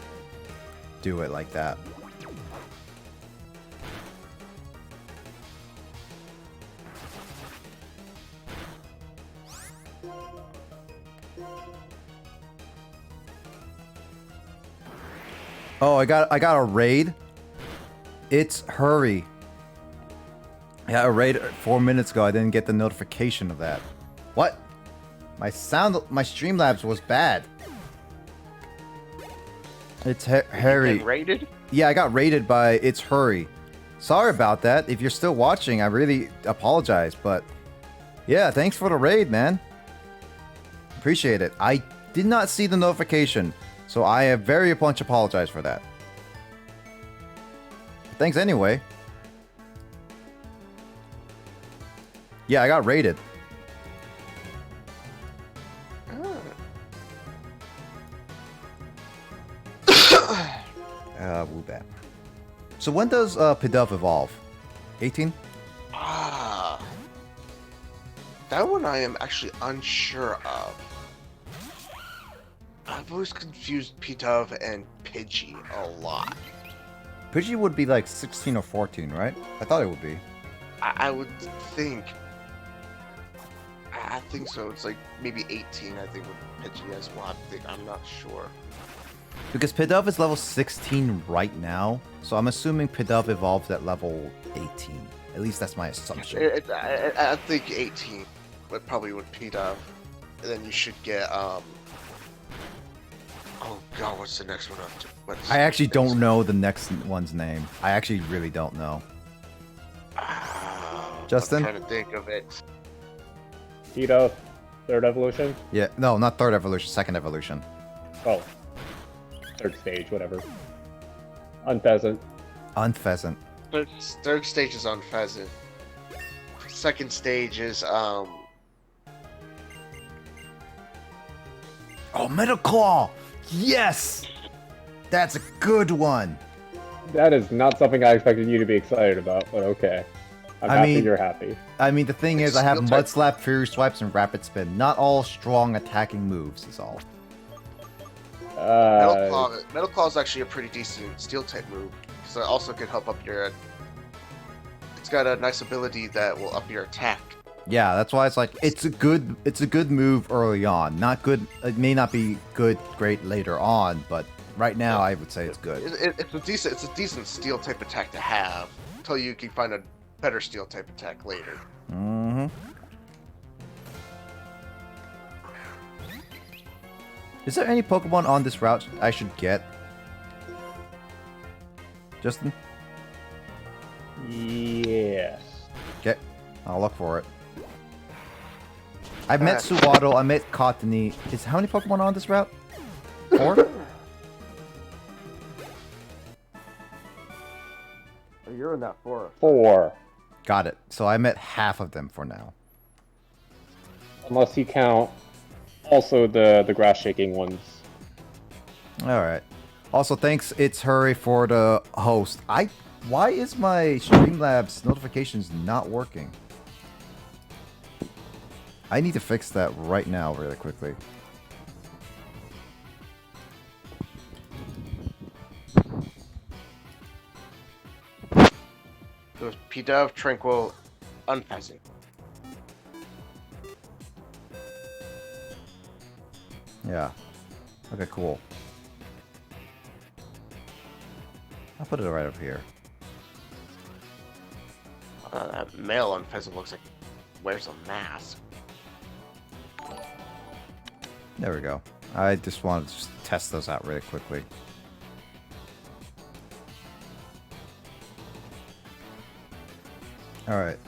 do it like that. Oh, I got a raid. It's Hurry. I got a raid 4 minutes ago. I didn't get the notification of that. What? My Streamlabs was bad. It's Harry. You get raided? Yeah, I got raided by It's Hurry. Sorry about that. If you're still watching, I really apologize. But yeah, thanks for the raid, man. Appreciate it. I did not see the notification, so I am very much apologize for that. Thanks anyway. Yeah, I got raided. Woo bad. So when does Pidove evolve? 18? That one I am actually unsure of. I've always confused Pidove and Pidgey a lot. Pidgey would be like 16 or 14, right? I thought it would be. I would think. I think so. It's like maybe 18. I think with Pidgey as well. I'm not sure. Because Pidove is level 16 right now, so I'm assuming Pidove evolved at level 18. At least that's my assumption. I think 18, but probably with Pidove, and then you should get Oh god, what's the next one up to? I actually don't know the next one's name. I actually really don't know. Justin? I'm trying to think of it. Tito, third evolution? Yeah, no, not third evolution, second evolution. Oh. Third stage, whatever. Unpheasant. Unpheasant. Third stage is Unpheasant. Second stage is Oh, Metal Claw! Yes! That's a good one! That is not something I expected you to be excited about, but okay. I'm happy you're happy. I mean, the thing is, I have Mud Slap, Fury Swipes, and Rapid Spin. Not all strong attacking moves is all. Metal Claw is actually a pretty decent Steel type move, because it also can help up your. It's got a nice ability that will up your attack. Yeah, that's why it's like it's a good move early on. Not good. It may not be great later on, but right now I would say it's good. It's a decent Steel type attack to have until you can find a better Steel type attack later. Mm-hmm. Is there any Pokemon on this route I should get? Justin? Yes. Okay, I'll look for it. I met Suwaddle, I met Cottony. How many Pokemon on this route? 4? You're in that forest. 4. Got it. So I met half of them for now. Unless you count also the grass shaking ones. Alright. Also, thanks It's Hurry for the host. Why is my Streamlabs notifications not working? I need to fix that right now really quickly. It was Pidove, Tranquil, Unpheasant. Yeah. Okay, cool. I'll put it right over here. That male Unpheasant looks like wears a mask. There we go. I just wanted to test those out really quickly. All right.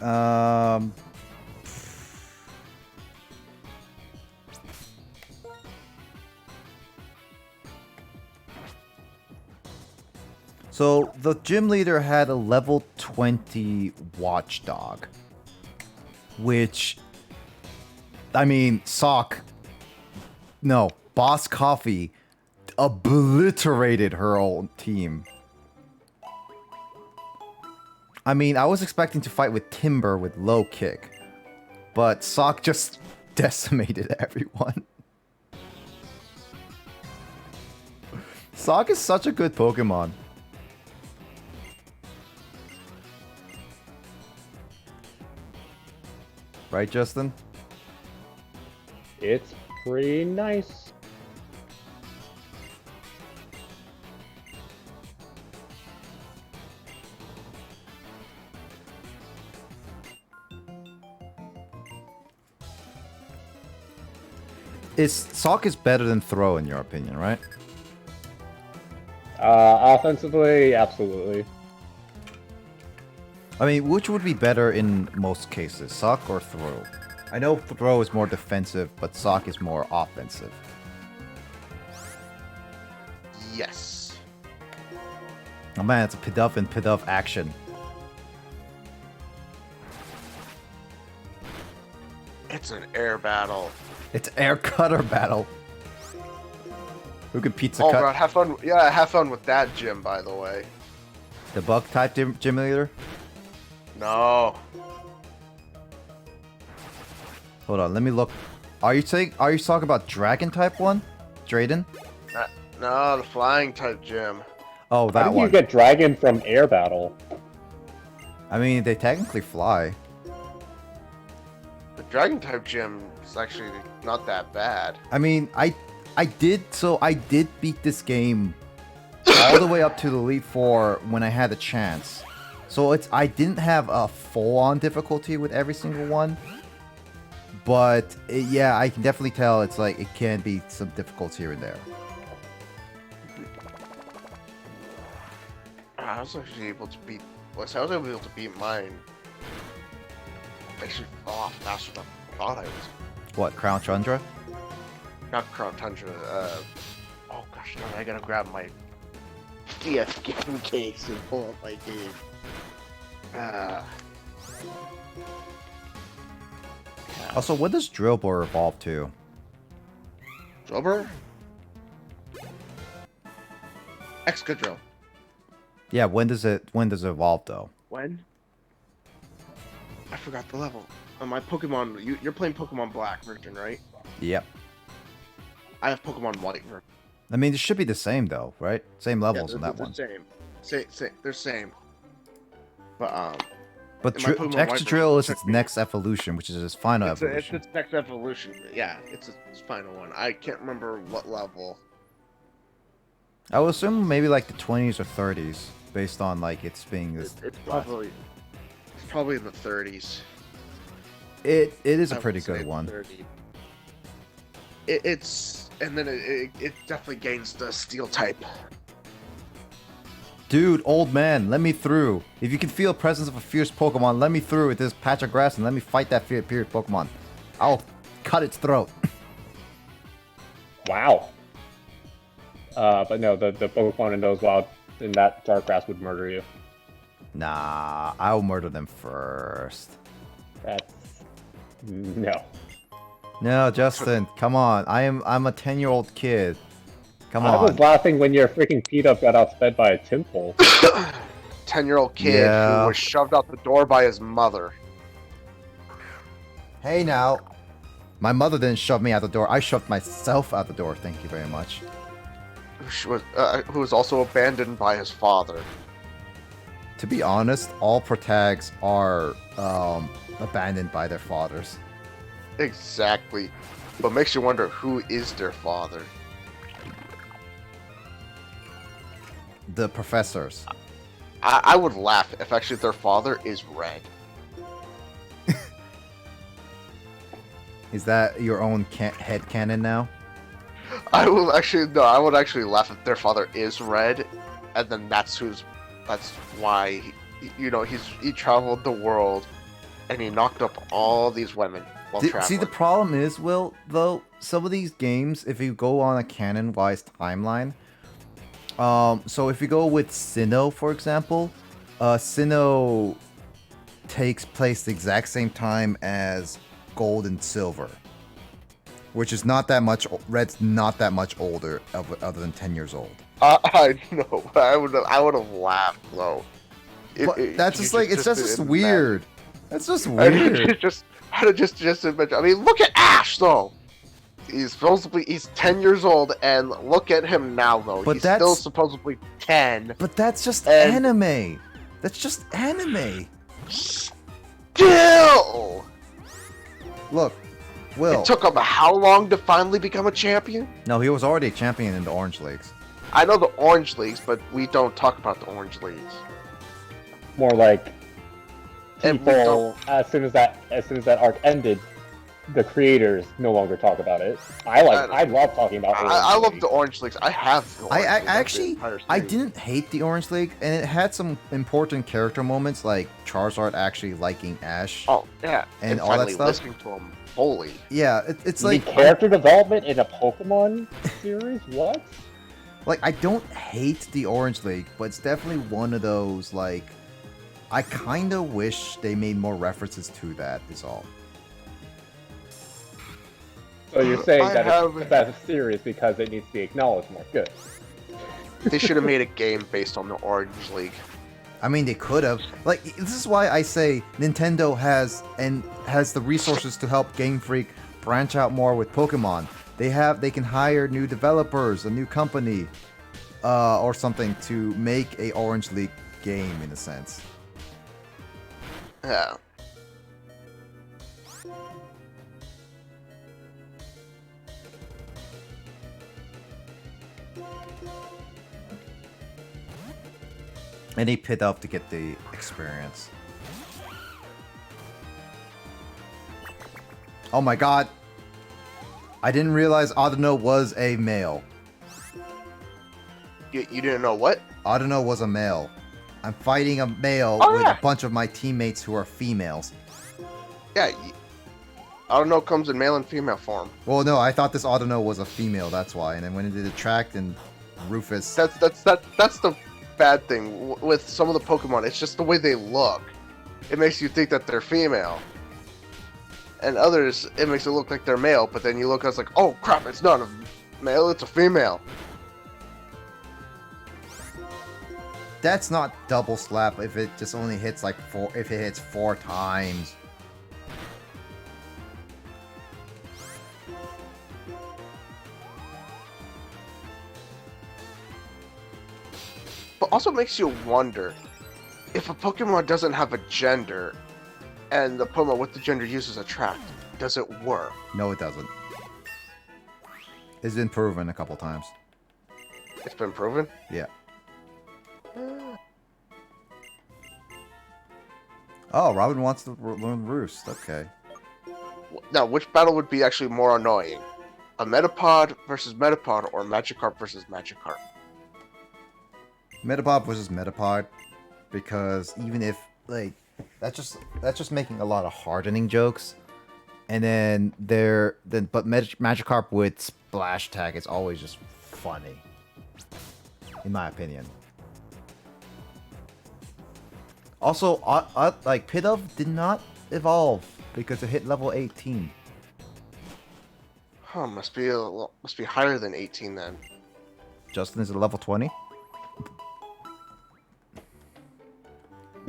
So the gym leader had a level 20 watchdog, which, I mean, Boss Coffee obliterated her own team. I mean, I was expecting to fight with Timber with low kick, but Sock just decimated everyone. Sock is such a good Pokemon. Right, Justin? It's pretty nice. Sock is better than Throw in your opinion, right? Offensively, absolutely. I mean, which would be better in most cases, Sock or Throw? I know Throw is more defensive, but Sock is more offensive. Yes. Oh man, it's a Pidove and Pidove action. It's an air battle. It's air cutter battle. Who could pizza Oh, cut? bro, have fun. Yeah, have fun with that gym, by the way. The bug type gym leader? No. Hold on, let me look. Are you talking about dragon type one? Drayden? No, the flying type gym. Oh, that How did one. you get Dragon from Air Battle? I mean, they technically fly. The dragon type gym is actually not that bad. I mean, I did beat this game all the way up to the Elite Four when I had a chance. So I didn't have a full-on difficulty with every single one. But yeah, I can definitely tell it's like it can be some difficulty here and there. I was actually able to beat. I was able to beat mine. Actually, fell off faster than I thought I was. What, Crown Tundra? Not Crown Tundra. Oh gosh, darn! I gotta grab my DS game case and pull up my game. Also, what does Drillbur evolve to? Drillbur? Excadrill. Yeah, when does it evolve though? When? I forgot the level. On my Pokemon, you're playing Pokemon Black version, right? Yep. I have Pokemon White version. I mean, it should be the same though, right? Same levels in that one. Same. They're same. But But in my Pokemon White Excadrill is version, its next evolution, which is its final evolution. It's its next evolution. Yeah, it's its final one. I can't remember what level. I would assume maybe like the 20s or 30s, based on like it's being this. It's probably in the 30s. It is a I pretty would say good one. 30. And then it definitely gains the steel type. Dude, old man, let me through. If you can feel presence of a fierce Pokemon, let me through with this patch of grass and let me fight that fierce Pokemon. I'll cut its throat. Wow. But no, the Pokemon in those wild in that dark grass would murder you. Nah, I'll murder them first. That's no. No, Justin, come on. I'm a 10-year-old kid. Come on. I was laughing when your freaking P-Dub got outsped by a Timple. 10-year-old kid who was shoved out the door by his mother. Hey now. My mother didn't shove me out the door. I shoved myself out the door. Thank you very much. Who was also abandoned by his father. To be honest, all protags are abandoned by their fathers. Exactly. But makes you wonder who is their father. The professors. I would laugh if actually their father is Red. Is that your own headcanon now? I would actually laugh if their father is Red, and then that's why you know, he traveled the world, and he knocked up all these women while traveling. See, the problem is, Will, though, some of these games, if you go on a canon-wise timeline, so if you go with Sinnoh, for example, Sinnoh takes place the exact same time as Gold and Silver, which is not that much. Red's not that much older, other than 10 years old. I know. I would have laughed though. That's just like it's just weird. That's just weird. Just imagine. I mean, look at Ash though. He's 10 years old, and look at him now though. But he's that's still supposedly 10. But that's just anime. That's just anime. Still. Look, Will. It took him how long to finally become a champion? No, he was already a champion in the Orange Leagues. I know the Orange Leagues, but we don't talk about the Orange Leagues. More like people, as soon as that arc ended, the creators no longer talk about it. I love talking about Orange I love League. the Orange Leagues. I have the Orange Leagues. Actually, I didn't hate the Orange League, and it had some important character moments, like Charizard actually liking Ash. Oh, yeah. And all that stuff. Listening to him fully. Yeah, it's like... The character development in a Pokemon series? What? Like, I don't hate the Orange League, but it's definitely one of those, like... I kind of wish they made more references to that, is all. So you're saying that's a series because it needs to be acknowledged more. Good. They should have made a game based on the Orange League. I mean, they could have. Like, this is why I say Nintendo has the resources to help Game Freak branch out more with Pokemon. They can hire new developers, a new company, or something to make a Orange League game in a sense. Yeah. And they pit up to get the experience. Oh my god. I didn't realize Audino was a male. You didn't know what? Audino was a male. I'm fighting a male with a bunch of my teammates who are females. Yeah. Audino comes in male and female form. Well, no, I thought this Audino was a female, that's why. And then when it did attract and Rufus... That's the bad thing with some of the Pokemon. It's just the way they look. It makes you think that they're female. And others, it makes it look like they're male, but then you look and it's like, oh crap, it's not a male, it's a female. That's not double slap if it just only hits like if it hits 4 times. But also makes you wonder, if a Pokemon doesn't have a gender, and the Pokemon with the gender uses attract, does it work? No, it doesn't. It's been proven a couple times. It's been proven? Yeah. Oh, Robin wants to learn Roost. Okay. Now, which battle would be actually more annoying? A Metapod versus Metapod, or Magikarp versus Magikarp? Metapod versus Metapod, because even if like that's just making a lot of hardening jokes, and then Magikarp with Splash Tag is always just funny, in my opinion. Also, like Pidove did not evolve because it hit level 18. Huh? Must be higher than 18 then. Justin, is it level 20?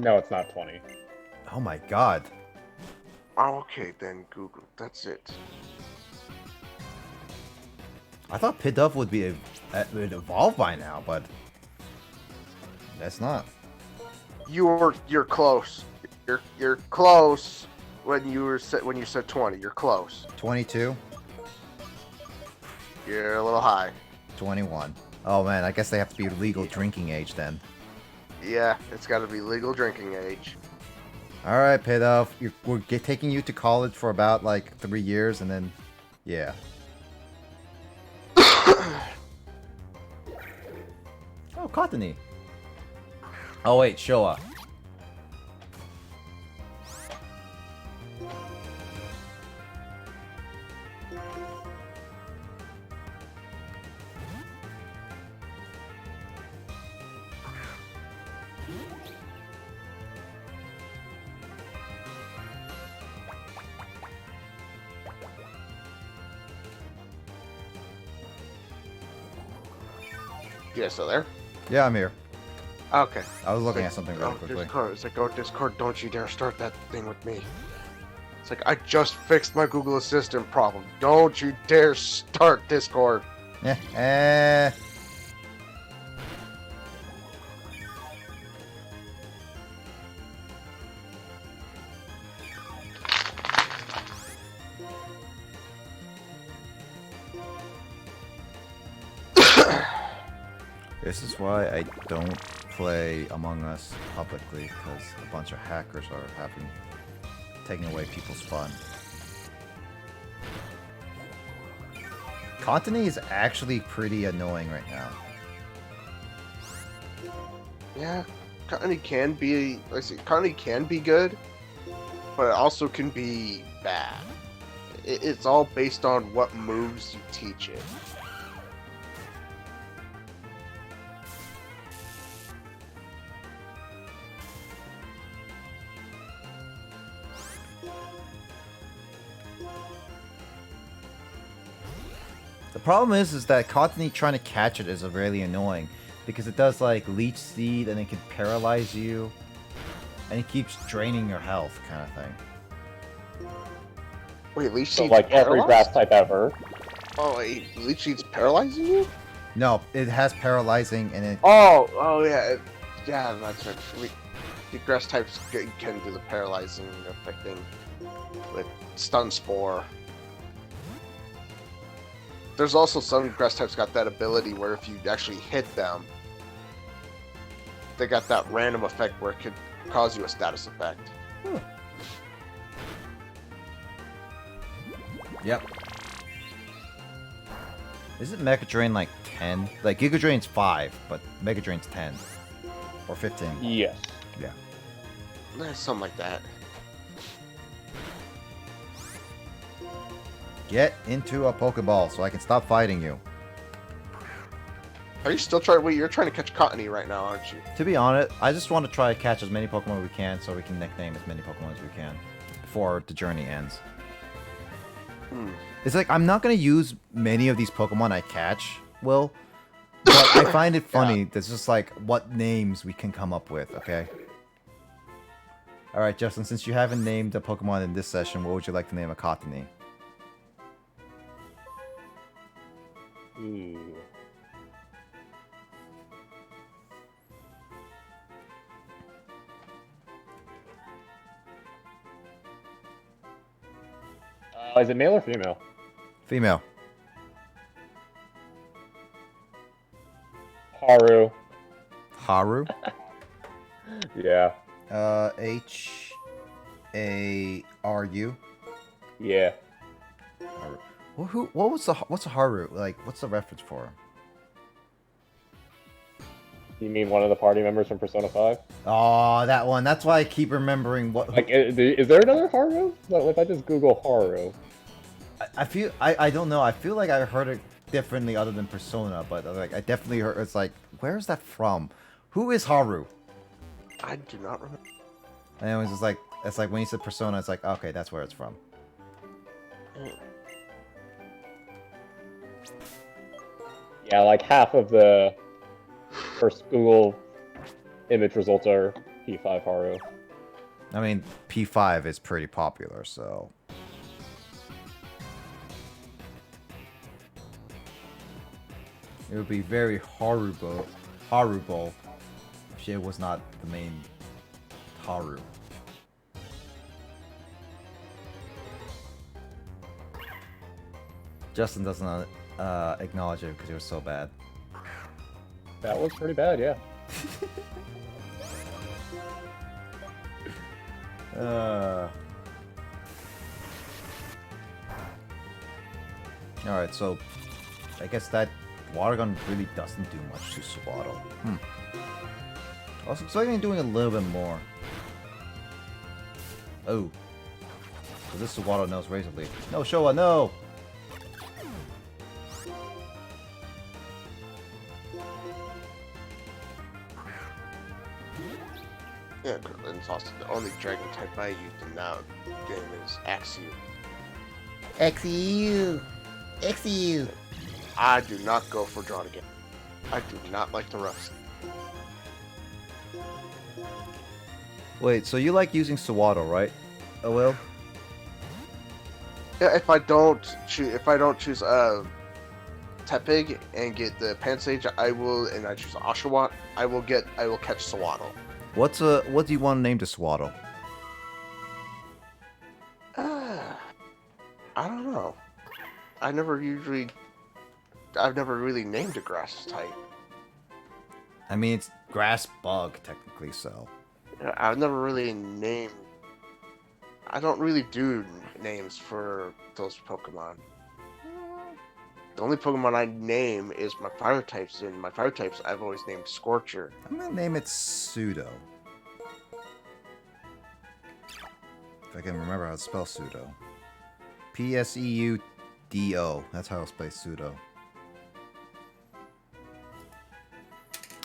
No, it's not 20. Oh my god. Oh, okay, then Google. That's it. I thought Pidove would would evolve by now, but that's not. You're close. You're close when you said 20. You're close. 22. You're a little high. 21. Oh man, I guess they have to be legal drinking age then. Yeah, it's got to be legal drinking age. All right, Pidove, we're taking you to college for about like 3 years, and then, yeah. Oh, Cottony. Oh wait, Showa. You guys still there? Yeah, I'm here. Okay. I was looking at something really quickly. Discord. It's like, oh, Discord, don't you dare start that thing with me. It's like, I just fixed my Google Assistant problem. Don't you dare start Discord. This is why I don't play Among Us publicly, because a bunch of hackers are taking away people's fun. Continy is actually pretty annoying right now. Yeah, Continy can be, like I said, Continy can be good, but it also can be bad. It's all based on what moves you teach it. The problem is that Cottony trying to catch it is really annoying, because it does like leech seed and it can paralyze you, and it keeps draining your health, kind of thing. Wait, leech So seed's like every paralyzed? grass type ever. Oh, wait, leech seed's paralyzing you? No, it has paralyzing and it. Oh yeah, yeah, that's right. The grass types can do the paralyzing affecting with stun spore. There's also some grass types got that ability where if you actually hit them, they got that random effect where it could cause you a status effect. Yep. Isn't Mega Drain like 10? Like Giga Drain's 5, but Mega Drain's 10 or 15. Yes. Yeah. Something like that. Get into a Pokeball so I can stop fighting you. Are you still trying? Wait, you're trying to catch Cottony right now, aren't you? To be honest, I just want to try to catch as many Pokemon as we can so we can nickname as many Pokemon as we can before the journey ends. It's like, I'm not going to use many of these Pokemon I catch, Will, but I find it funny. That's just like what names we can come up with, okay? Alright, Justin, since you haven't named a Pokemon in this session, what would you like to name a Cottony? Is it male or female? Female. Haru. Haru? Yeah. H-A-R-U? Yeah. Haru. What's a Haru? Like, what's the reference for him? You mean one of the party members from Persona 5? Oh, that one. That's why I keep remembering what. Like, is there another Haru? Like, if I just Google Haru. I don't know. I feel like I heard it differently other than Persona, but like I definitely heard. It's like, where is that from? Who is Haru? I do not remember. And it was just like, it's like when you said Persona, it's like, okay, that's where it's from. Yeah, like half of the first Google image results are P5 Haru. I mean, P5 is pretty popular, so. It would be very horrible if she was not the main Haru. Justin doesn't acknowledge it because it was so bad. That was pretty bad, yeah. Alright, so I guess that water gun really doesn't do much to Swaddle. I was expecting doing a little bit more. Oh. So this Swaddle knows Razor Leaf. No, Showa, no! Also, the only dragon type I use in now game is Axew. Axew. I do not go for drawn again. I do not like the rust. Wait, so you like using Sawaddle, right? Oh, Will? Yeah, if I don't choose Tepig and get the Pansage, I choose Oshawott, I will catch Sawaddle. What do you want to name the Sawaddle? I don't know. I've never really named a grass type. I mean, it's grass bug, technically, so. I've never really named. I don't really do names for those Pokemon. The only Pokemon I name is my fire types, and my fire types I've always named Scorcher. I'm gonna name it Pseudo. If I can remember how to spell Pseudo. Pseudo. That's how I'll spell Pseudo.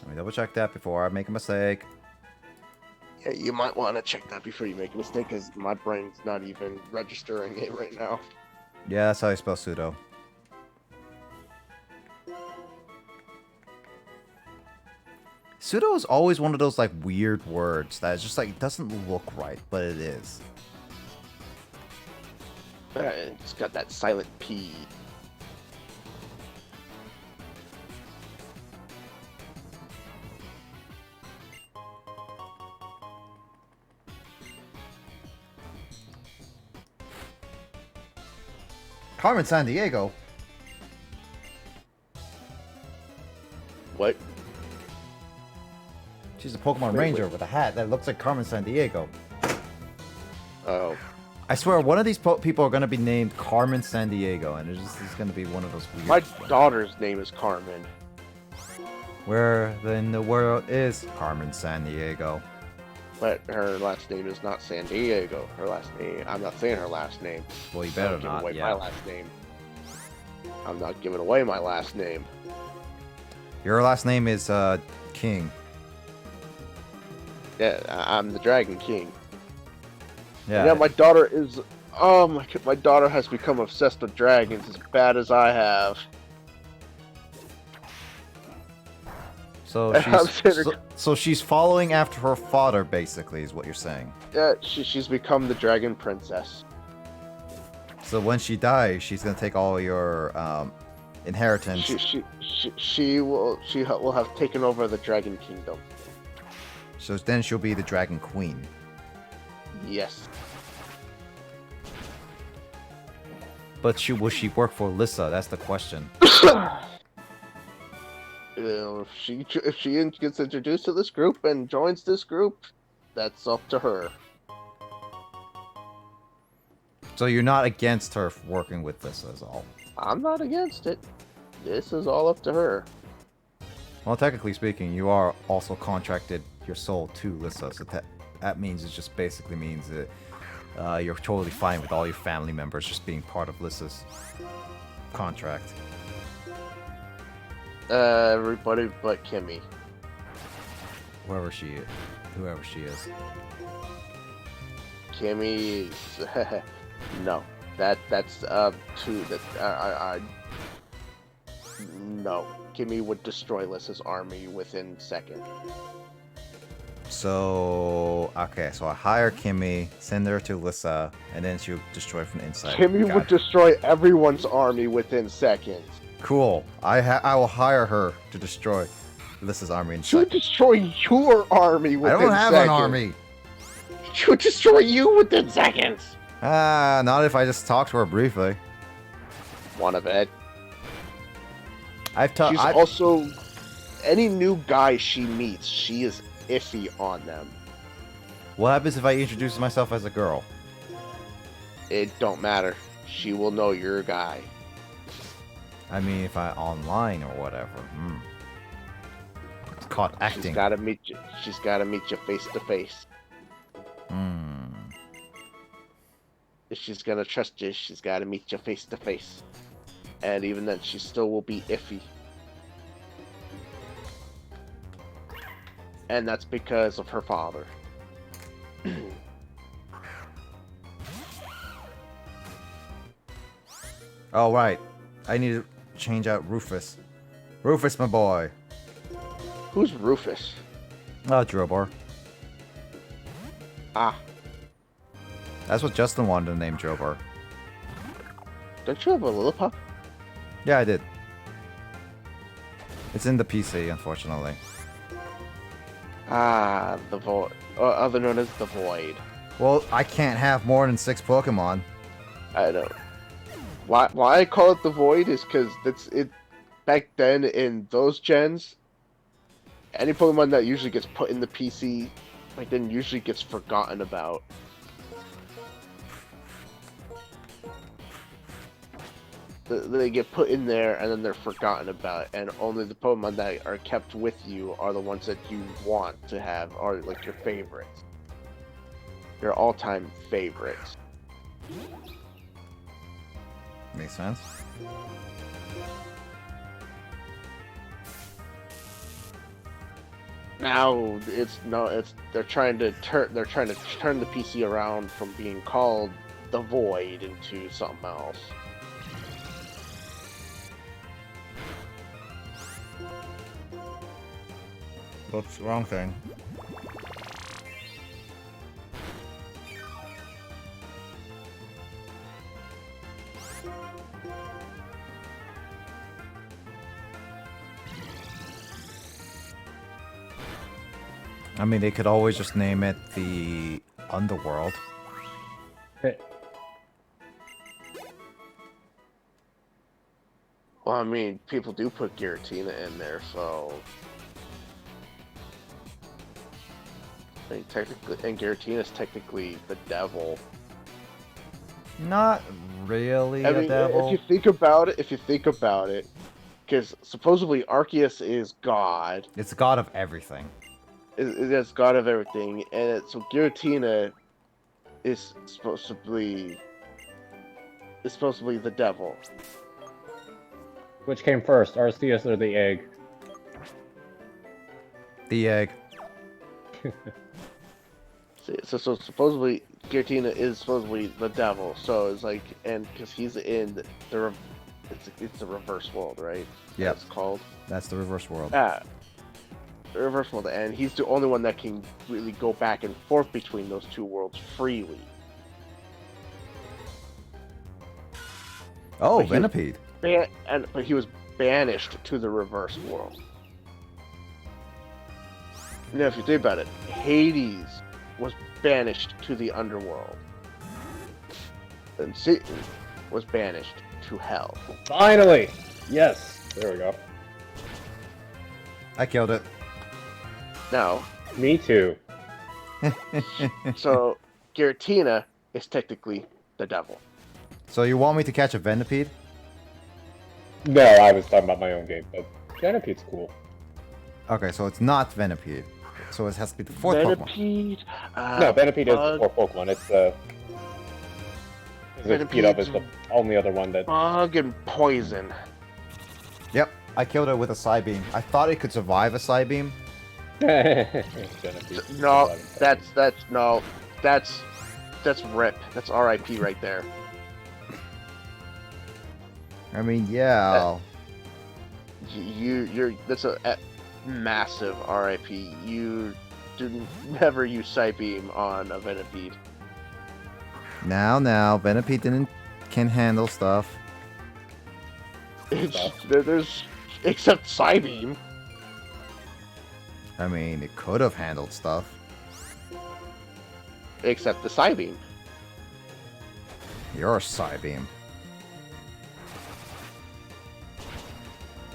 Let me double check that before I make a mistake. Yeah, you might want to check that before you make a mistake, because my brain's not even registering it right now. Yeah, that's how I spell Pseudo. Pseudo is always one of those like weird words that is just like doesn't look right, but it is. It's got that silent P. Carmen Sandiego. What? She's a Pokemon Ranger with a hat that looks like Carmen Sandiego. Oh. I swear, one of these people are going to be named Carmen Sandiego, and it's going to be one of those weird... My daughter's name is Carmen. Where in the world is Carmen Sandiego? But her last name is not San Diego. Her last name... I'm not saying her last name. Well, you better not, away yeah. my last name. I'm not giving away my last name. Your last name is, King. Yeah, I'm the Dragon King. Yeah. Yeah, my daughter is... Oh my daughter has become obsessed with dragons as bad as I have. So she's following after her father, basically, is what you're saying. Yeah, she's become the Dragon Princess. So when she dies, she's gonna take all your inheritance. She will have taken over the Dragon Kingdom. So then she'll be the Dragon Queen. Yes. But will she work for Lissa? That's the question. If she gets introduced to this group and joins this group, that's up to her. So you're not against her working with Lissa, is all? I'm not against it. This is all up to her. Well, technically speaking, you are also contracted your soul to Lissa, so that means it just basically means that you're totally fine with all your family members just being part of Lissa's contract. Everybody but Kimmy. Whoever she is. Kimmy, no, that's too no. Kimmy would destroy Lissa's army within seconds. So, okay, so I hire Kimmy, send her to Lissa, and then she'll destroy from the inside. Kimmy would destroy everyone's army within seconds. Cool. I will hire her to destroy Lissa's army in She would destroy your army within seconds. I don't have an army. She would destroy you within seconds. Not if I just talk to her briefly. One of it. She's also... Any new guy she meets, she is iffy on them. What happens if I introduce myself as a girl? It don't matter. She will know you're a guy. I mean, if I online or whatever. It's called acting. She's gotta meet you face to face. If she's gonna trust you, she's gotta meet you face to face. And even then, she still will be iffy. And that's because of her father. Oh, right. I need to change out Rufus. Rufus, my boy. Who's Rufus? Oh, Drobor. Ah. That's what Justin wanted to name Drobor. Don't you have a Lillipup? Yeah, I did. It's in the PC, unfortunately. Ah, the Void. Other known as the Void. Well, I can't have more than 6 Pokemon. I know. Why I call it the Void is because that's it. Back then, in those gens, any Pokemon that usually gets put in the PC, like then usually gets forgotten about. They get put in there and then they're forgotten about, and only the Pokemon that are kept with you are the ones that you want to have, are like your favorites. Your all-time favorites. Makes sense. Now they're trying to turn the PC around from being called the Void into something else. Whoops, wrong thing. I mean, they could always just name it the Underworld. Well, I mean, people do put Giratina in there, so I mean, technically, and Giratina is technically the devil. Not really I a mean, devil. if you think about it, because supposedly Arceus is God. It's god of everything. It's god of everything, and so Giratina is supposedly the devil. Which came first, Arceus or the egg? The egg. So supposedly Giratina is supposedly the devil. So it's like, and because he's in it's the reverse world, right? Yeah, it's called. That's the reverse world. The reverse world, and he's the only one that can really go back and forth between those two worlds freely. Oh, Venipede. But he was banished to the reverse world. Now, if you think about it, Hades was banished to the underworld, and Satan was banished to hell. Finally! Yes! There we go. I killed it. Now, me too. So, Giratina is technically the devil. So you want me to catch a Venipede? No, I was talking about my own game, but Venipede's cool. Okay, so it's not Venipede. So it has to be the 4th Pokemon. No, Venipede is the 4th Pokemon. It's Venipede is the only other one that... Bug and Poison. Yep, I killed it with a Psybeam. I thought it could survive a Psybeam. No, that's RIP. That's RIP right there. I mean, yeah. That's a massive RIP. You never use Psybeam on a Venipede. Now, Venipede can handle stuff. There's except Psybeam. I mean, it could have handled stuff. Except the Psybeam. You're a Psybeam.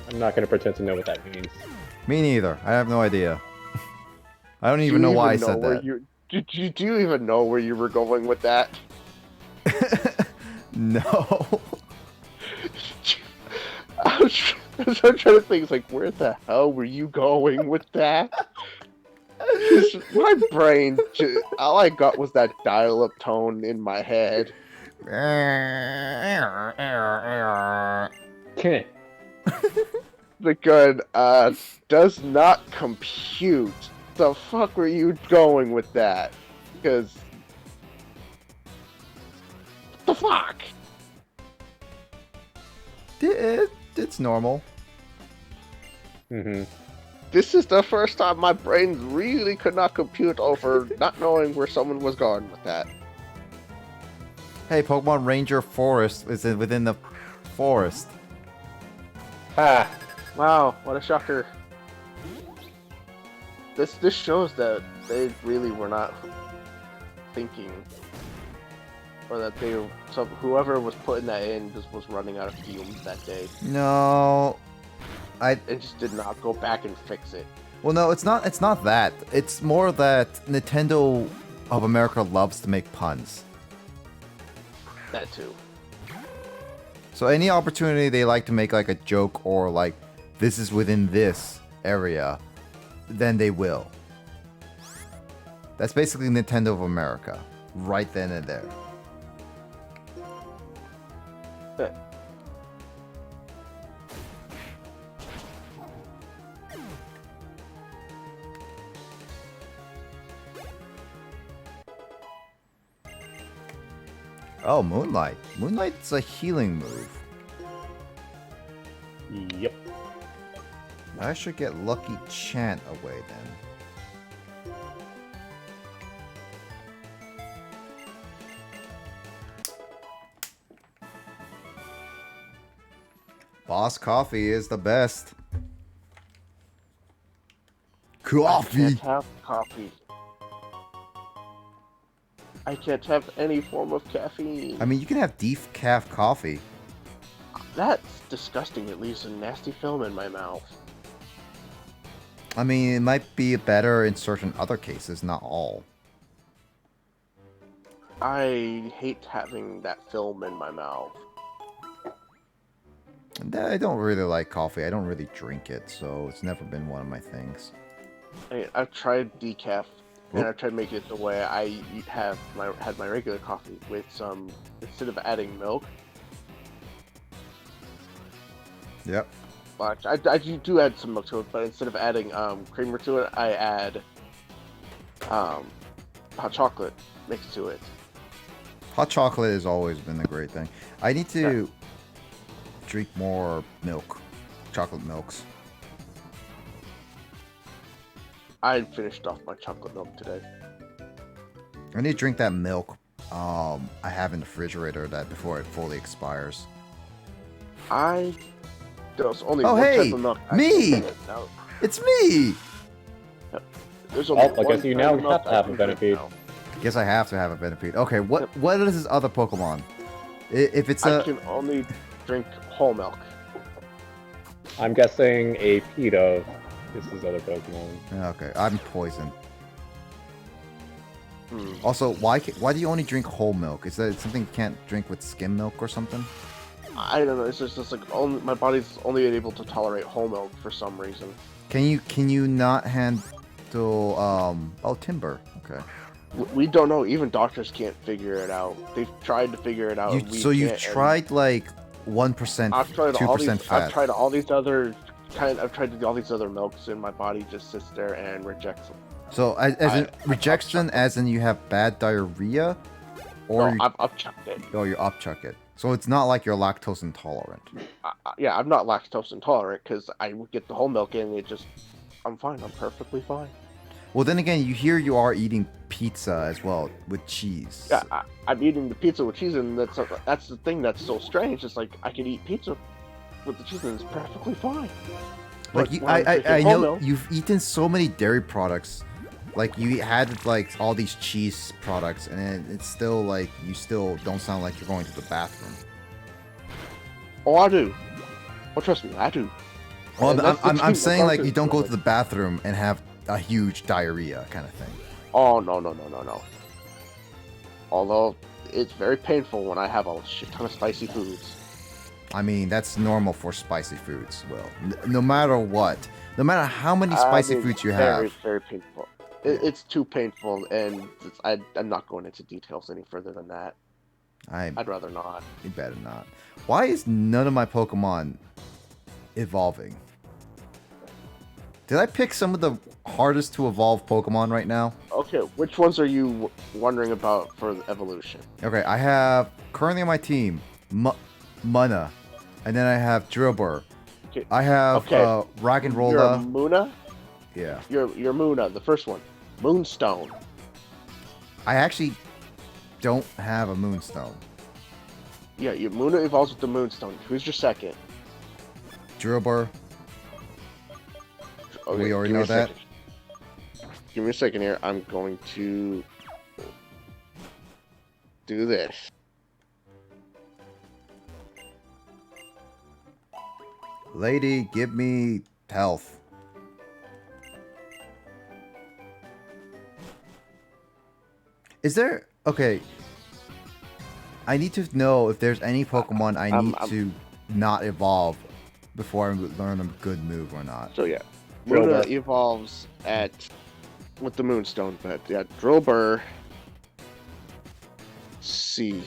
I'm not going to pretend to know what that means. Me neither. I have no idea. I don't even know why I said that. Do you even know where you were going with that? No. I was trying to think, it's like, where the hell were you going with that? My brain, all I got was that dial-up tone in my head. The gun does not compute. The fuck were you going with that? Because what the fuck? It's normal. Mm-hmm. This is the first time my brain really could not compute over not knowing where someone was going with that. Hey, Pokemon Ranger Forest is within the forest. Ah. Wow, what a shocker. This shows that they really were not thinking, or that whoever was putting that in just was running out of fumes that day. No, It just did not go back and fix it. Well, no, it's not. It's not that. It's more that Nintendo of America loves to make puns. That too. So any opportunity they like to make like a joke or like this is within this area, then they will. That's basically Nintendo of America, right then and there. Oh, Moonlight. Moonlight's a healing move. Yep. I should get Lucky Chant away then. Boss Coffee is the best. Coffee! I can't have coffee. I can't have any form of caffeine. I mean, you can have decaf coffee. That's disgusting. It leaves a nasty film in my mouth. I mean, it might be better in certain other cases, not all. I hate having that film in my mouth. I don't really like coffee. I don't really drink it, so it's never been one of my things. I've tried decaf, and I've tried making it the way I had my regular coffee with some, instead of adding milk. Yep. But I do add some milk to it, but instead of adding creamer to it, I add hot chocolate mixed to it. Hot chocolate has always been a great thing. I need to drink more milk. Chocolate milks. I finished off my chocolate milk today. I need to drink that milk I have in the refrigerator that before it fully expires. There's only Oh, one hey! type of milk. Me! No. It's me! There's only I one guess you type now of milk have to I have a can drink Venipede. now. Guess I have to have a Venipede. Okay, what is this other Pokemon? If it's I can only drink whole milk. I'm guessing a Pedo is his other Pokemon. Okay, I'm poison. Hmm. Also, why do you only drink whole milk? Is that something you can't drink with skim milk or something? I don't know. It's just like my body's only able to tolerate whole milk for some reason. Can you not handle timber? Okay. We don't know. Even doctors can't figure it out. They've tried to figure it out. You've tried like 1%, I've tried 2% fat. I've tried all these other all these other milks, and my body just sits there and rejects them. So rejects them as in you have bad diarrhea, or no, I've upchucked it. Oh, you upchuck it. So it's not like you're lactose intolerant. Yeah, I'm not lactose intolerant because I would get the whole milk in. I'm fine. I'm perfectly fine. Well, then again, you are eating pizza as well with cheese. Yeah, I'm eating the pizza with cheese, and that's the thing that's so strange. It's like I can eat pizza with the cheese, and it's perfectly fine. Like I know you've eaten so many dairy products. Like you had like all these cheese products, and it's still like you still don't sound like you're going to the bathroom. Oh, I do. Oh, trust me, I do. Well, I'm saying like you don't go to the bathroom and have a huge diarrhea kind of thing. Oh no. Although it's very painful when I have a shit ton of spicy foods. I mean, that's normal for spicy foods. Well, no matter what, no matter how many spicy foods you have. Very, very painful. It's too painful, and I'm not going into details any further than that. I'd rather not. You better not. Why is none of my Pokemon evolving? Did I pick some of the hardest to evolve Pokemon right now. Okay, which ones are you wondering about for the evolution? Okay, I have currently on my team Munna, and then I have Drillbur. Okay. I have You're Raggenrola. Muna? Yeah. You're Muna, the first one. Moonstone. I actually don't have a Moonstone. Yeah, your Muna evolves with the Moonstone. Who's your second? Drillbur. Okay, We already know that. Second. Give me a second here. I'm going to do this. Lady, give me health. Is there... Okay. I need to know if there's any Pokemon I need to not evolve before I learn a good move or not. So yeah, Muna evolves with the Moonstone, but yeah, Drillbur C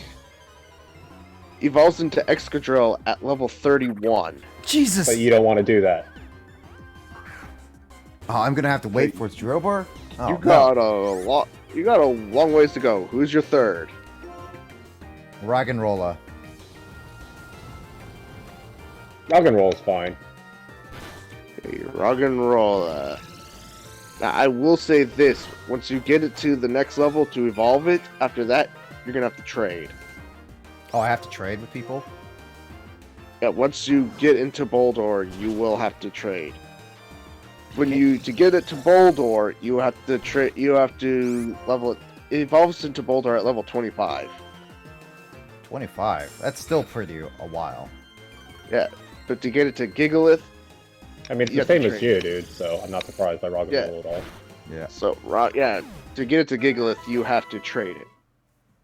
evolves into Excadrill at level 31. Jesus! But you don't want to do that. Oh, I'm gonna have to wait for Drillbur? Oh, You got a long ways to go. Who's your third? Raggenrola. Raggenrola is fine. Okay, Raggenrola. Now, I will say this: once you get it to the next level to evolve it, after that, you're gonna have to trade. Oh, I have to trade with people? Yeah, once you get into Boldor, you will have to trade. To get it to Boldor, you have to trade. You have to level it. It evolves into Boldor at level 25. 25. That's still pretty a while. Yeah, but to get it to Gigalith, I mean, it's the same as Geodude, so I'm not surprised by Raggenrola at all. Yeah. So, to get it to Gigalith, you have to trade it.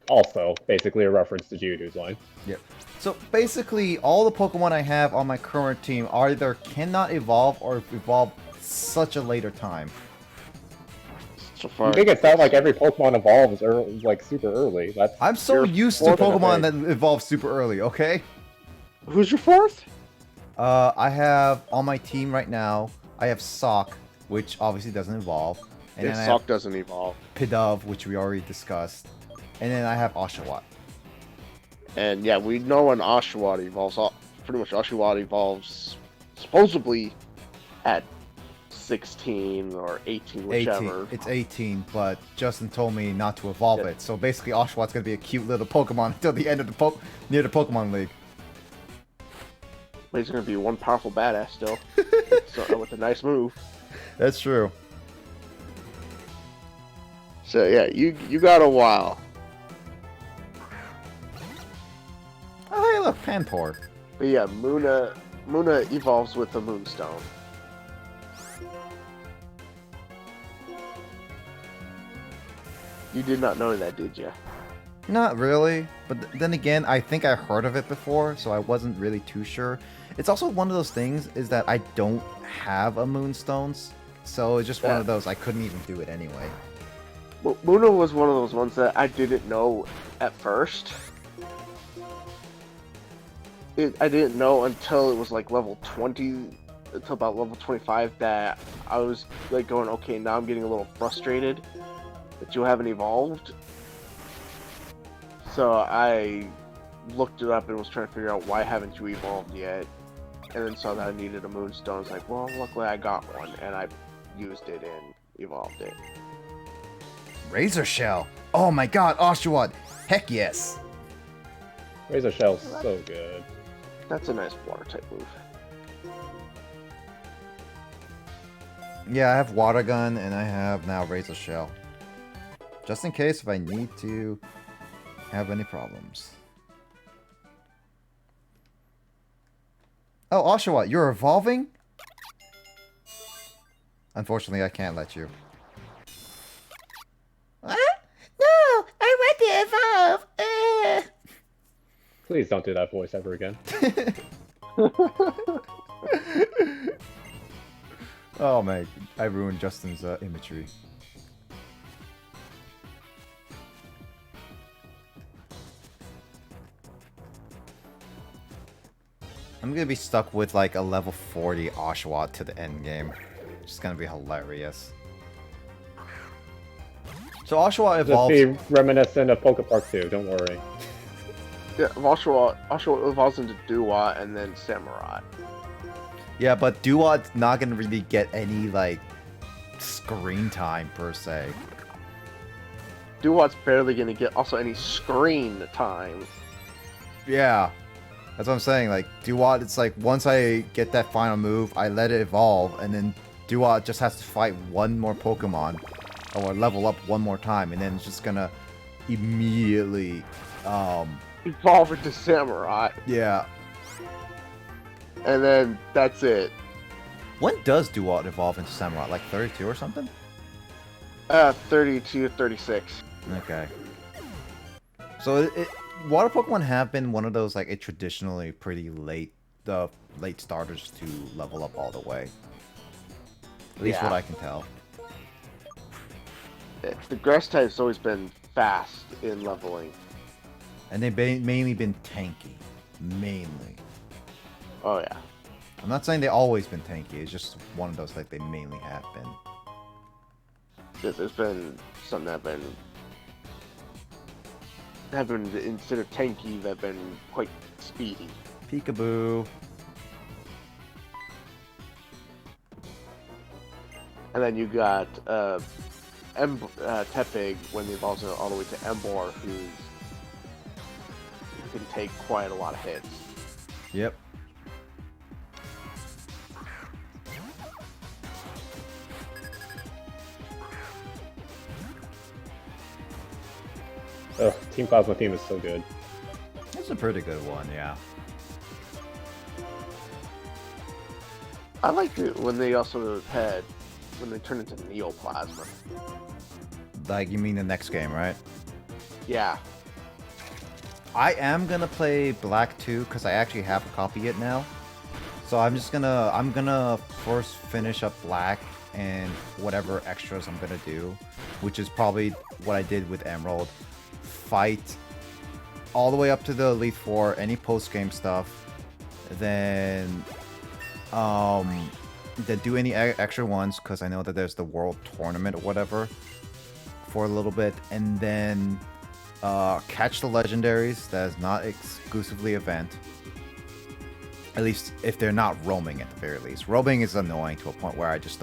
Also, basically a reference to Geodude's line. Yep. So basically, all the Pokemon I have on my current team either cannot evolve or evolve such a later time. So far, you make it sound like every Pokemon evolves like super early. I'm so used to Pokemon that evolve super early. Okay. Who's your fourth? I have on my team right now. I have Sock, which obviously doesn't evolve, and then Sock doesn't evolve. Pidove, which we already discussed, and then I have Oshawott. And yeah, we know when Oshawott evolves. Pretty much, Oshawott evolves supposedly at 16 or 18, whichever. 18. It's 18, but Justin told me not to evolve it. So basically, Oshawott's gonna be a cute little Pokemon until the end of the near the Pokemon League. But he's gonna be one powerful badass still, with a nice move. That's true. So yeah, you got a while. Oh, hey, look, Panpour. But yeah, Muna evolves with the Moonstone. You did not know that, did you? Not really, but then again, I think I heard of it before, so I wasn't really too sure. It's also one of those things is that I don't have a Moonstones, so it's just one of those I couldn't even do it anyway. Well, Muna was one of those ones that I didn't know at first. I didn't know until it was like level 20, until about level 25 that I was like going, okay, now I'm getting a little frustrated that you haven't evolved. So I looked it up and was trying to figure out why haven't you evolved yet, and then saw that I needed a Moonstone. I was like, well, luckily I got one, and I used it and evolved it. Razor Shell. Oh my God, Oshawott. Heck yes. Razor Shell's so good. That's a nice water type move. Yeah, I have Water Gun and I have now Razor Shell. Just in case if I need to have any problems. Oh, Oshawott, you're evolving? Unfortunately, I can't let you. What? No, I want to evolve. Please don't do that voice ever again. Oh man, I ruined Justin's imagery. I'm gonna be stuck with like a level 40 Oshawott to the end game. It's gonna be hilarious. So Oshawott Just evolves. be reminiscent of Poke Park 2, don't worry. Yeah, Oshawott evolves into Duwa and then Samurai. Yeah, but Duwat's not gonna really get any like screen time per se. Duwat's barely gonna get also any screen time. Yeah, that's what I'm saying. Like Duwat, it's like once I get that final move, I let it evolve, and then Duwat just has to fight one more Pokemon or level up one more time, and then it's just gonna immediately evolve into Samurai. Yeah. And then that's it. When does Duwat evolve into Samurai? Like 32 or something? 32, 36. Okay. So water Pokemon have been one of those like traditionally pretty late starters to level up all the way. At least what I can tell. The grass type's always been fast in leveling. And they've mainly been tanky. Mainly. Oh yeah. I'm not saying they've always been tanky, it's just one of those like they mainly have been. Yeah, there's been some that have been instead of tanky, they've been quite speedy. Peekaboo. And then you got Tepig when he evolves all the way to Embor, who can take quite a lot of hits. Yep. Ugh, Team Plasma theme is so good. It's a pretty good one, yeah. I liked it when they also had when they turned into Neoplasma. Like you mean the next game, right? Yeah. I am gonna play Black 2 because I actually have a copy of it now. So I'm gonna first finish up Black and whatever extras I'm gonna do, which is probably what I did with Emerald. Fight all the way up to the Elite Four, any post-game stuff, then do any extra ones because I know that there's the World Tournament or whatever for a little bit, and then catch the legendaries that is not exclusively event. At least if they're not roaming at the very least. Roaming is annoying to a point where I just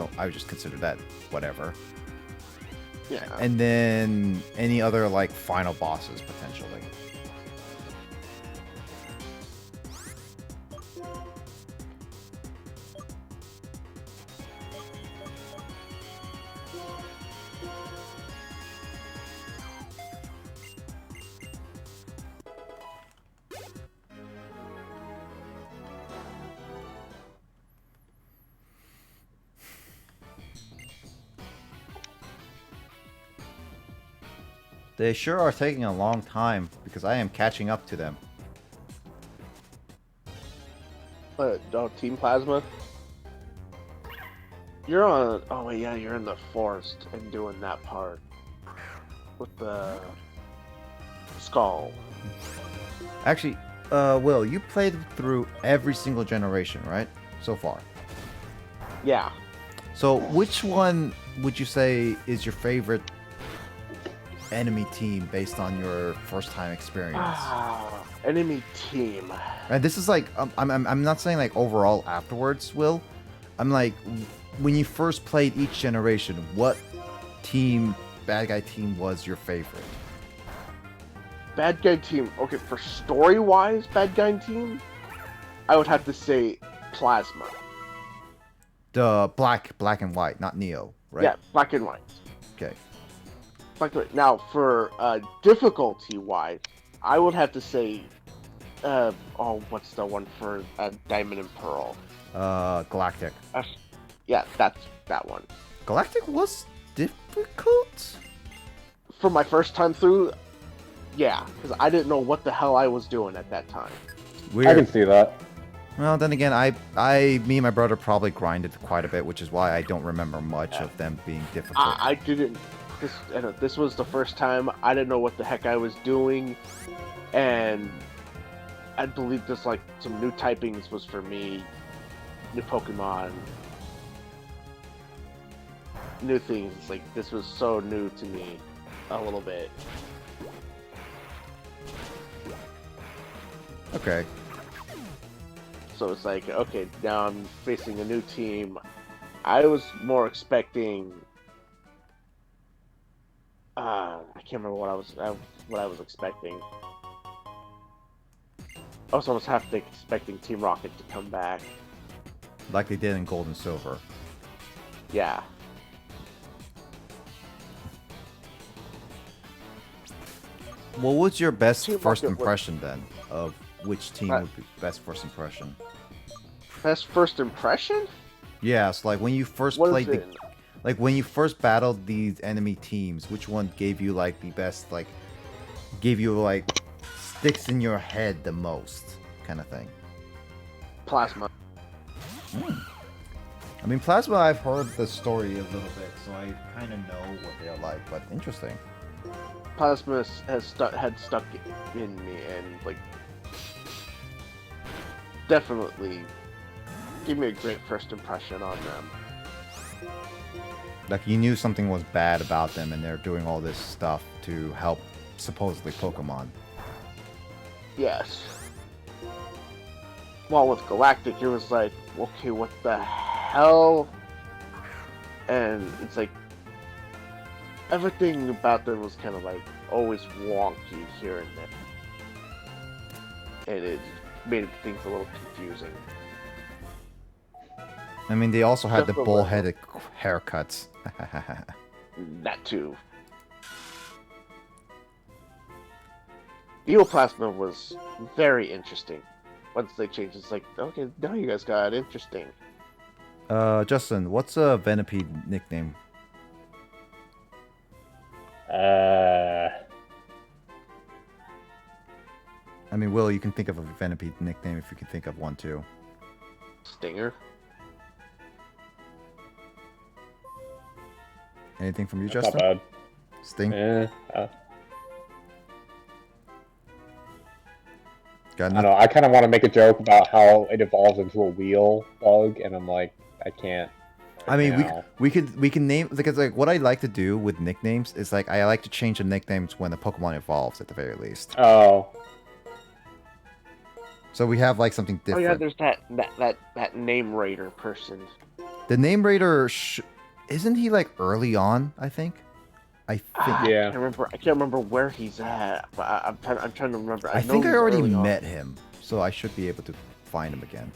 consider that whatever. Yeah. And then any other like final bosses potentially. They sure are taking a long time because I am catching up to them. Team Plasma? You're on... Oh, wait, yeah, you're in the forest and doing that part. With the... skull. Actually, Will, you played through every single generation, right? So far. Yeah. So, which one would you say is your favorite enemy team based on your first time experience? Enemy team. And this is like I'm not saying like overall afterwards, Will. I'm like when you first played each generation, what team, bad guy team was your favorite? Bad guy team. Okay, for story wise, bad guy team, I would have to say Plasma. The black and white, not Neo, right? Yeah, black and white. Okay. Now, for difficulty wise, I would have to say, what's the one for Diamond and Pearl? Galactic. Yeah, that's that one. Galactic was difficult? For my first time through, yeah, because I didn't know what the hell I was doing at that time. Weird. I can see that. Well, then again, me and my brother probably grinded quite a bit, which is why I don't remember much of them being difficult. I didn't. This was the first time I didn't know what the heck I was doing, and I believe this like some new typings was for me, new Pokemon, new things. Like this was so new to me. a little bit. Okay. So it's like, okay, now I'm facing a new team. I was more expecting. I can't remember what I was expecting. I was almost half expecting Team Rocket to come back. Like they did in Gold and Silver. Yeah. What was your best Team first Rocket impression then of which team would be best first impression? Best first impression? Yeah, it's like when you first What is played the, it? like when you first battled these enemy teams, which one gave you like the best, like gave you like sticks in your head the most kind of thing? Plasma. I mean, Plasma, I've heard the story a little bit, so I kind of know what they're like, but interesting. Plasma had stuck in me and like definitely gave me a great first impression on them. Like you knew something was bad about them, and they're doing all this stuff to help supposedly Pokemon. Yes. While with Galactic, it was like, okay, what the hell? And it's like everything about them was kind of like always wonky here and there, and it made things a little confusing. I mean, they also had the Just a bull-headed haircuts. That too. Eoplasma was very interesting. Once they changed, it's like, okay, now you guys got it interesting. Justin, what's a Venipede nickname? I mean, Will, you can think of a Venipede nickname if you can think of one too. Stinger. Anything from you, That's Justin? not bad. Sting? I don't know. I kind of want to make a joke about how it evolves into a wheel bug, and I'm like, I can't. I mean, we can name, because like what I like to do with nicknames is like I like to change the nicknames when the Pokemon evolves at the very least. Oh. So we have like something different. Oh yeah, there's that name raider person. The name raider, isn't he like early on? I think. I think. Yeah. I can't remember where he's at. But I'm trying to remember. I think I already met him, so I should be able to find him again.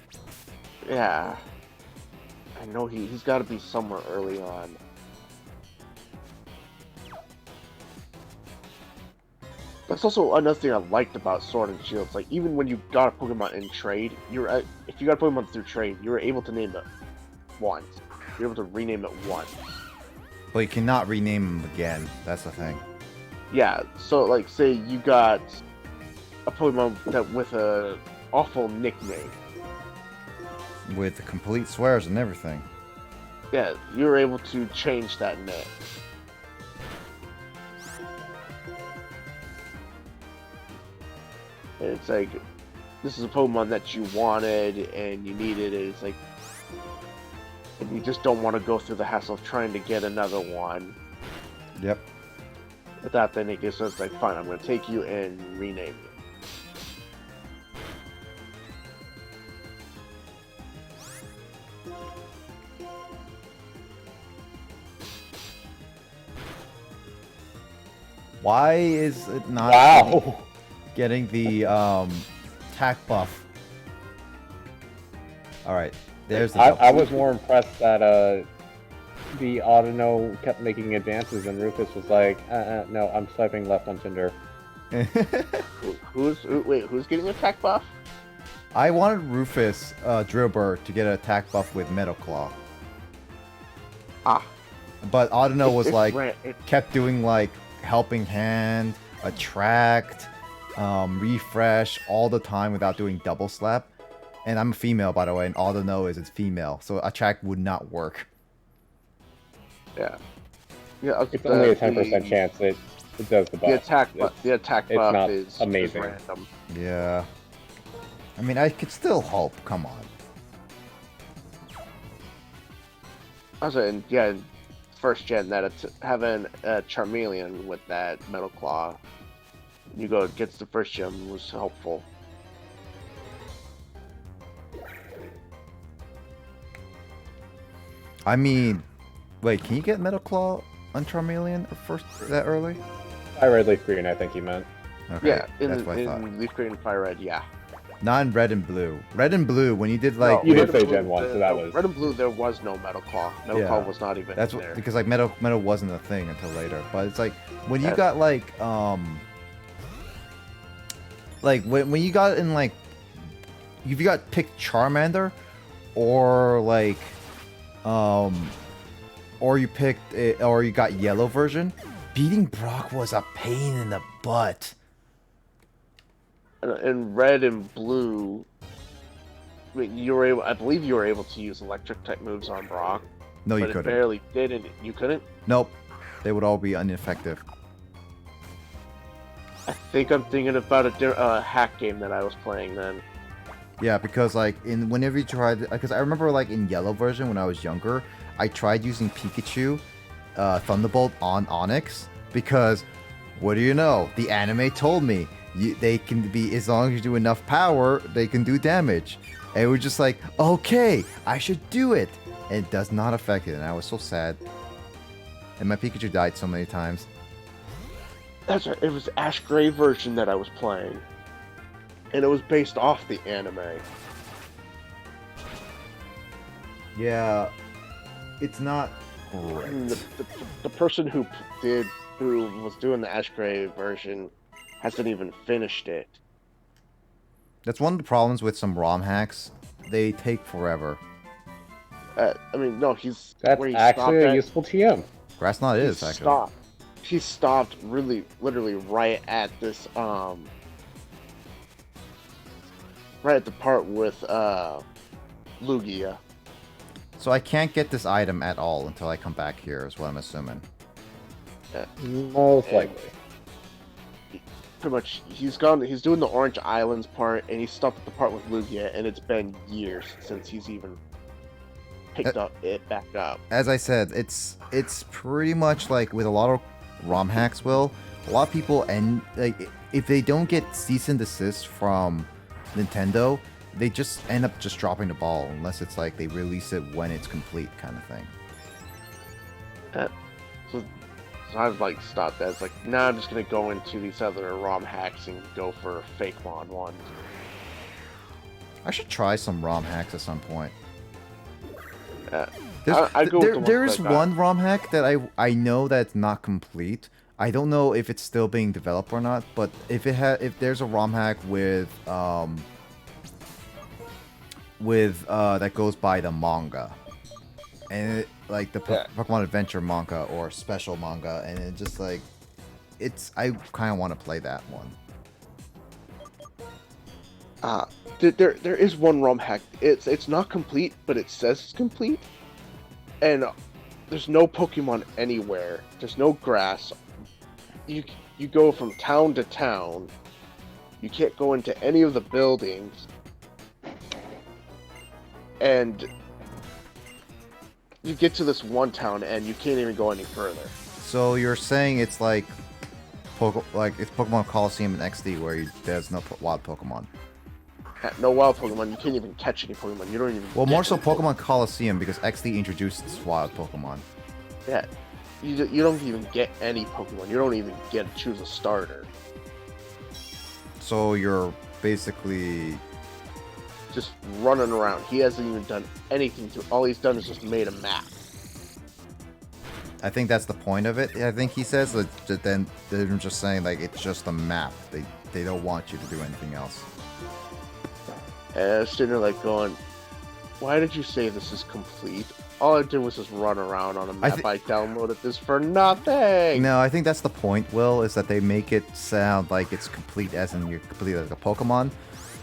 Yeah. I know he's got to be somewhere early on. That's also another thing I liked about Sword and Shield. It's like even when you got a Pokemon in trade, if you got a Pokemon through trade, you were able to name it once. You're able to rename it once. But you cannot rename him again. That's the thing. Yeah. So like, say you got a Pokemon with a awful nickname. With complete swears and everything. Yeah, you're able to change that name. And it's like, this is a Pokemon that you wanted and you needed it. It's like, and you just don't want to go through the hassle of trying to get another one. Yep. Without then it gets, so it's like, fine, I'm going to take you and rename you. Why is it not getting the attack buff? Alright, there's the I was more impressed that the Audino kept making advances and Rufus was like, no, I'm swiping left on Tinder. Who's getting attack buff? I wanted Rufus Drillbur to get an attack buff with Metal Claw. But Audino was like, kept doing like Helping Hand, Attract, Refresh all the time without doing Double Slap. And I'm a female, by the way, and all I know is it's female, so Attract would not work. Yeah. Yeah. It's only a 10% chance it does the buff. The attack buff is amazing. Random. Yeah. I mean, I could still hope. Come on. Also, and yeah, first gen that it's having a Charmeleon with that Metal Claw. You go against the first gen was helpful. I mean, wait, can you get Metal Claw on Charmeleon first that early? Fire Red Leaf Green, I think you meant. Okay, Yeah, that's what I thought. in Leaf Green and Fire Red, yeah. Not in Red and Blue. Red and Blue, when you did like... No, you Red did say and Blue, Gen 1, so that was... Red and Blue, there was no Metal Claw. Metal Claw was not even that's in there. Because like Metal wasn't a thing until later. But it's like, when you got like when you got in like... If you got picked Charmander, or like... or you picked it, or you got yellow version, beating Brock was a pain in the butt. In Red and Blue, I mean, I believe you were able to use electric type moves on Brock. No, you but couldn't. It barely did, and you couldn't. Nope, they would all be ineffective. I think I'm thinking about a hack game that I was playing then. Yeah, because like whenever you tried, because I remember like in yellow version when I was younger, I tried using Pikachu, Thunderbolt on Onyx, because what do you know? The anime told me they can be, as long as you do enough power, they can do damage. And we're just like, okay, I should do it. And it does not affect it, and I was so sad. And my Pikachu died so many times. That's right. It was Ash Gray version that I was playing, and it was based off the anime. Yeah, it's not great. The person who was doing the Ash Gray version hasn't even finished it. That's one of the problems with some ROM hacks. They take forever. I mean, no, That's actually a useful TM. Grass Knot is actually. He stopped literally right at this right at the part with Lugia. So I can't get this item at all until I come back here, is what I'm assuming. Most likely. Pretty much, he's doing the Orange Islands part, and he stopped at the part with Lugia, and it's been years since he's even picked it back up. As I said, it's pretty much like with a lot of ROM hacks, a lot of people, and like if they don't get cease and desist from Nintendo, they just end up just dropping the ball, unless it's like they release it when it's complete kind of thing. So I've like stopped that. It's like, now I'm just gonna go into these other ROM hacks and go for fake mod ones. I should try some ROM hacks at some point. There is one ROM hack that I know that's not complete. I don't know if it's still being developed or not, but if there's a ROM hack with that goes by the manga, and it, like the Pokemon Adventure manga or special manga, and it just like I kind of want to play that one. There is one ROM hack. It's not complete, but it says it's complete. And there's no Pokemon anywhere. There's no grass. You go from town to town. You can't go into any of the buildings. And you get to this one town and you can't even go any further. So you're saying it's like it's Pokemon Coliseum in XD where there's no wild Pokemon. No wild Pokemon. You can't even catch any Pokemon. You don't even. Well, more so Pokemon Coliseum because XD introduced wild Pokemon. Yeah, you don't even get any Pokemon. You don't even get to choose a starter. So you're basically just running around. He hasn't even done anything to. All he's done is just made a map. I think that's the point of it. I think he says that then they're just saying like it's just a map. They don't want you to do anything else. And I was sitting there like going, why did you say this is complete? All I did was just run around on a map. I downloaded this for nothing! No, I think that's the point, Will, is that they make it sound like it's complete as in you're complete like a Pokemon,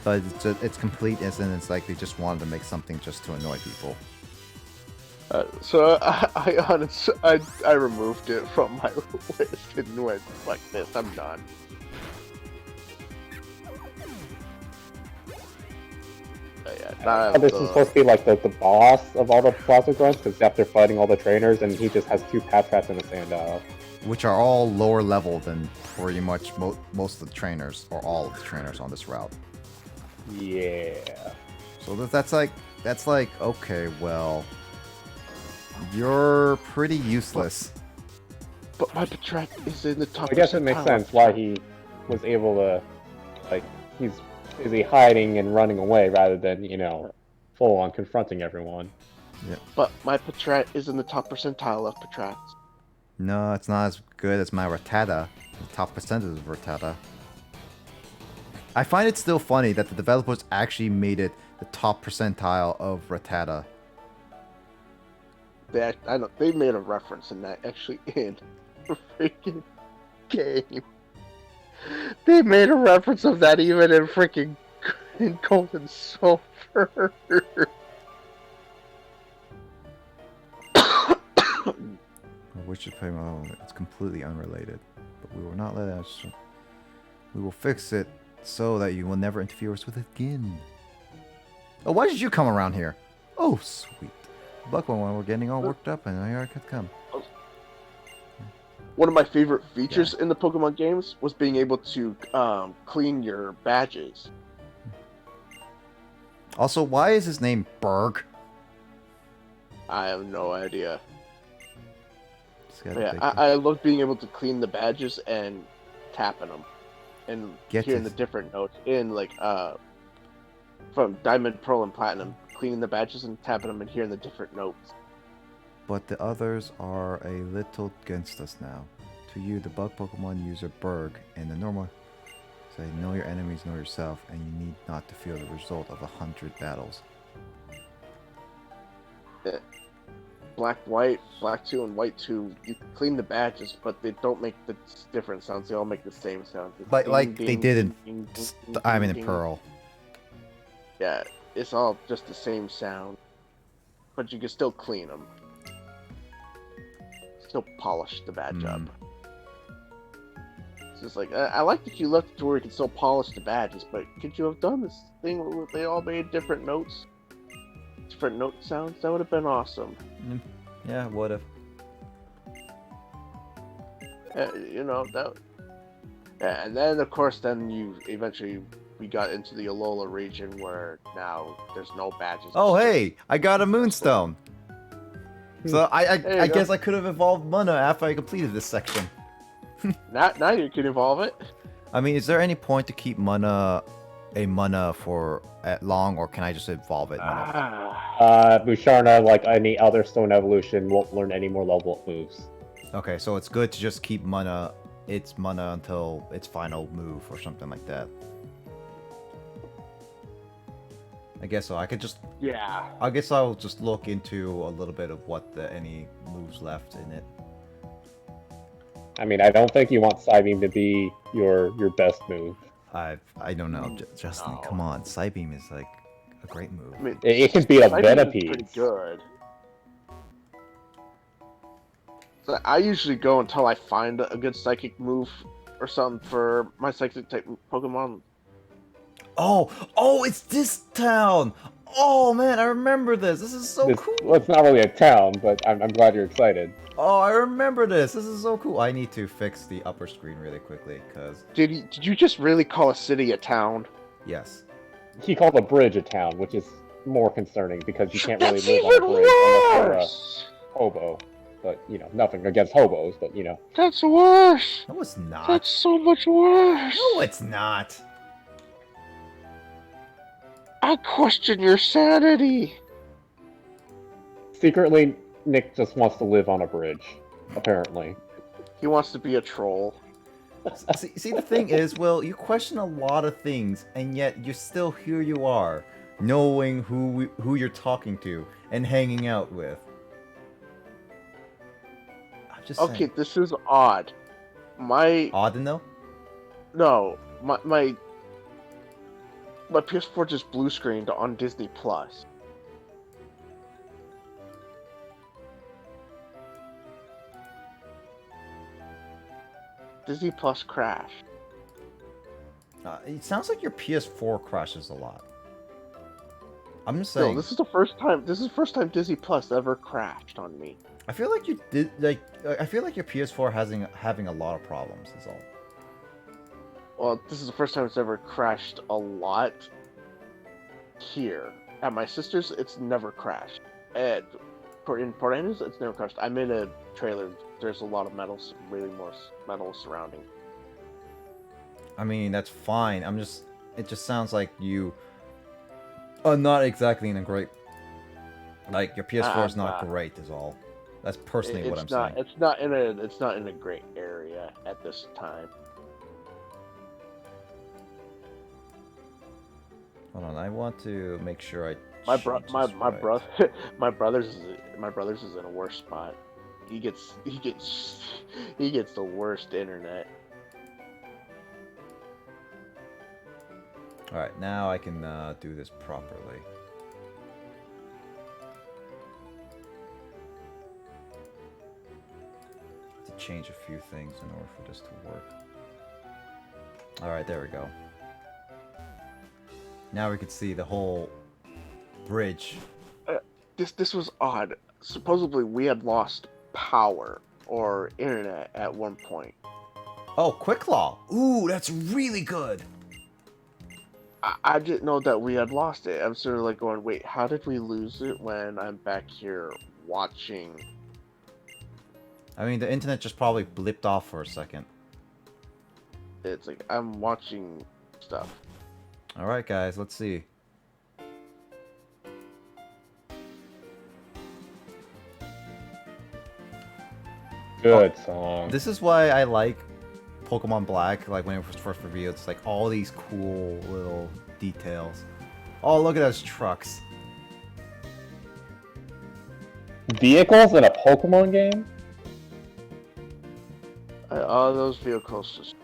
but it's complete as in it's like they just wanted to make something just to annoy people. So I honestly, I removed it from my list and went like this, I'm done. This is supposed to be like the boss of all the Plaza Grunts, because after fighting all the trainers, and he just has 2 patch rats and a sand which are all lower level than pretty much most of the trainers, or all of the trainers on this route. Yeah. So that's like, okay, well, you're pretty useless. But my Patrat is in the top. I guess it makes sense why he was able to, like, he's busy hiding and running away rather than, you know, full on confronting everyone. Yeah. But my Patrat is in the top percentile of Patrats. No, it's not as good as my Rattata. The top percentage of Rattata. I find it still funny that the developers actually made it the top percentile of Rattata. They made a reference in that actually in the freaking game. They made a reference of that even in freaking in Gold and Silver. We should play my own. It's completely unrelated, but we will not let us. We will fix it so that you will never interfere us with it again. Oh, why did you come around here? Oh, sweet. Buckwalk, we're getting all worked up, and here I could come. One of my favorite features in the Pokemon games was being able to clean your badges. Also, why is his name Berg? I have no idea. Yeah, I love being able to clean the badges and tapping them, and hearing the different notes in like from Diamond, Pearl, and Platinum, cleaning the badges and tapping them and hearing the different notes. But the others are a little against us now. To you, the bug Pokemon user Berg, and the normal say, know your enemies, know yourself, and you need not to feel the result of 100 battles. Black, White, Black 2, and White 2, you clean the badges, but they don't make the different sounds. They all make the same sound. But ding, like ding, they did in ding, ding, ding, Diamond ding. and Pearl. Yeah, it's all just the same sound, but you can still clean them. Still polish the badge up. It's just like, I like that you left it to where you can still polish the badges, but could you have done this thing where they all made different notes? Different note sounds? That would have been awesome. Yeah, would have. You know, that... Yeah, and then, of course, we got into the Alola region where now there's no badges. Oh, hey! I got a Moonstone! So I guess I could have evolved Mana after I completed this section. Now you can evolve it. I mean, is there any point to keep Mana a Mana for long, or can I just evolve it? Musharna, like any other stone evolution, won't learn any more level up moves. Okay, so it's good to just keep its Mana until its final move or something like that. I guess so. I could just... Yeah. I guess I'll just look into a little bit of what any moves left in it. I mean, I don't think you want Psybeam to be your best move. I don't know, Justin. No. Come on, Psybeam is like a great move. I mean, it can be a Venipede. Pretty good. So I usually go until I find a good psychic move or something for my psychic type Pokemon. Oh, it's this town! Oh man, I remember this. This is so cool. Well, it's not really a town, but I'm glad you're excited. Oh, I remember this. This is so cool. I need to fix the upper screen really quickly, because... Did you just really call a city a town? Yes. He called a bridge a town, which is more concerning, because you can't really That's live even on a bridge unless worse! you're a hobo. But, you know, nothing against hobos, but, you know. That's worse! No, it's not. That's so much worse! No, it's not! I question your sanity! Secretly, Nick just wants to live on a bridge, apparently. He wants to be a troll. See, the thing is, Will, you question a lot of things, and yet here you are, knowing who you're talking to and hanging out with. I'm just okay, saying. this is odd. Odd to know? No, my PS4 just blue screened on Disney Plus. Disney Plus crashed. It sounds like your PS4 crashes a lot. I'm just saying. No, this is the first time. This is the first time Disney Plus ever crashed on me. I feel like you did like. I feel like your PS4 having a lot of problems. Is all. Well, this is the first time it's ever crashed a lot. Here at my sister's, it's never crashed. In Port Angeles, it's never crashed. I'm in a trailer. There's a lot of metals, really more metal surrounding. I mean, that's fine. It just sounds like you are not exactly in a great. Like your PS4 is not great, is all. That's personally what I'm saying. It's not in a great area at this time. Hold on, I want to make sure I. My brother's is in a worse spot. He gets the worst internet. All right, now I can do this properly. To change a few things in order for this to work. All right, there we go. Now we can see the whole bridge. This was odd. Supposedly we had lost power or internet at one point. Oh, Quick Claw. Ooh, that's really good. I didn't know that we had lost it. I'm sort of like going, wait, how did we lose it when I'm back here watching? I mean, the internet just probably blipped off for a second. It's like I'm watching stuff. All right, guys, let's see. Good song. This is why I like Pokemon Black, like when it was first revealed. It's like all these cool little details. Oh, look at those trucks. Vehicles in a Pokemon game? All those vehicles just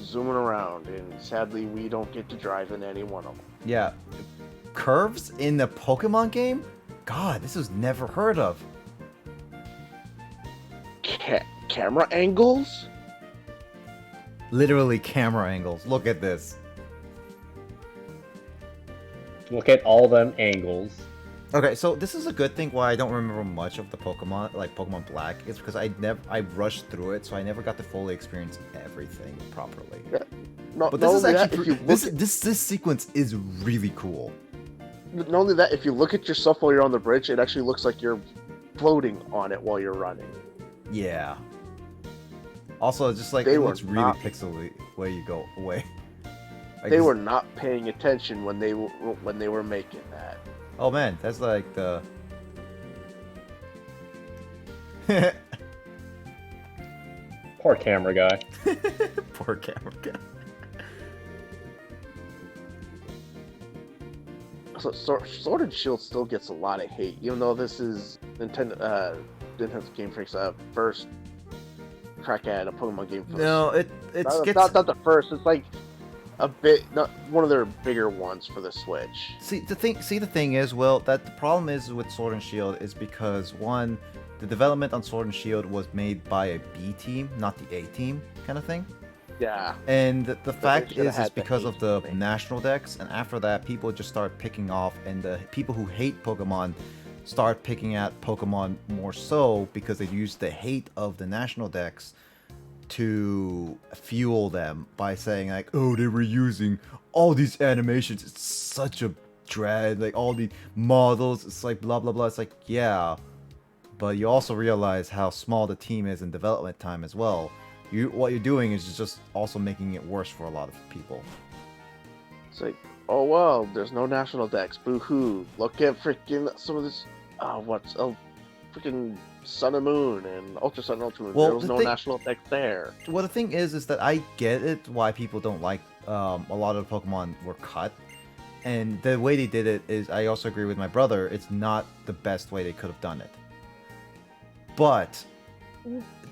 zooming around, and sadly we don't get to drive in any one of them. Yeah. Curves in the Pokemon game? God, this was never heard of. Camera angles? Literally camera angles. Look at this. Look at all them angles. Okay, so this is a good thing why I don't remember much of the Pokemon, like Pokemon Black, is because I rushed through it, so I never got to fully experience everything properly. Yeah. No, but this is actually this sequence is really cool. Not only that, if you look at yourself while you're on the bridge, it actually looks like you're floating on it while you're running. Yeah. Also, just like it looks really pixely where you go away. They were not paying attention when they were making that. Oh man, that's like the. Poor camera guy. Poor camera guy. So Sword and Shield still gets a lot of hate, even though this is Nintendo's Game Freak's first crack at a Pokemon game. No, it's not the first. It's like a bit, not one of their bigger ones for the Switch. See the thing is, Will, that the problem is with Sword and Shield is because one, the development on Sword and Shield was made by a B team, not the A team, kind of thing. Yeah. And the fact is because of the national decks, and after that, people just start picking off, and the people who hate Pokemon start picking at Pokemon more so because they use the hate of the national decks to fuel them by saying like, oh, they were using all these animations. It's such a dread, like all these models. It's like blah blah blah. It's like, yeah, but you also realize how small the team is in development time as well. What you're doing is just also making it worse for a lot of people. It's like, oh well, there's no national decks. Boo hoo! Look at freaking some of this. Freaking Sun and Moon and Ultra Sun and Ultra Moon. Well, there was no national decks there. Well, the thing is that I get it why people don't like a lot of the Pokemon were cut, and the way they did it is, I also agree with my brother. It's not the best way they could have done it. But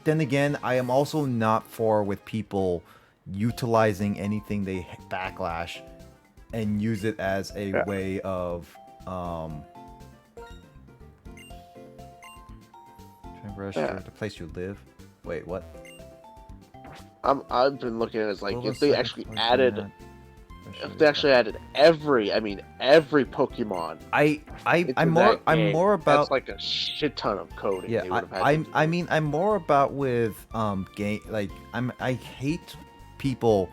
then again, I am also not for with people utilizing anything they backlash and use it as a way of the place you live. Wait, what? I've been looking at it as like if they actually added if they actually added every Pokemon. I'm more about that's like a shit ton of coding. Yeah, they would have had to do. I'm more about with game like I hate people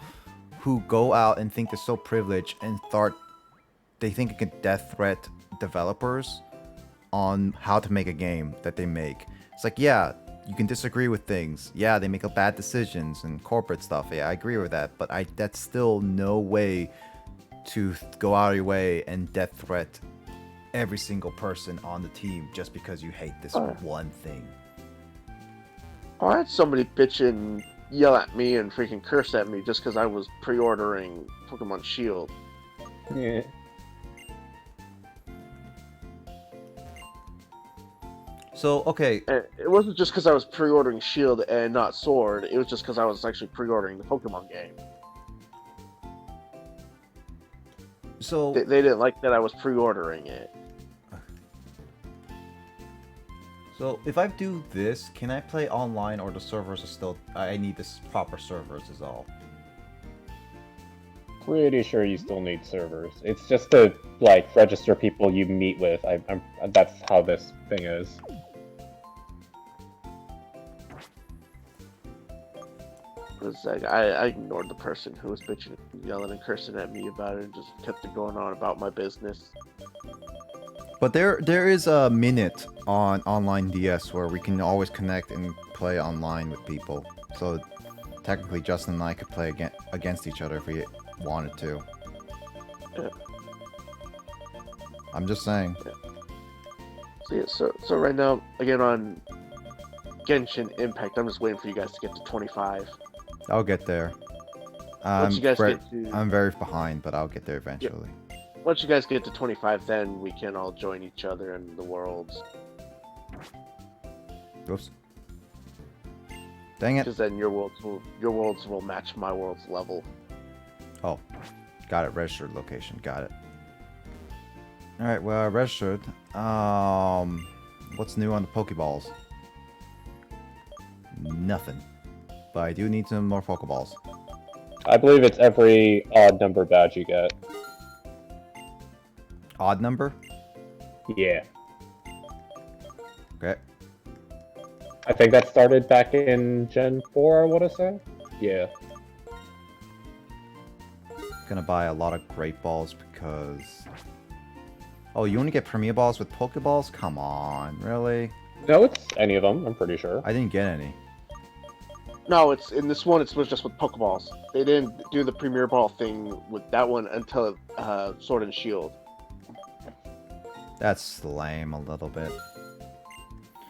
who go out and think they're so privileged and they think it can death threat developers on how to make a game that they make. It's like, yeah, you can disagree with things. Yeah, they make bad decisions and corporate stuff. Yeah, I agree with that. But that's still no way to go out of your way and death threat every single person on the team just because you hate this one thing. I had somebody bitch and yell at me and freaking curse at me just because I was pre-ordering Pokemon Shield. Yeah. So, okay. And it wasn't just because I was pre-ordering Shield and not Sword. It was just because I was actually pre-ordering the Pokemon game. So they didn't like that I was pre-ordering it. So if I do this, can I play online, or the servers are still? I need this proper servers is all. Pretty sure you still need servers. It's just to like register people you meet with. That's how this thing is. It's like I ignored the person who was bitching, yelling, and cursing at me about it, and just kept it going on about my business. But there is a minute on online DS where we can always connect and play online with people. So technically, Justin and I could play against each other if we wanted to. Yeah. I'm just saying. Yeah. So right now, again on Genshin Impact, I'm just waiting for you guys to get to 25. I'll get there. Once you guys get to... I'm very behind, but I'll get there eventually. Yeah. Once you guys get to 25, then we can all join each other in the worlds. Oops. Dang it. Because then your worlds will match my world's level. Oh, got it. Registered location. Got it. All right. Well, I registered. What's new on the Pokeballs? Nothing. But I do need some more Pokeballs. I believe it's every odd number badge you get. Odd number? Yeah. Okay. I think that started back in Gen 4, I want to say. Yeah. Gonna buy a lot of Great Balls because... Oh, you only get Premier Balls with Pokeballs? Come on, really? No, it's any of them, I'm pretty sure. I didn't get any. No, it's in this one. It was just with Pokeballs. They didn't do the Premier Ball thing with that one until Sword and Shield. That's lame a little bit.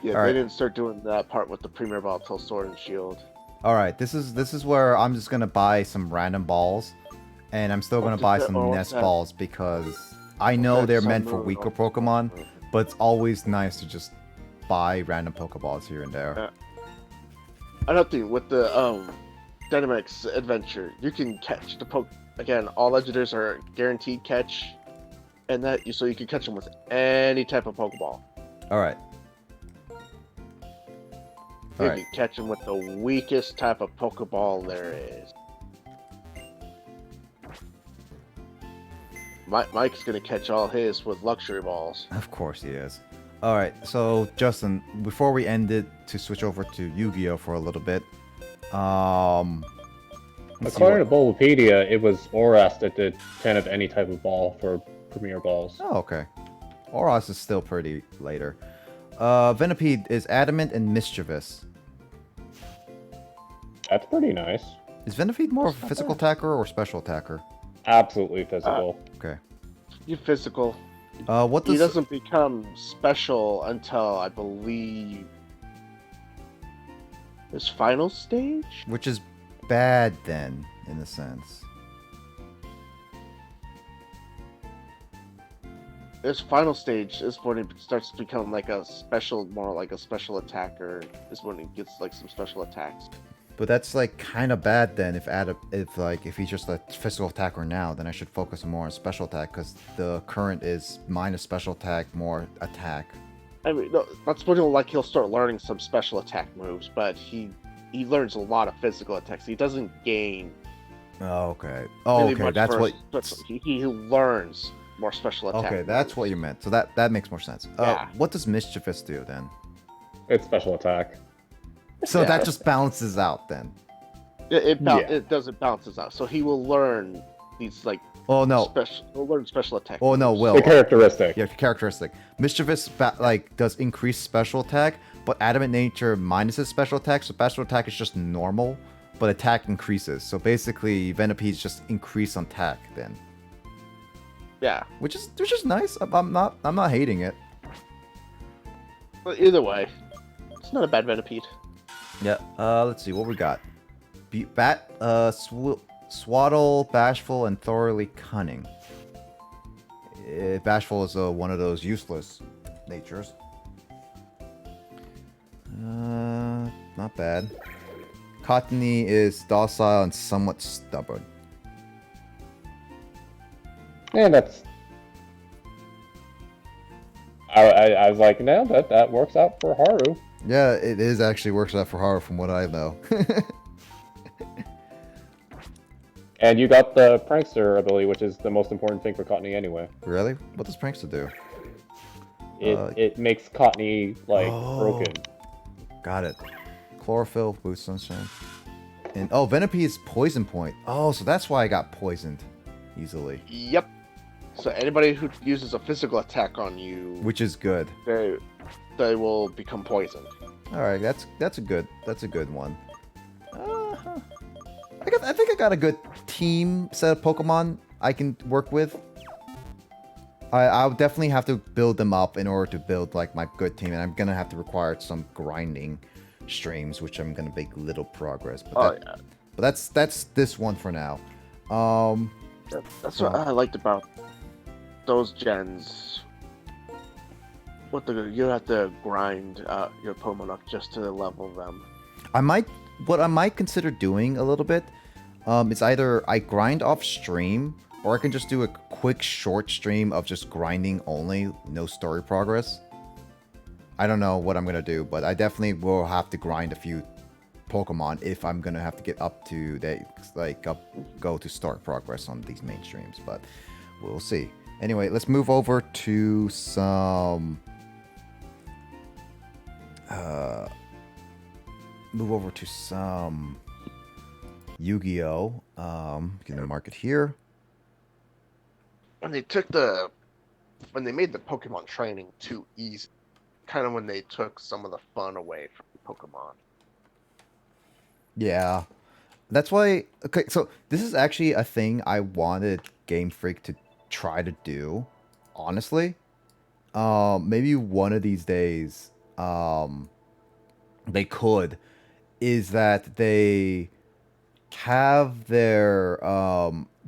Yeah, they didn't start doing that part with the Premier Ball until Sword and Shield. All right, this is where I'm just gonna buy some random balls, and I'm still gonna buy some Nest balls because I know they're meant for weaker Pokemon, but it's always nice to just buy random Pokeballs here and there. Another thing with the Dynamax Adventure, you can catch the again. All legendaries are guaranteed catch, and so you can catch them with any type of Pokeball. All right. You can catch them with the weakest type of Pokeball there is. Mike's gonna catch all his with luxury balls. Of course he is. All right, so Justin, before we end it, to switch over to Yu-Gi-Oh for a little bit. According to Bulbapedia, it was Oras that did kind of any type of ball for Premier Balls. Oh, okay. Oras is still pretty later. Venipede is adamant and mischievous. That's pretty nice. Is Venipede more of a physical attacker or special attacker? Absolutely physical. Okay. You physical. He doesn't become special until I believe his final stage, which is bad then, in a sense. His final stage is when it starts to become like more like a special attacker. Is when he gets like some special attacks. But that's like kind of bad then. If he's just a physical attacker now, then I should focus more on special attack because the current is minus special attack, more attack. I mean, no, that's when he'll start learning some special attack moves, but he learns a lot of physical attacks. He doesn't gain Oh, okay. Oh, Really okay. much That's what. he learns more special attack. Okay, that's what you meant. So that makes more sense. Yeah. What does Mischievous do then? It's special attack. So that just balances out then. It doesn't balances out. So he will learn these like. Oh no. He'll learn special attack. Oh no, Will. The characteristic. Yeah, characteristic. Mischievous like does increase special attack, but Adamant Nature minuses special attack. So special attack is just normal, but attack increases. So basically, Venopede's just increase on attack then. Yeah. Which is nice. I'm not hating it. But either way, it's not a bad Venipede. Yeah. Let's see what we got. Swaddle, Bashful, and Thoroughly Cunning. Bashful is one of those useless natures. Not bad. Cottony is docile and somewhat stubborn. And that's. I was like, no, that works out for Haru. Yeah, it is actually works out for Haru from what I know. And you got the Prankster ability, which is the most important thing for Cottony anyway. Really? What does Prankster do? It makes Cottony, like, broken. Got it. Chlorophyll, Boost Sunshine. And, oh, Venopede's Poison Point. Oh, so that's why I got poisoned easily. Yep. So anybody who uses a physical attack on you... Which is good. They will become poisoned. Alright, that's a good one. I think I got a good team set of Pokemon I can work with. I'll definitely have to build them up in order to build like my good team, and I'm gonna have to require some grinding streams, which I'm gonna make little progress. But that's this one for now. That's what I liked about those gens. You have to grind your Pokemon up just to level them. What I might consider doing a little bit is either I grind off stream, or I can just do a quick short stream of just grinding only, no story progress. I don't know what I'm gonna do, but I definitely will have to grind a few Pokemon if I'm gonna have to get up to go to story progress on these main streams. But we'll see. Anyway, let's move over to some. Yu-Gi-Oh! Gonna mark it here. When they made the Pokemon training too easy, kind of when they took some of the fun away from Pokemon. Yeah. That's why... Okay, so this is actually a thing I wanted Game Freak to try to do, honestly. Maybe one of these days, they could, is that they have their...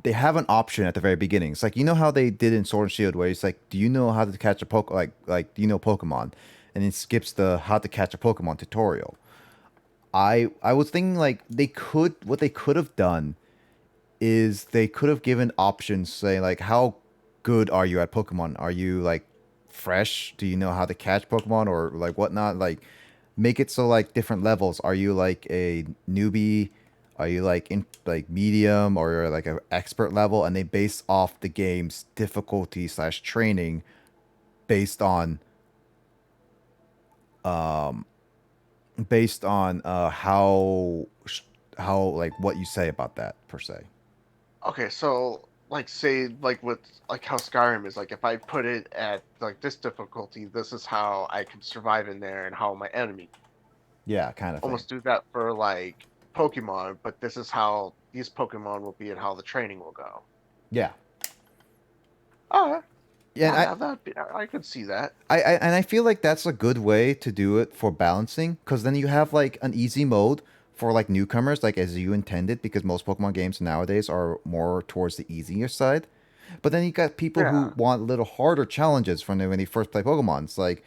they have an option at the very beginning. It's like, you know how they did in Sword and Shield, where it's like, do you know how to catch a Pokemon? Like, do you know Pokemon? And it skips the how to catch a Pokemon tutorial. I was thinking like what they could have done is they could have given options saying like, how good are you at Pokemon? Are you like fresh? Do you know how to catch Pokemon or like whatnot? Like make it so like different levels. Are you like a newbie? Are you like in like medium or like an expert level? And they base off the game's difficulty / training based on how like what you say about that per se. Okay, so like say like with like how Skyrim is, like if I put it at like this difficulty, this is how I can survive in there and how my enemy. Yeah, kind of. Almost do that for like Pokemon, but this is how these Pokemon will be and how the training will go. Yeah. Alright. Yeah, I could see that. I feel like that's a good way to do it for balancing, because then you have like an easy mode for like newcomers, like as you intended, because most Pokemon games nowadays are more towards the easier side. But then you got people who want a little harder challenges when they first play Pokemon. It's like,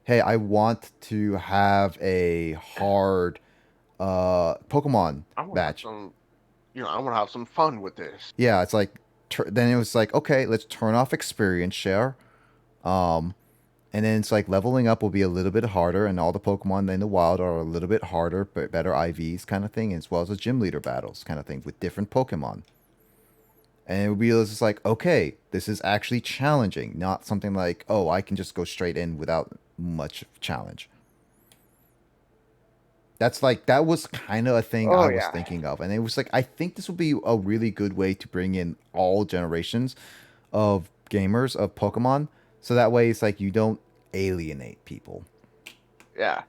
hey, I want to have a hard Pokemon match. I want to have some fun with this. Yeah, it's like then it was like, okay, let's turn off experience share, And then it's like leveling up will be a little bit harder, and all the Pokemon in the wild are a little bit harder, but better IVs kind of thing, as well as the gym leader battles kind of thing with different Pokemon. And it would be just like, okay, this is actually challenging, not something like, oh, I can just go straight in without much challenge. That's like, that was kind of a thing I was thinking of. And it was like, I think this would be a really good way to bring in all generations of gamers of Pokemon. So that way it's like you don't alienate people. Yeah.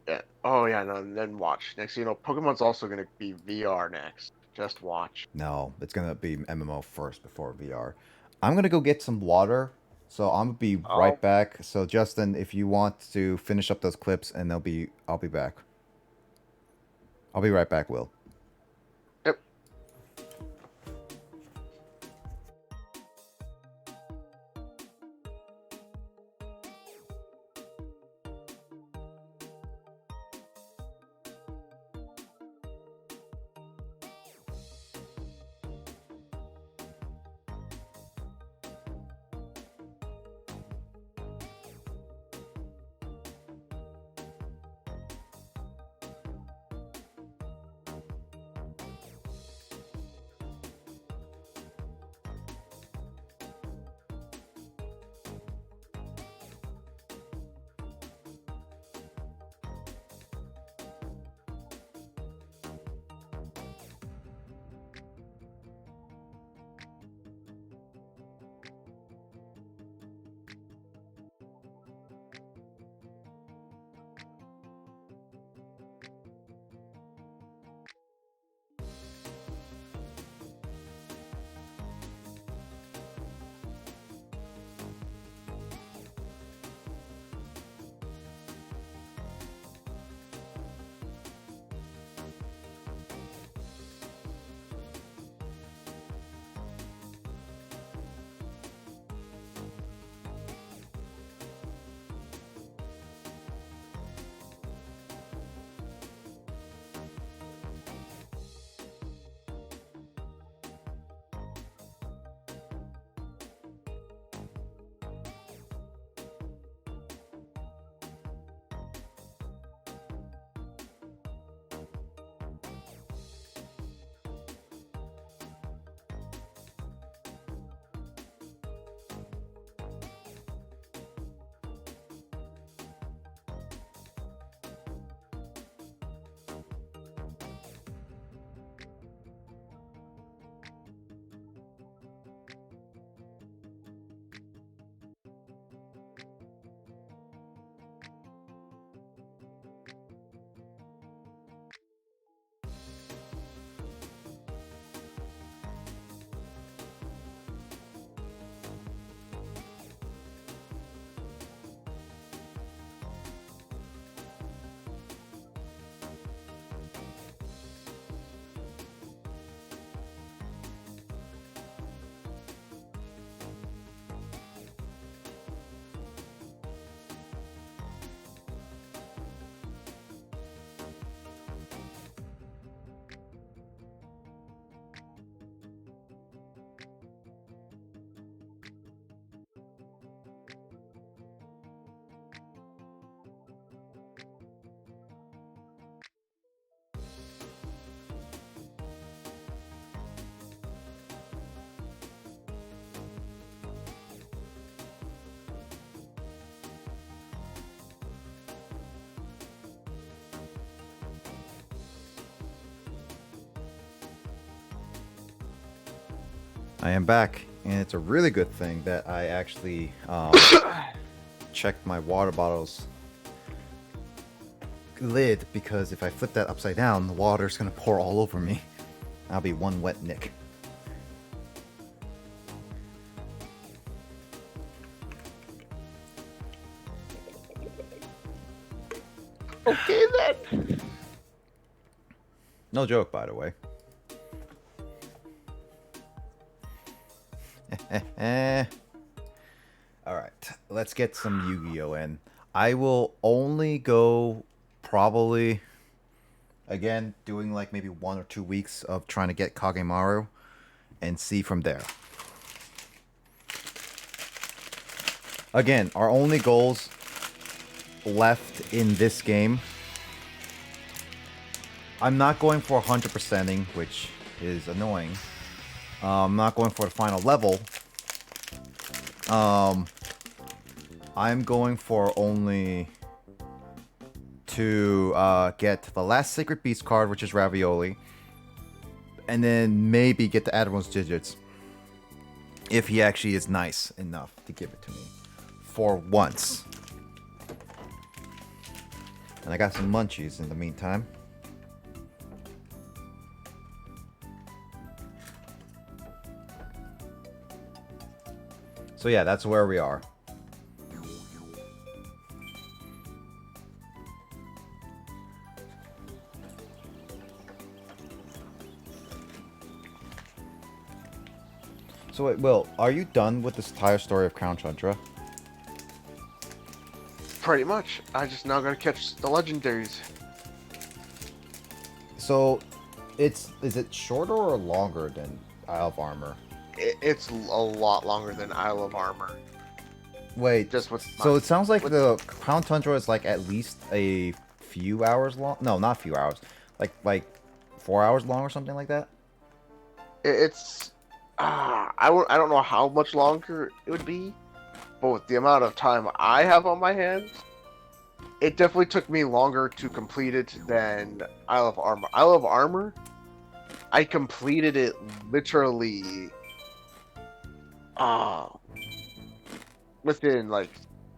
Yeah. Oh yeah, no, and then watch. Next thing you know, Pokemon's also gonna be VR next. Just watch. No, it's gonna be MMO first before VR. I'm gonna go get some water, so I'm gonna be right back. So Justin, if you want to finish up those clips, and I'll be back. I'll be right back, Will. Yep. I am back, and it's a really good thing that I actually checked my water bottle's lid, because if I flip that upside down, the water's gonna pour all over me. I'll be one wet Nick. Okay then. No joke, by the way. Alright, let's get some Yu-Gi-Oh! In. I will only go probably, again, doing like maybe 1 or 2 weeks of trying to get Kagemaru and see from there. again, our only goals left in this game. I'm not going for 100%ing, which is annoying. I'm not going for the final level. I'm going for only to get the last Sacred Beast card, which is Ravioli. And then maybe get the Admiral's Digits. If he actually is nice enough to give it to me. For once. And I got some munchies in the meantime. So yeah, that's where we are. So wait, Will, are you done with this entire story of Crown Tundra? Pretty much. I just now gotta catch the legendaries. So, is it shorter or longer than Isle of Armor? It's a lot longer than Isle of Armor. Wait, just so it sounds like the Crown Tundra is like at least a few hours long? No, not a few hours. Like 4 hours long or something like that? It's... I don't know how much longer it would be, but with the amount of time I have on my hands, it definitely took me longer to complete it than Isle of Armor. Isle of Armor, I completed it literally within like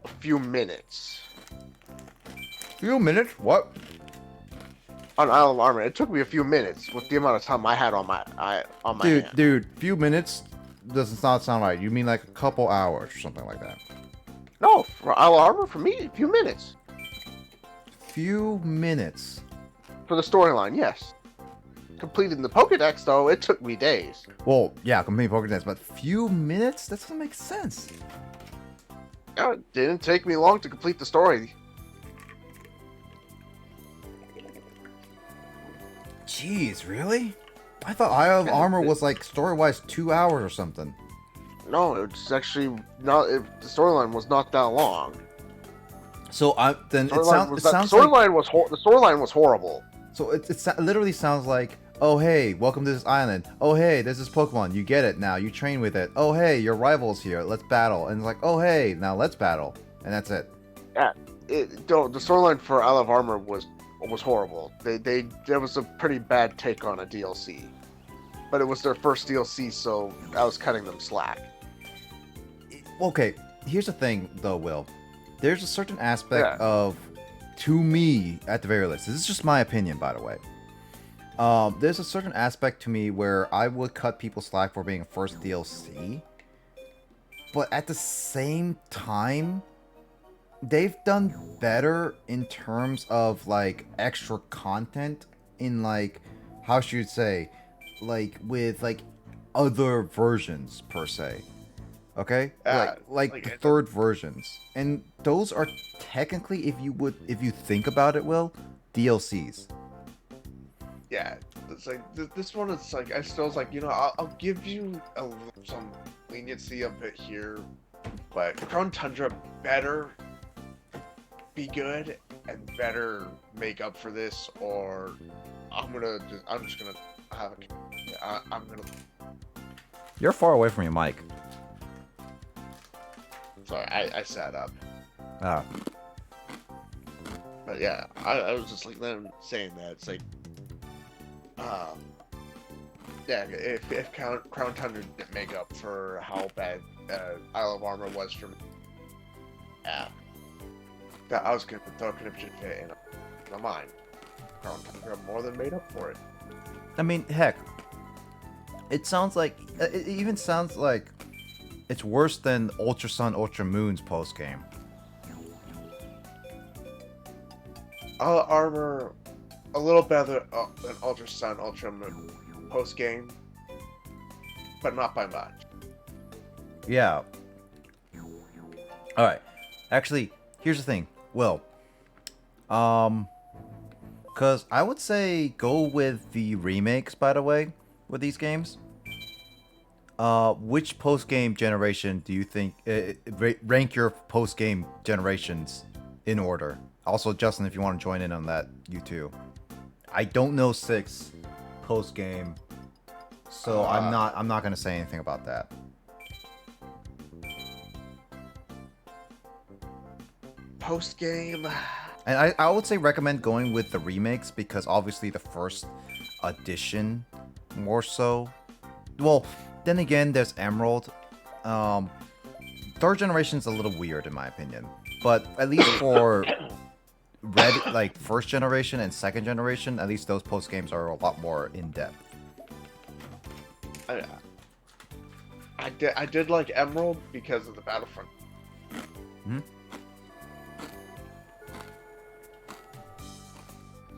a few minutes. Few minutes? What? On Isle of Armor, it took me a few minutes with the amount of time I had on my hands. Dude, few minutes does not sound right. You mean like a couple hours or something like that? No, for Isle of Armor, for me, a few minutes. Few minutes. For the storyline, yes. Completing the Pokédex, though, it took me days. Well, yeah, completing Pokédex, but few minutes? That doesn't make sense. Yeah, it didn't take me long to complete the story. Jeez, really? I thought Isle of Armor was like story-wise 2 hours or something. No, it's actually not. The storyline was not that long. So then the storyline was horrible. So it literally sounds like, oh hey, welcome to this island. Oh hey, there's this Pokemon. You get it now. You train with it. Oh hey, your rival's here. Let's battle. And it's like, oh hey, now let's battle. And that's it. Yeah, the storyline for Isle of Armor was horrible. There was a pretty bad take on a DLC, but it was their first DLC, so I was cutting them slack. Okay, here's the thing though, Will. There's a certain aspect of, to me, at the very least, this is just my opinion, by the way. There's a certain aspect to me where I would cut people slack for being a first DLC, but at the same time, they've done better in terms of like extra content in like, how should you say, like with like other versions per se. Okay, like the third versions, and those are technically, if you think about it, Will, DLCs. Yeah, it's like this one is like, I still was like, I'll give you some leniency a bit here, but Crown Tundra better be good and better make up for this, or I'm just gonna have I'm gonna. You're far away from your mic. Sorry, I sat up. Ah. But yeah, I was just like them saying that it's like, yeah, if Crown Tundra didn't make up for how bad Isle of Armor was for me, yeah, that I was gonna throw Conniption in my mind. Crown Tundra more than made up for it. I mean, heck, it sounds like, it even sounds like it's worse than Ultra Sun, Ultra Moon's post game. Armor, a little better than Ultra Sun, Ultra Moon post game, but not by much. Yeah. All right. Actually, here's the thing. Well, because I would say go with the remakes. By the way, with these games, which post-game generation do you think rank your post-game generations in order? Also, Justin, if you want to join in on that, you too. I don't know 6 post-game, so I'm not gonna say anything about that. Post-game. And I would say recommend going with the remakes because obviously the first edition more so. Well, then again, there's Emerald. Third generation's a little weird in my opinion, but at least for Red, like first generation and second generation, at least those post games are a lot more in depth. I did like Emerald because of the Battlefront. Hmm?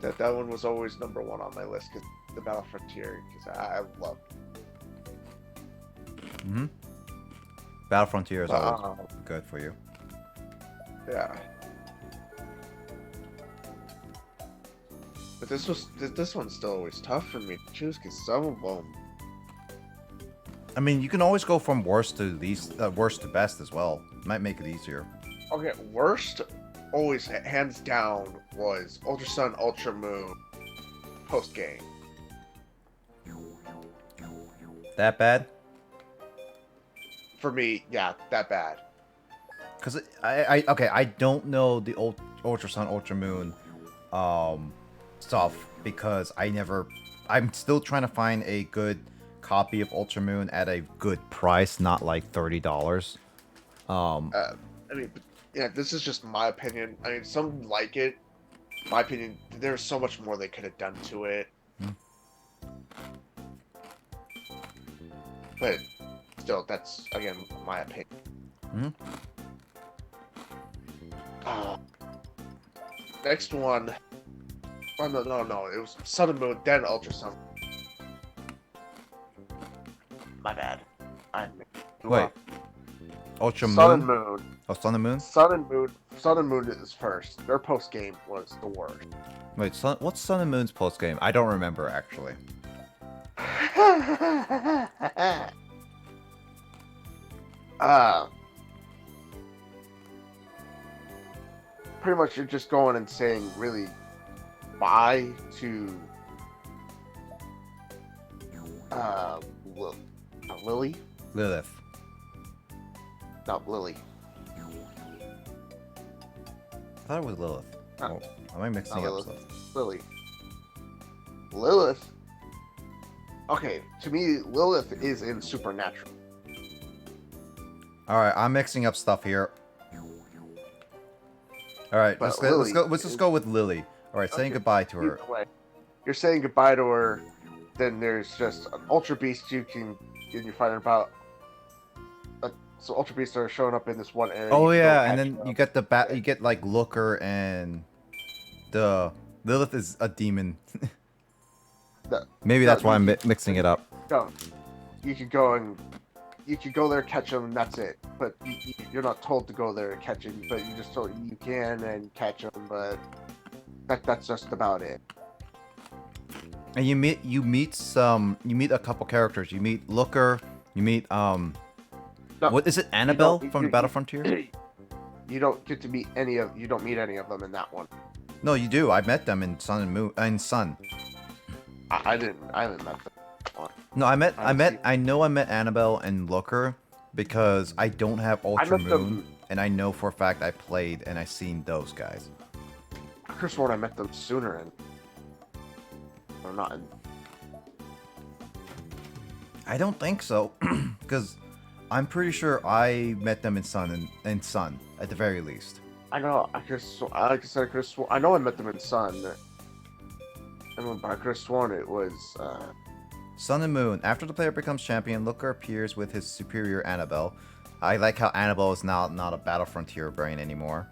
That one was always number 1 on my list because the Battle Frontier, because I loved. Mm-hmm. Battle Frontier is always good for you. Yeah. But this one's still always tough for me to choose because some of them. I mean, you can always go from worst to least, worst to best as well. Might make it easier. Okay, worst always hands down was Ultra Sun, Ultra Moon post game. That bad? For me, yeah, that bad. Cause I don't know the Ultra Sun, Ultra Moon stuff because I'm still trying to find a good copy of Ultra Moon at a good price, not like $30. I mean, yeah, this is just my opinion. I mean, some like it. My opinion, there's so much more they could have done to it. But still, that's again my opinion. Next one. Oh, no. It was Sun and Moon, then Ultra Sun. My bad. Wait. Ultra Moon? Sun and Moon. Oh, Sun and Moon? Sun and Moon is first. Their post game was the worst. Wait, what's Sun and Moon's post game? I don't remember actually. Pretty much you're just going and saying really bye to Lily? Lilith. Not Lily. I thought it was Lilith. Oh, am I mixing up stuff? Lily. Lilith? Okay, to me, Lilith is in Supernatural. Alright, I'm mixing up stuff here. Alright, let's just go with Lily. Alright, saying goodbye to her. You're saying goodbye to her, then there's just an Ultra Beast you're fighting about. So Ultra Beasts are showing up in this one area. Oh yeah, and then you get you get like Looker and the Lilith is a demon. Maybe that's why I'm mixing it up. No, you could go there, catch them, and that's it. But you're not told to go there and catch him. But you just told you can and catch them. But that's just about it. And you meet a couple characters. You meet Looker. You meet what is it? Annabelle from the Battle Frontier? You don't get to meet you don't meet any of them in that one. No, you do. I met them in Sun and Moon and Sun. I haven't met them. No, I know I met Annabelle and Looker because I don't have Ultra Moon, and I know for a fact I played and I seen those guys. I could have sworn I met them sooner or not. I don't think so, because I'm pretty sure I met them in Sun and Sun at the very least. I know. I know I met them in Sun. But I could have sworn it was Sun and Moon. After the player becomes champion, Looker appears with his superior Annabelle. I like how Annabelle is now not a Battle Frontier brain anymore.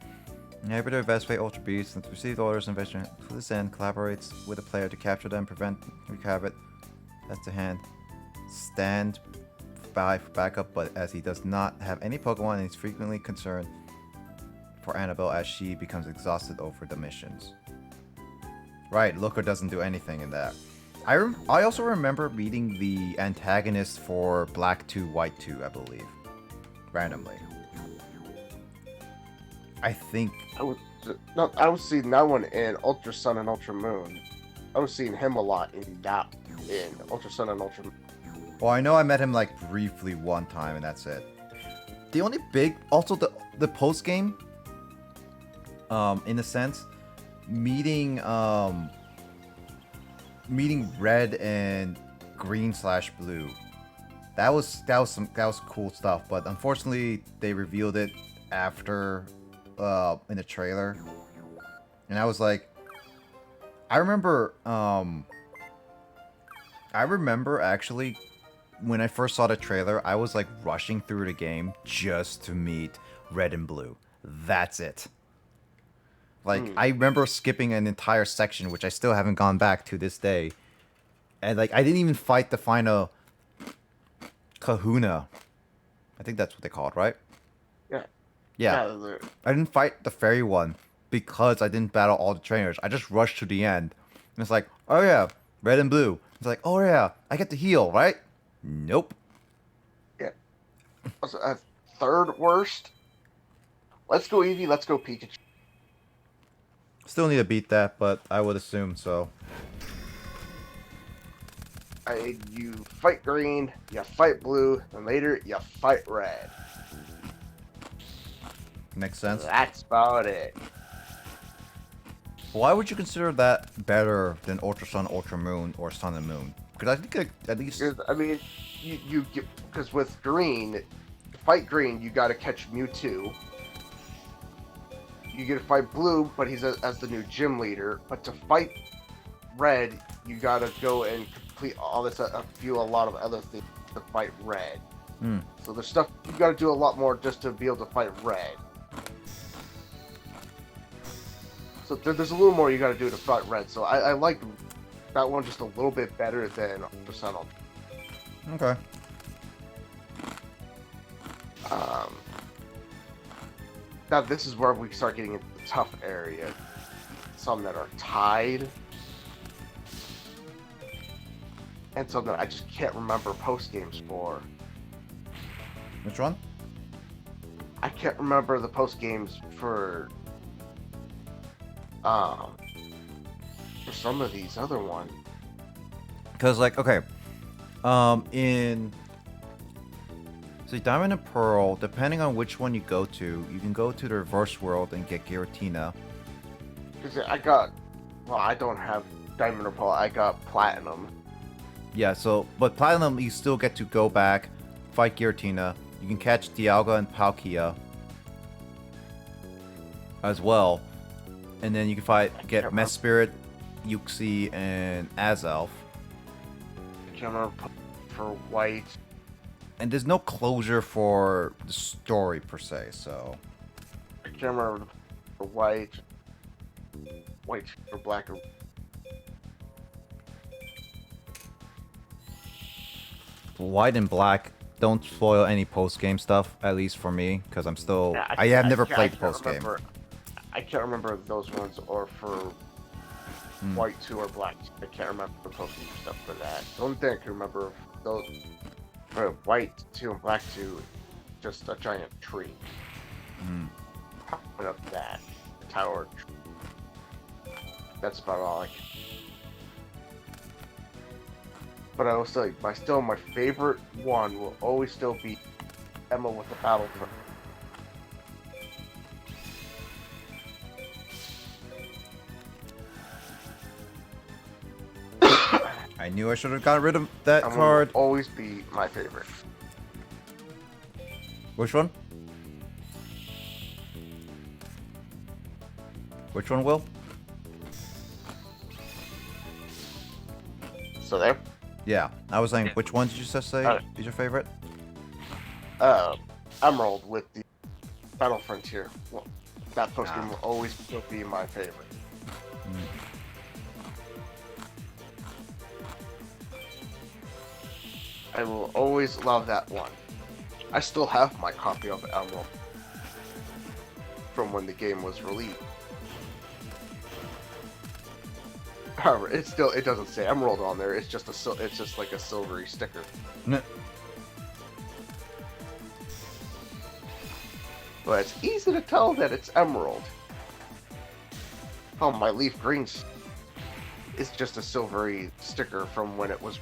Able to investigate Ultra Beasts and receive orders and to this end collaborates with the player to capture them, prevent recover. That's the hand. Stand by for backup, but as he does not have any Pokemon, he's frequently concerned for Annabelle as she becomes exhausted over the missions. Right, Looker doesn't do anything in that. I also remember meeting the antagonist for Black 2, White 2, I believe. Randomly. I think... I was seeing that one in Ultra Sun and Ultra Moon. I was seeing him a lot in Ultra Sun and Ultra Moon. Well, I know I met him like briefly one time and that's it. The only big... Also, the post-game, in a sense, meeting Red and Green/Blue. That was cool stuff, but unfortunately they revealed it after in the trailer. And I was like, I remember actually when I first saw the trailer, I was like rushing through the game just to meet Red and Blue. That's it. Like, I remember skipping an entire section, which I still haven't gone back to this day. And, like, I didn't even fight the final Kahuna. I think that's what they call it, right? Yeah. Yeah. I didn't fight the fairy one because I didn't battle all the trainers. I just rushed to the end. And it's like, oh yeah, Red and Blue. It's like, oh yeah, I get to heal, right? Nope. Yeah. Third worst? Let's go Eevee, let's go Pikachu. Still need to beat that, but I would assume so. You fight Green, you fight Blue, and later you fight Red. Makes sense. That's about it. Why would you consider that better than Ultra Sun, Ultra Moon, or Sun and Moon? Because I think at least... I mean, you get... Because with Green, to fight Green, you gotta catch Mewtwo. You get to fight Blue, but he's as the new gym leader. But to fight Red, you gotta go and complete all this, a lot of other things to fight Red. So there's stuff, you gotta do a lot more just to be able to fight Red. So there's a little more you gotta do to fight Red. So I like that one just a little bit better than Ultra Sun. Okay. Now this is where we start getting into the tough area. Some that are tied. And some that I just can't remember post games for. Which one? I can't remember the post games for some of these other ones. Because, like, okay. In... So Diamond and Pearl, depending on which one you go to, you can go to the reverse world and get Giratina. Because I don't have Diamond or Pearl, I got Platinum. Yeah, so, but Platinum, you still get to go back, fight Giratina. You can catch Dialga and Palkia as well. And then you can get Mesprit, Uxie, and Azelf. I can't remember for White. And there's no closure for the story per se, so... I can't remember for White or Black or... White and Black don't spoil any post-game stuff, at least for me, because I'm still... I have never played post-game. I can't remember those ones, or for White 2 or Black 2. I can't remember the post-game stuff for that. The only thing I can remember of those... For White 2 and Black 2, just a giant tree. Popping up that tower tree. That's about all I can. But I will say, my favorite one will always still be Emma with the battle for. I knew I should have got rid of that card. Will always be my favorite. Which one? Which one, Will? So there? Yeah, I was saying, which one did you just say is your favorite? Emerald with the Battle Frontier. Well, that post-game will always still be my favorite. I will always love that one. I still have my copy of Emerald from when the game was released. However, it doesn't say Emerald on there. It's just like a silvery sticker. No. But it's easy to tell that it's Emerald. Oh, my leaf green's it's just a silvery sticker from when it was.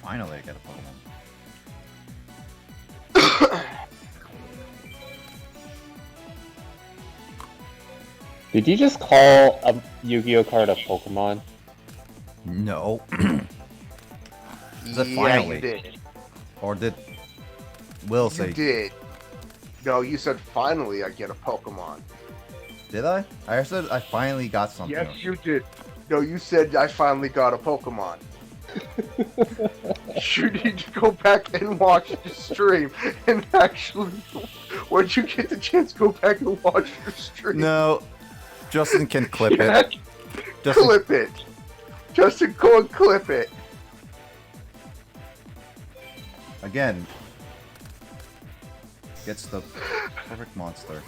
Finally, I get a Pokemon. Did you just call a Yu-Gi-Oh card a Pokemon? No. Is it Yeah, finally? you did. Or did Will say? You did. No, you said finally I get a Pokemon. Did I? I said I finally got something. Yes, you did. No, you said I finally got a Pokemon. You need to go back and watch the stream and actually, once you get the chance, go back and watch the stream. No, Justin can clip it. Justin... Clip it. Justin, go and clip it. Again, gets the perfect monster.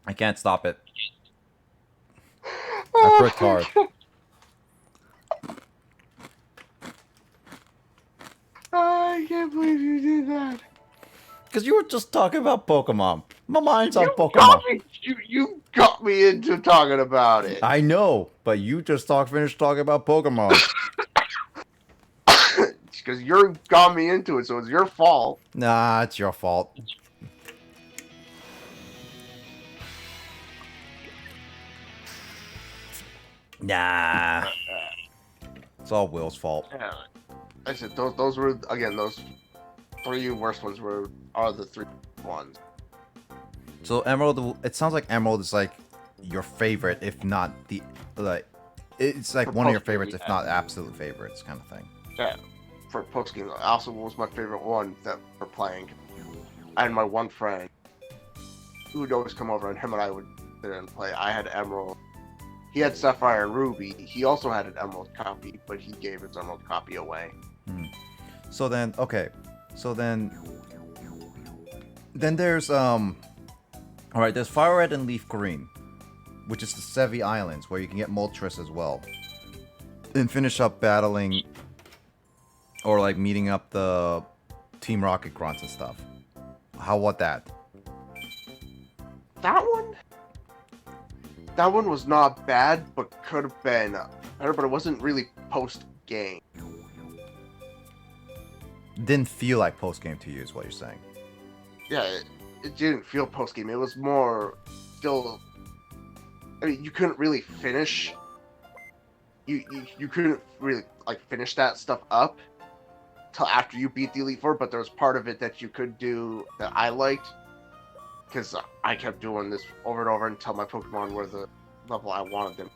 I can't stop it. I worked hard. I can't believe you did that. Because you were just talking about Pokemon. My mind's on Pokemon. You got me into talking about it. I know, but you just finished talking about Pokemon. Because you got me into it, so it's your fault. Nah, it's your fault. Nah. It's all Will's fault. Yeah. I said those were again those three worst ones are the three ones. So Emerald, it sounds like Emerald is like your favorite, if not the like. It's like one of your favorites, if not absolute favorites, kind of thing. Yeah. For post-game, also was my favorite one that we're playing. I had my one friend who would always come over, and him and I would sit and play. I had Emerald. He had Sapphire and Ruby. He also had an Emerald copy, but he gave his Emerald copy away. So then, okay. So then there's all right. There's Fire Red and Leaf Green, which is the Sevi Islands, where you can get Moltres as well, and finish up battling. Or like meeting up the Team Rocket grunts and stuff. How about that? That one was not bad, but could have been better. But it wasn't really post game. Didn't feel like post game to you, is what you're saying. Yeah, it didn't feel post game. It was more still. I mean, you couldn't really finish. You couldn't really like finish that stuff up till after you beat the Elite Four, but there was part of it that you could do that I liked, because I kept doing this over and over until my Pokemon were the level I wanted them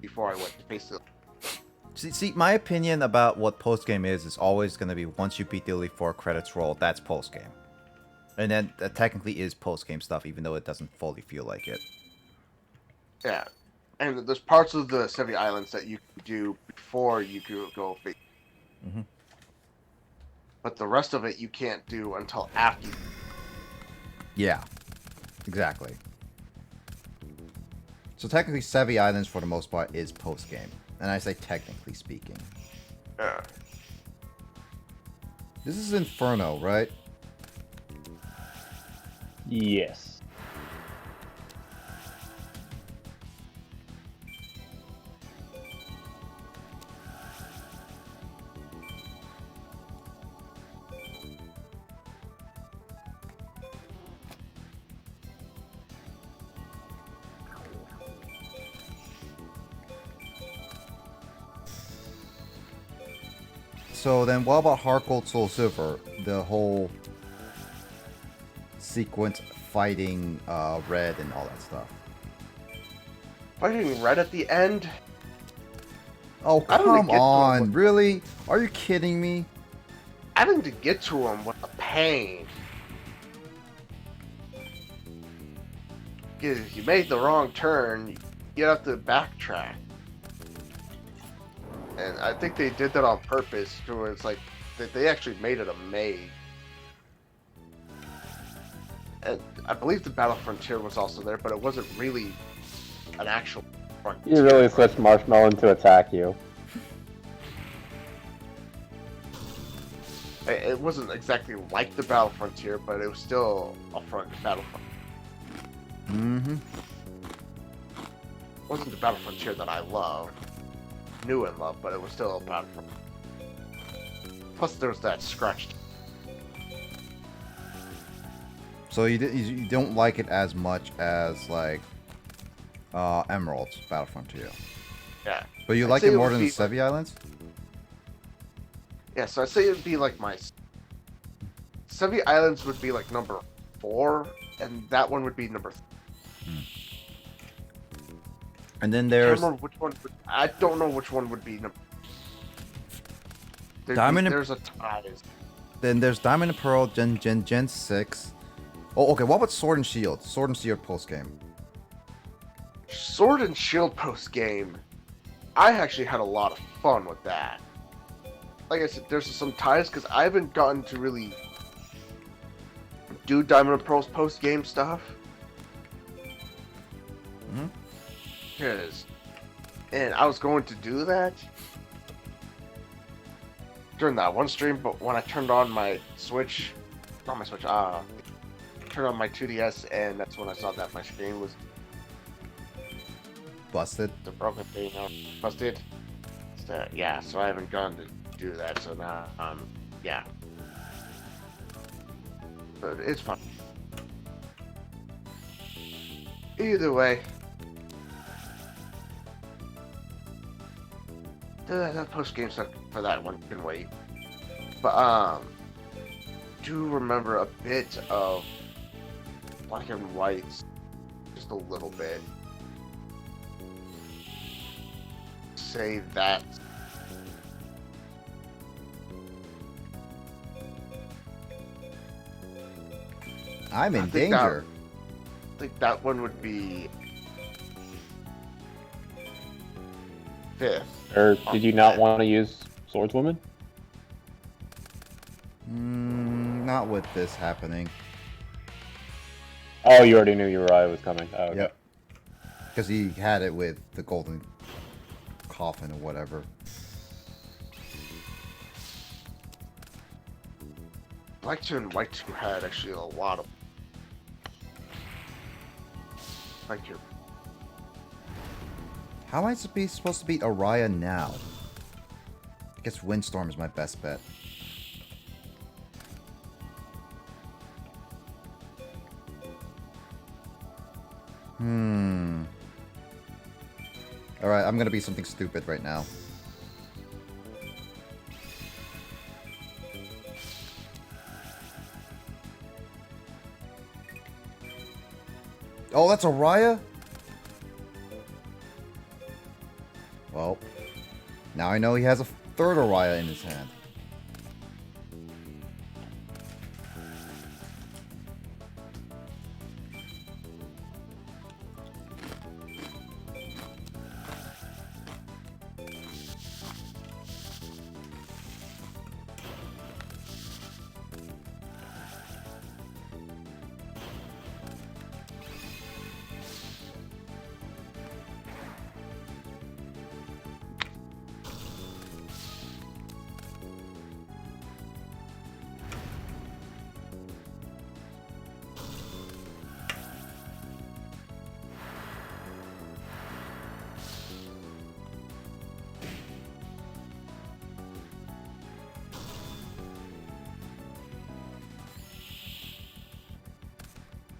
before I went to face it. See, my opinion about what post game is always going to be once you beat the Elite Four, credits roll. That's post game, and then that technically is post game stuff, even though it doesn't fully feel like it. Yeah, and there's parts of the Sevi Islands that you could do before you could go face. Mm-hmm. But the rest of it you can't do until after. Yeah, exactly. So technically, Sevi Islands for the most part is post game, and I say technically speaking. Yeah. This is Inferno, right? Yes. So then, what about Heart Gold Soul Silver? The whole sequence fighting Red and all that stuff. Fighting Red at the end? Oh, come on. Really? Are you kidding me? Having to get to him was a pain. Because if you made the wrong turn, you have to backtrack. And I think they did that on purpose, to where it's like they actually made it a maze. I believe the Battle Frontier was also there, but it wasn't really an actual frontier. You really switched Marshmallow to attack you. It wasn't exactly like the Battle Frontier, but it was still a battle front. Mm-hmm. It wasn't the Battle Frontier that I knew and loved, but it was still a Battle Frontier. Plus, there was that scratched. So you don't like it as much as like Emerald's Battle Frontier. Yeah. But you like it more than the Sevi Islands? Yeah, so I'd say it'd be like my Sevi Islands would be like number 4, and that one would be number 3. And then there's I don't know which one would be number. There's a tie. Then there's Diamond and Pearl Gen 6. Oh, okay. What about Sword and Shield? Sword and Shield post game. Sword and Shield post game. I actually had a lot of fun with that. Like I said, there's some ties because I haven't gotten to really do Diamond and Pearl's post game stuff. And I was going to do that during that one stream, but when I turned on my Switch, not my Switch, turned on my 2DS, and that's when I saw that my screen was busted. The broken thing, busted. So, yeah, so I haven't gone to do that. So now, yeah, but it's fun. Either way. That post game stuff for that one can wait. But do remember a bit of Black and White, just a little bit. Say that. I'm in danger. I think that one would be 5th. Or did you not want to use Swordswoman? Not with this happening. Oh, you already knew Uriah was coming. Oh, okay. Yep. Because he had it with the golden coffin or whatever. Black 2 and White 2 had actually a lot of. Thank you. How am I supposed to beat Araya now? I guess Windstorm is my best bet. Alright, I'm gonna be something stupid right now. Oh, that's Araya? Well, now I know he has a third Araya in his hand.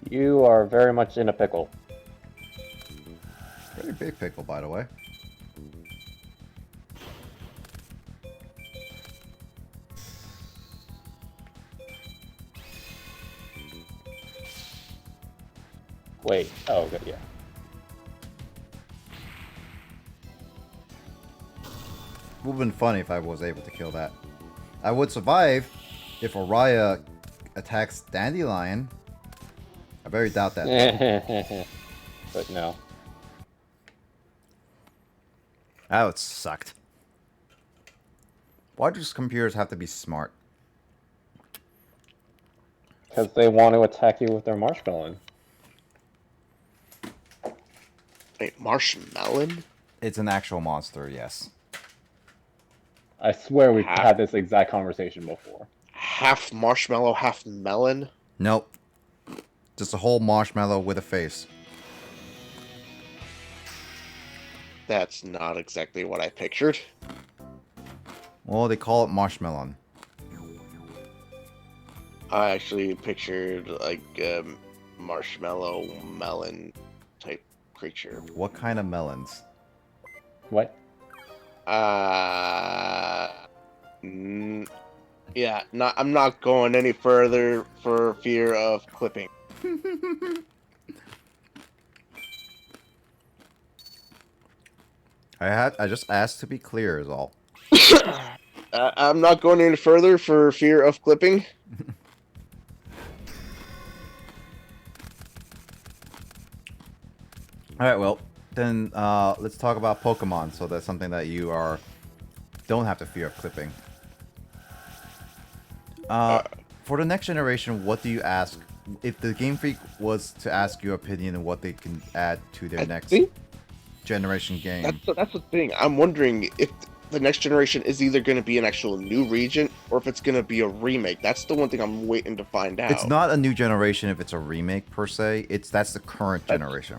You are very much in a pickle. Pretty big pickle, by the way. Wait. Oh, good. Yeah. Would have been funny if I was able to kill that. I would survive if Araya attacks Dandelion. I very doubt that. But no. That would sucked. Why do computers have to be smart? Because they want to attack you with their marshmallow. Wait, marshmallow? It's an actual monster, yes. I swear we've had this exact conversation before. Half marshmallow, half melon? Nope. Just a whole marshmallow with a face. That's not exactly what I pictured. Well, they call it marshmallow. I actually pictured like a marshmallow melon type creature. What kind of melons? What? Yeah, I'm not going any further for fear of clipping. I just asked to be clear is all. I'm not going any further for fear of clipping. Alright, well, then let's talk about Pokemon. So that's something that you don't have to fear of clipping. For the next generation, what do you ask? If the Game Freak was to ask your opinion on what they can add to their next generation game. That's the thing. I'm wondering if the next generation is either going to be an actual new region or if it's going to be a remake. That's the one thing I'm waiting to find out. It's not a new generation if it's a remake per se. That's the current generation.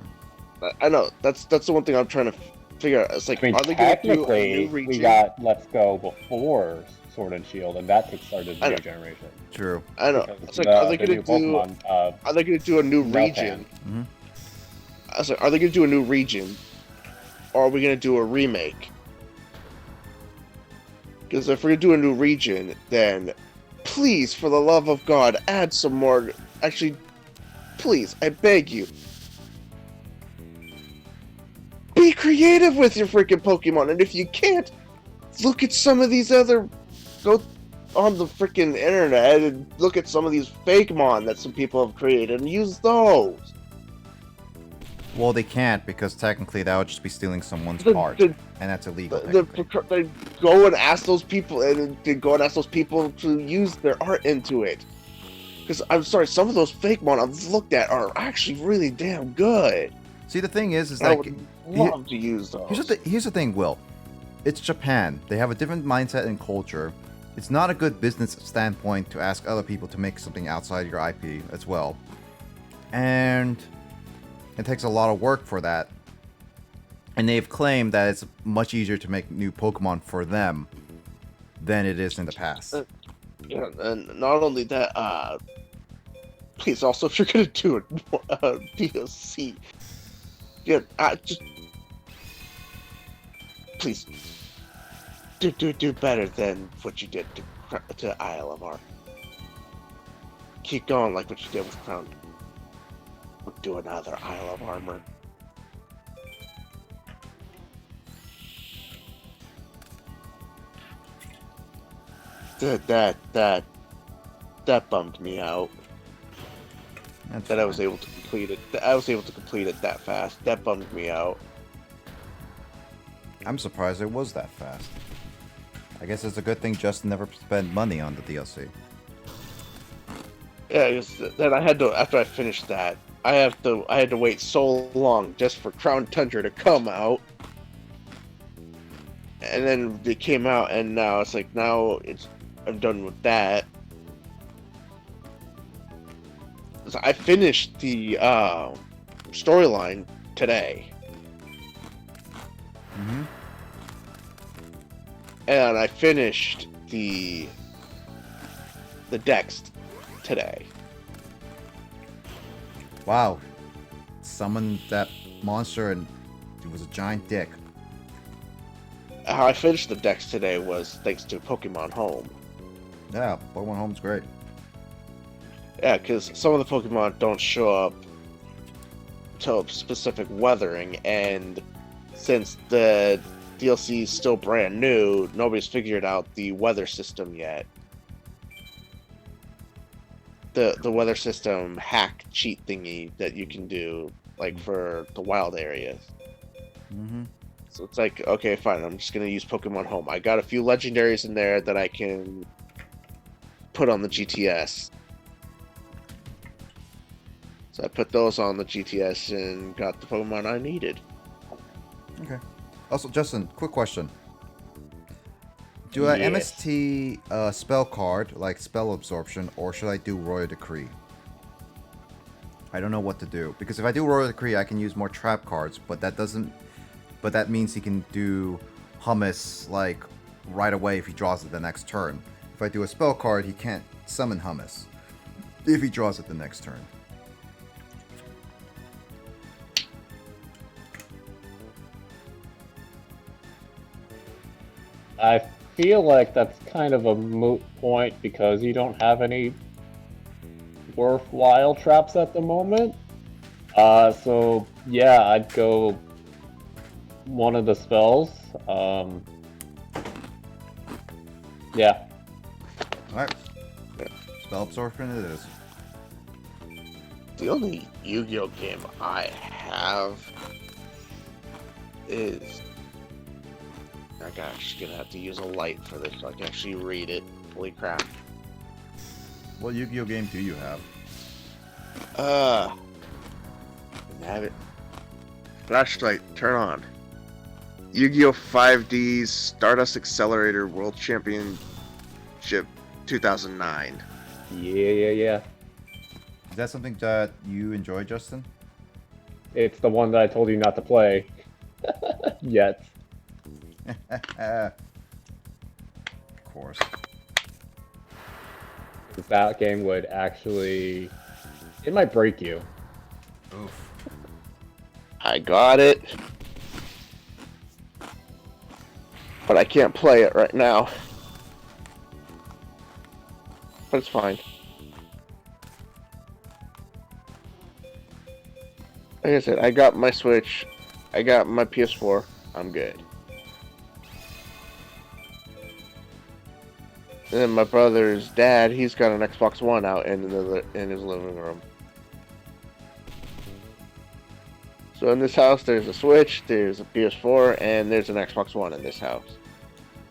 I know. That's the one thing I'm trying to figure out. It's like, I mean, are they going to do a new we region? got Let's Go before Sword and Shield, and that kickstarted the new generation. True. I know. It's like, are they going to do a new region? Mm-hmm. I was like, are they going to do a new region, or are we going to do a remake? Because if we're going to do a new region, then please, for the love of God, add some more. Actually, please, I beg you. Be creative with your freaking Pokemon, and if you can't, look at some of these other. Go on the freaking internet and look at some of these fake mon that some people have created and use those. Well, they can't because technically that would just be stealing someone's part, and that's illegal. They go and ask those people, and they go and ask those people to use their art into it. Because I'm sorry, some of those fake mon I've looked at are actually really damn good. See, the thing is I that would love to use those. Here's the thing, Will. It's Japan. They have a different mindset and culture. It's not a good business standpoint to ask other people to make something outside your IP as well. And it takes a lot of work for that. And they've claimed that it's much easier to make new Pokemon for them than it is in the past. Yeah, and not only that, please also, if you're gonna do a DLC, just please do better than what you did to Isle of Ark. Keep going like what you did with Crown. Do another Isle of Armor. That bummed me out. That I was able to complete it. I was able to complete it that fast. That bummed me out. I'm surprised it was that fast. I guess it's a good thing Justin never spent money on the DLC. Yeah, then I had to, after I finished that, I had to wait so long just for Crown Tundra to come out. And then it came out, and now it's like, I'm done with that. So I finished the storyline today. Mm-hmm. And I finished the Dex today. Wow. Summoned that monster and it was a giant dick. How I finished the Dex today was thanks to Pokemon Home. Yeah, Pokemon Home's great. Yeah, because some of the Pokemon don't show up till specific weathering, and since the DLC is still brand new, nobody's figured out the weather system yet. The weather system hack cheat thingy that you can do, like for the wild areas. Mm-hmm. So it's like, okay, fine, I'm just gonna use Pokemon Home. I got a few legendaries in there that I can put on the GTS. So I put those on the GTS and got the Pokemon I needed. Okay. Also, Justin, quick question. Do I Yes. MST spell card, like spell absorption, or should I do Royal Decree? I don't know what to do. Because if I do Royal Decree, I can use more trap cards, but that doesn't... But that means he can do Hummus, like, right away if he draws it the next turn. If I do a spell card, he can't summon Hummus if he draws it the next turn. I feel like that's kind of a moot point because you don't have any worthwhile traps at the moment. So yeah, I'd go one of the spells. Yeah. Alright. Spell absorption it is. The only Yu-Gi-Oh game I have is... I'm actually gonna have to use a light for this so I can actually read it. Holy crap. What Yu-Gi-Oh game do you have? Have it. Flashlight, turn on. Yu-Gi-Oh! 5D's Stardust Accelerator World Championship 2009. Yeah. Is that something that you enjoy, Justin? It's the one that I told you not to play. Yet. Of course. That game would actually... It might break you. Oof. I got it. But I can't play it right now. But it's fine. Like I said, I got my Switch. I got my PS4. I'm good. And then my brother's dad, he's got an Xbox One out in his living room. So in this house, there's a Switch, there's a PS4, and there's an Xbox One in this house.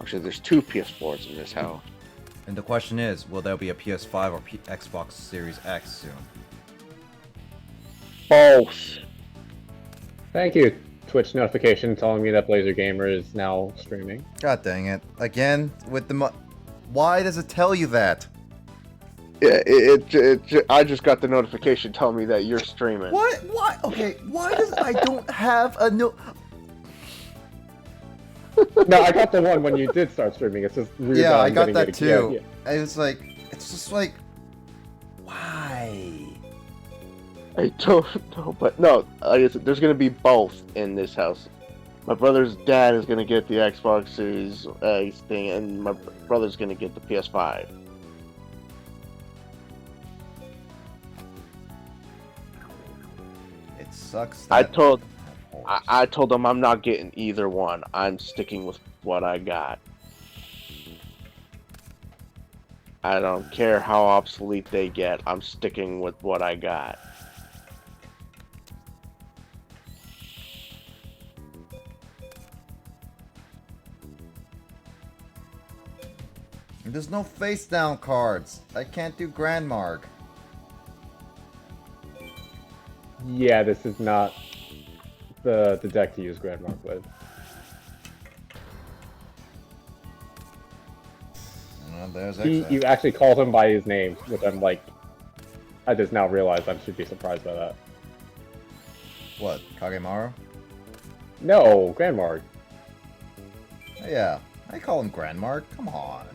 Actually, there's two PS4s in this house. And the question is, will there be a PS5 or Xbox Series X soon? Both. Thank you, Twitch notification telling me that Blazer Gamer is now streaming. God dang it. Again, with the why does it tell you that? Yeah, I just got the notification telling me that you're streaming. What? Why? Okay, why does I don't have a no... No, I got the one when you did start streaming. It's just weird. Yeah, I got that it. too. Yeah. I was like, it's just like, why? I don't know, but no, there's gonna be both in this house. My brother's dad is gonna get the Xbox Series thing, and my brother's gonna get the PS5. It sucks. I told them I'm not getting either one. I'm sticking with what I got. I don't care how obsolete they get. I'm sticking with what I got. There's no face down cards. I can't do Grand Mark. Yeah, this is not the deck to use Grand Mark with. There's You actually called him by his name, which I'm like, I just now realized I should be surprised by that. What, Kagemaru? No, Grand Mark. Yeah, I call him Grand Mark. Come on.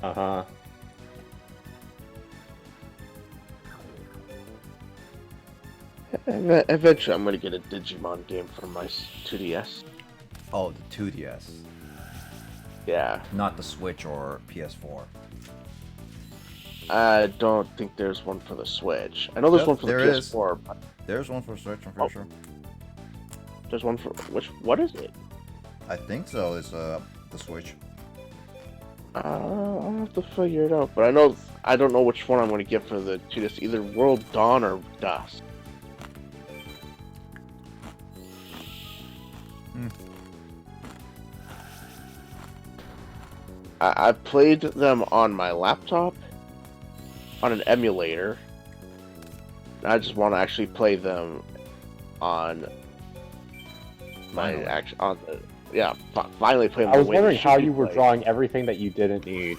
Uh-huh. Eventually, I'm gonna get a Digimon game for my 2DS. Oh, the 2DS. Yeah. Not the Switch or PS4. I don't think there's one for the Switch. I know there's one for the PS4. But... There's one for Switch, I'm pretty sure. There's one for what is it? I think so. It's the Switch. I'll have to figure it out. But I don't know which one I'm going to get for the 2DS. Either World Dawn or Dusk. I played them on my laptop, on an emulator. I just want to actually play them on Finally. finally play them. I was the way wondering they should how be you were played. drawing everything that you didn't need.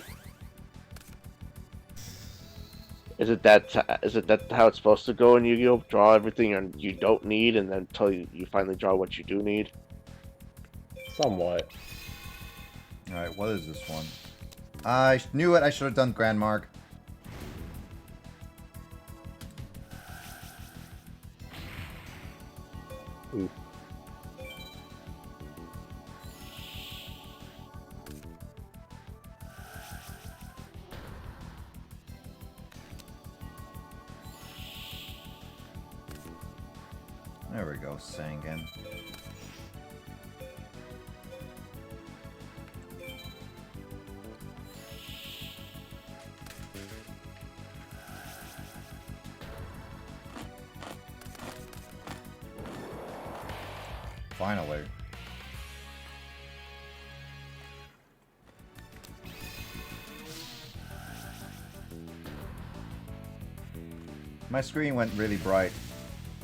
Is it that how it's supposed to go in Yu-Gi-Oh? Draw everything you don't need, and then until you finally draw what you do need. Somewhat. All right, what is this one? I knew it. I should have done Grand Mark. Ooh. There we go, Sangan. Finally. My screen went really bright.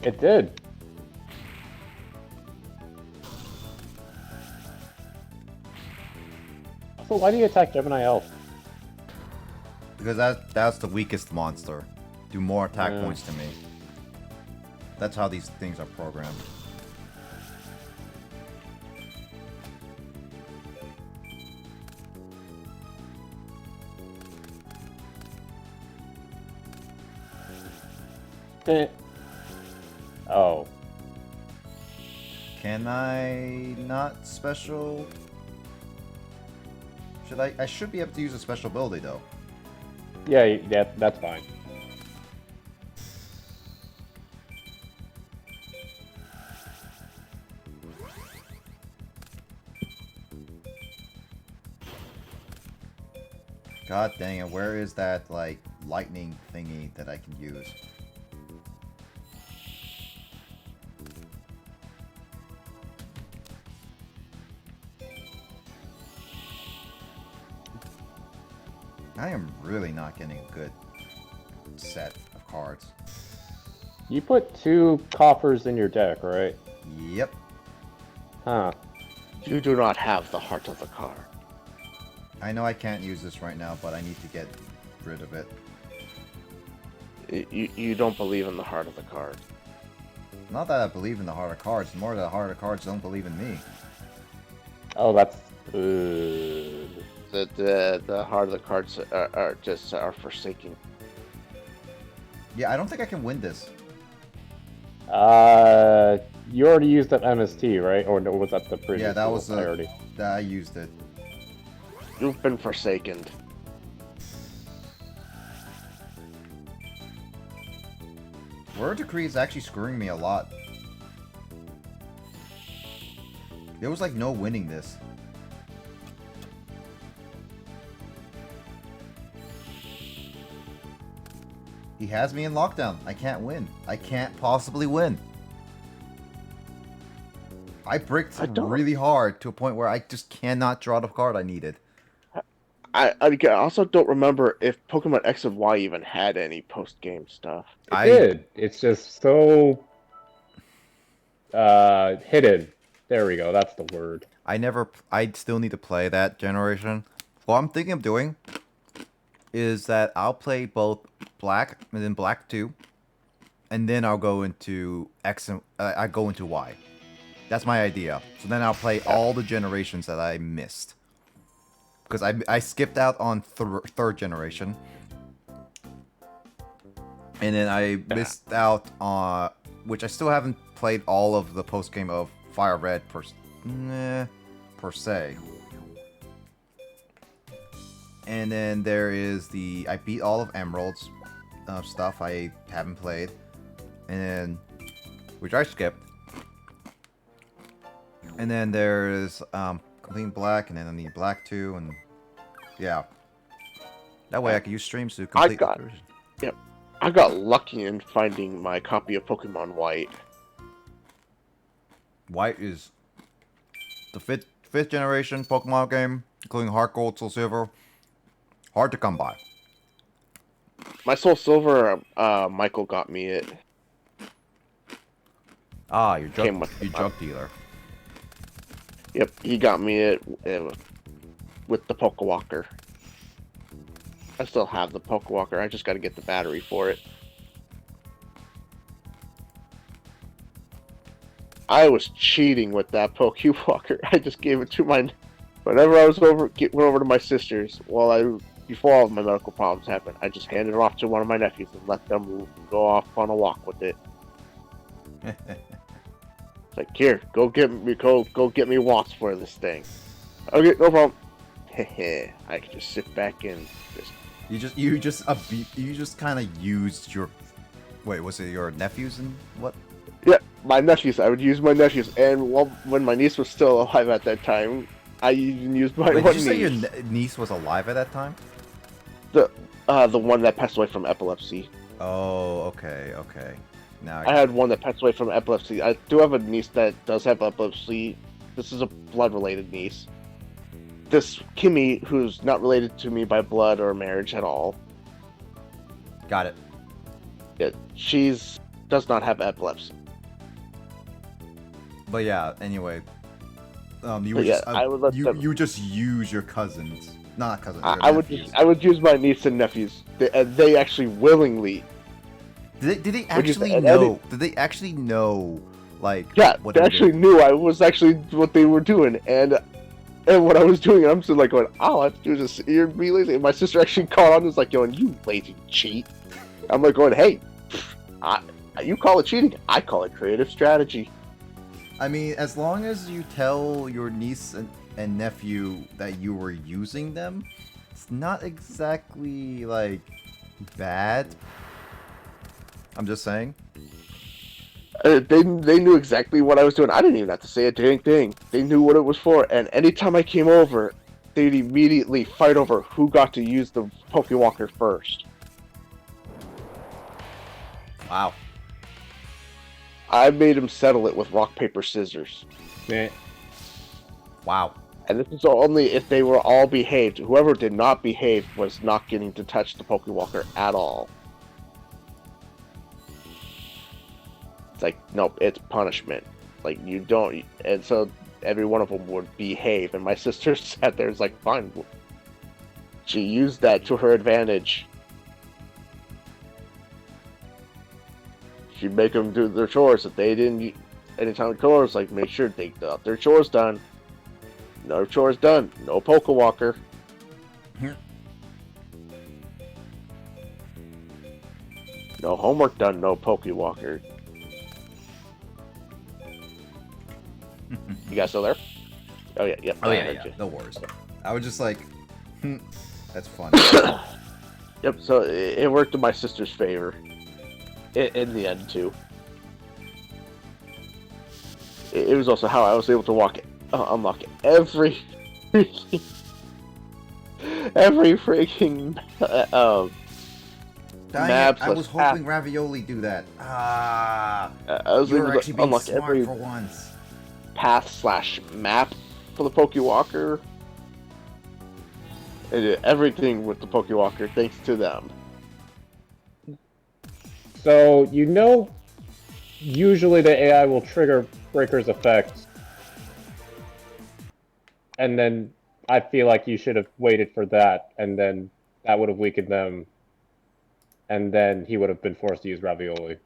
It did. So why do you attack Gemini Elf? Because that's the weakest monster. Do more attack points to me. That's how these things are programmed. Oh. Can I not special? Should I? I should be able to use a special ability though. Yeah, that's fine. God dang it, where is that, like, lightning thingy that I can use? I am really not getting a good set of cards. You put 2 coffers in your deck, right? Yep. Huh. You do not have the heart of the card. I know I can't use this right now, but I need to get rid of it. You don't believe in the heart of the card. Not that I believe in the heart of cards, more that the heart of cards don't believe in me. Oh, that's... The heart of the cards are forsaken. Yeah, I don't think I can win this. You already used up MST, right? Or no, was that the previous? Yeah, that was the priority? I used it. You've been forsaken. Word Decree is actually screwing me a lot. There was like no winning this. He has me in lockdown. I can't win. I can't possibly win. I bricked really hard to a point where I just cannot draw the card I needed. I also don't remember if Pokemon X and Y even had any post-game stuff. It did. It's just so hidden. There we go. That's the word. I still need to play that generation. What I'm thinking of doing is that I'll play both Black and then Black 2, and then I'll go into X and I go into Y. That's my idea. So then I'll play all the generations that I missed. Because I skipped out on third generation. And then I missed out on... Which I still haven't played all of the post-game of Fire Red per se. And then there is the... I beat all of Emerald's stuff I haven't played. And then... Which I skipped. And then there's... Complete Black, and then I need Black 2, and yeah. That way I can use streams to complete the version. Yep. I got lucky in finding my copy of Pokemon White. White is the fifth generation Pokemon game, including Heart Gold, Soul Silver. Hard to come by. My Soul Silver, Michael got me it. Ah, your Came drug, with your drug dealer. Yep, he got me it with the Pokewalker. I still have the Pokewalker. I just got to get the battery for it. I was cheating with that Pokewalker. I just gave it to my. Whenever I was went over to my sister's, before all of my medical problems happened, I just handed it off to one of my nephews and let them go off on a walk with it. It's like, here, go get me walks for this thing. Okay, no problem. I can just sit back and just. You just kind of used your. Wait, was it your nephews and what? Yeah, my nephews. I would use my nephews, and when my niece was still alive at that time, I even used my Wait, one did you niece. say your niece was alive at that time? The one that passed away from epilepsy. Oh, okay. Now I had one that passed away from epilepsy. I do have a niece that does have epilepsy. This is a blood-related niece. This Kimmy, who's not related to me by blood or marriage at all. Got it. Yeah, does not have epilepsy. But yeah, anyway, you just use your cousins, not cousins. I would use my niece and nephews. They actually willingly. Did they actually know? Did they actually know? Like, yeah, what they actually knew I was actually what they were doing, and what I was doing. I'm just like going, all I have to do is just be lazy. And my sister actually caught on and was like, going, you lazy cheat. I'm like going, hey, you call it cheating, I call it creative strategy. I mean, as long as you tell your niece and nephew that you were using them, it's not exactly, like, bad. I'm just saying. They knew exactly what I was doing. I didn't even have to say a dang thing. They knew what it was for, and anytime I came over, they'd immediately fight over who got to use the Pokewalker first. Wow. I made them settle it with rock, paper, scissors. Yeah. Wow. And this is only if they were all behaved. Whoever did not behave was not getting to touch the Pokewalker at all. It's like, nope, it's punishment. Like, you don't... And so every one of them would behave. And my sister sat there and was like, fine. She used that to her advantage. She'd make them do their chores. If they didn't... Anytime the chores, like, make sure they got their chores done. No chores done. No Pokewalker. Here. No homework done. No Pokewalker. You guys still there? Oh yeah, yep. Oh yeah. No worries. I was just like, that's fun. Yep. So it worked in my sister's favor. In the end too. It was also how I was able to unlock every freaking map. I was hoping Ravioli do that. I was you able were to actually being unlock smart every for once. path/map for the Pokewalker. I did everything with the Pokewalker thanks to them. So, usually the AI will trigger Breaker's effect. And then I feel like you should have waited for that, and then that would have weakened them. And then he would have been forced to use Ravioli.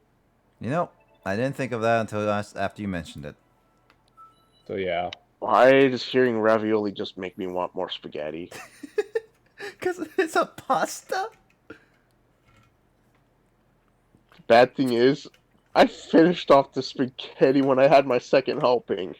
I didn't think of that until after you mentioned it. So yeah. Why does hearing Ravioli just make me want more spaghetti? Because it's a pasta? Bad thing is, I finished off the spaghetti when I had my second helping.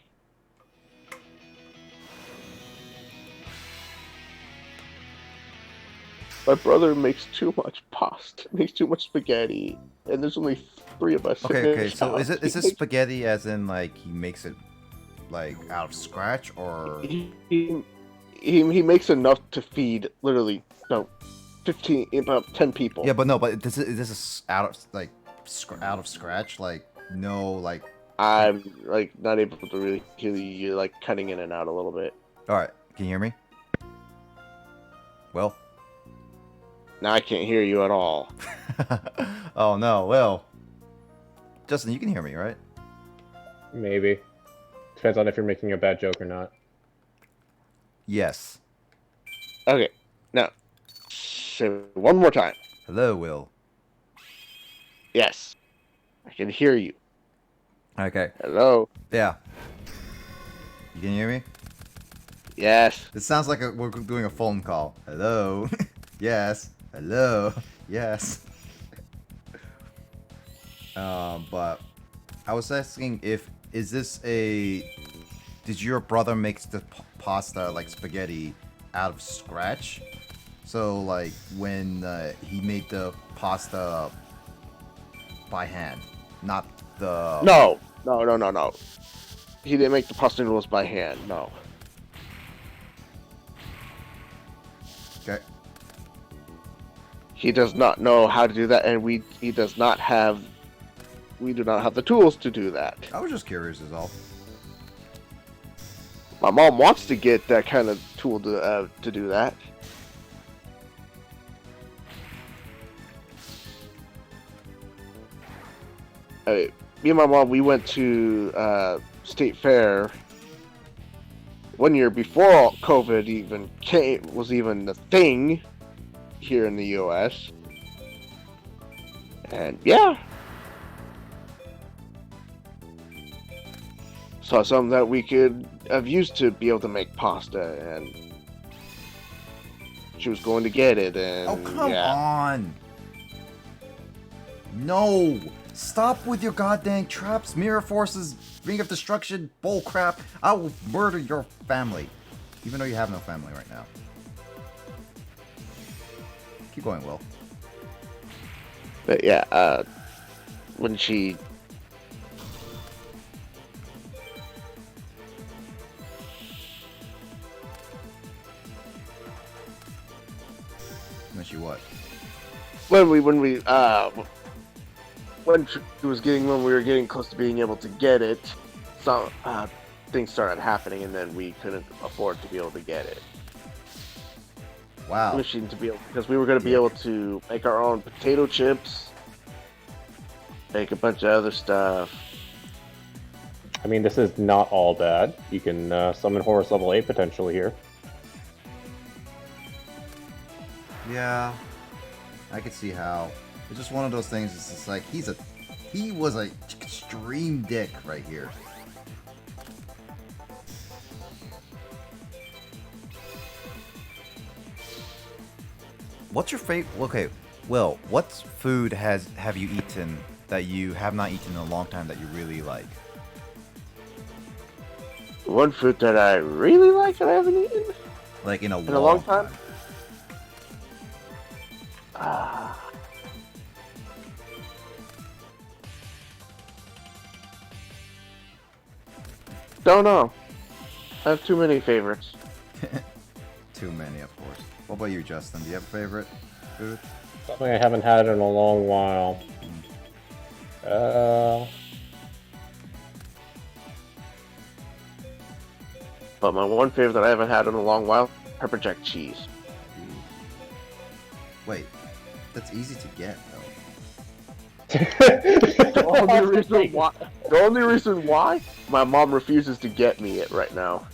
My brother makes too much pasta, makes too much spaghetti, and there's only 3 of us. Okay. So is it spaghetti as in like he makes it like out of scratch, or he makes enough to feed literally about 10 people. Yeah, but this is out of scratch, like no like. I'm like not able to really hear you, like cutting in and out a little bit. All right, can you hear me? Well. Now I can't hear you at all. Oh no, well. Justin, you can hear me, right? Maybe. Depends on if you're making a bad joke or not. Yes. Okay. Now, say it one more time. Hello, Will. Yes. I can hear you. Okay. Hello. Yeah. You can hear me? Yes. It sounds like we're doing a phone call. Hello. Yes. Hello. Yes. But I was asking is this did your brother make the pasta like spaghetti out of scratch? So like when he made the pasta by hand, not the... No. He didn't make the pasta noodles by hand, no. Okay. He does not know how to do that, and we do not have the tools to do that. I was just curious is all. My mom wants to get that kind of tool to do that. Me and my mom, we went to State Fair 1 year before COVID was even a thing here in the U.S. And yeah, saw something that we could have used to be able to make pasta, and she was going to get it, and oh, come on! No! Stop with your goddamn traps, mirror forces, ring of destruction, bullcrap. I will murder your family. Even though you have no family right now. Keep going, Will. But yeah, when she... When she what? When we when we were getting close to being able to get it, some things started happening, and then we couldn't afford to be able to get it. Wow. Wishing to be able, because we were going to be able to make our own potato chips, make a bunch of other stuff. I mean, this is not all bad. You can summon Horus level 8 potentially here. Yeah, I could see how. It's just one of those things. It's just like he was a extreme dick right here. What's your favorite? Okay, Will, what food have you eaten that you have not eaten in a long time that you really like? One food that I really like that I haven't eaten? Like in a long time? Don't know. I have too many favorites. Too many, of course. What about you, Justin? Do you have a favorite food? Something I haven't had in a long while. But my one favorite that I haven't had in a long while, pepper jack cheese. Wait, that's easy to get though. The only reason why my mom refuses to get me it right now.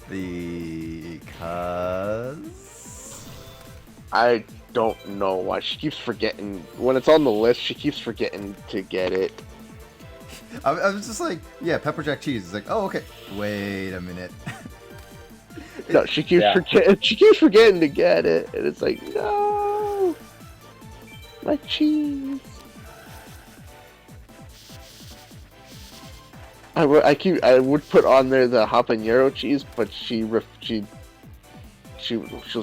Because I don't know why. She keeps forgetting. When it's on the list, she keeps forgetting to get it. I was just like, yeah, pepper jack cheese. It's like, oh, okay. Wait a minute. No, she keeps forgetting. She keeps forgetting to get it, and it's like, no, my cheese. I would put on there the habanero cheese, but she'll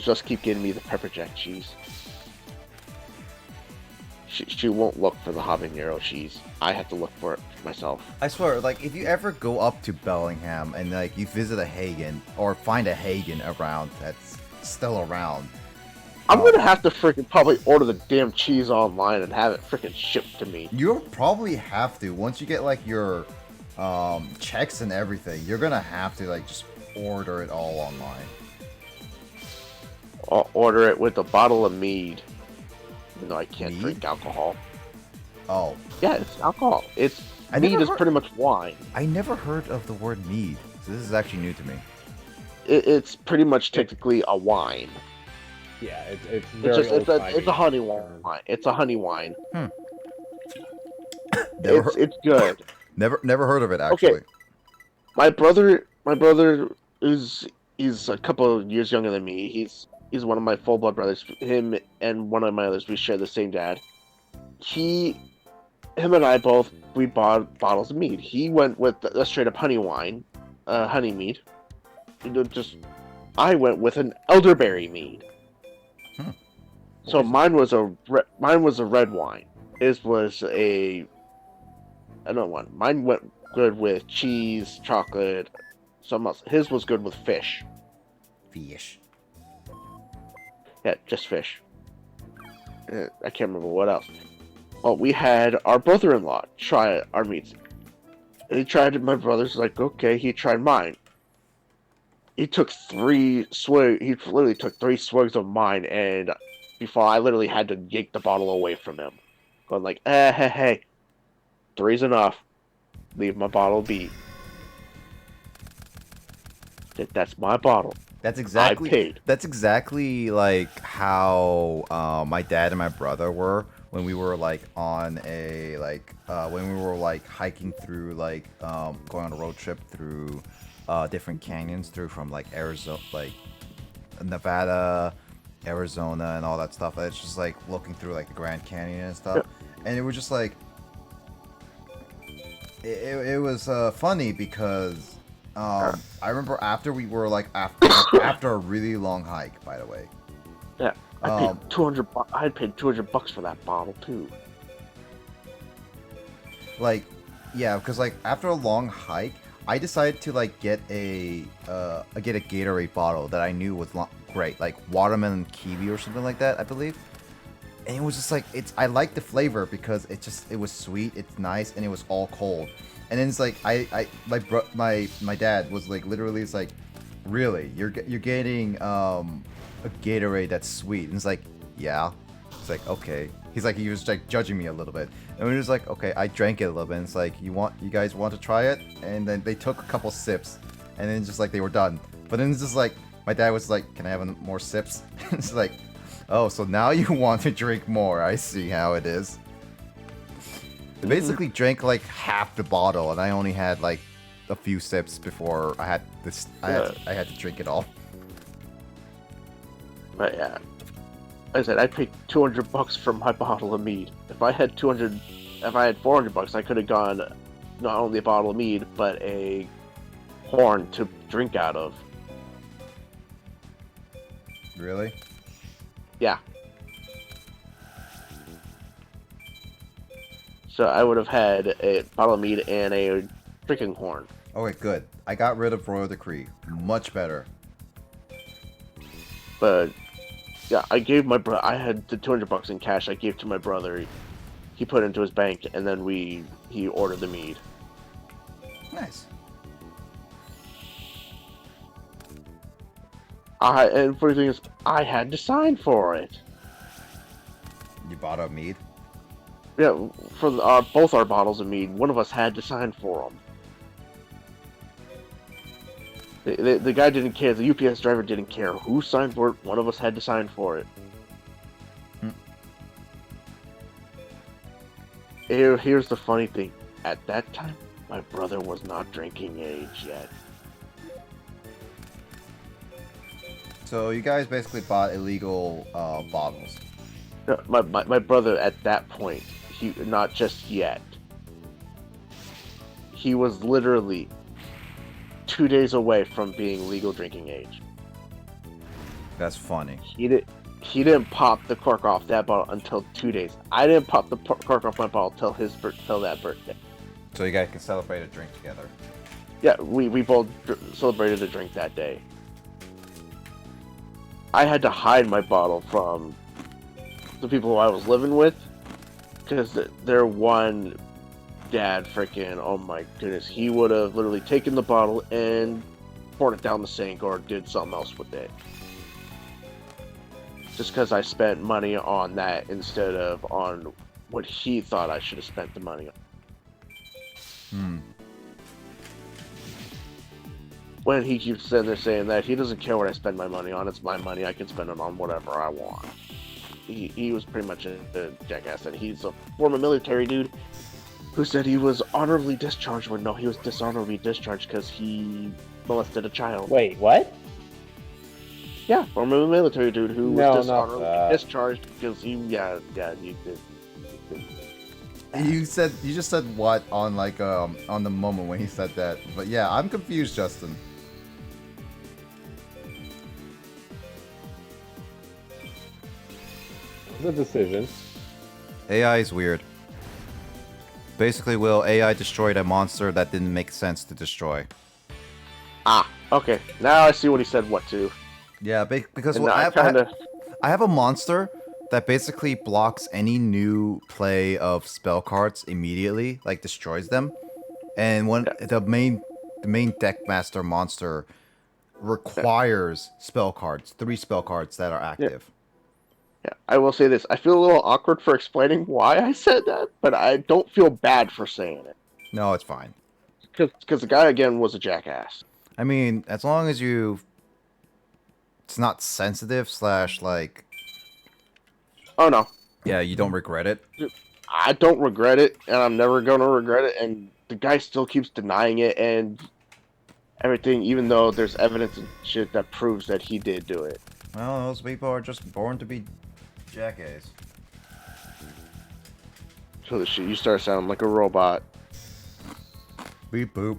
just keep getting me the pepper jack cheese. She won't look for the habanero cheese. I have to look for it myself. I swear, like, if you ever go up to Bellingham and, like, you visit a Hagen, or find a Hagen around that's still around, I'm gonna have to freaking probably order the damn cheese online and have it freaking shipped to me. You'll probably have to. Once you get, like, your checks and everything, you're gonna have to, like, just order it all online. I'll order it with a bottle of mead. Even though I can't drink alcohol. Oh. Yeah, it's alcohol. It's Mead is pretty much wine. I never heard of the word mead, so this is actually new to me. It's pretty much technically a wine. Yeah, it's very it's a honey wine. It's a honey wine. It's good. Never heard of it actually. Okay. My brother he's a couple of years younger than me. He's one of my full blood brothers. Him and one of my others, we share the same dad. Him and I both, we bought bottles of mead. He went with a straight up honey wine, honey mead. I went with an elderberry mead. So mine was a red wine. His was another one. Mine went good with cheese, chocolate, something else. His was good with fish. Fish. Yeah, just fish. I can't remember what else. Well, we had our brother-in-law try our meats. He tried it. My brother's like, okay. He tried mine. He took 3 swigs. He literally took 3 swigs of mine, and before I literally had to yank the bottle away from him, going like, hey, 3's enough. Leave my bottle be. That's my bottle. That's exactly. I paid. That's exactly like how my dad and my brother were when we were like on a when we were like hiking through going on a road trip through different canyons from like Arizona, like Nevada, Arizona, and all that stuff. It's just like looking through like the Grand Canyon and stuff, and it was just like it was funny because. I remember after we were like after a really long hike, by the way. Yeah, I paid $200. I had paid $200 for that bottle too. Like, yeah, because like after a long hike, I decided to like get a Gatorade bottle that I knew was great, like watermelon kiwi or something like that, I believe. And it was just like I liked the flavor because it was sweet, it's nice, and it was all cold. And then it's like my dad was like literally it's like, really you're getting a Gatorade that's sweet, and it's like, yeah. It's like, okay. He's like, he was like judging me a little bit, and we were just like, okay. I drank it a little bit, and it's like, you guys want to try it? And then they took a couple sips, and then just like they were done. But then it's just like my dad was like, can I have more sips? It's like, oh, so now you want to drink more? I see how it is. I basically drank like half the bottle, and I only had like a few sips before I had this. I had to drink it all. But yeah, like I said, I paid $200 for my bottle of mead. If I had $400, I could have gone not only a bottle of mead but a horn to drink out of. Really? Yeah. So I would have had a bottle of mead and a drinking horn. Okay, good. I got rid of Royal Decree. Much better. But yeah, I gave my brother. I had the $200 in cash. I gave to my brother. He put it into his bank, and then he ordered the mead. Nice. And funny thing is, I had to sign for it. You bought a mead? Yeah, for both our bottles of mead, one of us had to sign for them. The guy didn't care. The UPS driver didn't care who signed for it. One of us had to sign for it. Here's the funny thing. At that time, my brother was not drinking age yet. So you guys basically bought illegal bottles. No, my brother at that point, not just yet. He was literally 2 days away from being legal drinking age. That's funny. He didn't pop the cork off that bottle until 2 days. I didn't pop the cork off my bottle till that birthday. So you guys can celebrate a drink together. Yeah, we both celebrated a drink that day. I had to hide my bottle from the people who I was living with, because their one dad freaking, oh my goodness, he would have literally taken the bottle and poured it down the sink or did something else with it. Just because I spent money on that instead of on what he thought I should have spent the money on. When he keeps sitting there saying that he doesn't care what I spend my money on, it's my money, I can spend it on whatever I want. He was pretty much a jackass, and he's a former military dude who said he was honorably discharged when no, he was dishonorably discharged because he molested a child. Wait, what? Yeah, former military dude who No, was not dishonorably that. discharged because he, you did. You just said what on like on the moment when he said that. But yeah, I'm confused, Justin. It's a decision. AI is weird. Basically, Will, AI destroyed a monster that didn't make sense to destroy. Ah, okay. Now I see what he said what to. Yeah, because And well, I I have a monster that basically blocks any new play of spell cards immediately, like destroys them. And when the main deckmaster monster requires spell cards, 3 spell cards that are active. Yeah, I will say this. I feel a little awkward for explaining why I said that, but I don't feel bad for saying it. No, it's fine. Because the guy, again, was a jackass. I mean, as long as it's not sensitive / like... Oh, no. Yeah, you don't regret it? I don't regret it, and I'm never going to regret it, and the guy still keeps denying it and everything, even though there's evidence and shit that proves that he did do it. Well, those people are just born to be jackass. So the shit, you start sounding like a robot. Beep boop.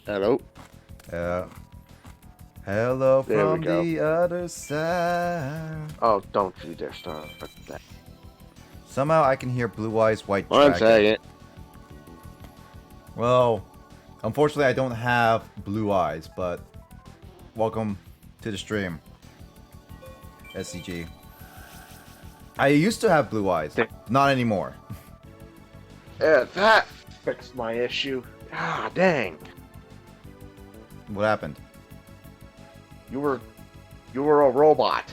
Hello? Yeah. Hello There we from go. the other side. Oh, don't you dare start with that. Somehow I can hear Blue Eyes White One Dragon. second. Well, unfortunately I don't have blue eyes, but welcome to the stream. SCG. I used to have blue eyes. Not anymore. Yeah, that fixed my issue. Ah, dang. What happened? You were a robot.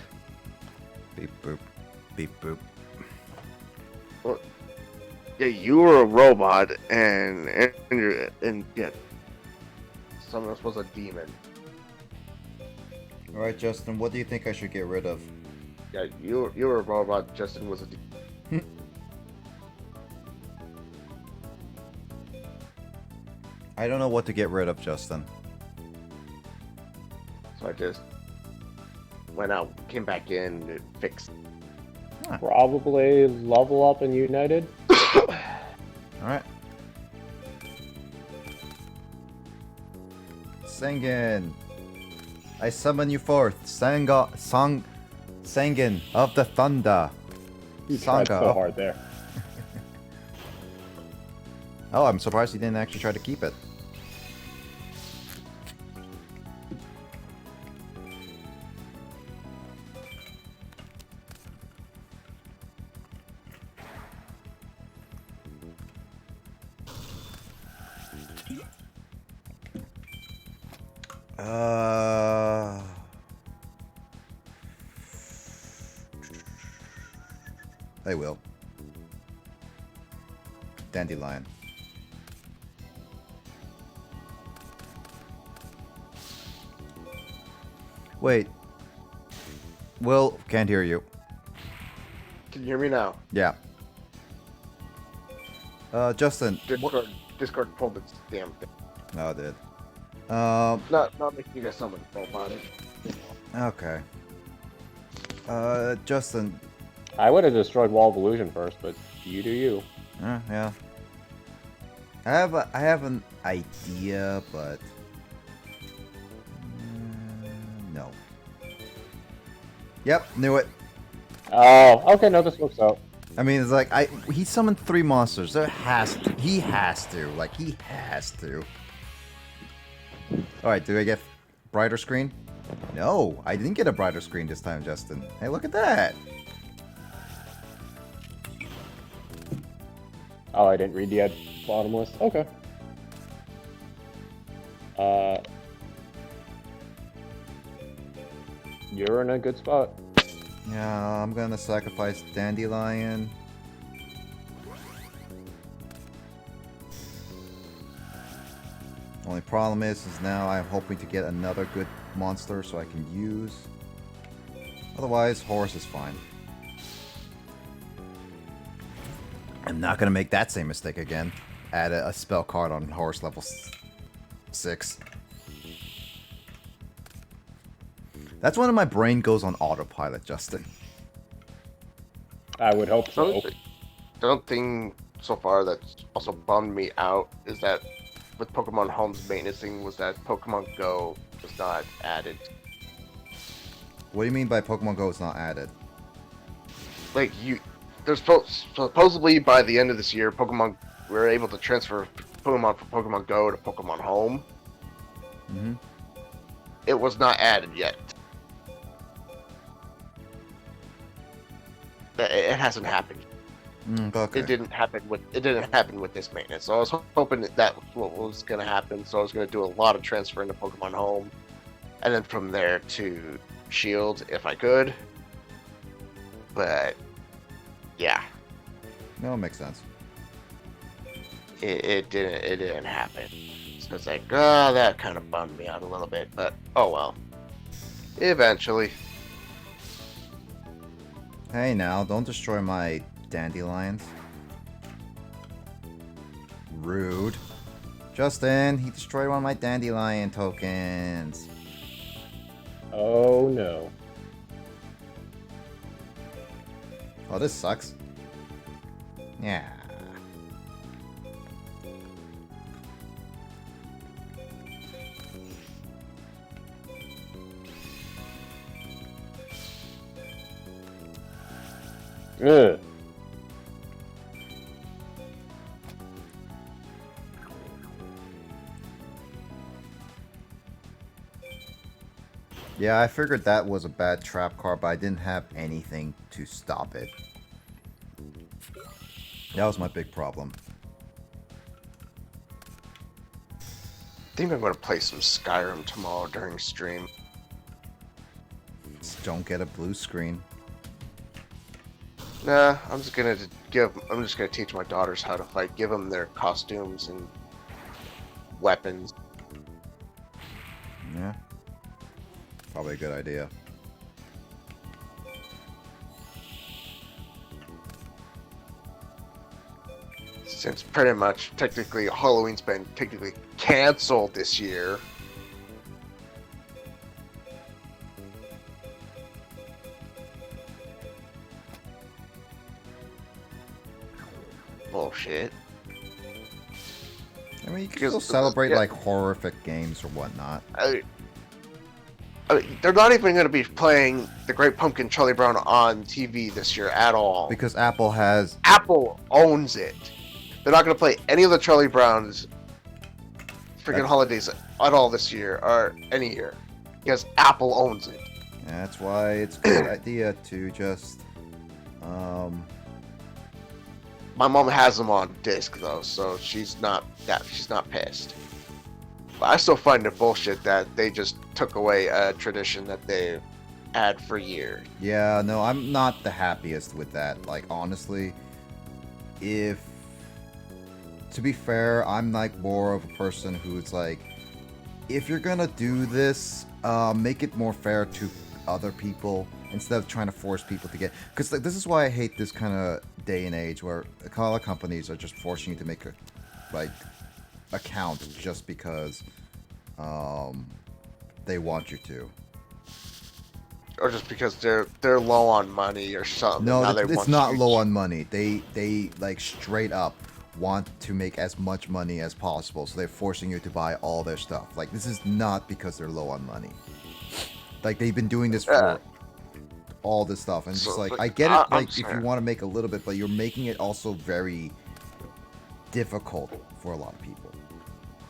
Beep boop. Beep boop. Well, yeah, you were a robot, and yeah, someone else was a demon. All right, Justin. What do you think I should get rid of? Yeah, you were a robot. Justin was a demon. I don't know what to get rid of, Justin. So I just went out, came back in, and fixed. Probably level up in United. Alright. Sangan. I summon you forth, Sangan of the Thunder. You tried so hard there. Oh, I'm surprised he didn't actually try to keep it. They will. Dandelion. Wait. Will, can't hear you. Can you hear me now? Yeah. Justin. Discord pulled its damn thing. No, it did. Not making you guys summon about it. Okay. Justin. I would have destroyed Wall of Illusion first, but you do you. Yeah. I have an idea, but no. Yep, knew it. Oh, okay, no, this works out. I mean, it's like he summoned 3 monsters. He has to. He has to. All right, do I get brighter screen? No, I didn't get a brighter screen this time, Justin. Hey, look at that. Oh, I didn't read the bottom list. Okay. You're in a good spot. Yeah, I'm gonna sacrifice Dandelion. Only problem is now I'm hoping to get another good monster so I can use. Otherwise, horse is fine. I'm not gonna make that same mistake again. Add a spell card on horse level 6. That's when my brain goes on autopilot, Justin. I would hope so. The only thing so far that's also bummed me out is that with Pokemon Home's maintenance thing was that Pokemon Go was not added. What do you mean by Pokemon Go is not added? Like there's supposedly by the end of this year, we're able to transfer Pokemon from Pokemon Go to Pokemon Home. Mm-hmm. It was not added yet. It hasn't happened. Okay. It didn't happen with this maintenance. So I was hoping that what was going to happen. So I was going to do a lot of transfer into Pokemon Home, and then from there to Shield if I could. But yeah, no, it makes sense. It didn't happen. So it's like, that kind of bummed me out a little bit. But oh well. Eventually. Hey now, don't destroy my dandelions. Rude. Justin, he destroyed one of my dandelion tokens. Oh no. Oh, this sucks. Yeah. Ugh. Yeah, I figured that was a bad trap card, but I didn't have anything to stop it. That was my big problem. I think I'm going to play some Skyrim tomorrow during stream. Just don't get a blue screen. Nah, I'm just gonna teach my daughters how to fight. Give them their costumes and weapons. Yeah. Probably a good idea. Since pretty much technically Halloween's been technically canceled this year. Bullshit. I mean, you can still celebrate like horrific games or whatnot. I mean, they're not even going to be playing The Great Pumpkin Charlie Brown on TV this year at all. Because Apple owns it. They're not going to play any of the Charlie Brown's freaking holidays at all this year or any year. Because Apple owns it. That's why it's a good idea to just My mom has them on disc though, so she's not pissed. But I still find it bullshit that they just took away a tradition that they had for years. Yeah, no, I'm not the happiest with that. Like, honestly, to be fair, I'm like more of a person who's like, if you're gonna do this, make it more fair to other people instead of trying to force people to get. Because like, this is why I hate this kind of day and age where a lot of companies are just forcing you to make a account just because they want you to. Or just because they're low on money or something. No, it's not low on money. They like straight up want to make as much money as possible, so they're forcing you to buy all their stuff. Like, this is not because they're low on money. Like, they've been doing this for all this stuff, and it's just like, I get it, like, if you want to make a little bit, but you're making it also very difficult for a lot of people.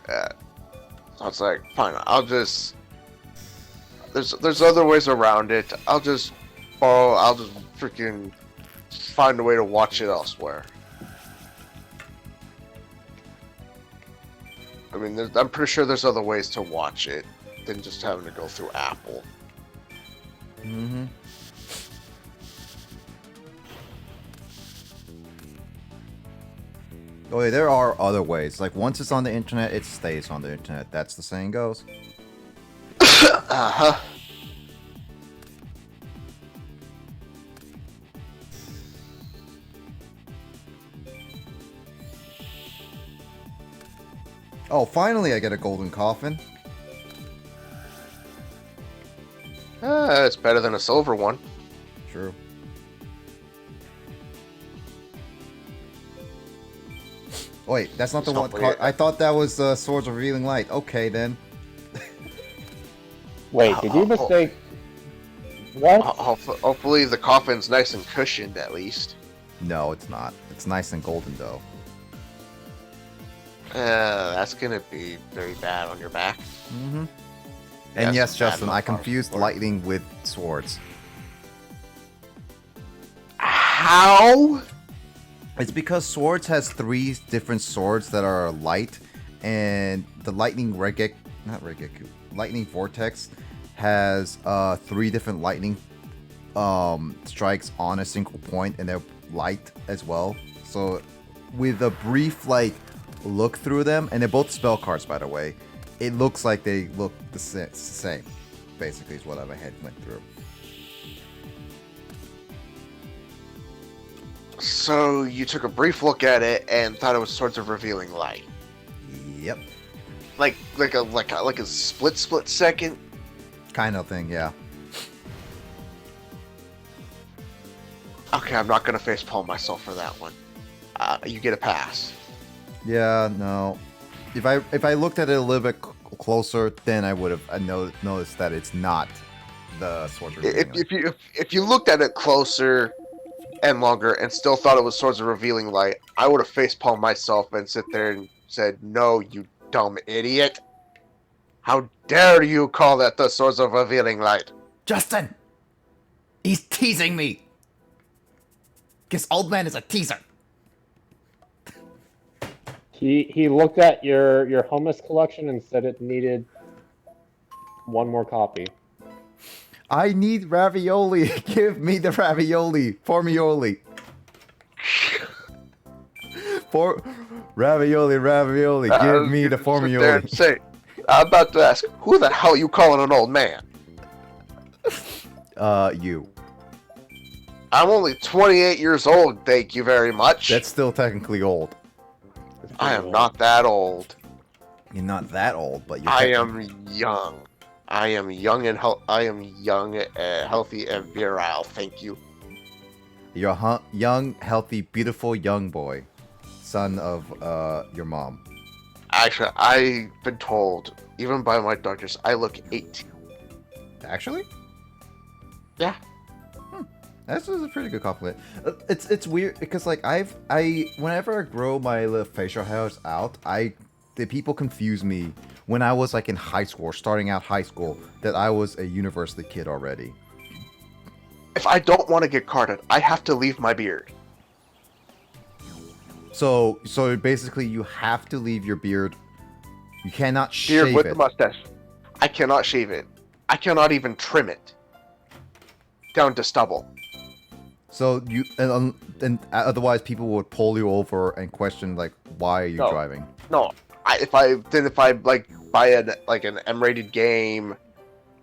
So it's like, fine, I'll just... There's other ways around it. I'll just freaking find a way to watch it elsewhere. I mean, I'm pretty sure there's other ways to watch it than just having to go through Apple. Mm-hmm. Oh, yeah, there are other ways. Like, once it's on the internet, it stays on the internet. That's the saying goes. Uh-huh. Oh, finally I get a golden coffin. It's better than a silver one. True. Wait, that's not the one. I thought that was Swords of Revealing Light. Okay, then. Wait, did you mistake? What? Hopefully the coffin's nice and cushioned, at least. No, it's not. It's nice and golden, though. That's gonna be very bad on your back. Mm-hmm. And yes, Justin, I confused lightning with swords. How? It's because swords has 3 different swords that are light, and the lightning lightning vortex has 3 different lightning strikes on a single point, and they're light as well. So with a brief look through them, and they're both spell cards, by the way, it looks like they look the same. Basically, is what my head went through. So you took a brief look at it and thought it was Swords of Revealing Light. Yep. Like a split second. Kind of thing, yeah. Okay, I'm not gonna facepalm myself for that one. You get a pass. Yeah, no. If I looked at it a little bit closer, then I would have noticed that it's not the Swords of Revealing Light. If you looked at it closer and longer and still thought it was Swords of Revealing Light, I would have facepalmed myself and sit there and said, "No, you dumb idiot! How dare you call that the Swords of Revealing Light?" Justin! He's teasing me! This old man is a teaser! He looked at your hummus collection and said it needed one more copy. I need ravioli. Give me the ravioli. Formioli. For ravioli. Give me the formioli. Say, I'm about to ask, who the hell are you calling an old man? You. I'm only 28 years old, thank you very much. That's still technically old. I am not that old. You're not that old, but you're. I am young. I am young and healthy and virile. Thank you. You're a young, healthy, beautiful young boy, son of your mom. Actually, I've been told, even by my doctors, I look 18. Actually? Yeah. This is a pretty good compliment. It's weird because whenever I grow my little facial hairs out, the people confuse me when I was in high school or starting out high school that I was a university kid already. If I don't want to get carded, I have to leave my beard. So basically you have to leave your beard. You cannot shave Beard with it. the mustache. I cannot shave it. I cannot even trim it down to stubble. So you and otherwise people would pull you over and question why are you driving? No, if I buy an M-rated game, or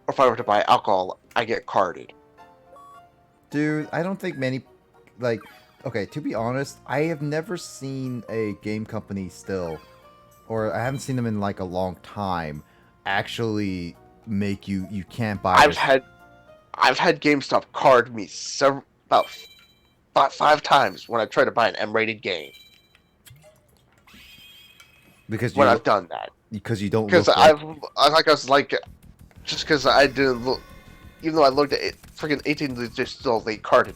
if I were to buy alcohol, I get carded. Dude, I don't think many okay, to be honest, I have never seen a game company still, or I haven't seen them in a long time, actually make you can't buy. I've had GameStop card me about 5 times when I try to buy an M-rated game. Because I've done that. Because you don't. Because just because I didn't look, even though I looked at it, freaking 18, they carded.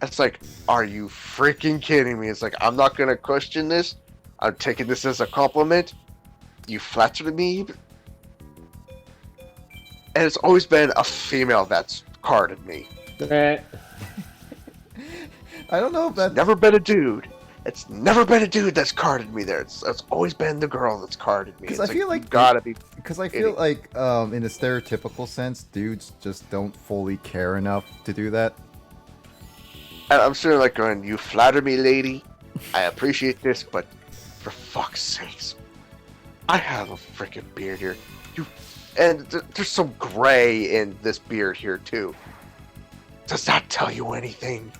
It's are you freaking kidding me? It's I'm not gonna question this. I'm taking this as a compliment. You flattered me. And it's always been a female that's carded me. I don't know if that's... Never been a dude. It's never been a dude that's carded me there. It's always been the girl that's carded me. Because I feel gotta be. Because I feel in a stereotypical sense, dudes just don't fully care enough to do that. And I'm sure going, you flatter me, lady. I appreciate this, but for fuck's sakes, I have a freaking beard here. And there's some gray in this beard here too. Does that tell you anything?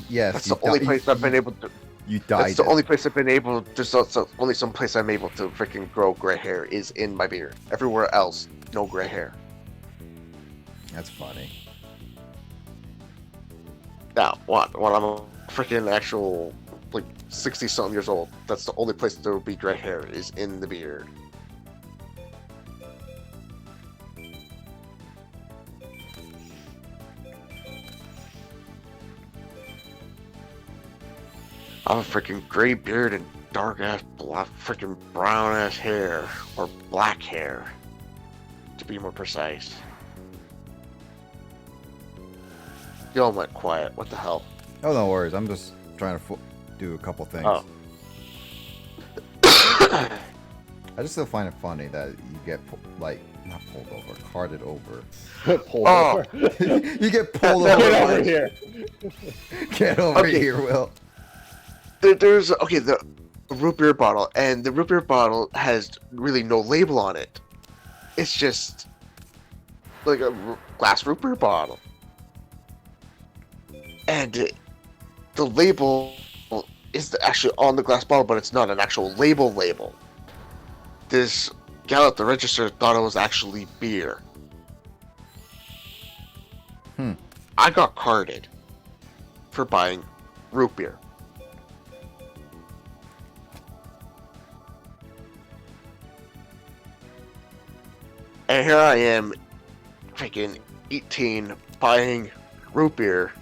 Yes. That's the only place I've been able to. You died. That's the only place I've been able. There's only some place I'm able to freaking grow gray hair is in my beard. Everywhere else, no gray hair. That's funny. Now, when I'm a freaking actual, like, 60-something years old, that's the only place there will be gray hair is in the beard. I have a freaking gray beard and dark-ass, black, freaking brown-ass hair. Or black hair, to be more precise. You all went quiet. What the hell? Oh, no worries. I'm just trying to do a couple things. Oh. I just still find it funny that you get, like, not pulled over, carted over. Pulled over? You get pulled over. Get over here. Get over here, Will. There's, okay, the root beer bottle, and the root beer bottle has really no label on it. It's just like a glass root beer bottle. And the label is actually on the glass bottle, but it's not an actual label. This gal at the register thought it was actually beer. I got carded for buying root beer. And here I am, freaking 18, buying root beer.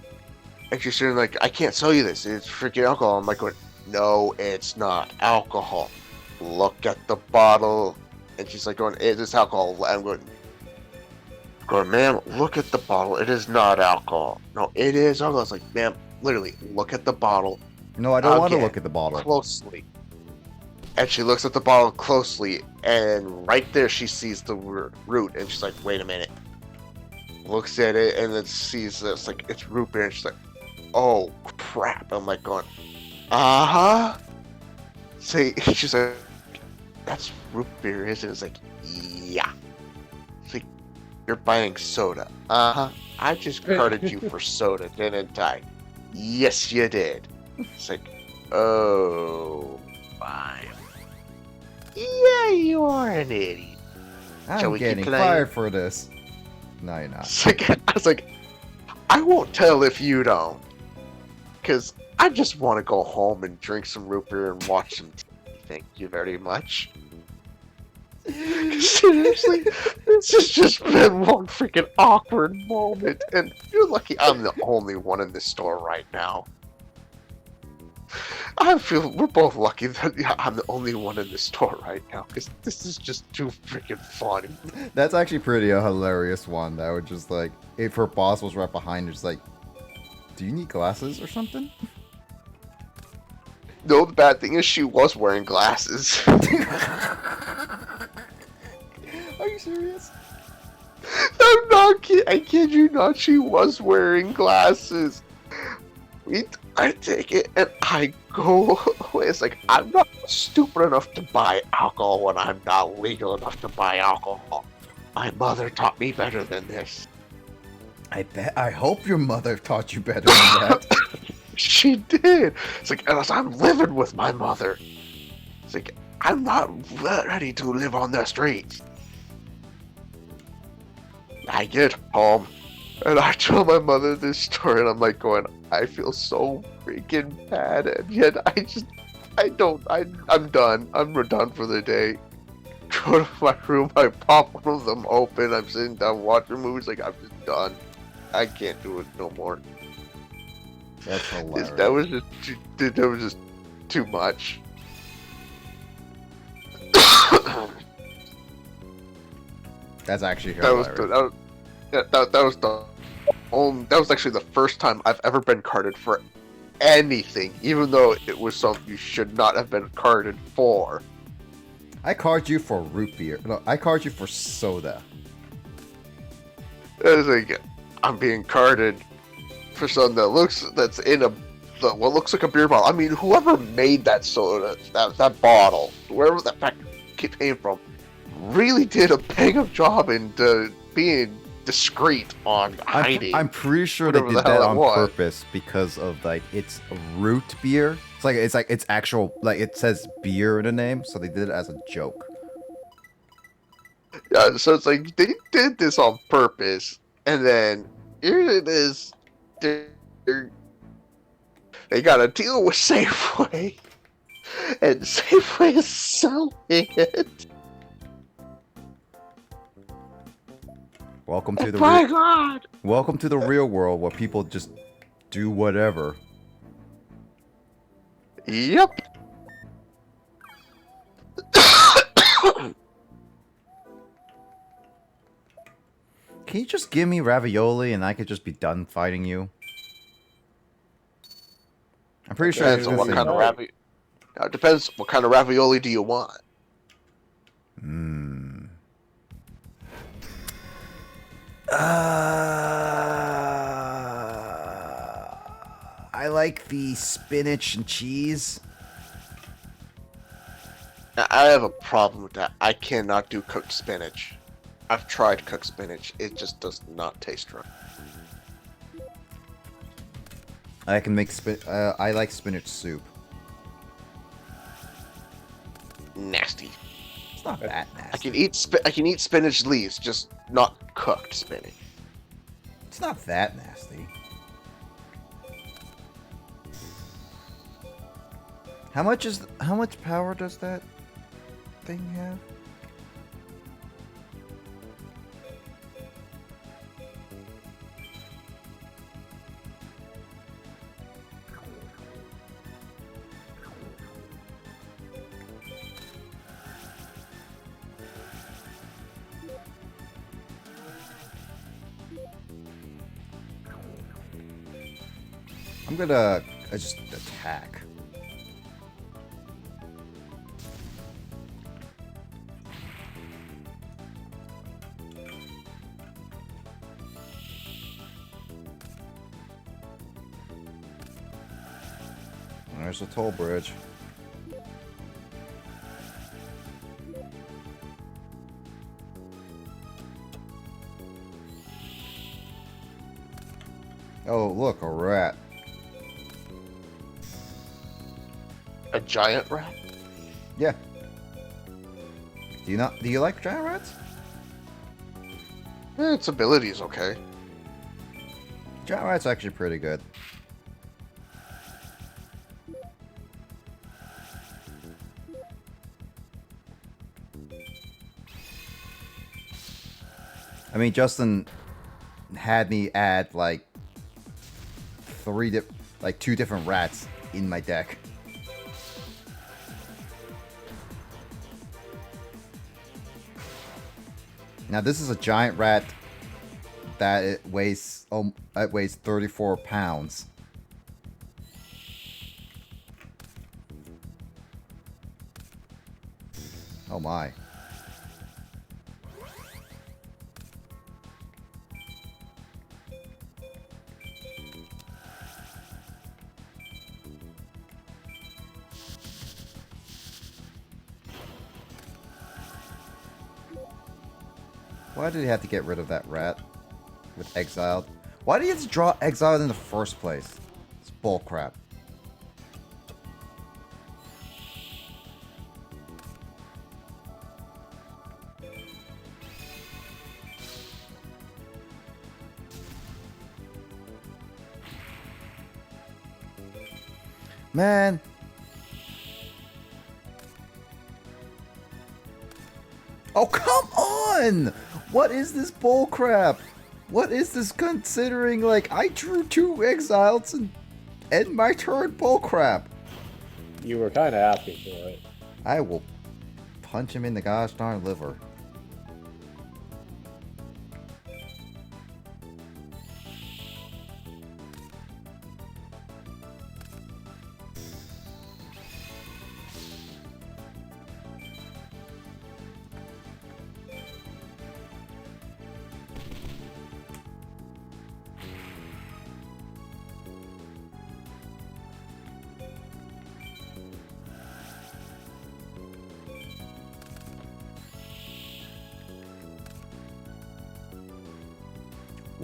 And she's saying, like, I can't sell you this. It's freaking alcohol. I'm like, going, no, it's not alcohol. Look at the bottle. And she's like, going, it is alcohol. I'm going, ma'am, look at the bottle. It is not alcohol. No, it is alcohol. It's like, ma'am, literally, look at the bottle. No, I don't want to look at the bottle. Closely. And she looks at the bottle closely, and right there she sees the root, and she's like, wait a minute. Looks at it, and then sees this, like, it's root beer, and she's like, oh, crap. I'm like going, uh-huh. She's like, that's root beer, isn't it? It's like, yeah. It's like, you're buying soda. Uh-huh. I just carded you for soda, didn't I? Yes, you did. It's like, oh, fine. Yeah, you are an idiot. I'm getting fired for this. No, you're not. I was like, I won't tell if you don't. Because I just want to go home and drink some root beer and watch some TV. Thank you very much. Seriously, this has just been one freaking awkward moment. And you're lucky I'm the only one in this store right now. I feel we're both lucky that I'm the only one in the store right now, because this is just too freaking funny. That's actually pretty a hilarious one. That would just like, if her boss was right behind her, just like, do you need glasses or something? No, the bad thing is she was wearing glasses. Are you serious? I'm not kidding. I kid you not. She was wearing glasses. I take it and I go away. It's like, I'm not stupid enough to buy alcohol when I'm not legal enough to buy alcohol. My mother taught me better than this. I hope your mother taught you better than that. She did. It's like, unless I'm living with my mother. It's like, I'm not ready to live on the streets. I get home and I tell my mother this story, and I'm like going, I feel so freaking bad, and yet I'm done. I'm done for the day. Go to my room, I pop one of them open, I'm sitting down watching movies, like, I'm just done. I can't do it no more. That's hilarious. That was just too much. That's actually hilarious. That was actually the first time I've ever been carded for anything, even though it was something you should not have been carded for. I card you for root beer. No, I card you for soda. It's like, I'm being carded for something that's in a what looks like a beer bottle. I mean, whoever made that soda, that bottle, wherever that pack came from, really did a bang up job in being discreet on hiding. I'm pretty sure they did that on purpose because of like it's root beer. It's like it's actual, like it says beer in the name, so they did it as a joke. Yeah, so it's like they did this on purpose, and then here it is. They got to deal with Safeway, and Safeway is selling it. Welcome to the my God! Welcome to the real world where people just do whatever. Yep. Can you just give me ravioli and I could just be done fighting you? I'm pretty sure Depends on what kind of ravioli. It depends what kind of ravioli do you want. I like the spinach and cheese. I have a problem with that. I cannot do cooked spinach. I've tried cooked spinach. It just does not taste right. I can make I like spinach soup. Nasty. It's not that nasty. I can eat spinach leaves, just not cooked spinach. It's not that nasty. How much power does that thing have? I'm gonna just attack. There's a toll bridge. Oh, look, a rat. A giant rat? Yeah. Do you like giant rats? Its ability is okay. Giant rat's actually pretty good. I mean, Justin had me add like two different rats in my deck. Now this is a giant rat that it weighs 34 pounds. Oh my. Why did he have to get rid of that rat with exiled? Why did he have to draw exiled in the first place? It's bullcrap. Man. Oh, come on! What is this bullcrap? What is this considering, like, I drew 2 exiles and end my turn bullcrap? You were kind of asking for it. I will punch him in the gosh darn liver.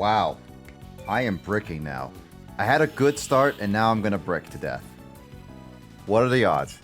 Wow. I am bricking now. I had a good start, and now I'm gonna brick to death. What are the odds?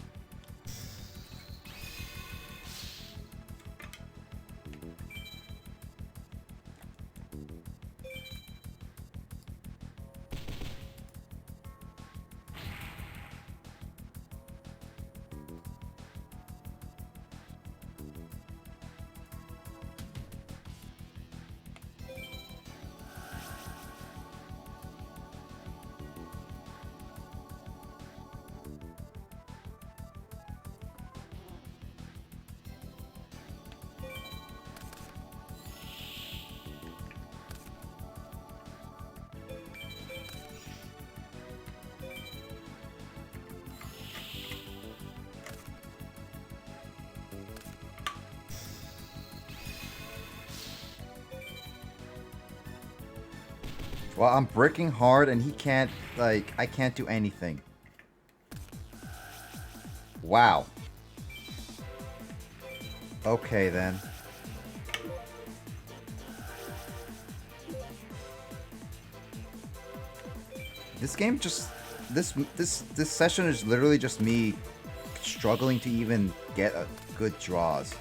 Well, I'm bricking hard and he can't, like, I can't do anything. Wow. Okay, then. This game just... This session is literally just me struggling to even get a good draws.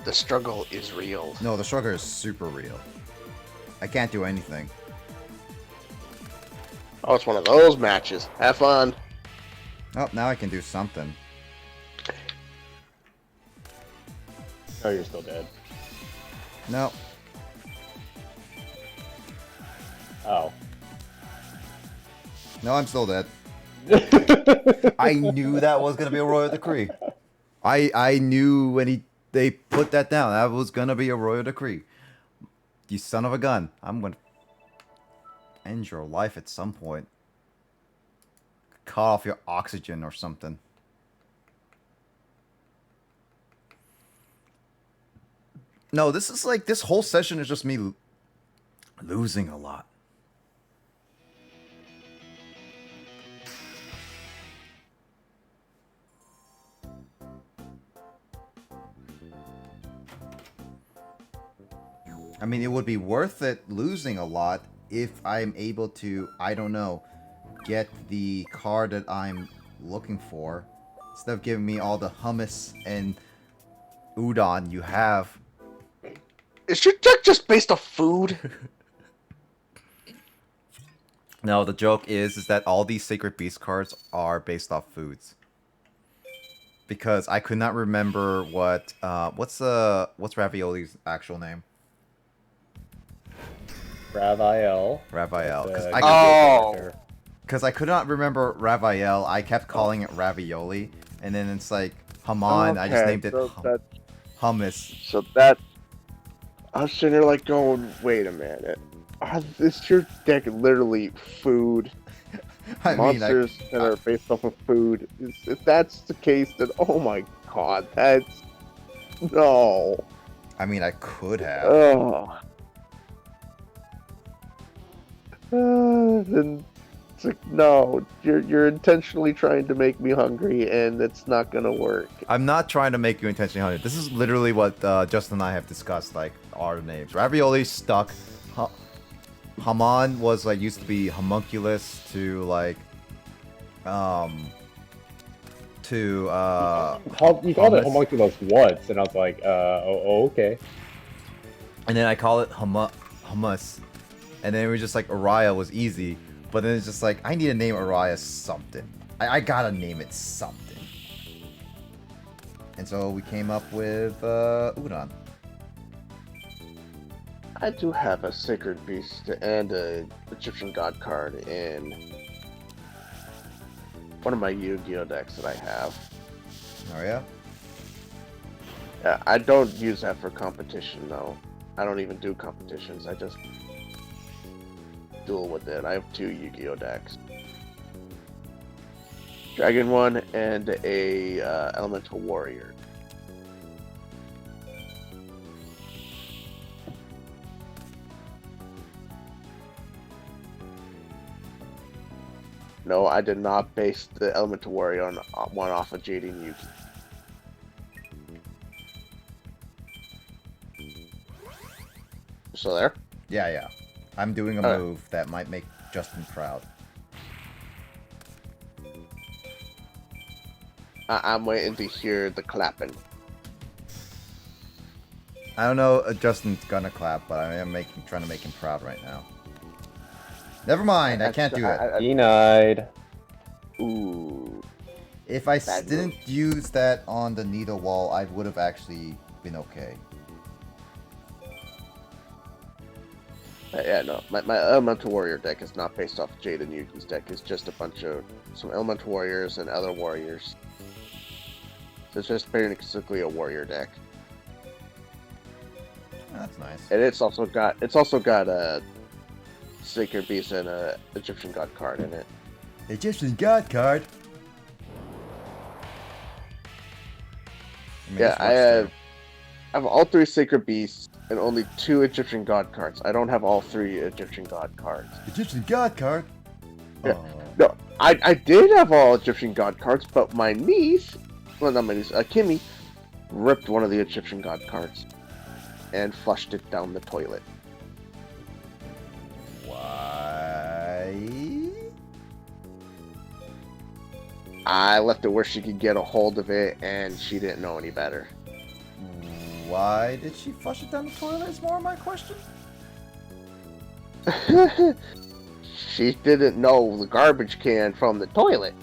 The struggle is real. No, the struggle is super real. I can't do anything. Oh, it's one of those matches. Have fun. Oh, now I can do something. Oh, you're still dead. No. Oh. No, I'm still dead. I knew that was gonna be a royal decree. I knew when they put that down, that was gonna be a royal decree. You son of a gun. I'm gonna end your life at some point. Cut off your oxygen or something. No, this is like, this whole session is just me losing a lot. I mean, it would be worth it losing a lot if I'm able to, I don't know, get the card that I'm looking for. Instead of giving me all the hummus and udon you have. Is your deck just based off food? No, the joke is that all these Sacred Beast cards are based off foods. Because I could not remember what's Ravioli's actual name? Raviel. Raviel. Because I could not remember Raviel. I kept calling it Ravioli. And then it's like, Haman. Okay, I just named it Hummus. So that... I was sitting there like going, wait a minute. Is your deck literally food? Monsters that are based off of food. If that's the case, then oh my god, that's... No. I mean, I could have. Oh. Then it's like, no, you're intentionally trying to make me hungry, and it's not gonna work. I'm not trying to make you intentionally hungry. This is literally what Justin and I have discussed, like, our names. Ravioli stuck. Haman was, like, used to be homunculus to, like, You called it homunculus once, and I was like, okay. And then I call it hummus. And then it was just like, Araya was easy. But then it's just like, I need to name Araya something. I gotta name it something. And so we came up with Udon. I do have a Sacred Beast and a Egyptian God card in one of my Yu-Gi-Oh decks that I have. Oh yeah? Yeah, I don't use that for competition though. I don't even do competitions. I just duel with it. I have 2 Yu-Gi-Oh decks. Dragon one and a Elemental Warrior. No, I did not base the Elemental Warrior on one off of Jading Yuki. Still there? Yeah, yeah. I'm doing a Alright. move that might make Justin proud. I'm waiting to hear the clapping. I don't know if Justin's gonna clap, but I am trying to make him proud right now. Never mind, I can't do it. Denied. Ooh. If I Bad didn't use that on the needle wall, I would have actually been okay. Yeah, no. My Elemental Warrior deck is not based off Jaden Yuki's deck. It's just a bunch of some Elemental Warriors and other warriors. So it's just basically a warrior deck. That's nice. And it's also got a Sacred Beast and a Egyptian God card in it. Egyptian God card? Yeah, I have all 3 Sacred Beasts and only 2 Egyptian God cards. I don't have all 3 Egyptian God cards. Egyptian God card? Yeah. No, I did have all Egyptian God cards, but my niece, well, not my niece, Kimmy, ripped one of the Egyptian God cards and flushed it down the toilet. Why? I left it where she could get a hold of it, and she didn't know any better. Why did she flush it down the toilet is more of my question? She didn't know the garbage can from the toilet.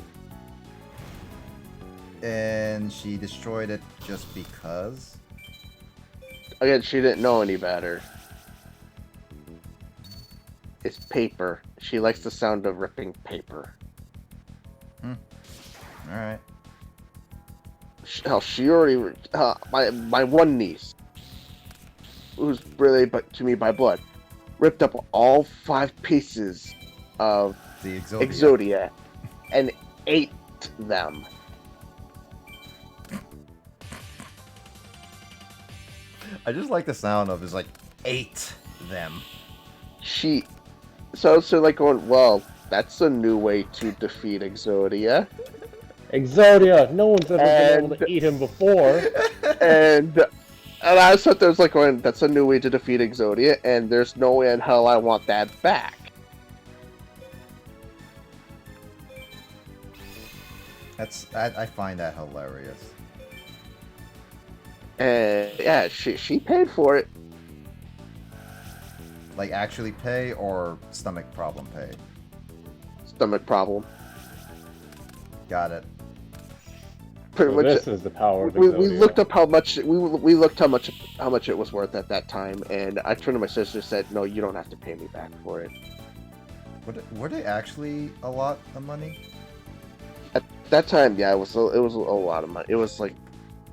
And she destroyed it just because? Again, she didn't know any better. It's paper. She likes the sound of ripping paper. Alright. Hell, she already... my one niece, who's related to me by blood, ripped up all 5 pieces of the Exodia and ate them. I just like the sound of it's like, ate them. So like going, well, that's a new way to defeat Exodia. Exodia! No one's ever been able to eat him before. And I thought there was like going, that's a new way to defeat Exodia, and there's no way in hell I want that back. I find that hilarious. And yeah, she paid for it. Like actually pay or stomach problem pay? Stomach problem. Got it. Pretty much. This is the power of we Exodia. looked up how much we looked how much it was worth at that time, and I turned to my sister and said, "No, you don't have to pay me back for it." Were they actually a lot of money? At that time, yeah, it was a lot of money. It was like,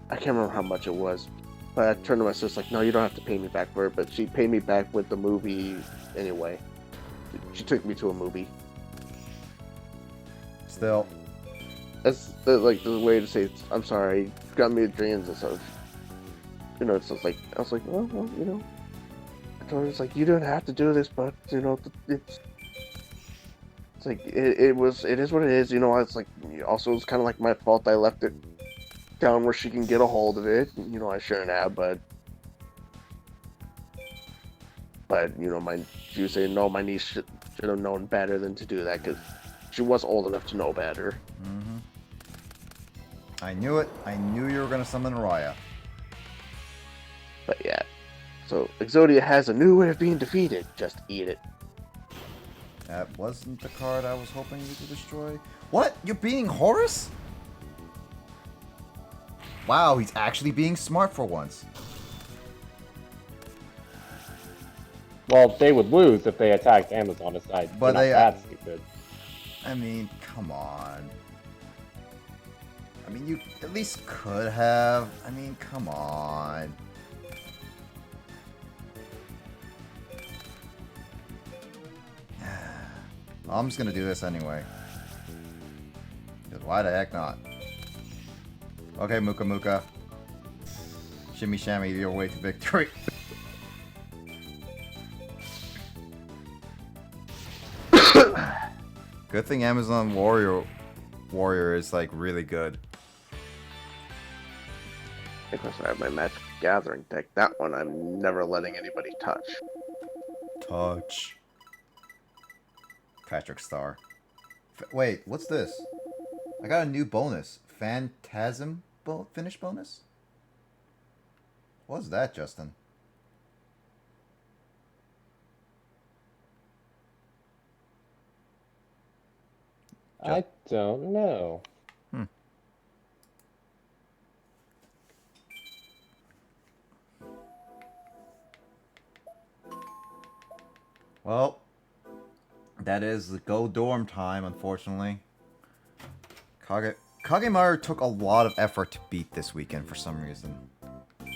I can't remember how much it was, but I turned to my sister like, "No, you don't have to pay me back for it." But she paid me back with the movie anyway. She took me to a movie. Still. That's like the way to say it. I'm sorry, you got me dreams and stuff. You know, it's just like I was like, well, you know. I told her it's like you don't have to do this, but you know, it's like it is what it is. You know, it's like also it's kind of like my fault. I left it down where she can get a hold of it. You know, I shouldn't have, but you know, she was saying no, my niece should have known better than to do that because she was old enough to know better. Mm-hmm. I knew it. I knew you were going to summon Raya. But yeah. So, Exodia has a new way of being defeated. Just eat it. That wasn't the card I was hoping you could destroy. What? You're being Horus? Wow, he's actually being smart for once. Well, they would lose if they attacked Amazon's side. But they're not that stupid. I mean, come on. I mean, you at least could have. I mean, come on. I'm just gonna do this anyway. Because why the heck not? Okay, Muka Muka. Shimmy shammy your way to victory. Good thing Amazon Warrior is like really good. Of course, I have my Magic Gathering deck. That one I'm never letting anybody touch. Touch. Patrick Star. Wait, what's this? I got a new bonus. Phantasm finish bonus? What's that, Justin? I don't know. Well, that is the go dorm time, unfortunately. Kagemaru took a lot of effort to beat this weekend for some reason.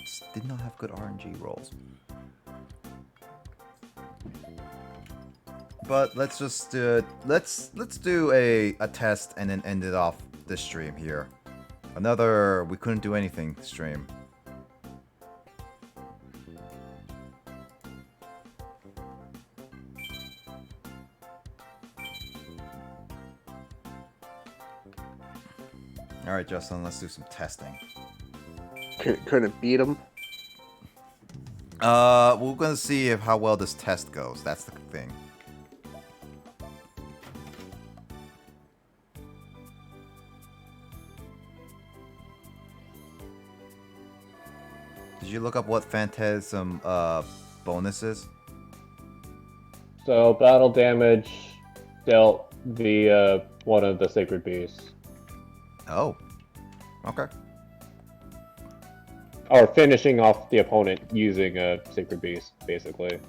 Just did not have good RNG rolls. But let's just let's do a test and then end it off this stream here. Another we couldn't do anything stream. Alright, Justin, let's do some testing. Couldn't beat him. We're gonna see how well this test goes. That's the thing. Did you look up what Phantasm bonus is? So battle damage dealt via one of the sacred beasts. Oh. Okay. Or finishing off the opponent using a sacred beast, basically.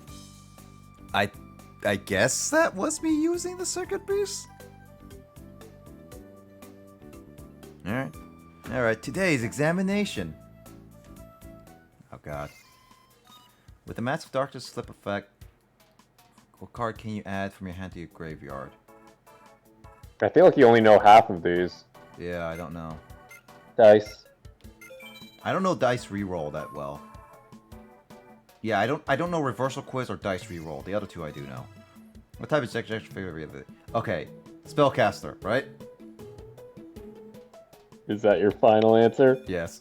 I guess that was me using the Sacred Beast? Alright. Alright, today's examination. Oh god. With the Mask of Darkness slip effect, what card can you add from your hand to your graveyard? I feel like you only know half of these. Yeah, I don't know. Dice. I don't know Dice Reroll that well. Yeah, I don't know Reversal Quiz or Dice Reroll. The other two I do know. What type of extra favorite of it? Okay, Spellcaster, right? Is that your final answer? Yes.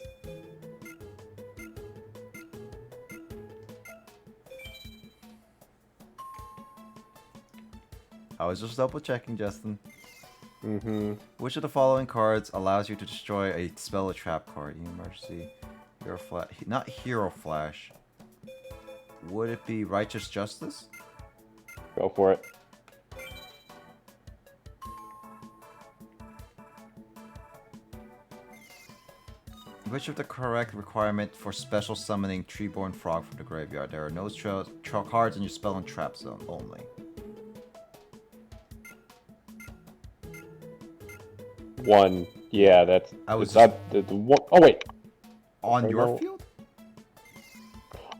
I was just double checking, Justin. Mm-hmm. Which of the following cards allows you to destroy a spell or trap card? Emergency, Hero Flash, not Hero Flash. Would it be Righteous Justice? Go for it. Which of the correct requirement for special summoning Treeborn Frog from the graveyard? There are no cards in your spell and trap zone only. One. Yeah, that's. I was that the one. Oh wait. On your field?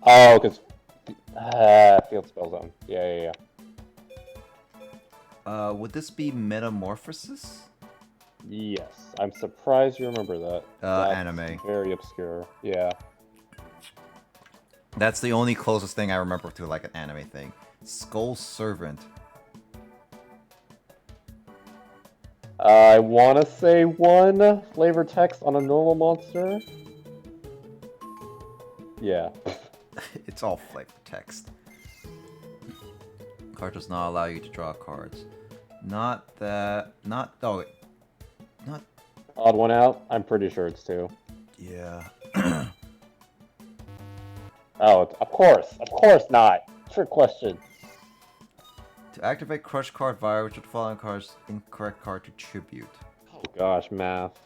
Oh, because field spell zone. Yeah. Would this be Metamorphosis? Yes. I'm surprised you remember that. That's anime. Very obscure. Yeah. That's the only closest thing I remember to like an anime thing. Skull Servant. I want to say one flavor text on a normal monster. Yeah. It's all flavor text. Card does not allow you to draw cards. Not that. Not. Oh, wait. Not. Odd one out? I'm pretty sure it's two. Yeah. Oh, of course not. Trick question. To activate Crush Card Via, which of the following cards incorrect card to tribute? Oh gosh, math.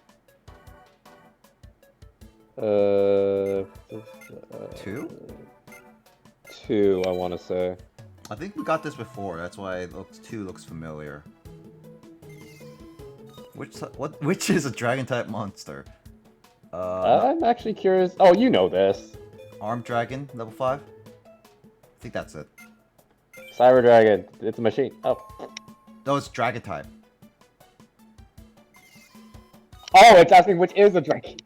Two? Two, I want to say. I think we got this before. That's why it looks two looks familiar. Which is a dragon type monster? I'm actually curious. Oh, you know this. Armed Dragon, level 5? I think that's it. Cyber Dragon. It's a machine. Oh. No, it's dragon type. Oh, it's asking which is a dragon.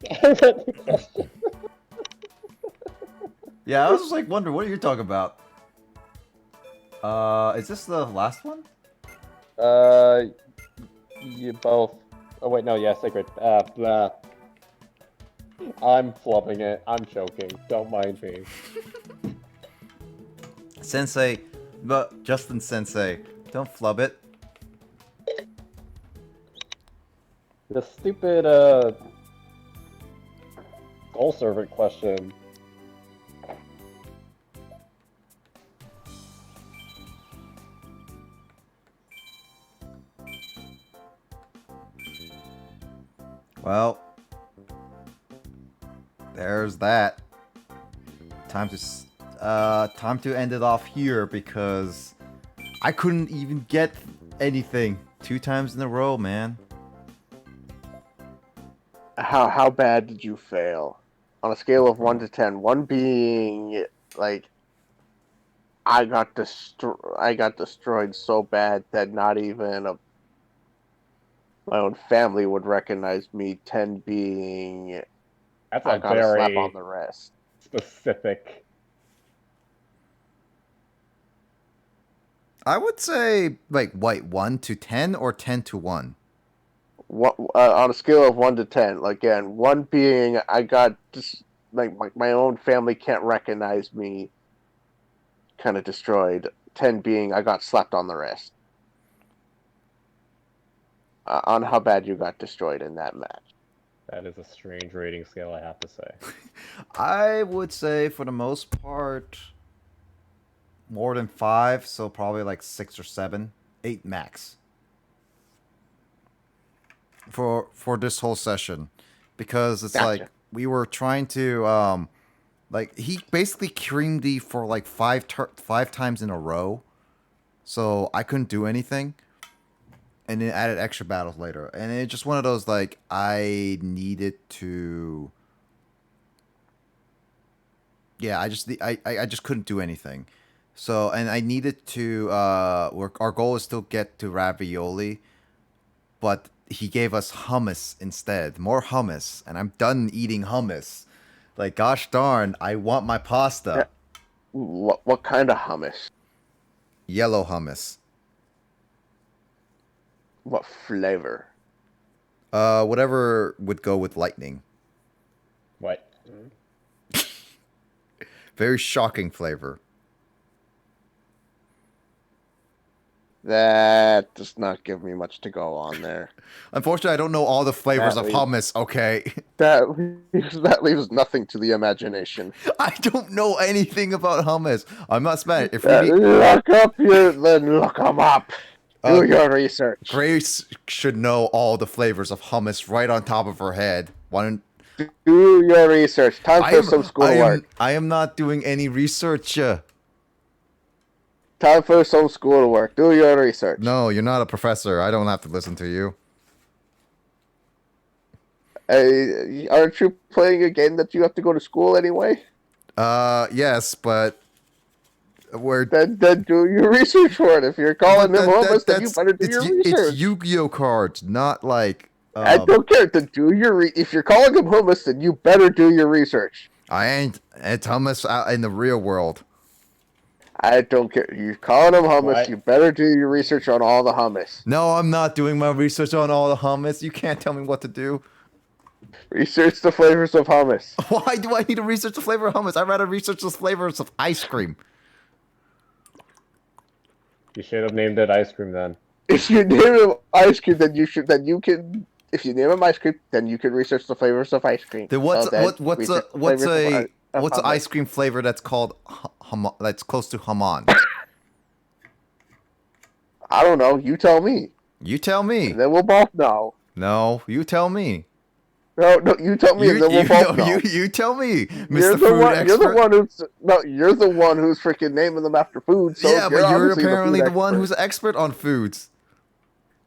Yeah, I was just like wondering, what are you talking about? Is this the last one? You both. Oh wait, no, yeah, sacred. Blah. I'm flubbing it. I'm choking. Don't mind me. Sensei, But Justin Sensei, don't flub it. The stupid goal servant question. Well, there's that. Time to end it off here because I couldn't even get anything 2 times in a row, man. How bad did you fail? On a scale of 1 to 10, 1 being like I got destroyed so bad that not even my own family would recognize me. 10 being That's I a got a slap very on the wrist. specific. I would say like 1 to 10 or 10 to 1. What on a scale of 1 to 10? Again, 1 being I got like my own family can't recognize me, kind of destroyed. 10 being I got slapped on the wrist. On how bad you got destroyed in that match. That is a strange rating scale, I have to say. I would say for the most part more than 5, so probably like 6 or 7, 8 max. For this whole session, because it's Gotcha. like we were trying to like he basically creamed me for like 5 times in a row, so I couldn't do anything, and then added extra battles later, and it's just one of those like I needed to. Yeah, I just couldn't do anything, so and I needed to. Our goal is still get to ravioli, but he gave us hummus instead. More hummus. And I'm done eating hummus. Like, gosh darn, I want my pasta. What kind of hummus? Yellow hummus. What flavor? Whatever would go with lightning. What? Very shocking flavor. That does not give me much to go on there. Unfortunately, I don't know all the flavors of hummus, okay? That leaves nothing to the imagination. I don't know anything about hummus. I'm not Spanish. If look them up. Do your research. Grace should know all the flavors of hummus right on top of her head. Do your research. Time for some schoolwork. I am not doing any research. Time for some schoolwork. Do your research. No, you're not a professor. I don't have to listen to you. Aren't you playing a game that you have to go to school anyway? Yes, but Then do your research for it. If you're calling them homeless, then you better do your research. It's Yu-Gi-Oh cards, not like. I don't care. Then do your if you're calling them homeless, then you better do your research. I ain't. It's hummus out in the real world. I don't care. You're calling them hummus. What? You better do your research on all the hummus. No, I'm not doing my research on all the hummus. You can't tell me what to do. Research the flavors of hummus. Why do I need to research the flavor of hummus? I'd rather research the flavors of ice cream. You should have named it ice cream then. If you name it ice cream, then you should. Then you can. If you name it ice cream, then you can research the flavors of ice cream. Then what's an ice cream flavor that's called that's close to hamon? I don't know. You tell me. You tell me. And then we'll both know. No, you tell me. No, you tell me, and then we'll both know. You tell me, Mr. Food Expert. You're the one who's you're the one who's freaking naming them after food. So yeah, but you're apparently the one who's expert on foods.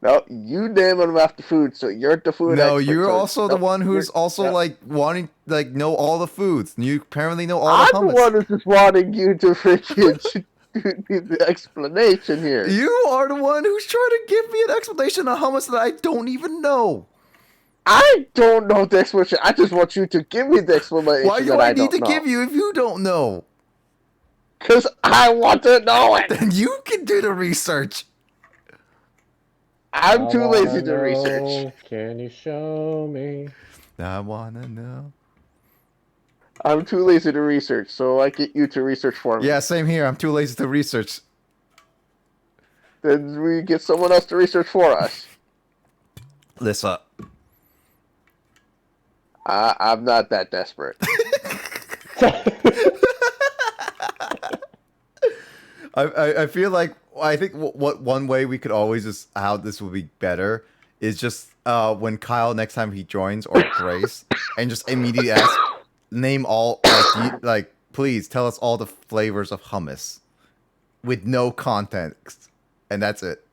No, you name them after food, so you're the food expert. No, you're also the one who's also like wanting like know all the foods. You apparently know all the hummus. I'm the one who's just wanting you to freaking give the explanation here. You are the one who's trying to give me an explanation on hummus that I don't even know. I don't know the explanation. I just want you to give me the explanation. Why do I need to give you if you don't know? Because I want to know it. Then you can do the research. I'm too lazy to research. Can you show me? I wanna know. I'm too lazy to research, so I get you to research for me. Yeah, same here. I'm too lazy to research. then we get someone else to research for us. Lissa. I'm not that desperate. I feel like I think what one way we could always just how this would be better is just when Kyle next time he joins or Grace and just immediately ask name all like please tell us all the flavors of hummus with no context and that's it.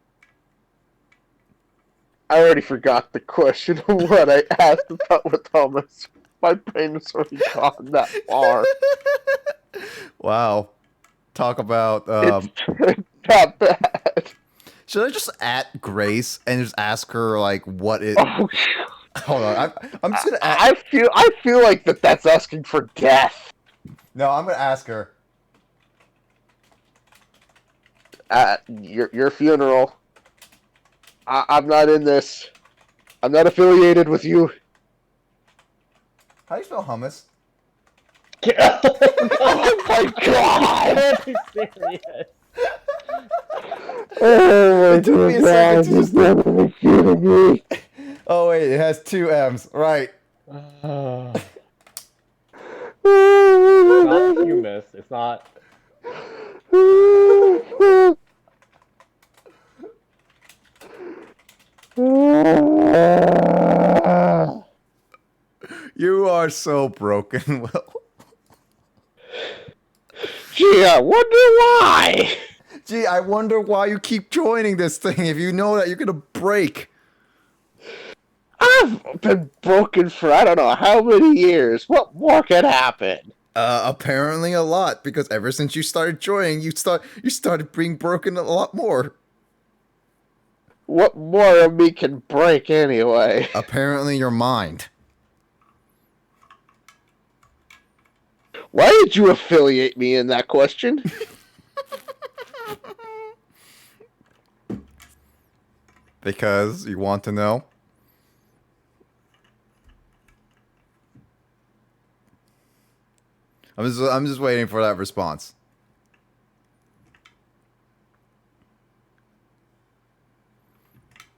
I already forgot the question of what I asked about with hummus. My brain was already gone that far. Wow. Talk about it's not bad. Should I just at Grace and just ask her like what it? Oh, hold on, I'm just gonna. I feel like that's asking for death. No, I'm gonna ask her. At your funeral. I'm not in this. I'm not affiliated with you. How do you spell hummus? Oh my god! Are you serious? Oh my took me a second to god! You're never kidding me. Oh wait, it has 2 M's. Right. It's not humus. It's not. You are so broken, Will. Gee, I wonder why. Gee, I wonder why you keep joining this thing if you know that you're gonna break. I've been broken for I don't know how many years. What more could happen? Apparently a lot, because ever since you started joining, you started being broken a lot more. What more of me can break anyway? Apparently your mind. Why did you affiliate me in that question? Because you want to know? I'm just waiting for that response.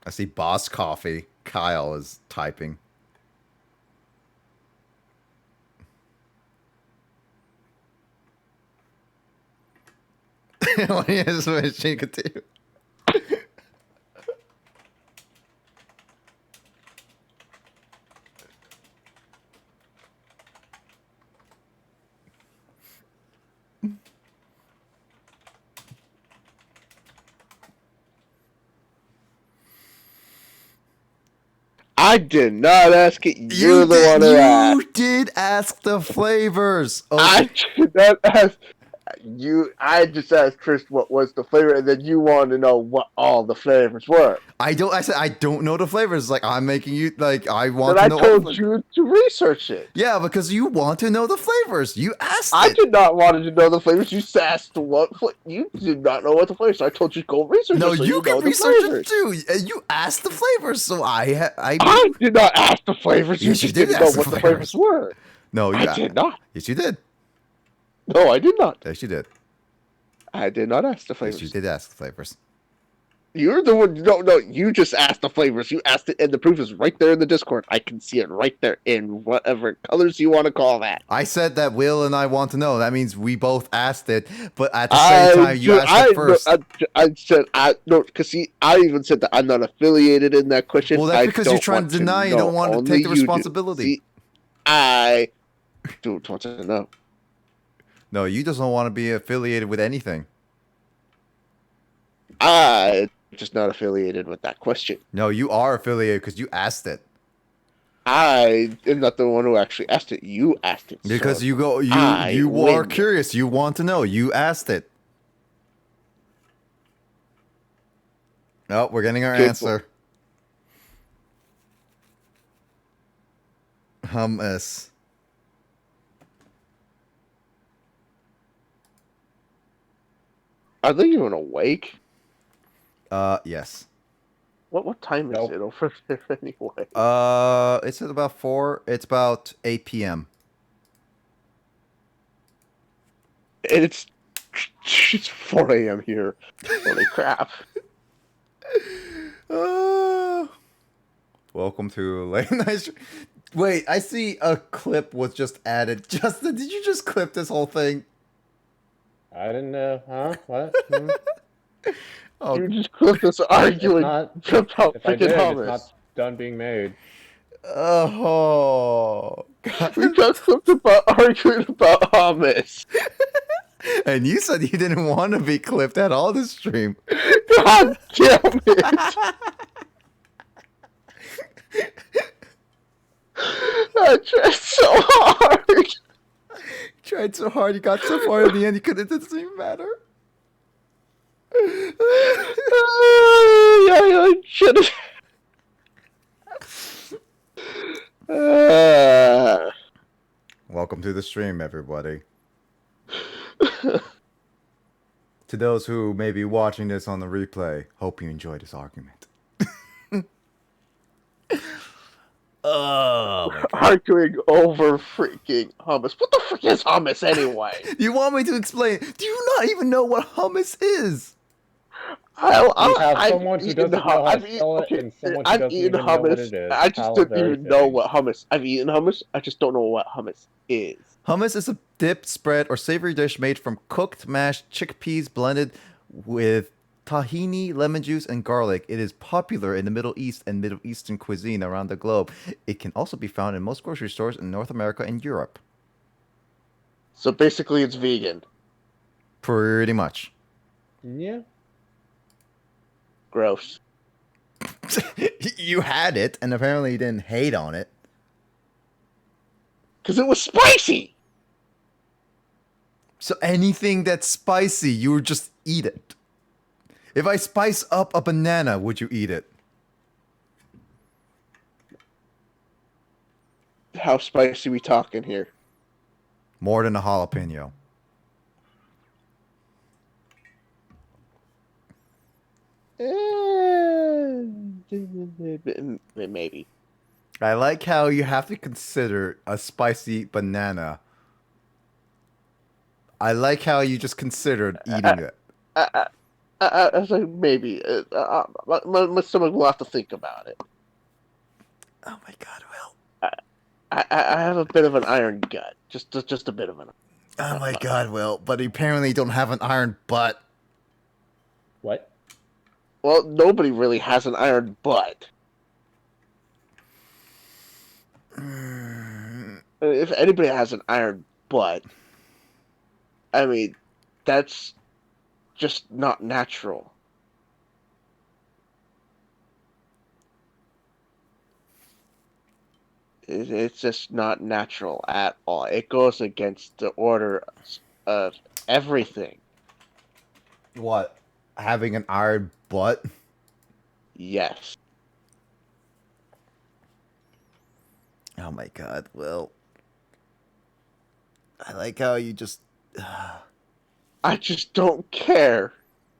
I see Boss Coffee. Kyle is typing. What is machine continue? I did not ask it. You're the one who asked. You did ask the flavors. Okay. I did not ask you. I just asked Chris what was the flavor, and then you wanted to know what all the flavors were. I said I don't know the flavors. Like I'm making you like I want Then to know. I told you to research it. Yeah, because you want to know the flavors. You asked. I did not want to know the flavors. You asked what. You did not know what the flavors. So I told you to go research. No, it so you can know research the it too. You asked the flavors, so I did not ask the flavors. Yes, you you just did didn't know ask what the the flavors were. No, you I did not. Yes, you did. No, I did not. Yes, you did. I did not ask the flavors. Yes, you did ask the flavors. You're the one. No, you just asked the flavors. You asked it, and the proof is right there in the Discord. I can see it right there in whatever colors you want to call that. I said that Will and I want to know. That means we both asked it, but at the same time, you asked it first. I said no, because see, I even said that I'm not affiliated in that question. Well, that's because you're trying to deny. You don't want to take the responsibility. See, I don't want to know. No, you just don't want to be affiliated with anything. I'm just not affiliated with that question. No, you are affiliated because you asked it. I am not the one who actually asked it. You asked it. Because so you are curious. You want to know. You asked it. Oh, we're getting our answer. Hummus. Are they even awake? Yes. What time is it over there anyway? It's at about 4. It's about 8 p.m. It's 4 a.m. here. Holy crap. Welcome to Late Night. Wait, I see a clip was just added. Justin, did you just clip this whole thing? I didn't know. Huh? What? Oh, You just clipped us arguing about if I freaking did, hummus. it's not done being made. Oh, God. We just clipped about arguing about hummus. And you said you didn't want to be clipped at all this stream. God damn it! I tried so hard. Tried so hard, you got so far in the end, it doesn't even matter. I should have. Welcome to the stream, everybody. To those who may be watching this on the replay, hope you enjoyed this argument. Oh, my God. Arguing over freaking hummus. What the frick is hummus anyway? You want me to explain? Do you not even know what hummus is? I've someone who doesn't know how to spell it and someone who doesn't even know what it is. I just don't even know what hummus. I've eaten hummus. I just don't know what hummus is. Hummus is a dip, spread, or savory dish made from cooked mashed chickpeas blended with tahini, lemon juice, and garlic. It is popular in the Middle East and Middle Eastern cuisine around the globe. It can also be found in most grocery stores in North America and Europe. So basically, it's vegan. Pretty much. Yeah. Gross. You had it, and apparently you didn't hate on it. Because it was spicy! So anything that's spicy, you would just eat it. If I spice up a banana, would you eat it? How spicy we talking here? More than a jalapeno. Maybe. I like how you have to consider a spicy banana. I like how you just considered eating it. I was like, maybe. My stomach will have to think about it. Oh my God, Will. I have a bit of an iron gut. Just a bit of an. Oh my God, Will. But apparently you don't have an iron butt. What? Well, nobody really has an iron butt. If anybody has an iron butt, I mean, that's just not natural. It's just not natural at all. It goes against the order of everything. What? Having an iron butt? Yes. Oh my God, Will. I like how you just... I just don't care.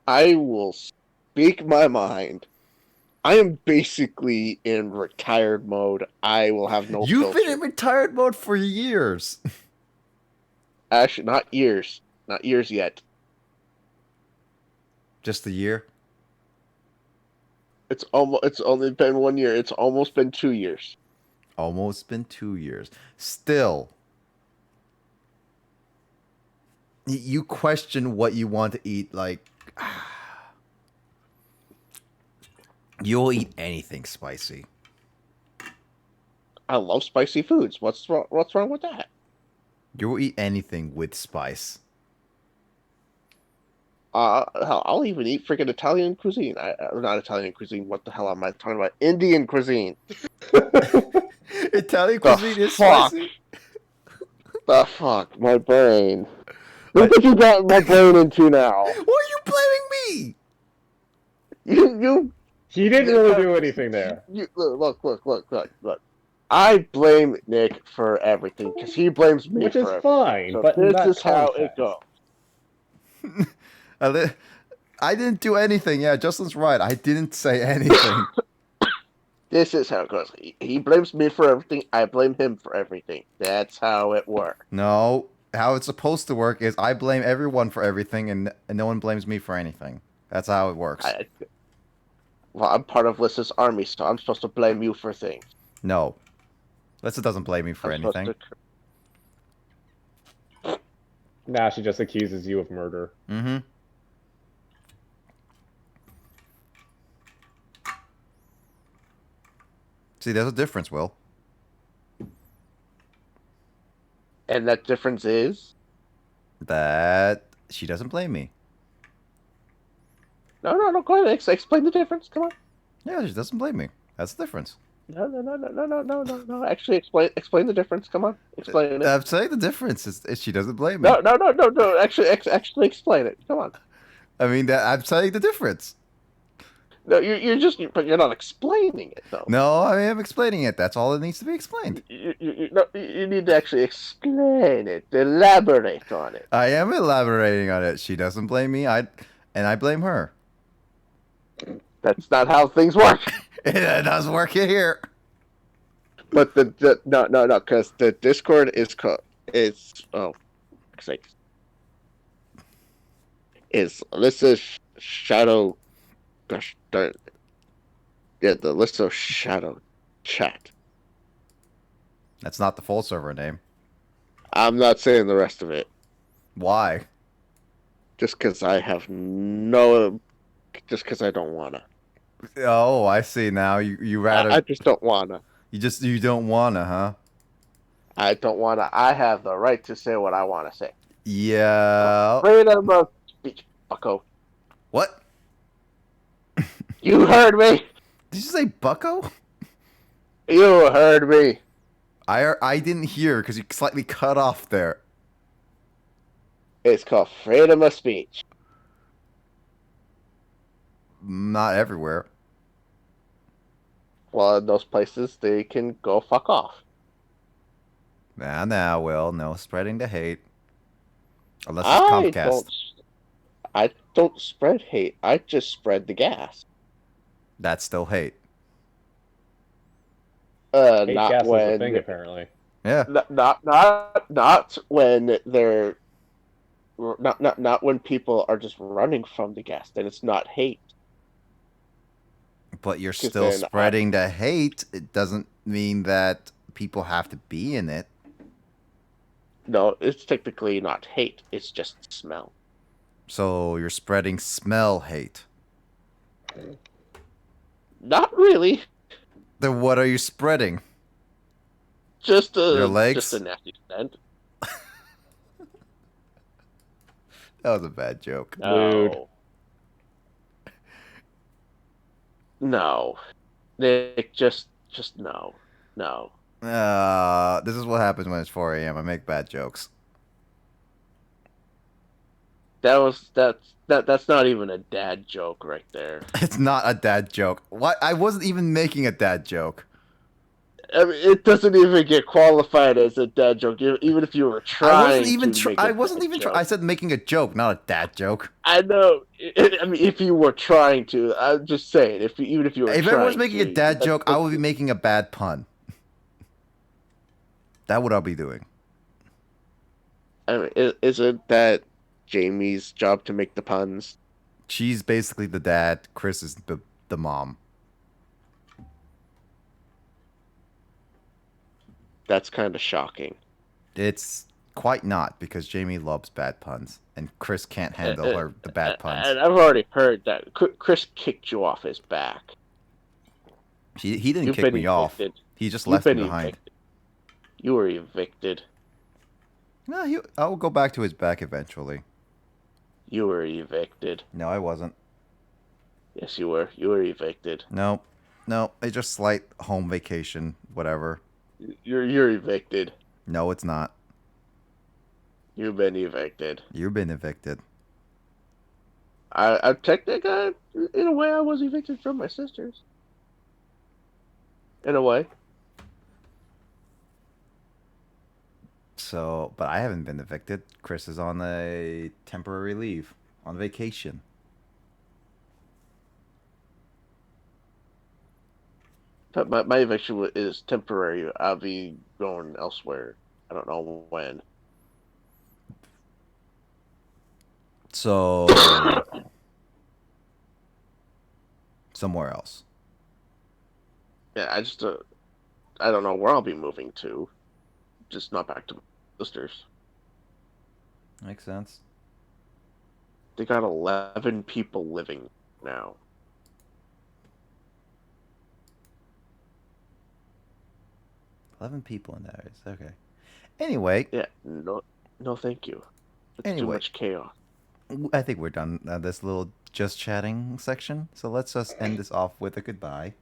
I will speak my mind. I am basically in retired mode. I will have no You've filter. been in retired mode for years. Actually, not years. Not years yet. Just a year? It's only been 1 year. It's almost been 2 years. Almost been 2 years. Still. You question what you want to eat, like... You'll eat anything spicy. I love spicy foods. What's wrong with that? You'll eat anything with spice. Hell, I'll even eat freaking Italian cuisine. Not Italian cuisine. What the hell am I talking about? Indian cuisine. Italian cuisine is spicy. The fuck, my brain. Look what you got my brain into now. Why are you blaming me? You. He didn't really do anything there. Look. I blame Nick for everything because he blames me Which for is everything. fine, So but in this that is how context. it goes. I didn't do anything. Yeah, Justin's right. I didn't say anything. This is how it goes. He blames me for everything. I blame him for everything. That's how it works. No, how it's supposed to work is I blame everyone for everything, and no one blames me for anything. That's how it works. Well, I'm part of Lissa's army, so I'm supposed to blame you for things. No. Lissa doesn't blame me for anything. Now she just accuses you of murder. Mm-hmm. See, there's a difference, Will. And that difference is? That she doesn't blame me. No, go ahead. Explain the difference. Come on. Yeah, she doesn't blame me. That's the difference. No. Actually, explain the difference. Come on. Explain it. I'm saying the difference is she doesn't blame me. No. Actually explain it. Come on. I mean, I'm saying the difference. No, but you're not explaining it, though. No, I am explaining it. That's all that needs to be explained. You need to actually explain it. Elaborate on it. I am elaborating on it. She doesn't blame me. I blame her. That's not how things work. It does work here. But no, because the Discord is Alyssa's shadow. Gosh darn. Yeah, the list of shadow chat. That's not the full server name. I'm not saying the rest of it. Why? Just because I don't wanna. Oh, I see now. You rather. I just don't wanna. You don't wanna, huh? I don't wanna. I have the right to say what I wanna say. Yeah. Freedom of speech, bucko. What? You heard me. Did you say bucko? You heard me. I didn't hear because you slightly cut off there. It's called freedom of speech. Not everywhere. Well, in those places, they can go fuck off. Now, Will, no spreading the hate. Unless it's Comcast. I don't spread hate. I just spread the gas. That's still hate. Hate Not gas when is a thing, apparently. Yeah. Not when they're not when people are just running from the gas. Then it's not hate. But you're still spreading the hate. It doesn't mean that people have to be in it. No, it's technically not hate. It's just smell. So you're spreading smell hate. Not really. Then what are you spreading? Just your legs? Just a nasty scent. That was a bad joke. No. No. Nick, just no. No. This is what happens when it's 4 a.m. I make bad jokes. That's not even a dad joke right there. It's not a dad joke. What? I wasn't even making a dad joke. I mean, it doesn't even get qualified as a dad joke, even if you were trying. I wasn't even trying. I said making a joke, not a dad joke. I know. I mean, if you were trying to, I'm just saying. Even if you were. If I was making a dad joke, I would be making a bad pun. That's what I'll be doing. I mean, isn't that Jamie's job to make the puns? She's basically the dad. Chris is the mom. That's kind of shocking. It's quite not, because Jamie loves bad puns, and Chris can't handle the bad puns. And I've already heard that Chris kicked you off his back. He didn't kick me off. He just left me behind. Evicted. You were evicted. No, I will go back to his back eventually. You were evicted. No, I wasn't. Yes, you were. You were evicted. No, it's just slight home vacation, whatever. You're evicted. No, it's not. You've been evicted. You've been evicted. I technically, in a way, I was evicted from my sisters. In a way. So, but I haven't been evicted. Chris is on a temporary leave, on vacation. But my eviction is temporary. I'll be going elsewhere. I don't know when. So somewhere else. Yeah, I don't know where I'll be moving to. Just not back to my sisters. Makes sense. They got 11 people living now. People in that is okay. Anyway. Yeah, no, thank you. It's too Anyway. much chaos. I think we're done this little just chatting section. So let's just end this off with a goodbye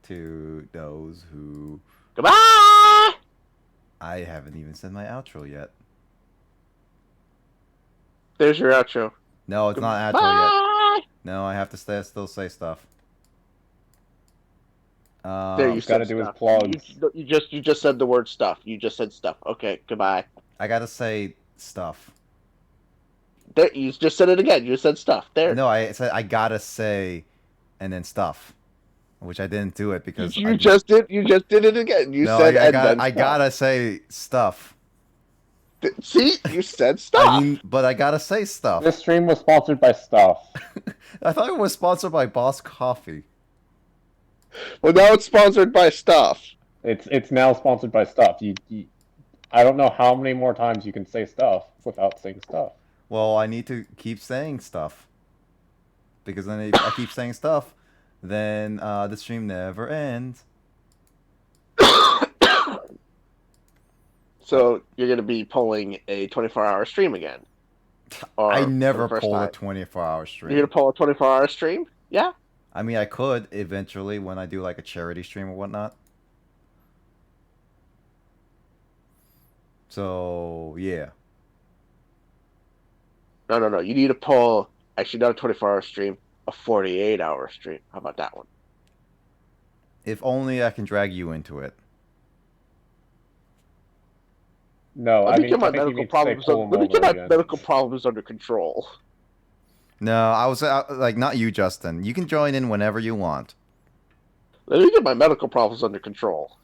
to those who. Goodbye! I haven't even said my outro yet. There's your outro. No, it's not outro yet. No, I have to still say stuff. There, you gotta do his plugs. You just said the word stuff. You just said stuff. Okay, goodbye. I gotta say stuff. There, you just said it again. You said stuff. There. No, I said I gotta say, and then stuff, which I didn't do it because you just did it again. You said I gotta say stuff. See, you said stuff. I mean, but I gotta say stuff. This stream was sponsored by Stuff. I thought it was sponsored by Boss Coffee. Well, now it's sponsored by Stuff. It's now sponsored by Stuff. I don't know how many more times you can say stuff without saying stuff. Well, I need to keep saying stuff. Because then if I keep saying stuff, then the stream never ends. So you're going to be pulling a 24-hour stream again? I never pull a 24-hour stream. You're going to pull a 24-hour stream? Yeah. I mean, I could eventually when I do like a charity stream or whatnot. So, yeah. No. You need to pull, actually not a 24-hour stream, a 48-hour stream. How about that one? If only I can drag you into it. No, Let me get my medical problems under control. No, I was like, not you, Justin. You can join in whenever you want. Let me get my medical problems under control.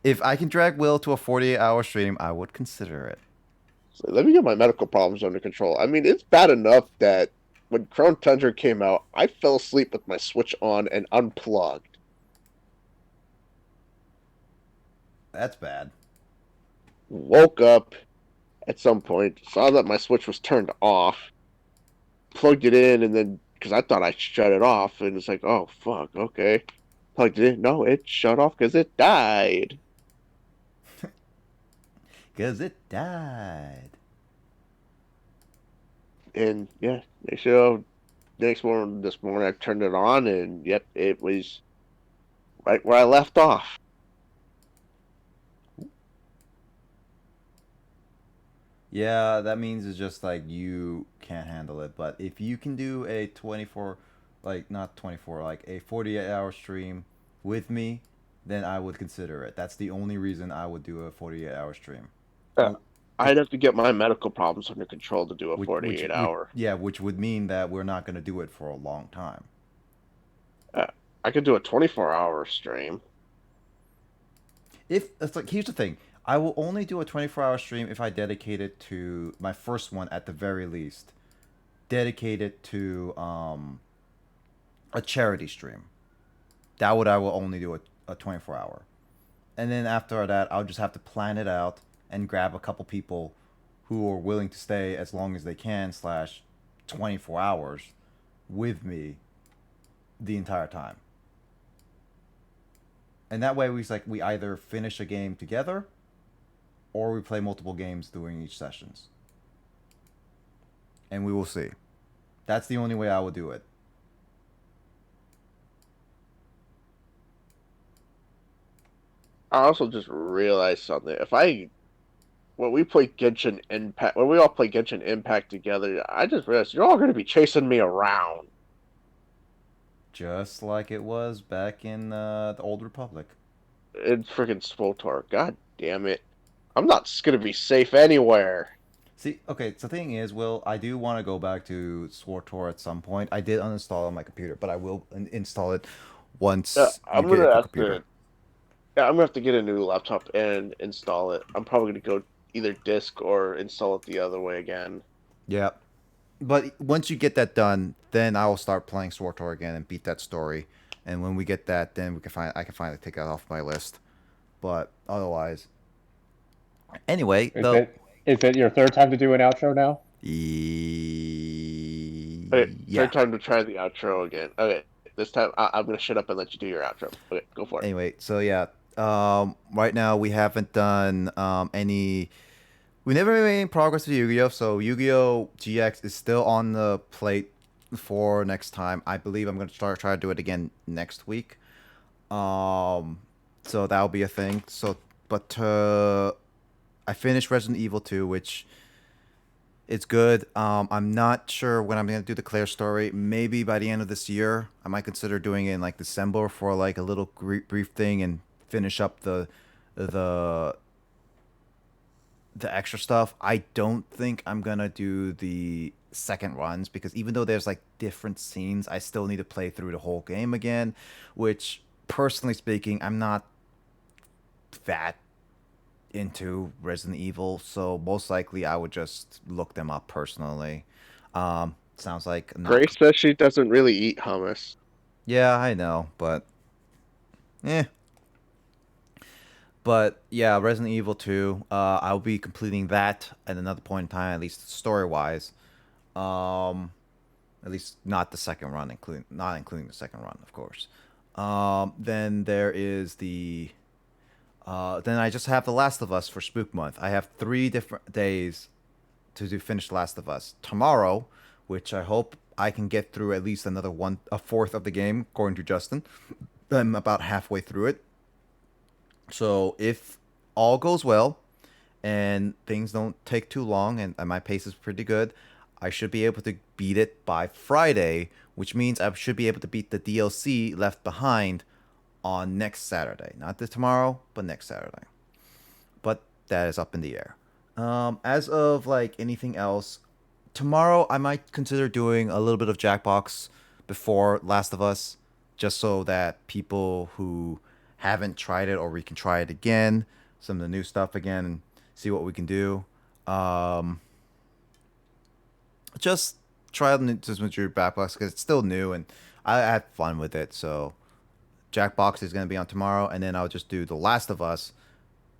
If I can drag Will to a 48-hour stream, I would consider it. So let me get my medical problems under control. I mean, it's bad enough that when Chrono Tundra came out, I fell asleep with my Switch on and unplugged. That's bad. Woke up at some point, saw that my Switch was turned off, plugged it in, and then, because I thought I shut it off, and it's like, oh, fuck, okay. Plugged it in. No, it shut off because it died. Because it died. And, yeah, this morning I turned it on, and, yep, it was right where I left off. Yeah, that means it's just like you can't handle it. But if you can do a 24, like not 24, like a 48-hour stream with me, then I would consider it. That's the only reason I would do a 48-hour stream. I'd have to get my medical problems under control to do a 48-hour. Yeah, which would mean that we're not going to do it for a long time. I could do a 24-hour stream. If it's like, here's the thing. I will only do a 24-hour stream if I dedicate it to my first one at the very least. Dedicate it to a charity stream. I will only do a 24-hour. And then after that, I'll just have to plan it out and grab a couple people who are willing to stay as long as they can / 24 hours with me the entire time. And that way we either finish a game together or we play multiple games during each sessions. And we will see. That's the only way I will do it. I also just realized something. When we play Genshin Impact, when we all play Genshin Impact together, I just realized you're all going to be chasing me around. Just like it was back in the Old Republic. In freaking SWTOR. God damn it. I'm not going to be safe anywhere. See, okay, so the thing is, Will, I do want to go back to SWTOR at some point. I did uninstall it on my computer, but I will install it once I'm going to have to... Yeah, I'm going to have to get a new laptop and install it. I'm probably going to go either disk or install it the other way again. Yep. but once you get that done, then I will start playing SWTOR again and beat that story. And when we get that, then I can finally take that off my list. But otherwise, anyway, Is it your third time to do an outro now? Okay, Yeah. third time to try the outro again. Okay, this time I'm gonna shut up and let you do your outro. Okay, go for it. Anyway, so yeah, right now we haven't done any. We never made any progress with Yu-Gi-Oh! So Yu-Gi-Oh! GX is still on the plate for next time. I believe I'm going to try to do it again next week. So that'll be a thing. So, but I finished Resident Evil 2, which it's good. I'm not sure when I'm going to do the Claire story. Maybe by the end of this year. I might consider doing it in like December for like a little brief thing and finish up the extra stuff. I don't think I'm gonna do the second runs because even though there's like different scenes, I still need to play through the whole game again, which personally speaking, I'm not that into Resident Evil, so most likely I would just look them up personally. Sounds like Grace says she doesn't really eat hummus. Yeah, I know, but But yeah, Resident Evil 2, I'll be completing that at another point in time, at least story-wise. At least not the second run, not including the second run, of course. Then there is the then I just have The Last of Us for Spook Month. I have 3 different days to finish Last of Us. Tomorrow, which I hope I can get through at least a fourth of the game, according to Justin. I'm about halfway through it. So if all goes well and things don't take too long and my pace is pretty good, I should be able to beat it by Friday, which means I should be able to beat the DLC Left Behind on next Saturday. Not this tomorrow, but next Saturday. But that is up in the air. As of like anything else, tomorrow I might consider doing a little bit of Jackbox before Last of Us, just so that people who haven't tried it or we can try it again, some of the new stuff again, and see what we can do. Just try out just with your Jackbox because it's still new and I had fun with it. So Jackbox is going to be on tomorrow, and then I'll just do The Last of Us.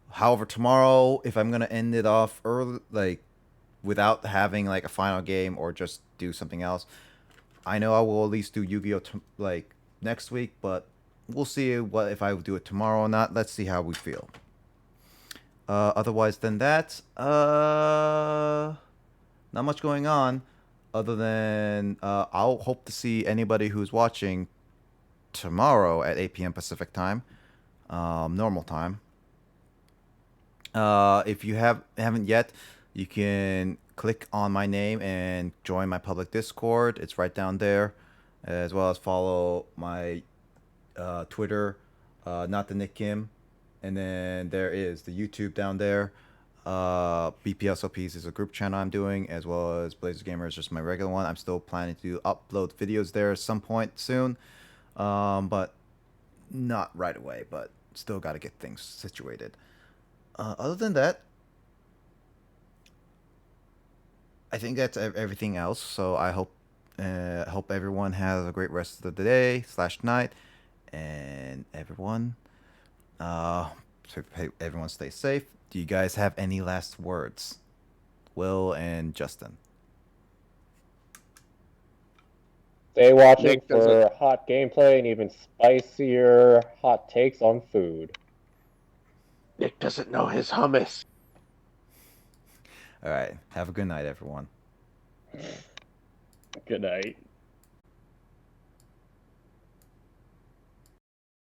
However, tomorrow, if I'm going to end it off early, like without having like a final game or just do something else, I know I will at least do Yu-Gi-Oh! Like next week, but we'll see what if I do it tomorrow or not. Let's see how we feel. Otherwise than that, not much going on other than I'll hope to see anybody who's watching tomorrow at 8 p.m. Pacific time, normal time. If you haven't yet, you can click on my name and join my public Discord. It's right down there, as well as follow my Twitter, not the Nick Kim, and then there is the YouTube down there. BPSLPs is a group channel I'm doing, as well as Blazer Gamer is just my regular one. I'm still planning to upload videos there at some point soon, but not right away. But still got to get things situated. Other than that, I think that's everything else. So I hope everyone has a great rest of the day / night. And everyone stay safe. Do you guys have any last words, Will and Justin? Stay watching for hot gameplay and even spicier hot takes on food. Nick doesn't know his hummus. All right, have a good night, everyone. Good night.